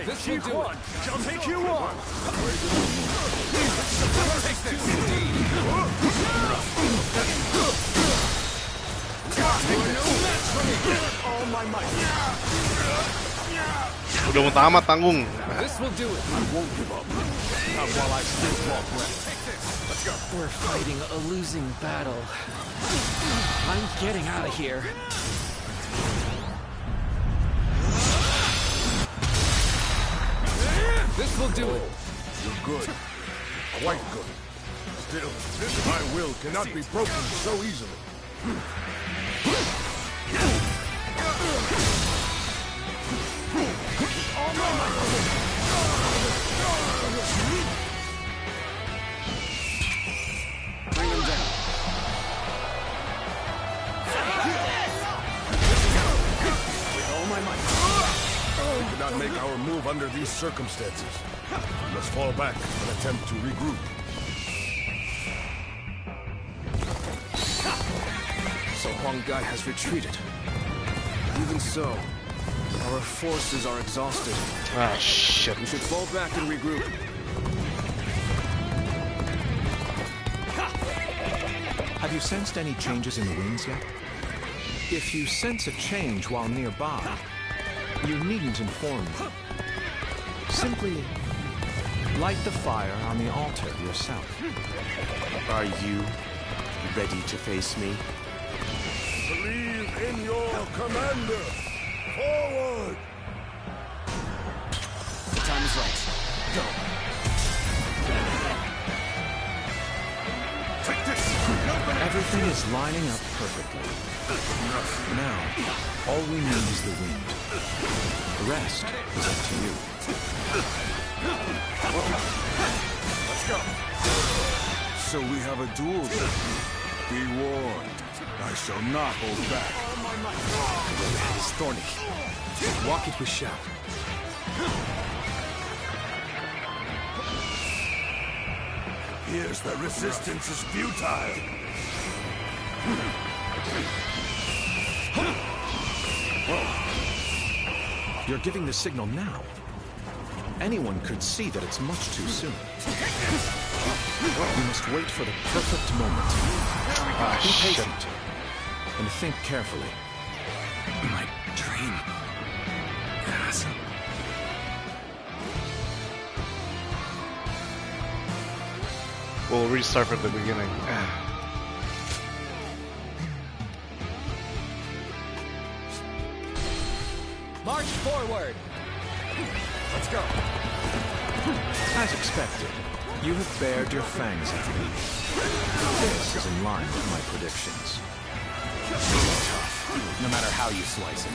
This will do it. Shall take you on. Take this. Indeed. You are no match for me. All my might. Udah mau tamat tanggung. This will do it. I won't give up. Not while I still draw breath. Take this. Let's go. We're fighting a losing battle. I'm getting out of here. This will do it. You're good. Quite good. Still, my will cannot be broken so easily. Bring him down. With all my might. We cannot make our move under these circumstances. We must fall back and attempt to regroup. So Huang Gai has retreated. Even so, our forces are exhausted. Ah, shit. We should fall back and regroup. Have you sensed any changes in the winds yet? If you sense a change while nearby, you needn't inform me. Simply light the fire on the altar yourself. Are you ready to face me? Believe in your commander! Forward! The time is right. Go! Take this! Everything is lining up perfectly. Now, all we need is the wind. The rest is up to you. Let's go! So we have a duel then. Be warned. I shall not hold back. The land is thorny. Walk it with shout. Here's the resistance is futile. You're giving the signal now. Anyone could see that it's much too soon. You must wait for the perfect moment. Be patient. And think carefully. My train. Yes. We'll restart from the beginning. March forward! Let's go. As expected, you have bared your fangs at me. This is in line with my predictions. Tough, no matter how you slice it.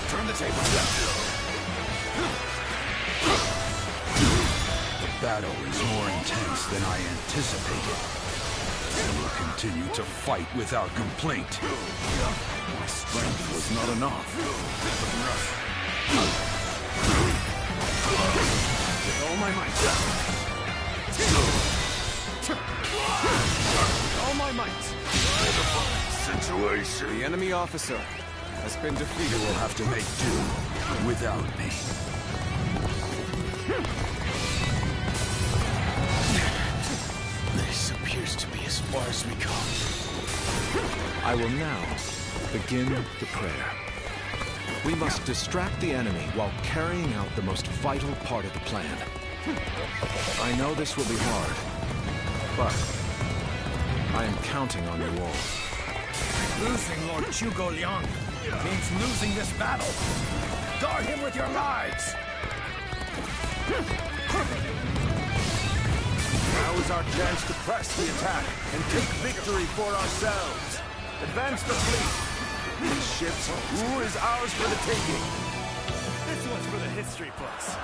Turn the table. The battle is more intense than I anticipated. I will continue to fight without complaint. My strength was not enough. With all my might. With all my might. Situation. The enemy officer has been defeated. You will have to make do without me. This appears to be as far as we come. I will now begin the prayer. We must distract the enemy while carrying out the most vital part of the plan. I know this will be hard, but I am counting on you all. Losing Lord Zhuge Liang means losing this battle. Guard him with your lives! Now is our chance to press the attack and take victory for ourselves. Advance the fleet. These ships, who is ours for the taking? This one's for the history books.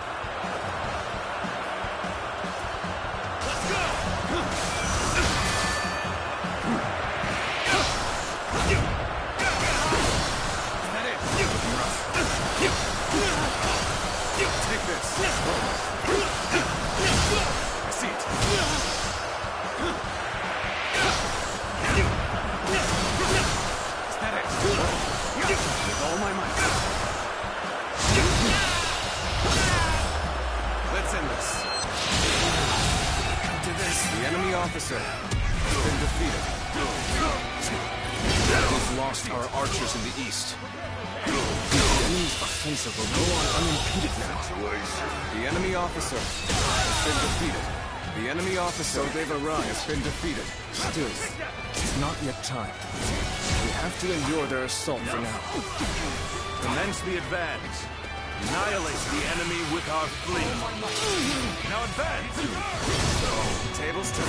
Take this. I see it. With all my might. officer has been defeated. We've lost our archers in the east. The enemy's offensive will go on unimpeded now. The enemy officer has been defeated. The enemy officer, so they've arrived, has been defeated. Still, it's not yet time. We have to endure their assault for now. Commence the advance. Annihilate the enemy with our fleet. Now advance! Tables turn.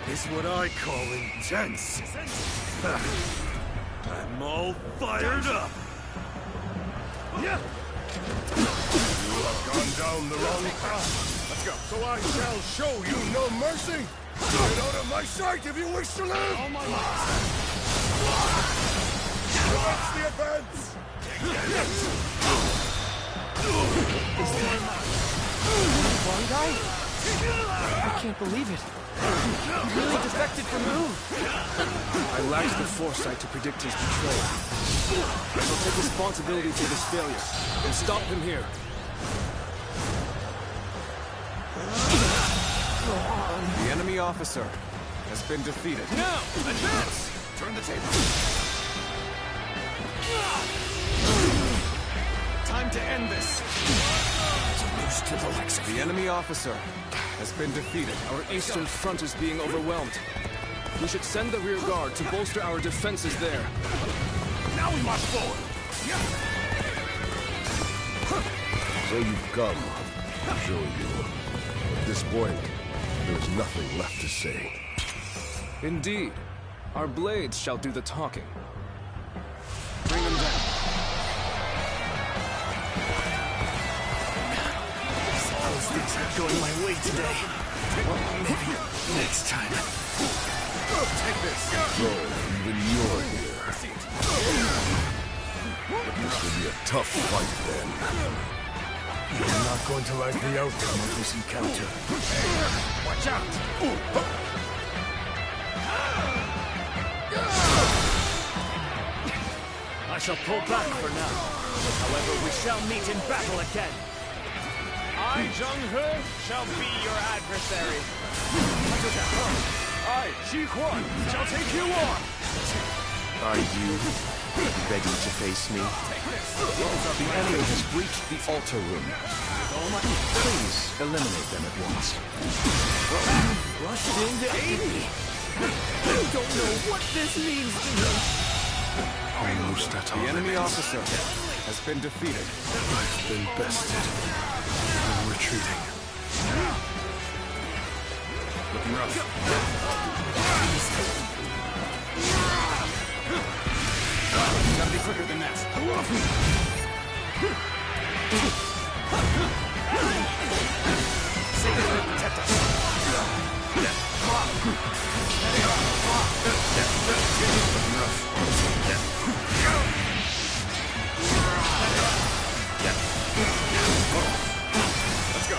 This is what I call intense. I'm all fired up. You have gone down the wrong path. Let's go. So I shall show you no mercy. Get out of my sight if you wish to live. All my commence the advance. One guy? I can't believe it. He really defected from Ooh. I lacked the foresight to predict his betrayal. I'll take responsibility for this failure and stop him here. The enemy officer has been defeated. Now, advance! Turn the table. Time to end this. The enemy officer has been defeated. Our eastern front is being overwhelmed. We should send the rear guard to bolster our defenses there. Now we march forward. So you've come. I'm sure you. At this point, there is nothing left to say. Indeed. Our blades shall do the talking. Bring them down. Suppose things aren't going my way today. Well, maybe next time. Take this. So, even you're here. This will be a tough fight then. You're not going to like the outcome of this encounter. Watch out! I shall pull back for now. However, we shall meet in battle again. I, Zheng He, shall be your adversary. I, Ji Quan, shall take you on. Are you ready to face me? The enemy has breached the altar room. Please eliminate them at once. Rushed in to aid me. I don't know what this means to me. Almost at all. The enemy officer has been defeated. I've been bested. I'm retreating. Looking rough. Gotta be quicker than that. Satan, protect us. Looking rough. Let's go.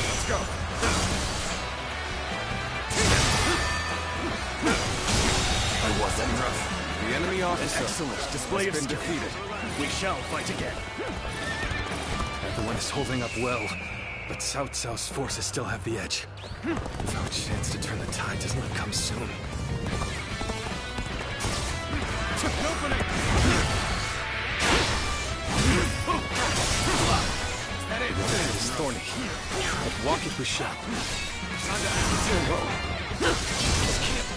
Let's go. I wasn't rough. The enemy officer An excellent display has of been skill. defeated. We shall fight again. Everyone is holding up well, but Cao Cao's forces still have the edge. If our chance to turn the tide does not come soon. The road is thorny, but walk it we shall.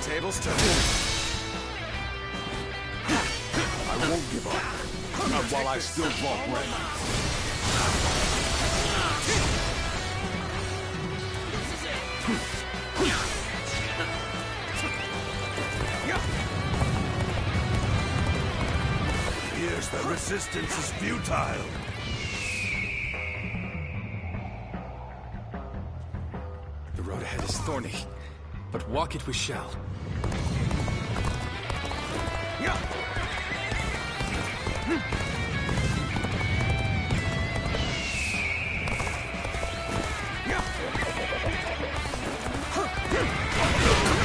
Tables turn. I won't give up. Not while I still walk right. Here's the resistance is futile. The road ahead is thorny, but walk it we shall.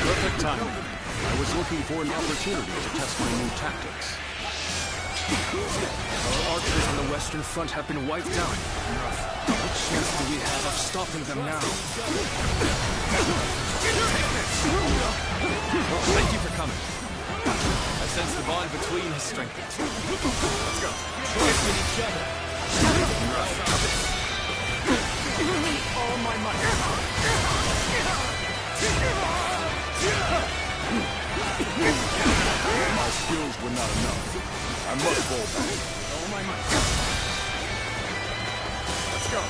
Perfect timing. I was looking for an opportunity to test my new tactics. Our archers on the Western Front have been wiped out. What chance do we have of stopping them now? Thank you for coming. I sense the bond between has strengthened. Let's go. Choice with each other. All my might. My skills were not enough. I must fall back. All my might. Let's go.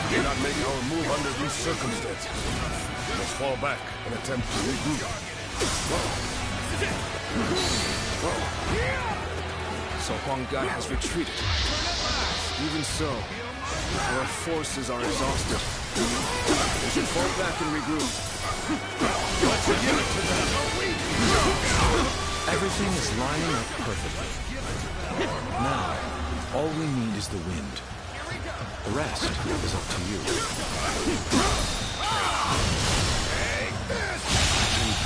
We cannot make our move under these circumstances. We must fall back and attempt to regroup. So Huang Gai has retreated. Even so, our forces are exhausted. We should fall back and regroup. Let's give it to them. Everything is lining up perfectly. Now, all we need is the wind. The rest is up to you.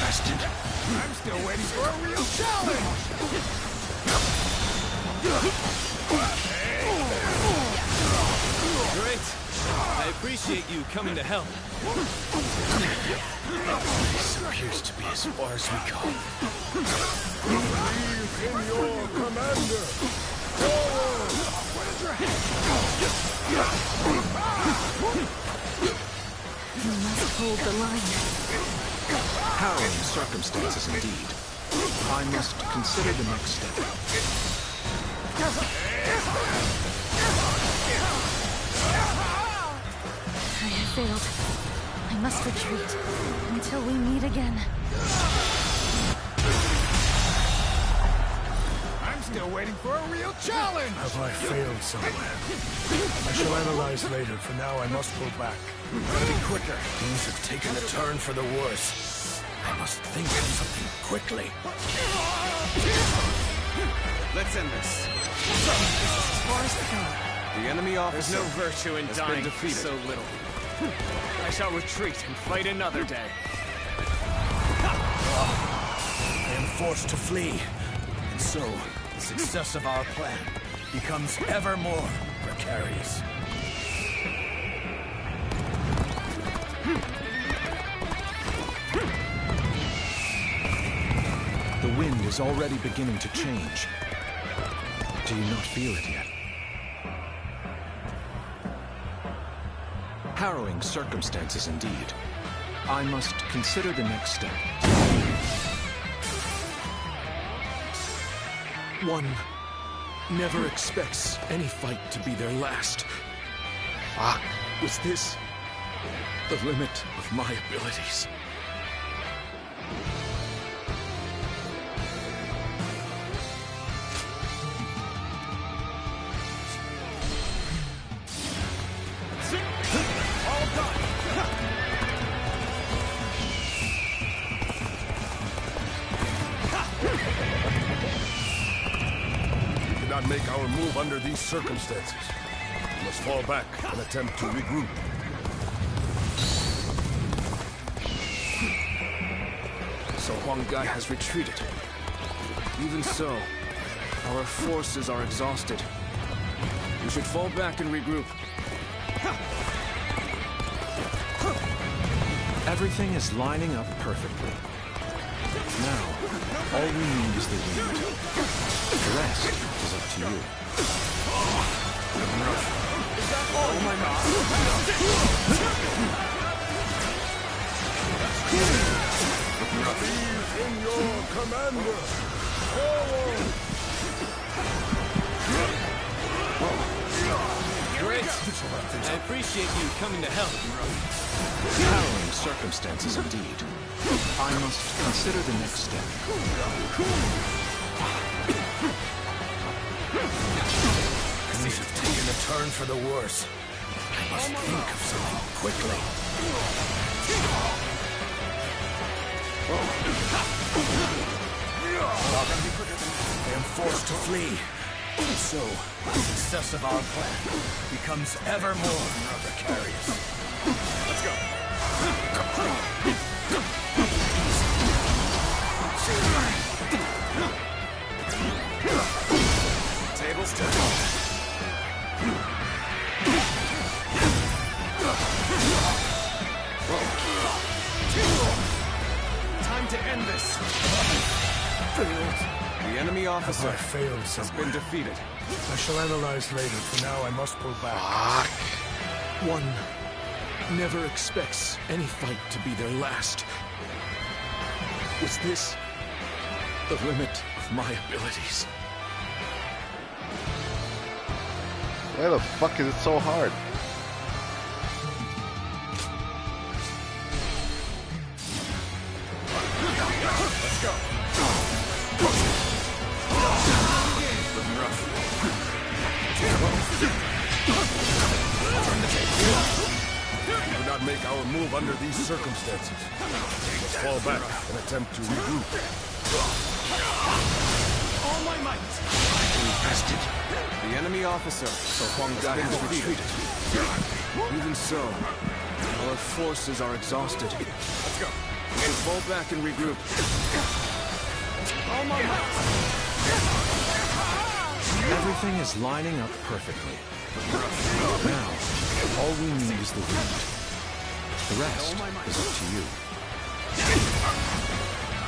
Bastard. I'm still waiting for a real challenge! Great. I appreciate you coming to help. This appears to be as far as we go. Believe in your commander. Forward! You must hold the line. Harrowing circumstances indeed. I must consider the next step. I have failed. I must retreat until we meet again. I'm still waiting for a real challenge! Have I failed somewhere? I shall analyze later. For now, I must go back. Gotta be quicker. Things have taken a turn for the worse. I must think of something quickly. Let's end this. This is as far as they go. The enemy officer. There's no virtue in has dying been defeated. so little. I shall retreat and fight another day. I am forced to flee. And so, the success of our plan becomes ever more precarious. The wind is already beginning to change. Do you not feel it yet? Harrowing circumstances indeed. I must consider the next step. One never expects any fight to be their last. Was this the limit of my abilities? Make our move under these circumstances. We must fall back and attempt to regroup. So Huang Gai has retreated. Even so, our forces are exhausted. We should fall back and regroup. Everything is lining up perfectly. Now, all we need is the wind. The rest is up to you. Oh my God! Believe in your commander. Forward! Great. I appreciate you coming to help. Harrowing circumstances indeed. I must consider the next step. Things have taken a turn for the worse. I must think of something quickly. I am forced to flee. And so, the success of our plan becomes ever more precarious. Let's go. Tables turned. Time to end this. The enemy officer Have I failed has been defeated. I shall analyze later. For now, I must pull back. One never expects any fight to be their last. Was this the limit of my abilities? Why the fuck is it so hard? Let's go. We could not make our move under these circumstances. We must fall back and attempt to regroup. All my might. Invested. The enemy officer has been defeated. Even so, our forces are exhausted. Let's go. We fall back and regroup. All my might. Everything is lining up perfectly. Now, all we need is the wind. The rest is up to you.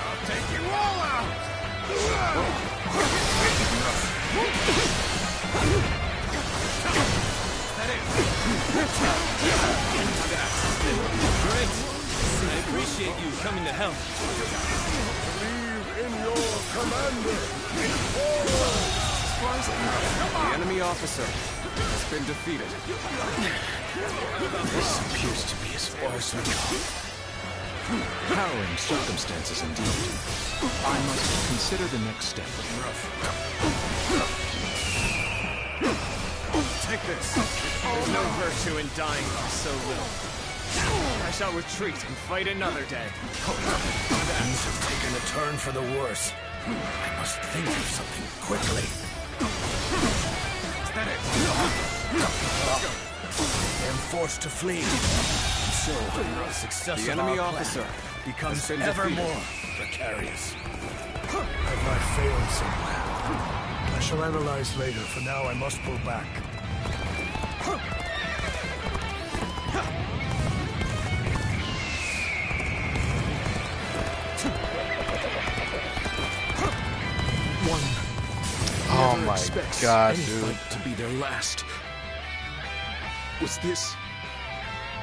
I'll take you all out. Great. I appreciate you coming to help. Believe in your commander. The enemy officer has been defeated. This appears to be as far as we go. Harrowing circumstances indeed. I must consider the next step. Take this. There's no virtue in dying for so little. I shall retreat and fight another day. Things have taken a turn for the worse. I must think of something quickly. Is that it? I am forced to flee. And so, the success The of enemy our officer plan becomes has been ever defeated. more precarious. Have I failed somewhere? I shall analyze later. For now, I must pull back. One Oh never my expects god, any dude. fight to be their last. Was this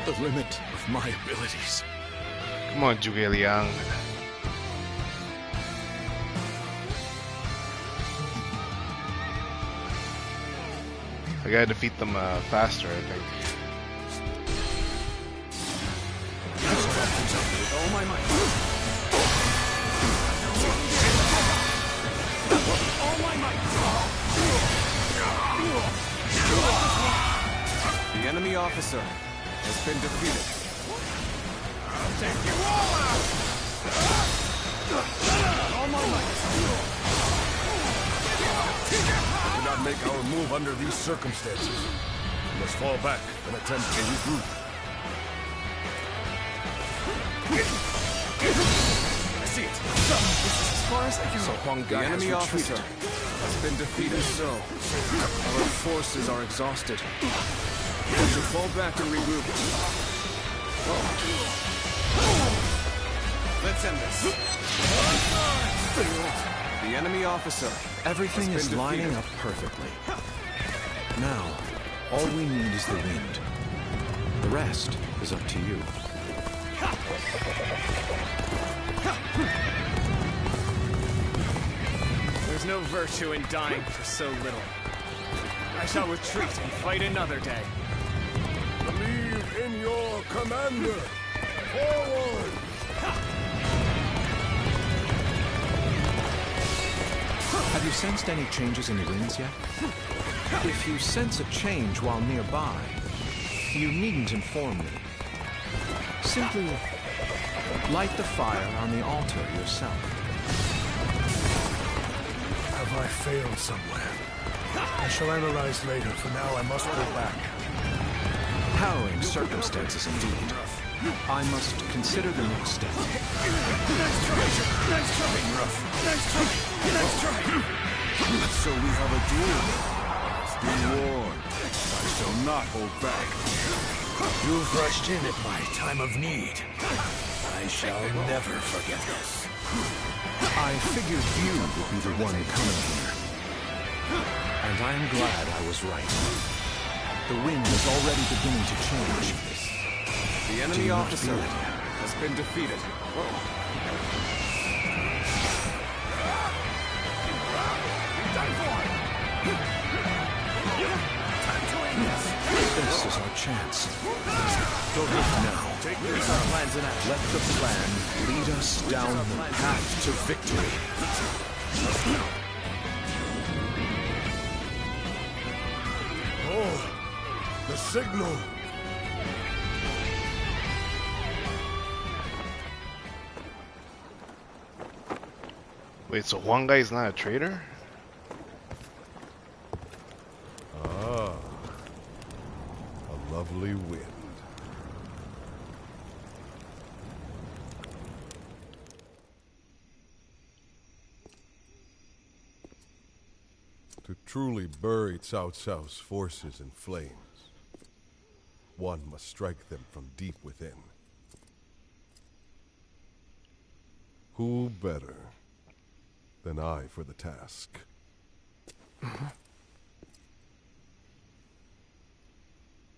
the limit of my abilities? Come on, Zhuge Liang. I gotta defeat them faster, I think. With all my might. All my might. The enemy officer has been defeated. I'll take you all out. All my might. We cannot make our move under these circumstances. We must fall back and attempt to regroup. I see it. This is as far as I can go. The enemy officer has been defeated. So, our forces are exhausted. We should fall back and regroup. Let's end this. The enemy officer. Everything has is been lining defeated. up perfectly. Now, all we need is the wind. The rest is up to you. There's no virtue in dying for so little. I shall retreat and fight another day. Believe in your commander. Forward! Have you sensed any changes in the winds yet? If you sense a change while nearby, you needn't inform me. Simply light the fire on the altar yourself. Have I failed somewhere? I shall analyze later. For now, I must go back. Harrowing circumstances indeed. I must consider the next step. Nice try! Nice try! Rough. Nice try! Nice try! So we have a duel. Be warned. I shall not hold back. You've rushed in at my time of need. I shall never forget this. I figured you would be the one coming here. And I am glad I was right. The wind is already beginning to change. The enemy officer has been defeated. This is our chance. Don't look now. Take these our plans in action. Let the plan lead us down the path to victory. Oh, the signal. Wait, so Huang Gai is not a traitor? Ah, a lovely wind. To truly bury Cao Cao's forces in flames, one must strike them from deep within. Who better than I for the task?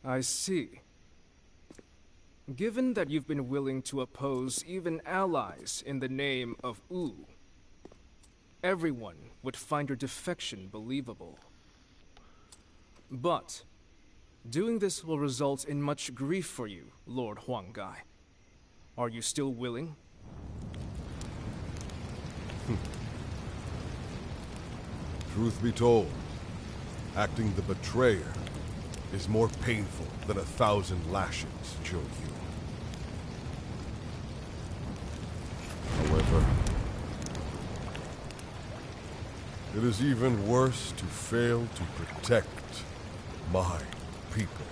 I see. Given that you've been willing to oppose even allies in the name of Wu, everyone would find your defection believable. But doing this will result in much grief for you, Lord Huang Gai. Are you still willing? Truth be told, acting the betrayer is more painful than 1,000 lashes, Zhou Yu. However, it is even worse to fail to protect my people.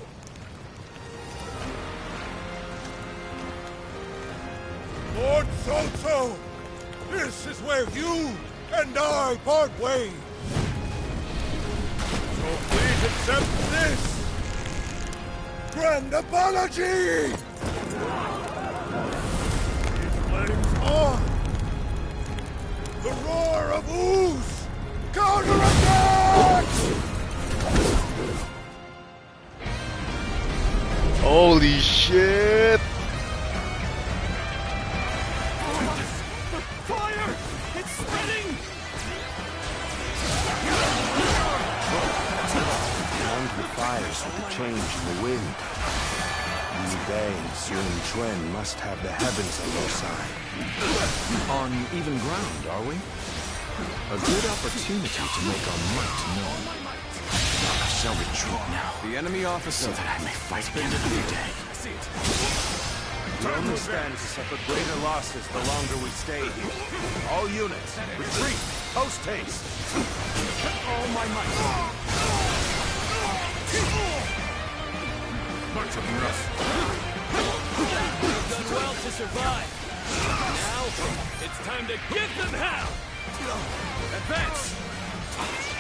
Lord Cao Cao, this is where you and I part ways. So please accept this grand apology! These flames on! The roar of ooze! Counterattack! Holy shit! Fire! It's spreading! Beyond the fires with the change in the wind, Liu Bei and Sun Quan must have the heavens on their side. On even ground, are we? A good opportunity to make our might known. I shall retreat now. The enemy officer so that I may fight again defeated. another day. We only stand to suffer greater losses the longer we stay here. All units, retreat! Post haste! All my might! March up and rough. You've done well to survive. Now, it's time to give them hell! Advance!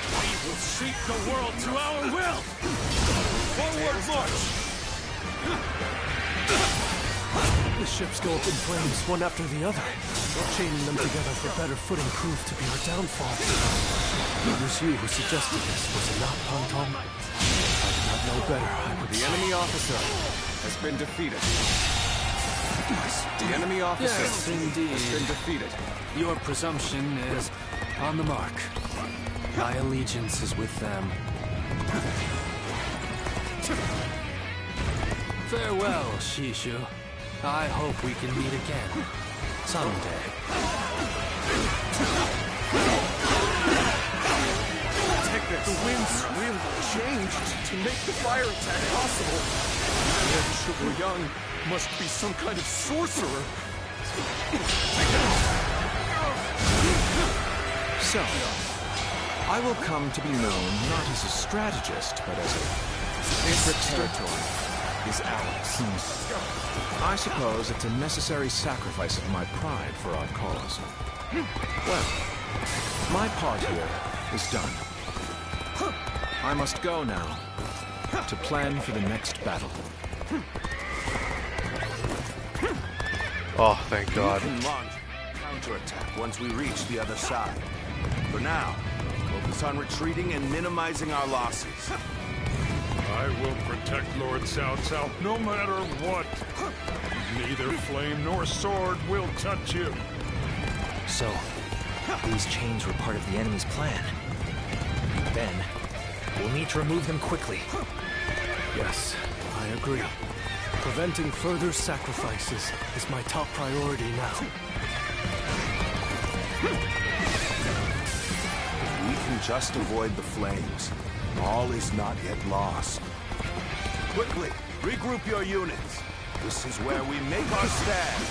We will shape the world to our will! Forward march! The ships go up in flames, one after the other. Chaining them together for better footing proved to be our downfall. It was you who suggested this, was it not, Pang Tong? I did not know better, I would The say. enemy officer has been defeated. The enemy officer Yes, indeed. has been defeated. Your presumption is on the mark. My allegiance is with them. Farewell, SHU. I hope we can meet again. Someday. The wind's will changed to make the fire attack possible. Lord Sugar Young must be some kind of sorcerer. So, I will come to be known not as a strategist, but as a trickster, is ours. I suppose it's a necessary sacrifice of my pride for our cause. Well, my part here is done. I must go now to plan for the next battle. Oh, thank God. We can launch a counterattack once we reach the other side. For now, focus on retreating and minimizing our losses. I will protect Lord Cao Cao no matter what. Neither flame nor sword will touch you. So, these chains were part of the enemy's plan. Then, we'll need to remove them quickly. Yes, I agree. Preventing further sacrifices is my top priority now. If we can just avoid the flames, all is not yet lost. Quickly, regroup your units. This is where we make our stand.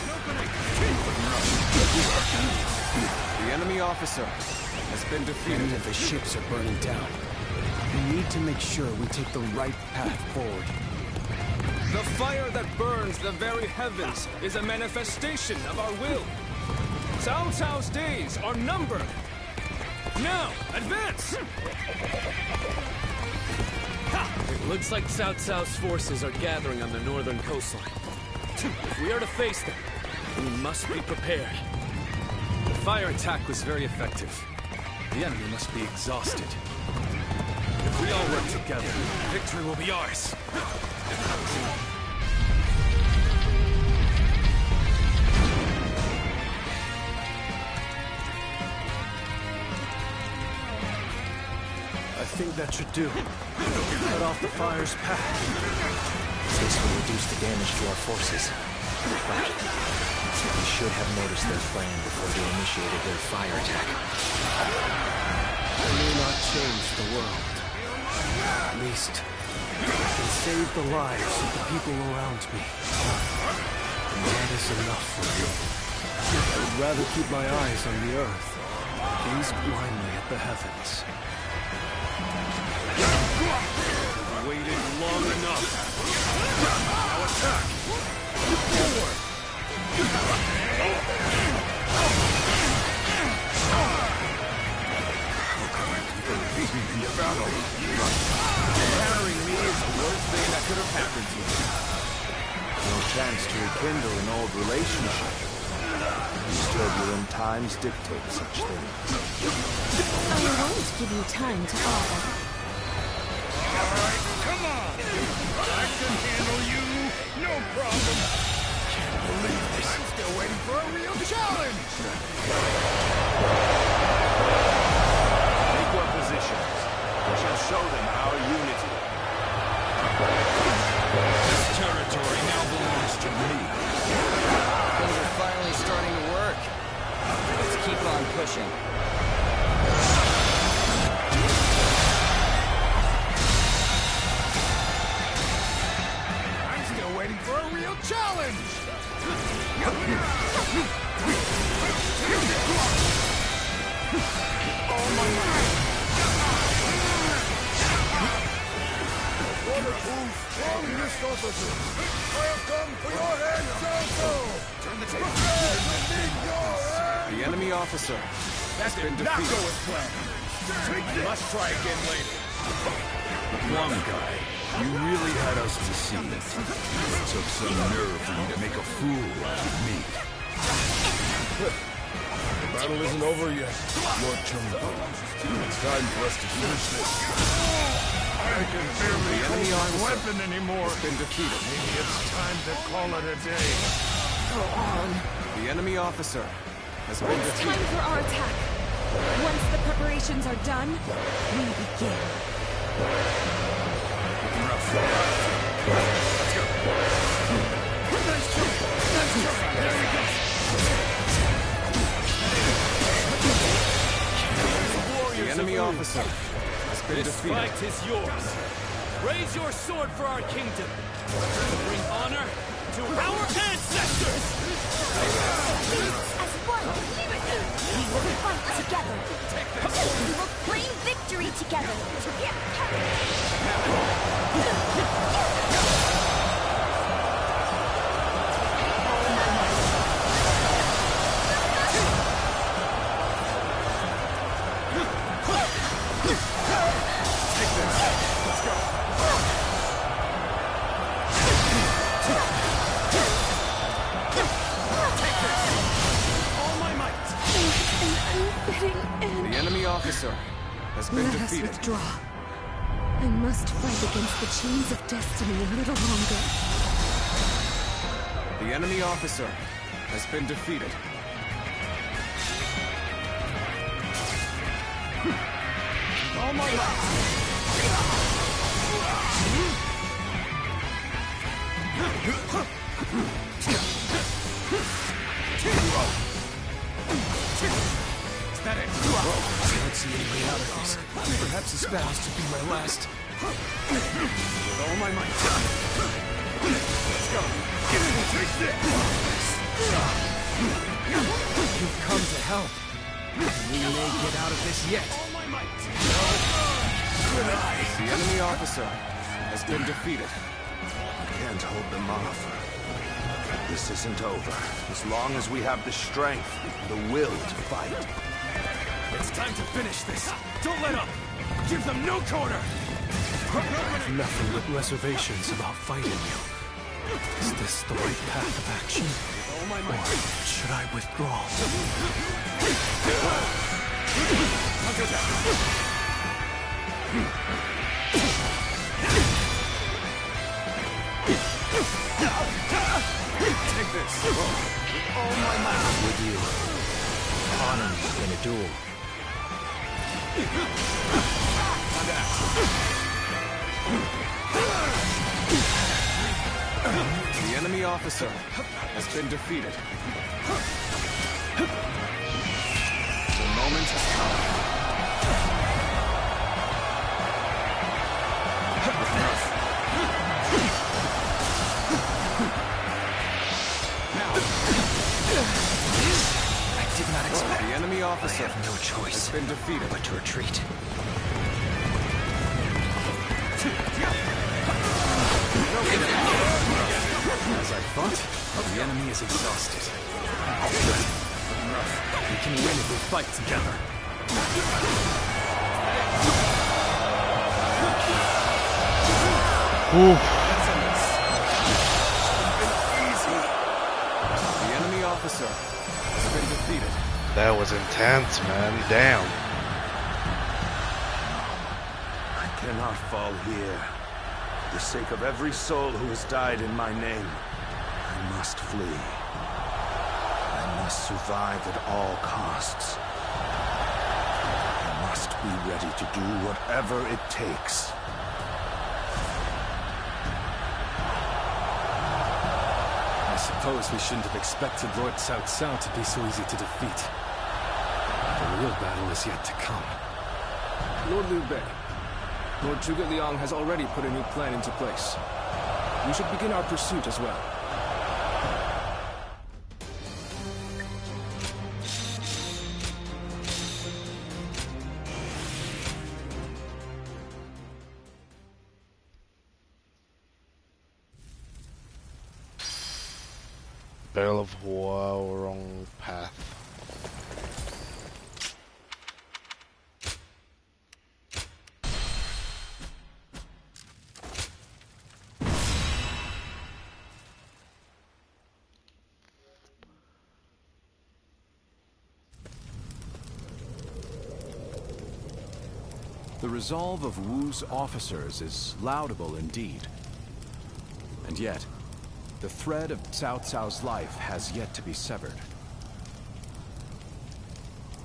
The enemy officer has been defeated. Many of the ships are burning down. We need to make sure we take the right path forward. The fire that burns the very heavens is a manifestation of our will. Cao Cao's days are numbered. Now, advance! It looks like Cao Cao's forces are gathering on the northern coastline. If we are to face them, we must be prepared. The fire attack was very effective. The enemy must be exhausted. If we all work together, victory will be ours. I think that should do. Cut off the fire's path. This will reduce the damage to our forces. But we should have noticed their plan before they initiated their fire attack. I may not change the world. At least, I can save the lives of the people around me. And that is enough for me. I would rather keep my eyes on the earth, gaze blindly at the heavens. Waited long enough. Now attack! Forward! Encountering me is the worst thing that could have happened to you. No chance to rekindle an old relationship. Turbulent times dictate such things. I won't give you time to bother. Alright, come on! I can handle you, no problem! Can't believe this. I'm still waiting for a real challenge! Take your positions. We shall show them our unity. This territory now belongs to me. Things are finally starting to work. Let's keep on pushing. I'm still waiting for a real challenge! Oh my God! What a cool, strongest officer! I have come for your head, Turn the table. Prepare to meet your end! The enemy officer has been Not defeated. go as planned. We must try again later. One guy, you really had us deceived. It took some nerve for you to make a fool out of me. The battle isn't over yet, Lord Chungo. It's time for us to finish this. I can barely hold my weapon anymore. Has been defeated. Maybe it's time to call it a day. Go on. The enemy officer has been It's defeated. time for our attack. Once the preparations are done, we begin. Let's go. Nice try. Nice try. There we go. The enemy officer has been This defeated. fight is yours. Raise your sword for our kingdom. To bring honor to our ancestors. As one, we will fight together. We will claim victory together. officer has been Let defeated. us withdraw. I must fight against the chains of destiny a little longer. The enemy officer has been defeated. All my Is that it? I don't see any way out of this. Perhaps this battle's to be my last. With all my might. Let's go. Get in and take this. You've come to help. We may get out of this yet. All my might. The enemy officer has been defeated. I can't hold them off. This isn't over. As long as we have the strength, the will to fight. It's time to finish this. Don't let up. Give them no quarter. I have nothing but reservations about fighting you. Is this the right path of action? Or should I withdraw? Take this. With all my might. With you. Honor me in a duel. The enemy officer has been defeated. The moment has come. I did not expect. The enemy officer I have no choice has been defeated. but to retreat. As I thought, the enemy is exhausted. We can win if we fight together. The enemy officer has been defeated. That was intense, man. Damn. I cannot fall here. For the sake of every soul who has died in my name, I must flee. I must survive at all costs. I must be ready to do whatever it takes. I suppose we shouldn't have expected Lord Cao Cao to be so easy to defeat. The real battle is yet to come. Lord Liu Bei, Lord Zhuge Liang has already put a new plan into place. We should begin our pursuit as well. Battle of Huarong Path. The resolve of Wu's officers is laudable indeed. And yet, the thread of Cao Cao's life has yet to be severed.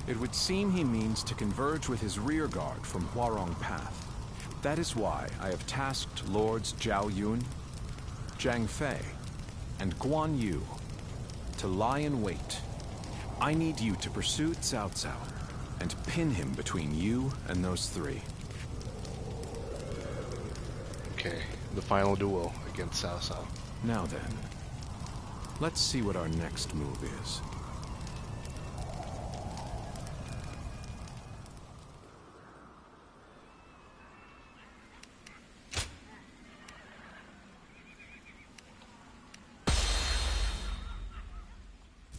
It would seem he means to converge with his rearguard from Huarong Path. That is why I have tasked Lords Zhao Yun, Zhang Fei, and Guan Yu to lie in wait. I need you to pursue Cao Cao and pin him between you and those three. Okay, the final duel against Cao Cao. Now then, let's see what our next move is.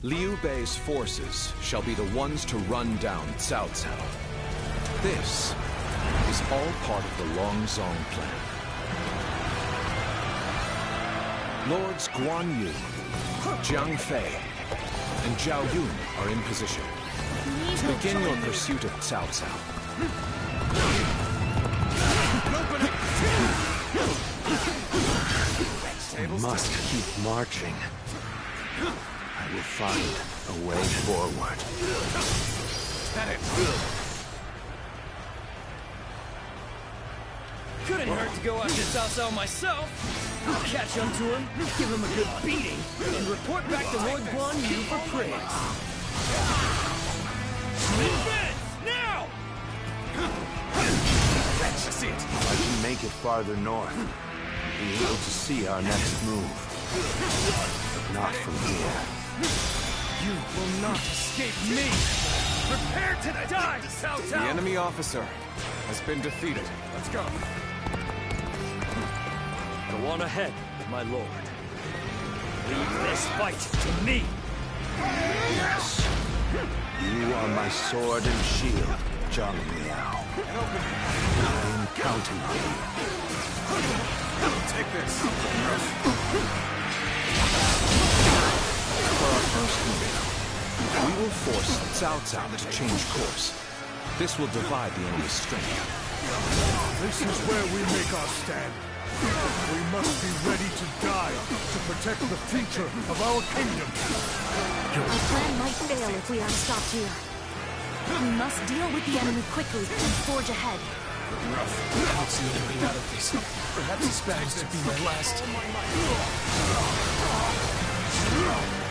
Liu Bei's forces shall be the ones to run down Cao Cao. This is all part of the Longzong plan. Lords Guan Yu, Jiang Fei, and Zhao Yun are in position. Begin your pursuit of Cao Cao. We must keep marching. I will find a way forward. Is that it? Couldn't hurt to go after Cao Cao myself. I'll catch up to him, give him a good beating, and report back to Lord Guan Yu for praise. Defense! Now! Let's see it. If I can make it farther north, be able to see our next move. But not from here. You will not escape me! Prepare to die, Cao Cao! The enemy officer has been defeated. Let's go. Go on ahead, my lord. Leave this fight to me! Yes. You are my sword and shield, Zhang Liao. I am counting on you. Take this. For our first move, we will force Cao Cao to change course. This will divide the enemy's strength. This is where we make our stand. We must be ready to die to protect the future of our kingdom. Our plan might fail if we are stopped here. We must deal with the enemy quickly and forge ahead. I don't see any way out of this. Perhaps this battle's to be my last.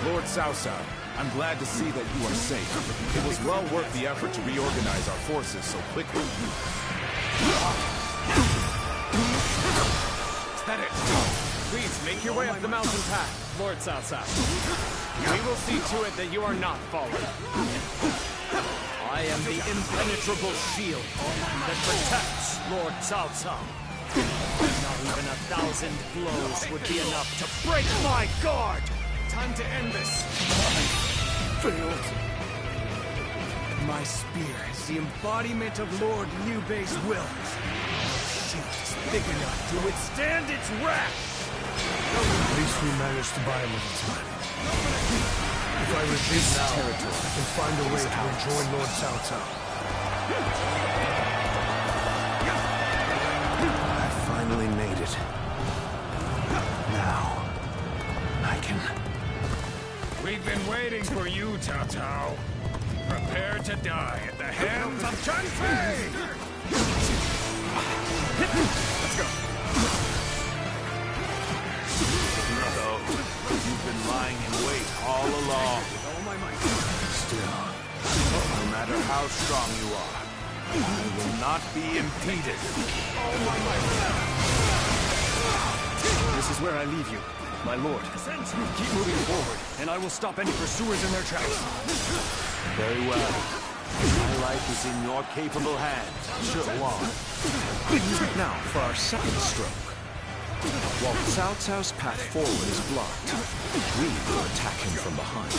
Lord Cao Cao, I'm glad to see that you are safe. It was well worth the effort to reorganize our forces so quickly. Is that it? Please make your way up the mountain path, Lord Cao Cao. We will see to it that you are not fallen. I am the impenetrable shield that protects Lord Cao Cao. Not even 1,000 blows would be enough to break my guard! Time to end this. Failed. My spear is the embodiment of Lord Liu Bei's will. Shield is big enough to withstand its wrath. At least we managed to buy a little time. If I resist now, I can find a way to rejoin Lord Cao Cao. I finally made it. Now, I can... We've been waiting for you, Cao Cao. Prepare to die at the hands of Zhang Fei! Let's go. So, you've been lying in wait all along. Still, no matter how strong you are, I will not be impeded. This is where I leave you, my lord. Keep moving forward, and I will stop any pursuers in their tracks. Very well. My life is in your capable hands, Shuwan. Now, for our second stroke. While Cao Cao's path forward is blocked, we will attack him from behind.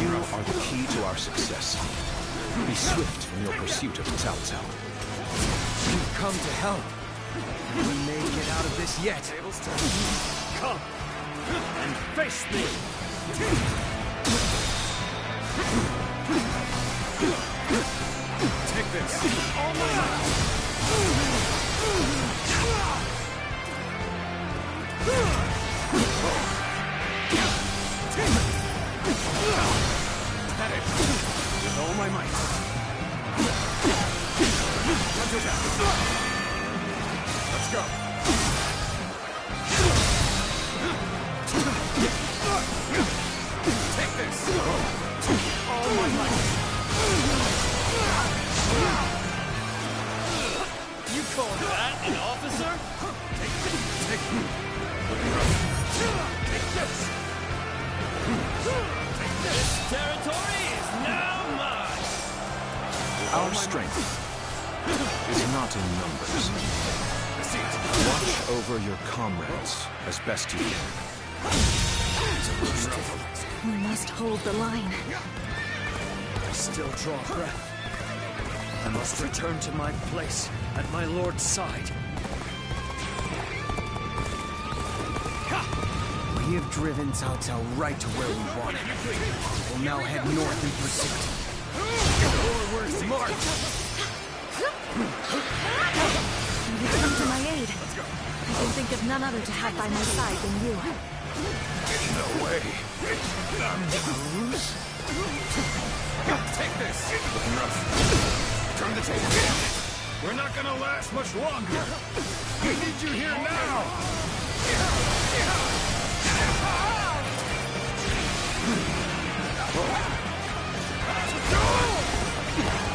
You are the key to our success. Be swift in your pursuit of Cao Cao. You've come to help. We may get out of this yet. Come and face me. Take this. All my might. That it. With all my might. Let's go. Take this. All my might. You call that an officer? Take this. Take this. This territory is now mine. Our strength is not in numbers. Watch over your comrades as best you can. We must hold the line. I still draw breath. I must return to my place at my lord's side. We have driven Cao Cao right to where we wanted. We'll now head north in pursuit. Or worse Mark! You've come to my aid. I can think of none other to have by my side than you. No way. I'm gonna lose. Take this! Looking rough. Turn the table. We're not gonna last much longer. We need you here now.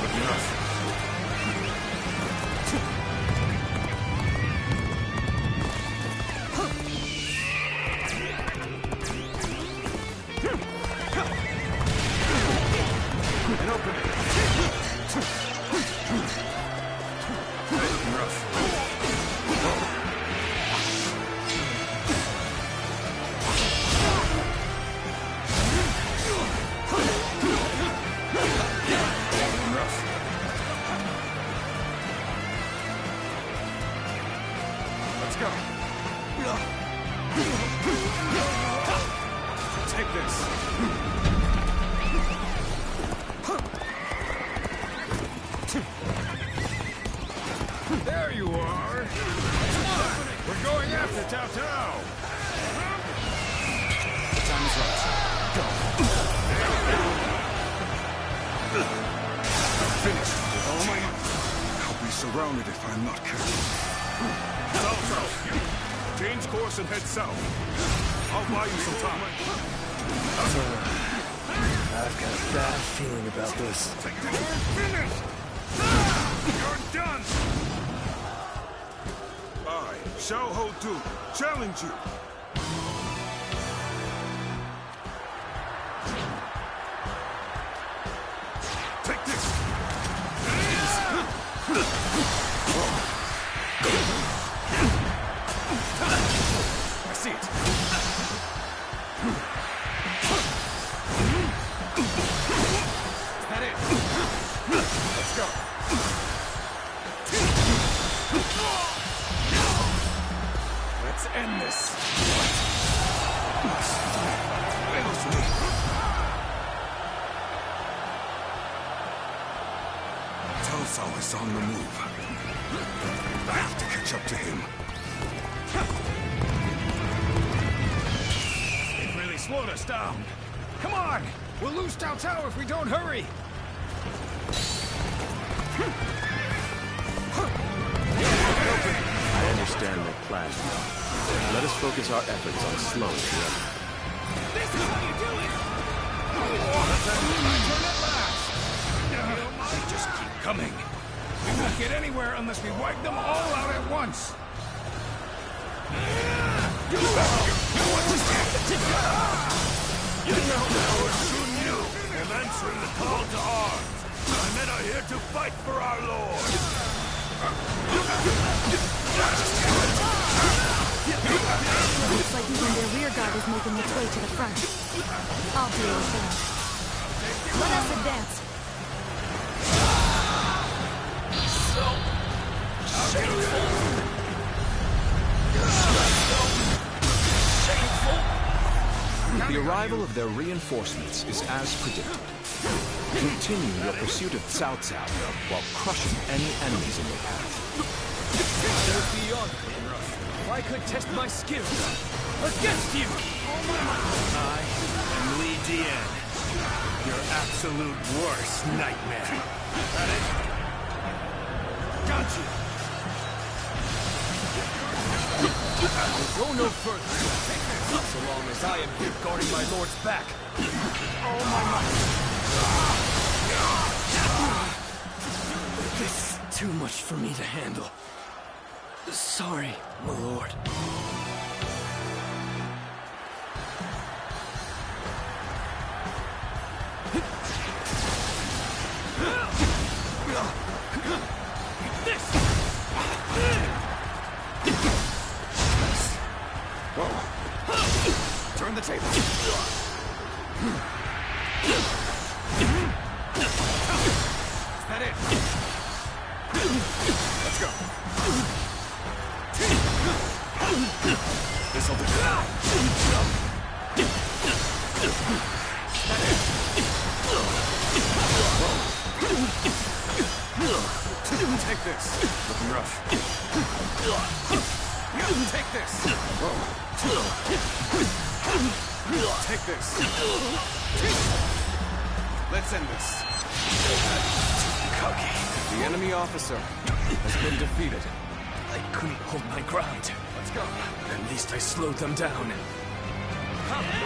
Looking rough. And open it. Looking rough. Looking rough. Let's go. Take this. There you are. Come on. We're going after Tao Tao. The time is right. Go. Finished with all my might. I'll be surrounded if I'm not careful. South. Change course and head south. I'll buy you some time. I've got a bad feeling about this. We're finished. You're done. I, Xiao Ho Du, challenge you. Take this. I see it. Is that it? Let's go. Let's end this. Fails me. Cao Cao is on the move. I have to catch up to him. It really slowed us down. Come on! We'll lose Tao Tao if we don't hurry! I understand their plan now. Let us focus our efforts on slowing the enemy. This is how you do it! Turn at last! They just keep coming. We won't get anywhere unless we wipe them all out at once. You know our SHU am answering the call to arms. Our men are here to fight for our lord. Looks like even their rear guard is making its way to the front. I'll deal with them. Let us advance. The arrival of their reinforcements is as predicted. Continue your pursuit of Cao Cao while crushing any enemies in your path. They're beyond me, Ruff. I could test my skills against you! I am Li Dian, your absolute worst nightmare. Got it? Got you! We'll go no further, so long as I am here guarding my lord's back. All my might. This is too much for me to handle. Sorry, my lord. Turn the table. Is that it? Let's go. This'll do. Take this. Looking rough. Take this. Take this. Let's end this. Cocky. The enemy officer has been defeated. I couldn't hold my ground. Let's go. At least I slowed them down.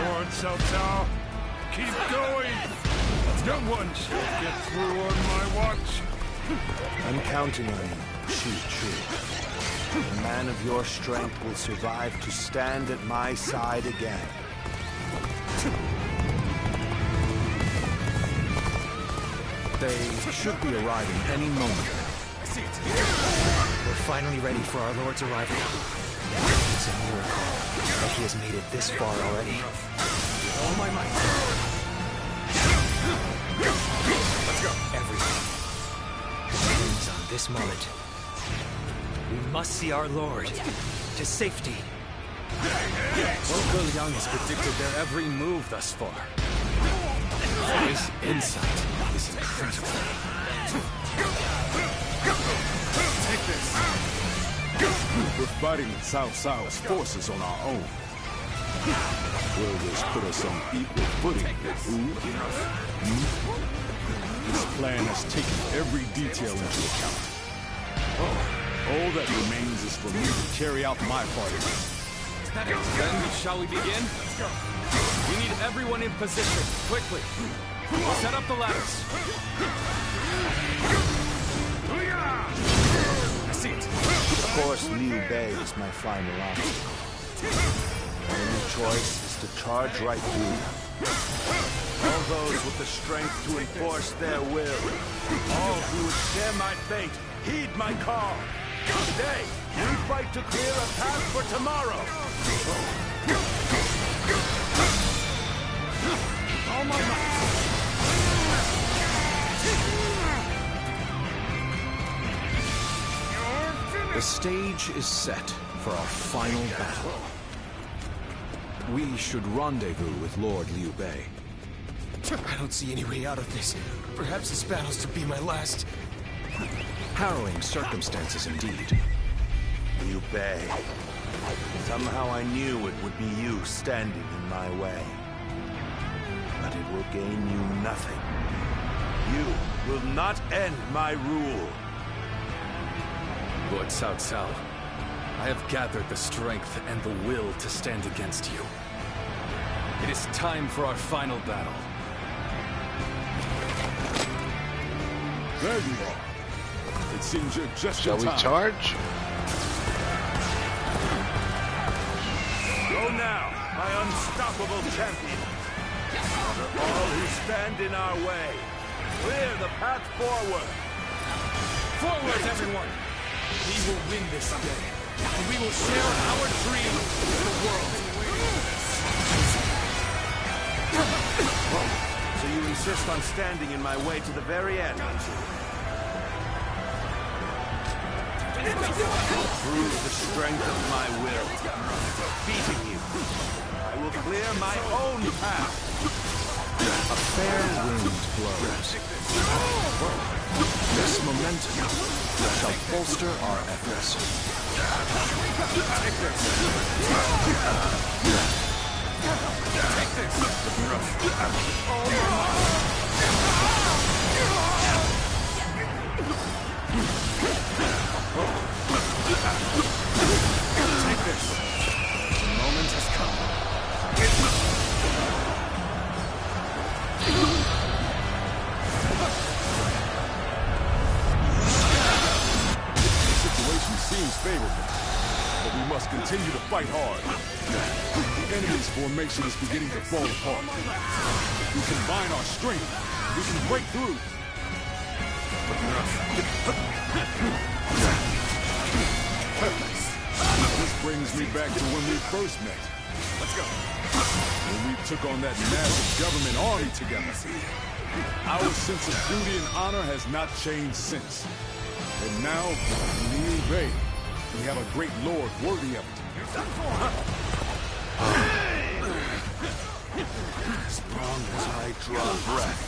Lord Cao Cao, keep going. No one shall get through on my watch. I'm counting on you, SHU. A man of your strength will survive to stand at my side again. They should be arriving any moment. I see it. We're finally ready for our Lord's arrival. It's a miracle that he has made it this far already. With all my might. Let's go. Everything depends on this moment. We must see our Lord to safety. Zhou Liang has predicted their every move thus far. His insight is incredible. Take this. We're fighting Cao Cao's forces on our own. Will this put us on equal footing with Wu? This plan has taken every detail into account. All that remains is for me to carry out my part of it. Then, shall we begin? Let's go. We need everyone in position, quickly. We'll set up the ladders. I see it. Of course, Liu Bei is my final option. My only choice is to charge right through them. All those with the strength to enforce their will, all who would share my fate, heed my call. Today, we fight to clear a path for tomorrow. All my might. The stage is set for our final battle. We should rendezvous with Lord Liu Bei. I don't see any way out of this. Perhaps this battle's to be my last. Harrowing circumstances indeed. Liu Bei. Somehow I knew it would be you standing in my way. But it will gain you nothing. You will not end my rule. Lord Cao Cao, I have gathered the strength and the will to stand against you. It is time for our final battle. There you are. It seems you're just Shall in we time. charge? Go now, my unstoppable champion. For all who stand in our way, clear the path forward. Forward, everyone! We will win this day, and we will share our dream with the world. So you insist on standing in my way to the very end? Prove the strength of my will. Beating you, I will clear my own path. A fair wind blows. This momentum shall bolster our efforts. Take this. Take this. Take this. The moment has come. Seems favorable, but we must continue to fight hard. The enemy's formation is beginning to fall apart. If we combine our strength, we can break through. This brings me back to when we first met. Let's go. When we took on that massive government army together. Our sense of duty and honor has not changed since. And now, in Liu Bei, we have a great lord worthy of it. As long as I draw breath,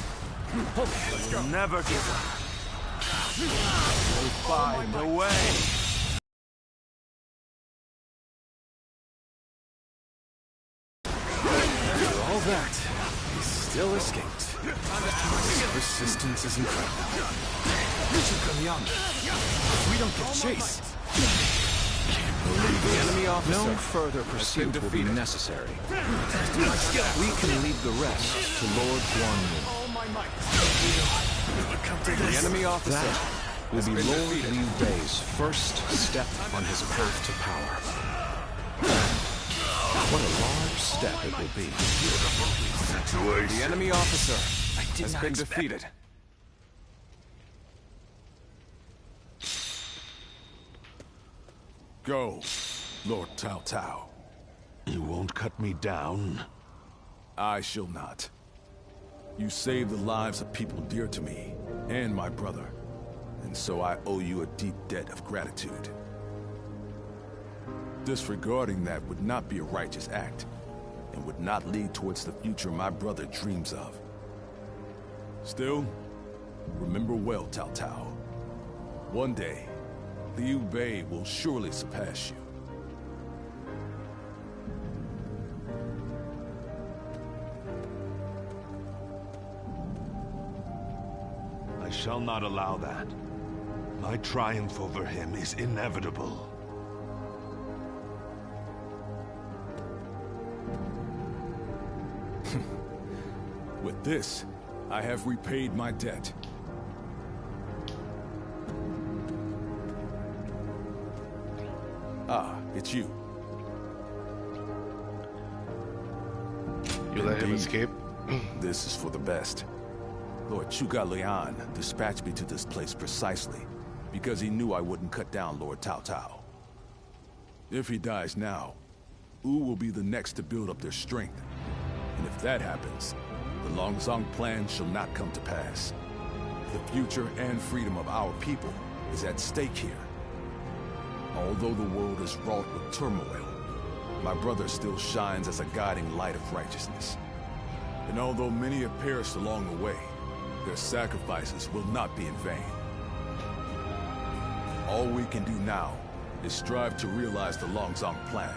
I will never give up. They find a way. For all that, he still escaped. His persistence is incredible. We don't get chased. The enemy officer. No further pursuit will be necessary. We can leave the rest to Lord Guan Yu. The enemy officer will be Lord Liu Bei's first step on his path to power. What a large step it will be. The enemy officer has been defeated. Go, Lord Cao Cao. You won't cut me down? I shall not. You saved the lives of people dear to me, and my brother, and so I owe you a deep debt of gratitude. Disregarding that would not be a righteous act, and would not lead towards the future my brother dreams of. Still, remember well, Cao Cao. One day, Liu Bei will surely surpass you. I shall not allow that. My triumph over him is inevitable. With this, I have repaid my debt. Ah, it's you. You let him escape? This is for the best. Lord Zhuge Liang dispatched me to this place precisely because he knew I wouldn't cut down Lord Cao Cao. If he dies now, Wu will be the next to build up their strength. And if that happens, the Longzong plan shall not come to pass. The future and freedom of our people is at stake here. Although the world is wrought with turmoil, my brother still shines as a guiding light of righteousness. And although many have perished along the way, their sacrifices will not be in vain. All we can do now is strive to realize the Longzong plan,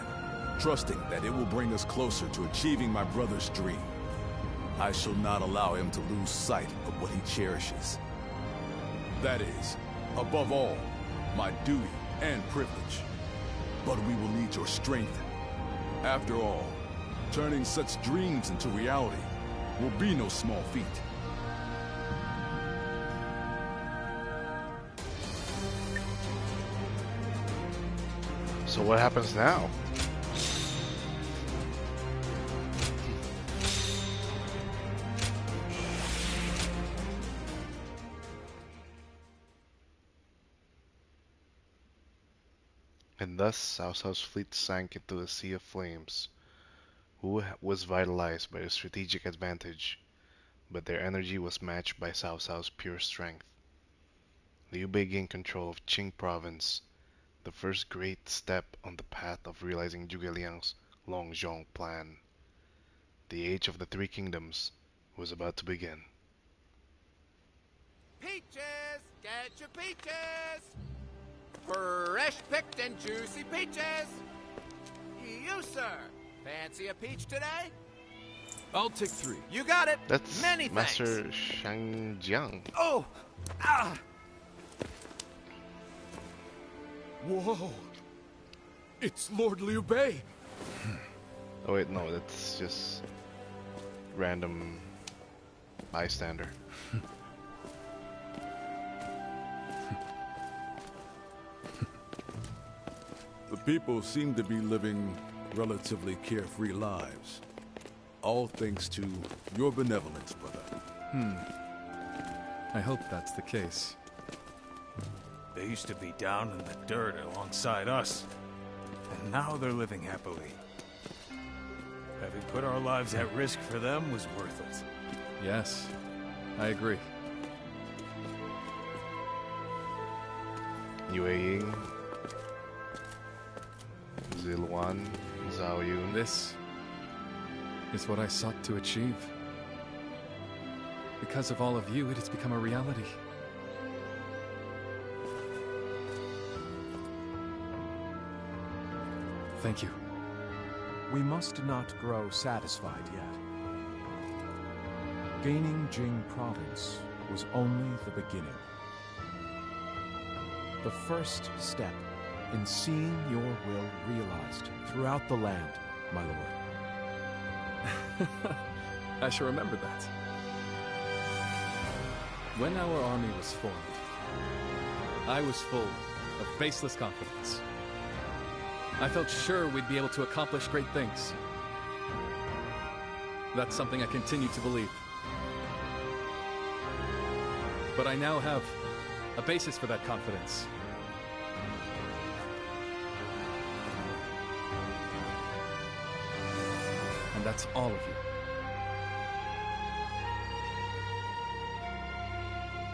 trusting that it will bring us closer to achieving my brother's dream. I shall not allow him to lose sight of what he cherishes. That is, above all, my duty and privilege. But we will need your strength. After all, turning such dreams into reality will be no small feat. So what happens now? And thus Cao Cao's fleet sank into a sea of flames. Wu was vitalized by their strategic advantage, but their energy was matched by Cao Cao's pure strength. Liu Bei gained control of Qing province, the first great step on the path of realizing Zhuge Liang's Longzhong plan. The Age of the Three Kingdoms was about to begin. Peaches! Get your peaches! Fresh picked and juicy peaches! You, sir! Fancy a peach today? I'll take 3. You got it! That's Many Master thanks! Shangjiang. Oh! Ah! Whoa! It's Lord Liu Bei! Oh wait, no, that's just random bystander. The people seem to be living relatively carefree lives. All thanks to your benevolence, brother. I hope that's the case. They used to be down in the dirt alongside us, and now they're living happily. Having put our lives at risk for them was worth it. Yes, I agree. Yue Ying, Ziluan, Zhao Yun. This is what I sought to achieve. Because of all of you, it has become a reality. Thank you. We must not grow satisfied yet. Gaining Jing Province was only the beginning. The first step in seeing your will realized throughout the land, my lord. I shall remember that. When our army was formed, I was full of baseless confidence. I felt sure we'd be able to accomplish great things. That's something I continue to believe. But I now have a basis for that confidence. And that's all of you.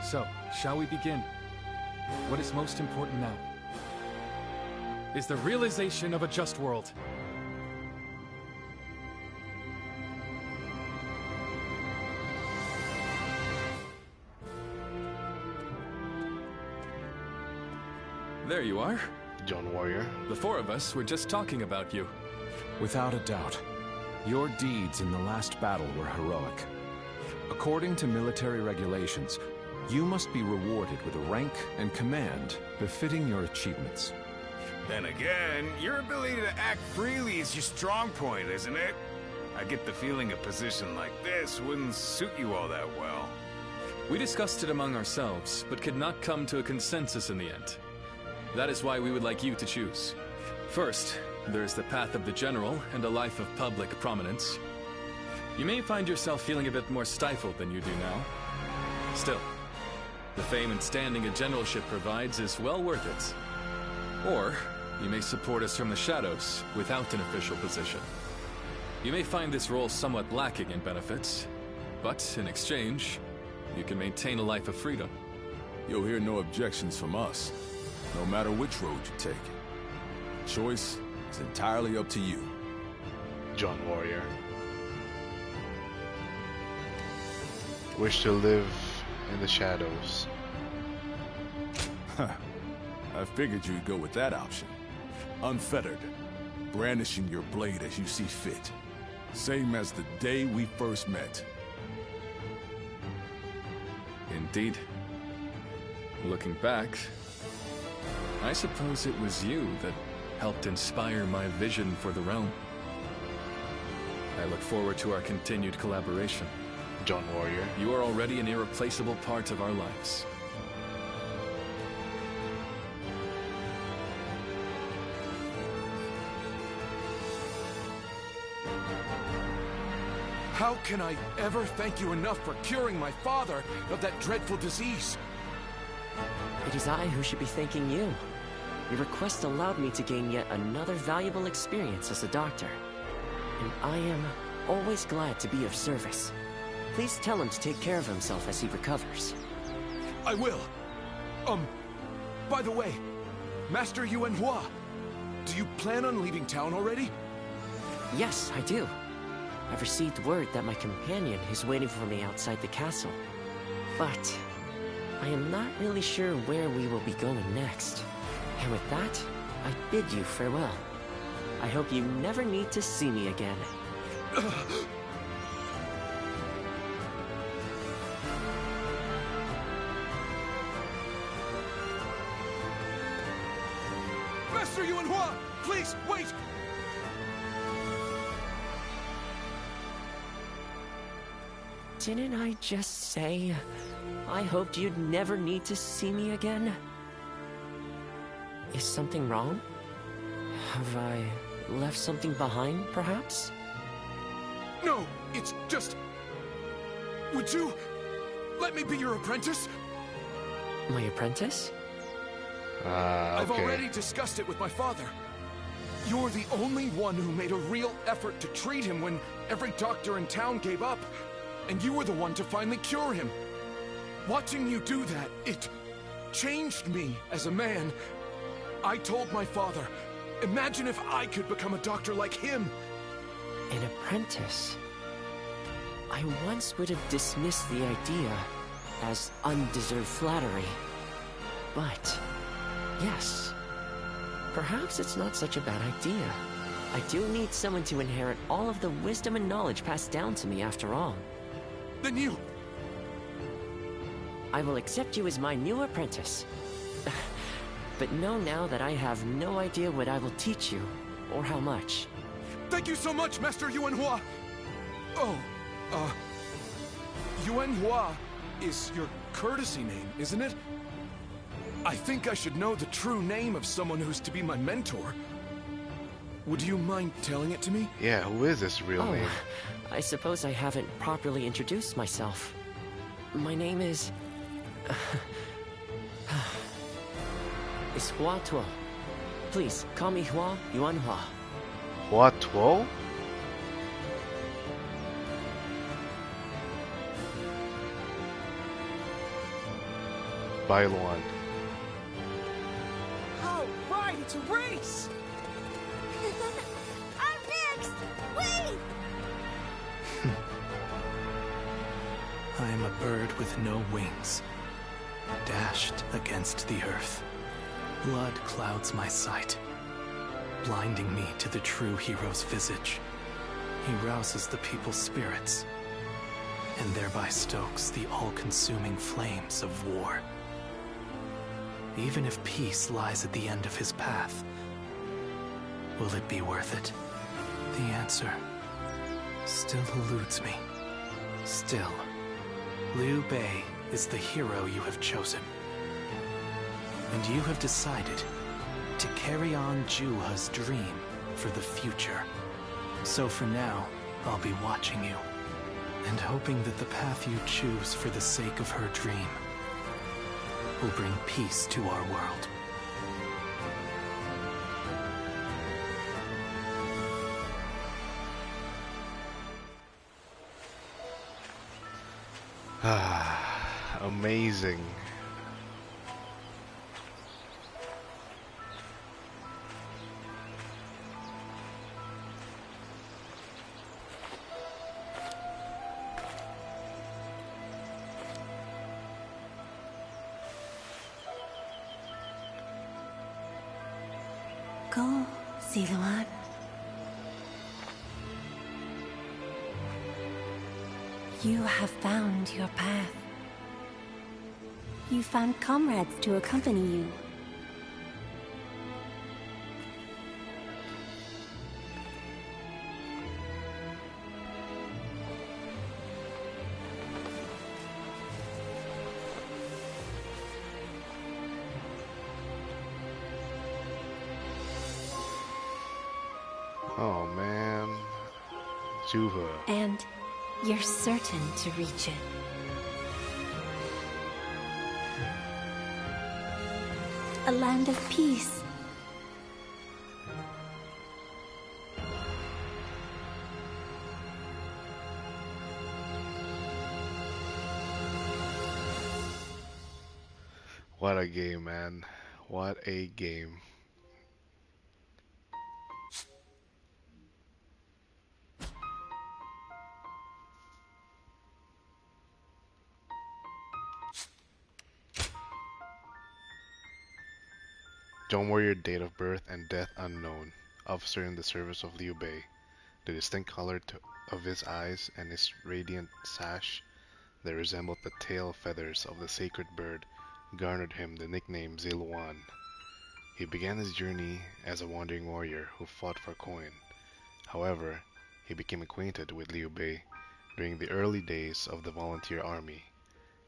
So, shall we begin? What is most important now is the realization of a just world. There you are. John Warrior. The four of us were just talking about you. Without a doubt, your deeds in the last battle were heroic. According to military regulations, you must be rewarded with a rank and command befitting your achievements. Then again, your ability to act freely is your strong point, isn't it? I get the feeling a position like this wouldn't suit you all that well. We discussed it among ourselves, but could not come to a consensus in the end. That is why we would like you to choose. First, there is the path of the general and a life of public prominence. You may find yourself feeling a bit more stifled than you do now. Still, the fame and standing a generalship provides is well worth it. Or, you may support us from the shadows without an official position. You may find this role somewhat lacking in benefits, but in exchange, you can maintain a life of freedom. You'll hear no objections from us, no matter which road you take. Choice is entirely up to you. John Warrior. Wish to live in the shadows. I figured you'd go with that option. Unfettered, brandishing your blade as you see fit. Same as the day we first met. Indeed. Looking back, I suppose it was you that helped inspire my vision for the realm. I look forward to our continued collaboration. John Warrior. You are already an irreplaceable part of our lives. How can I ever thank you enough for curing my father of that dreadful disease? It is I who should be thanking you. Your request allowed me to gain yet another valuable experience as a doctor. And I am always glad to be of service. Please tell him to take care of himself as he recovers. I will. By the way, Master Yuanhua, do you plan on leaving town already? Yes, I do. I've received word that my companion is waiting for me outside the castle. But I am not really sure where we will be going next. And with that, I bid you farewell. I hope you never need to see me again. Master Yuanhua, please, wait! Didn't I just say I hoped you'd never need to see me again? Is something wrong? Have I left something behind, perhaps? No, it's just... Would you let me be your apprentice? My apprentice? I've already discussed it with my father. You're the only one who made a real effort to treat him when every doctor in town gave up. And you were the one to finally cure him. Watching you do that, it changed me as a man. I told my father, imagine if I could become a doctor like him. An apprentice? I once would have dismissed the idea as undeserved flattery. But, yes, perhaps it's not such a bad idea. I do need someone to inherit all of the wisdom and knowledge passed down to me after all. Then you... I will accept you as my new apprentice. But know now that I have no idea what I will teach you, or how much. Thank you so much, Master Yuanhua! Oh, Yuanhua is your courtesy name, isn't it? I think I should know the true name of someone who's to be my mentor. Would you mind telling it to me? Yeah, who is this real name? I suppose I haven't properly introduced myself. My name is... is Hua Tuo. Please, call me Hua Yuanhua. Hua Tuo? Bailuan. Oh, right, it's a race! I'm next! Wait! I am a bird with no wings, dashed against the earth. Blood clouds my sight, blinding me to the true hero's visage. He rouses the people's spirits, and thereby stokes the all-consuming flames of war. Even if peace lies at the end of his path, will it be worth it? The answer still eludes me. Still, Liu Bei is the hero you have chosen. And you have decided to carry on Juha's dream for the future. So for now, I'll be watching you, and hoping that the path you choose for the sake of her dream will bring peace to our world. Ah, amazing. Go, Ziluan. You have found your path. You found comrades to accompany you. Oh man, Juha. And you're certain to reach it. A land of peace. What a game, man. What a game. John Warrior, date of birth and death unknown. Officer in the service of Liu Bei. The distinct color of his eyes and his radiant sash that resembled the tail feathers of the sacred bird garnered him the nickname Ziluan. He began his journey as a wandering warrior who fought for coin. However, he became acquainted with Liu Bei during the early days of the volunteer army,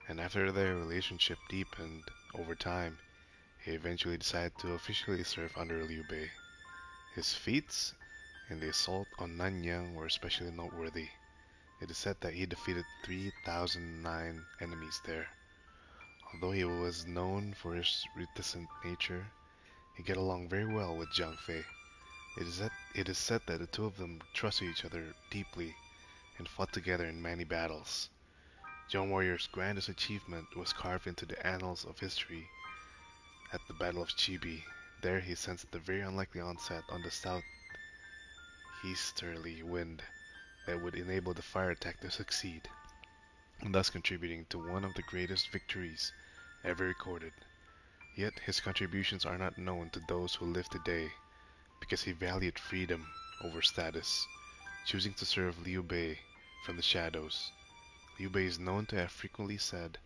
and after their relationship deepened over time, he eventually decided to officially serve under Liu Bei. His feats in the assault on Nanyang were especially noteworthy. It is said that he defeated 3,009 enemies there. Although he was known for his reticent nature, he got along very well with Zhang Fei. It is said that the two of them trusted each other deeply and fought together in many battles. John Warrior's grandest achievement was carved into the annals of history at the Battle of Chibi. There he sensed the very unlikely onset on the southeasterly wind that would enable the fire attack to succeed, and thus contributing to one of the greatest victories ever recorded. Yet his contributions are not known to those who live today, because he valued freedom over status, choosing to serve Liu Bei from the shadows. Liu Bei is known to have frequently said,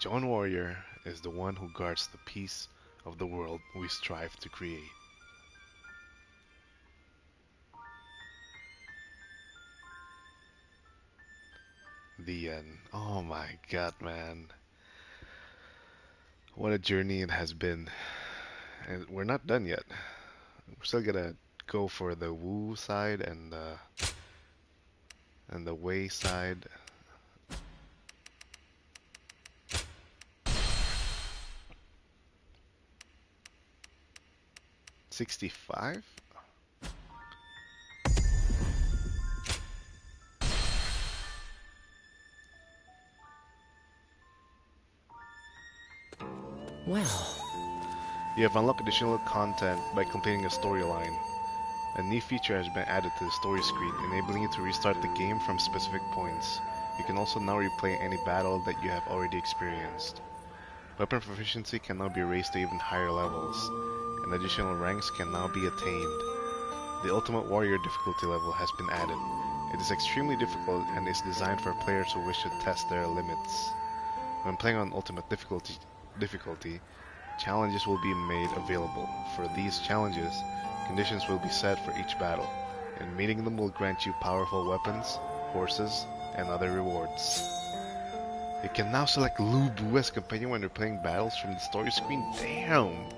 "Joan Warrior is the one who guards the peace of the world we strive to create." The end. Oh my god, man. What a journey it has been. And we're not done yet. We're still gonna go for the Wu side and the Wei side. $65? Well, you have unlocked additional content by completing a storyline. A new feature has been added to the story screen, enabling you to restart the game from specific points. You can also now replay any battle that you have already experienced. Weapon proficiency can now be raised to even higher levels, and additional ranks can now be attained. The Ultimate Warrior difficulty level has been added. It is extremely difficult and is designed for players who wish to test their limits. When playing on Ultimate difficulty, challenges will be made available. For these challenges, conditions will be set for each battle, and meeting them will grant you powerful weapons, horses, and other rewards. You can now select Lu Bu as companion when you're playing battles from the story screen. Damn!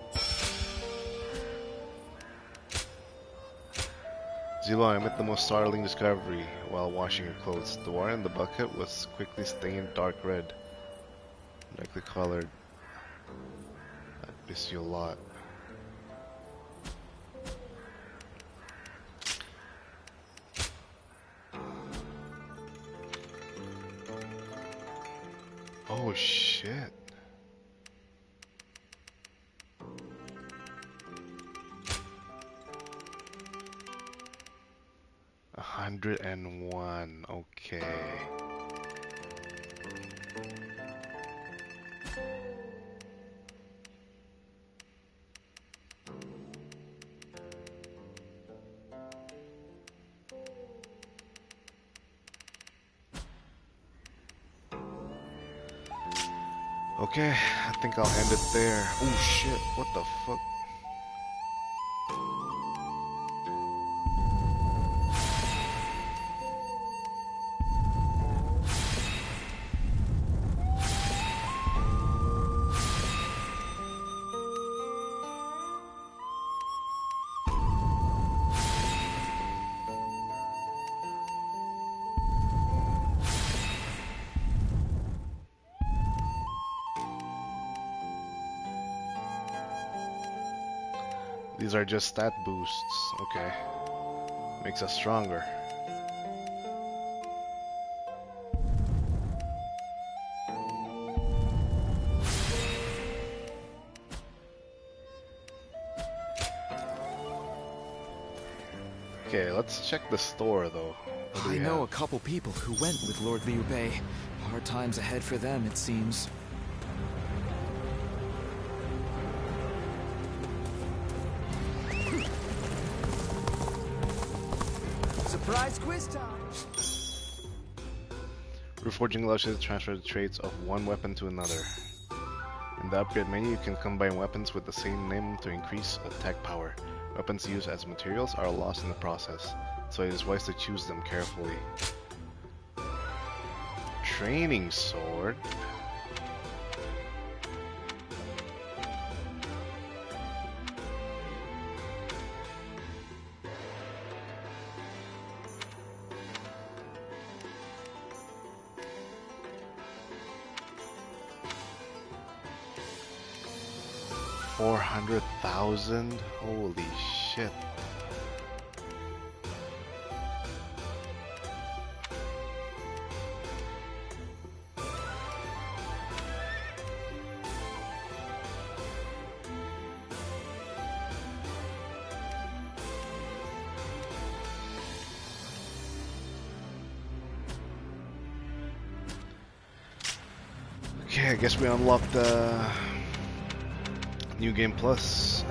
Zilo, I made the most startling discovery while washing your clothes. The water in the bucket was quickly stained dark red. Darkly colored. I miss you a lot. Oh shit. $101. Okay. Okay, I think I'll end it there. Oh shit, what the fuck? These are just stat boosts. Okay. Makes us stronger. Okay, let's check the store though. I know a couple people who went with Lord Liu Bei. Hard times ahead for them, it seems. Surprise quiz time! Reforging allows you to transfer the traits of one weapon to another. In the upgrade menu, you can combine weapons with the same name to increase attack power. Weapons used as materials are lost in the process, so it is wise to choose them carefully. Training sword? $400,000? Holy shit. Okay, I guess we unlocked the New Game Plus.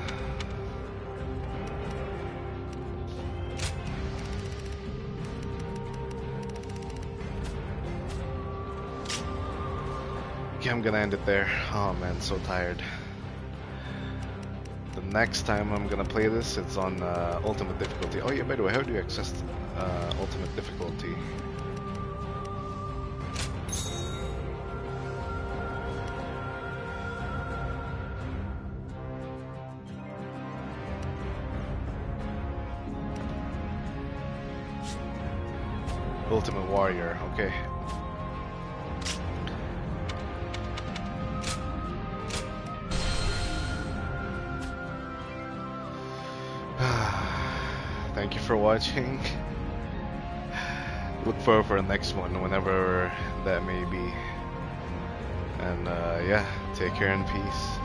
think I'm gonna end it there. Oh man, so tired. The next time I'm gonna play this, it's on ultimate difficulty. Oh yeah, by the way, how do you access ultimate difficulty? Ultimate Warrior, okay. Thank you for watching. Look forward for the next one, whenever that may be. And yeah, take care and peace.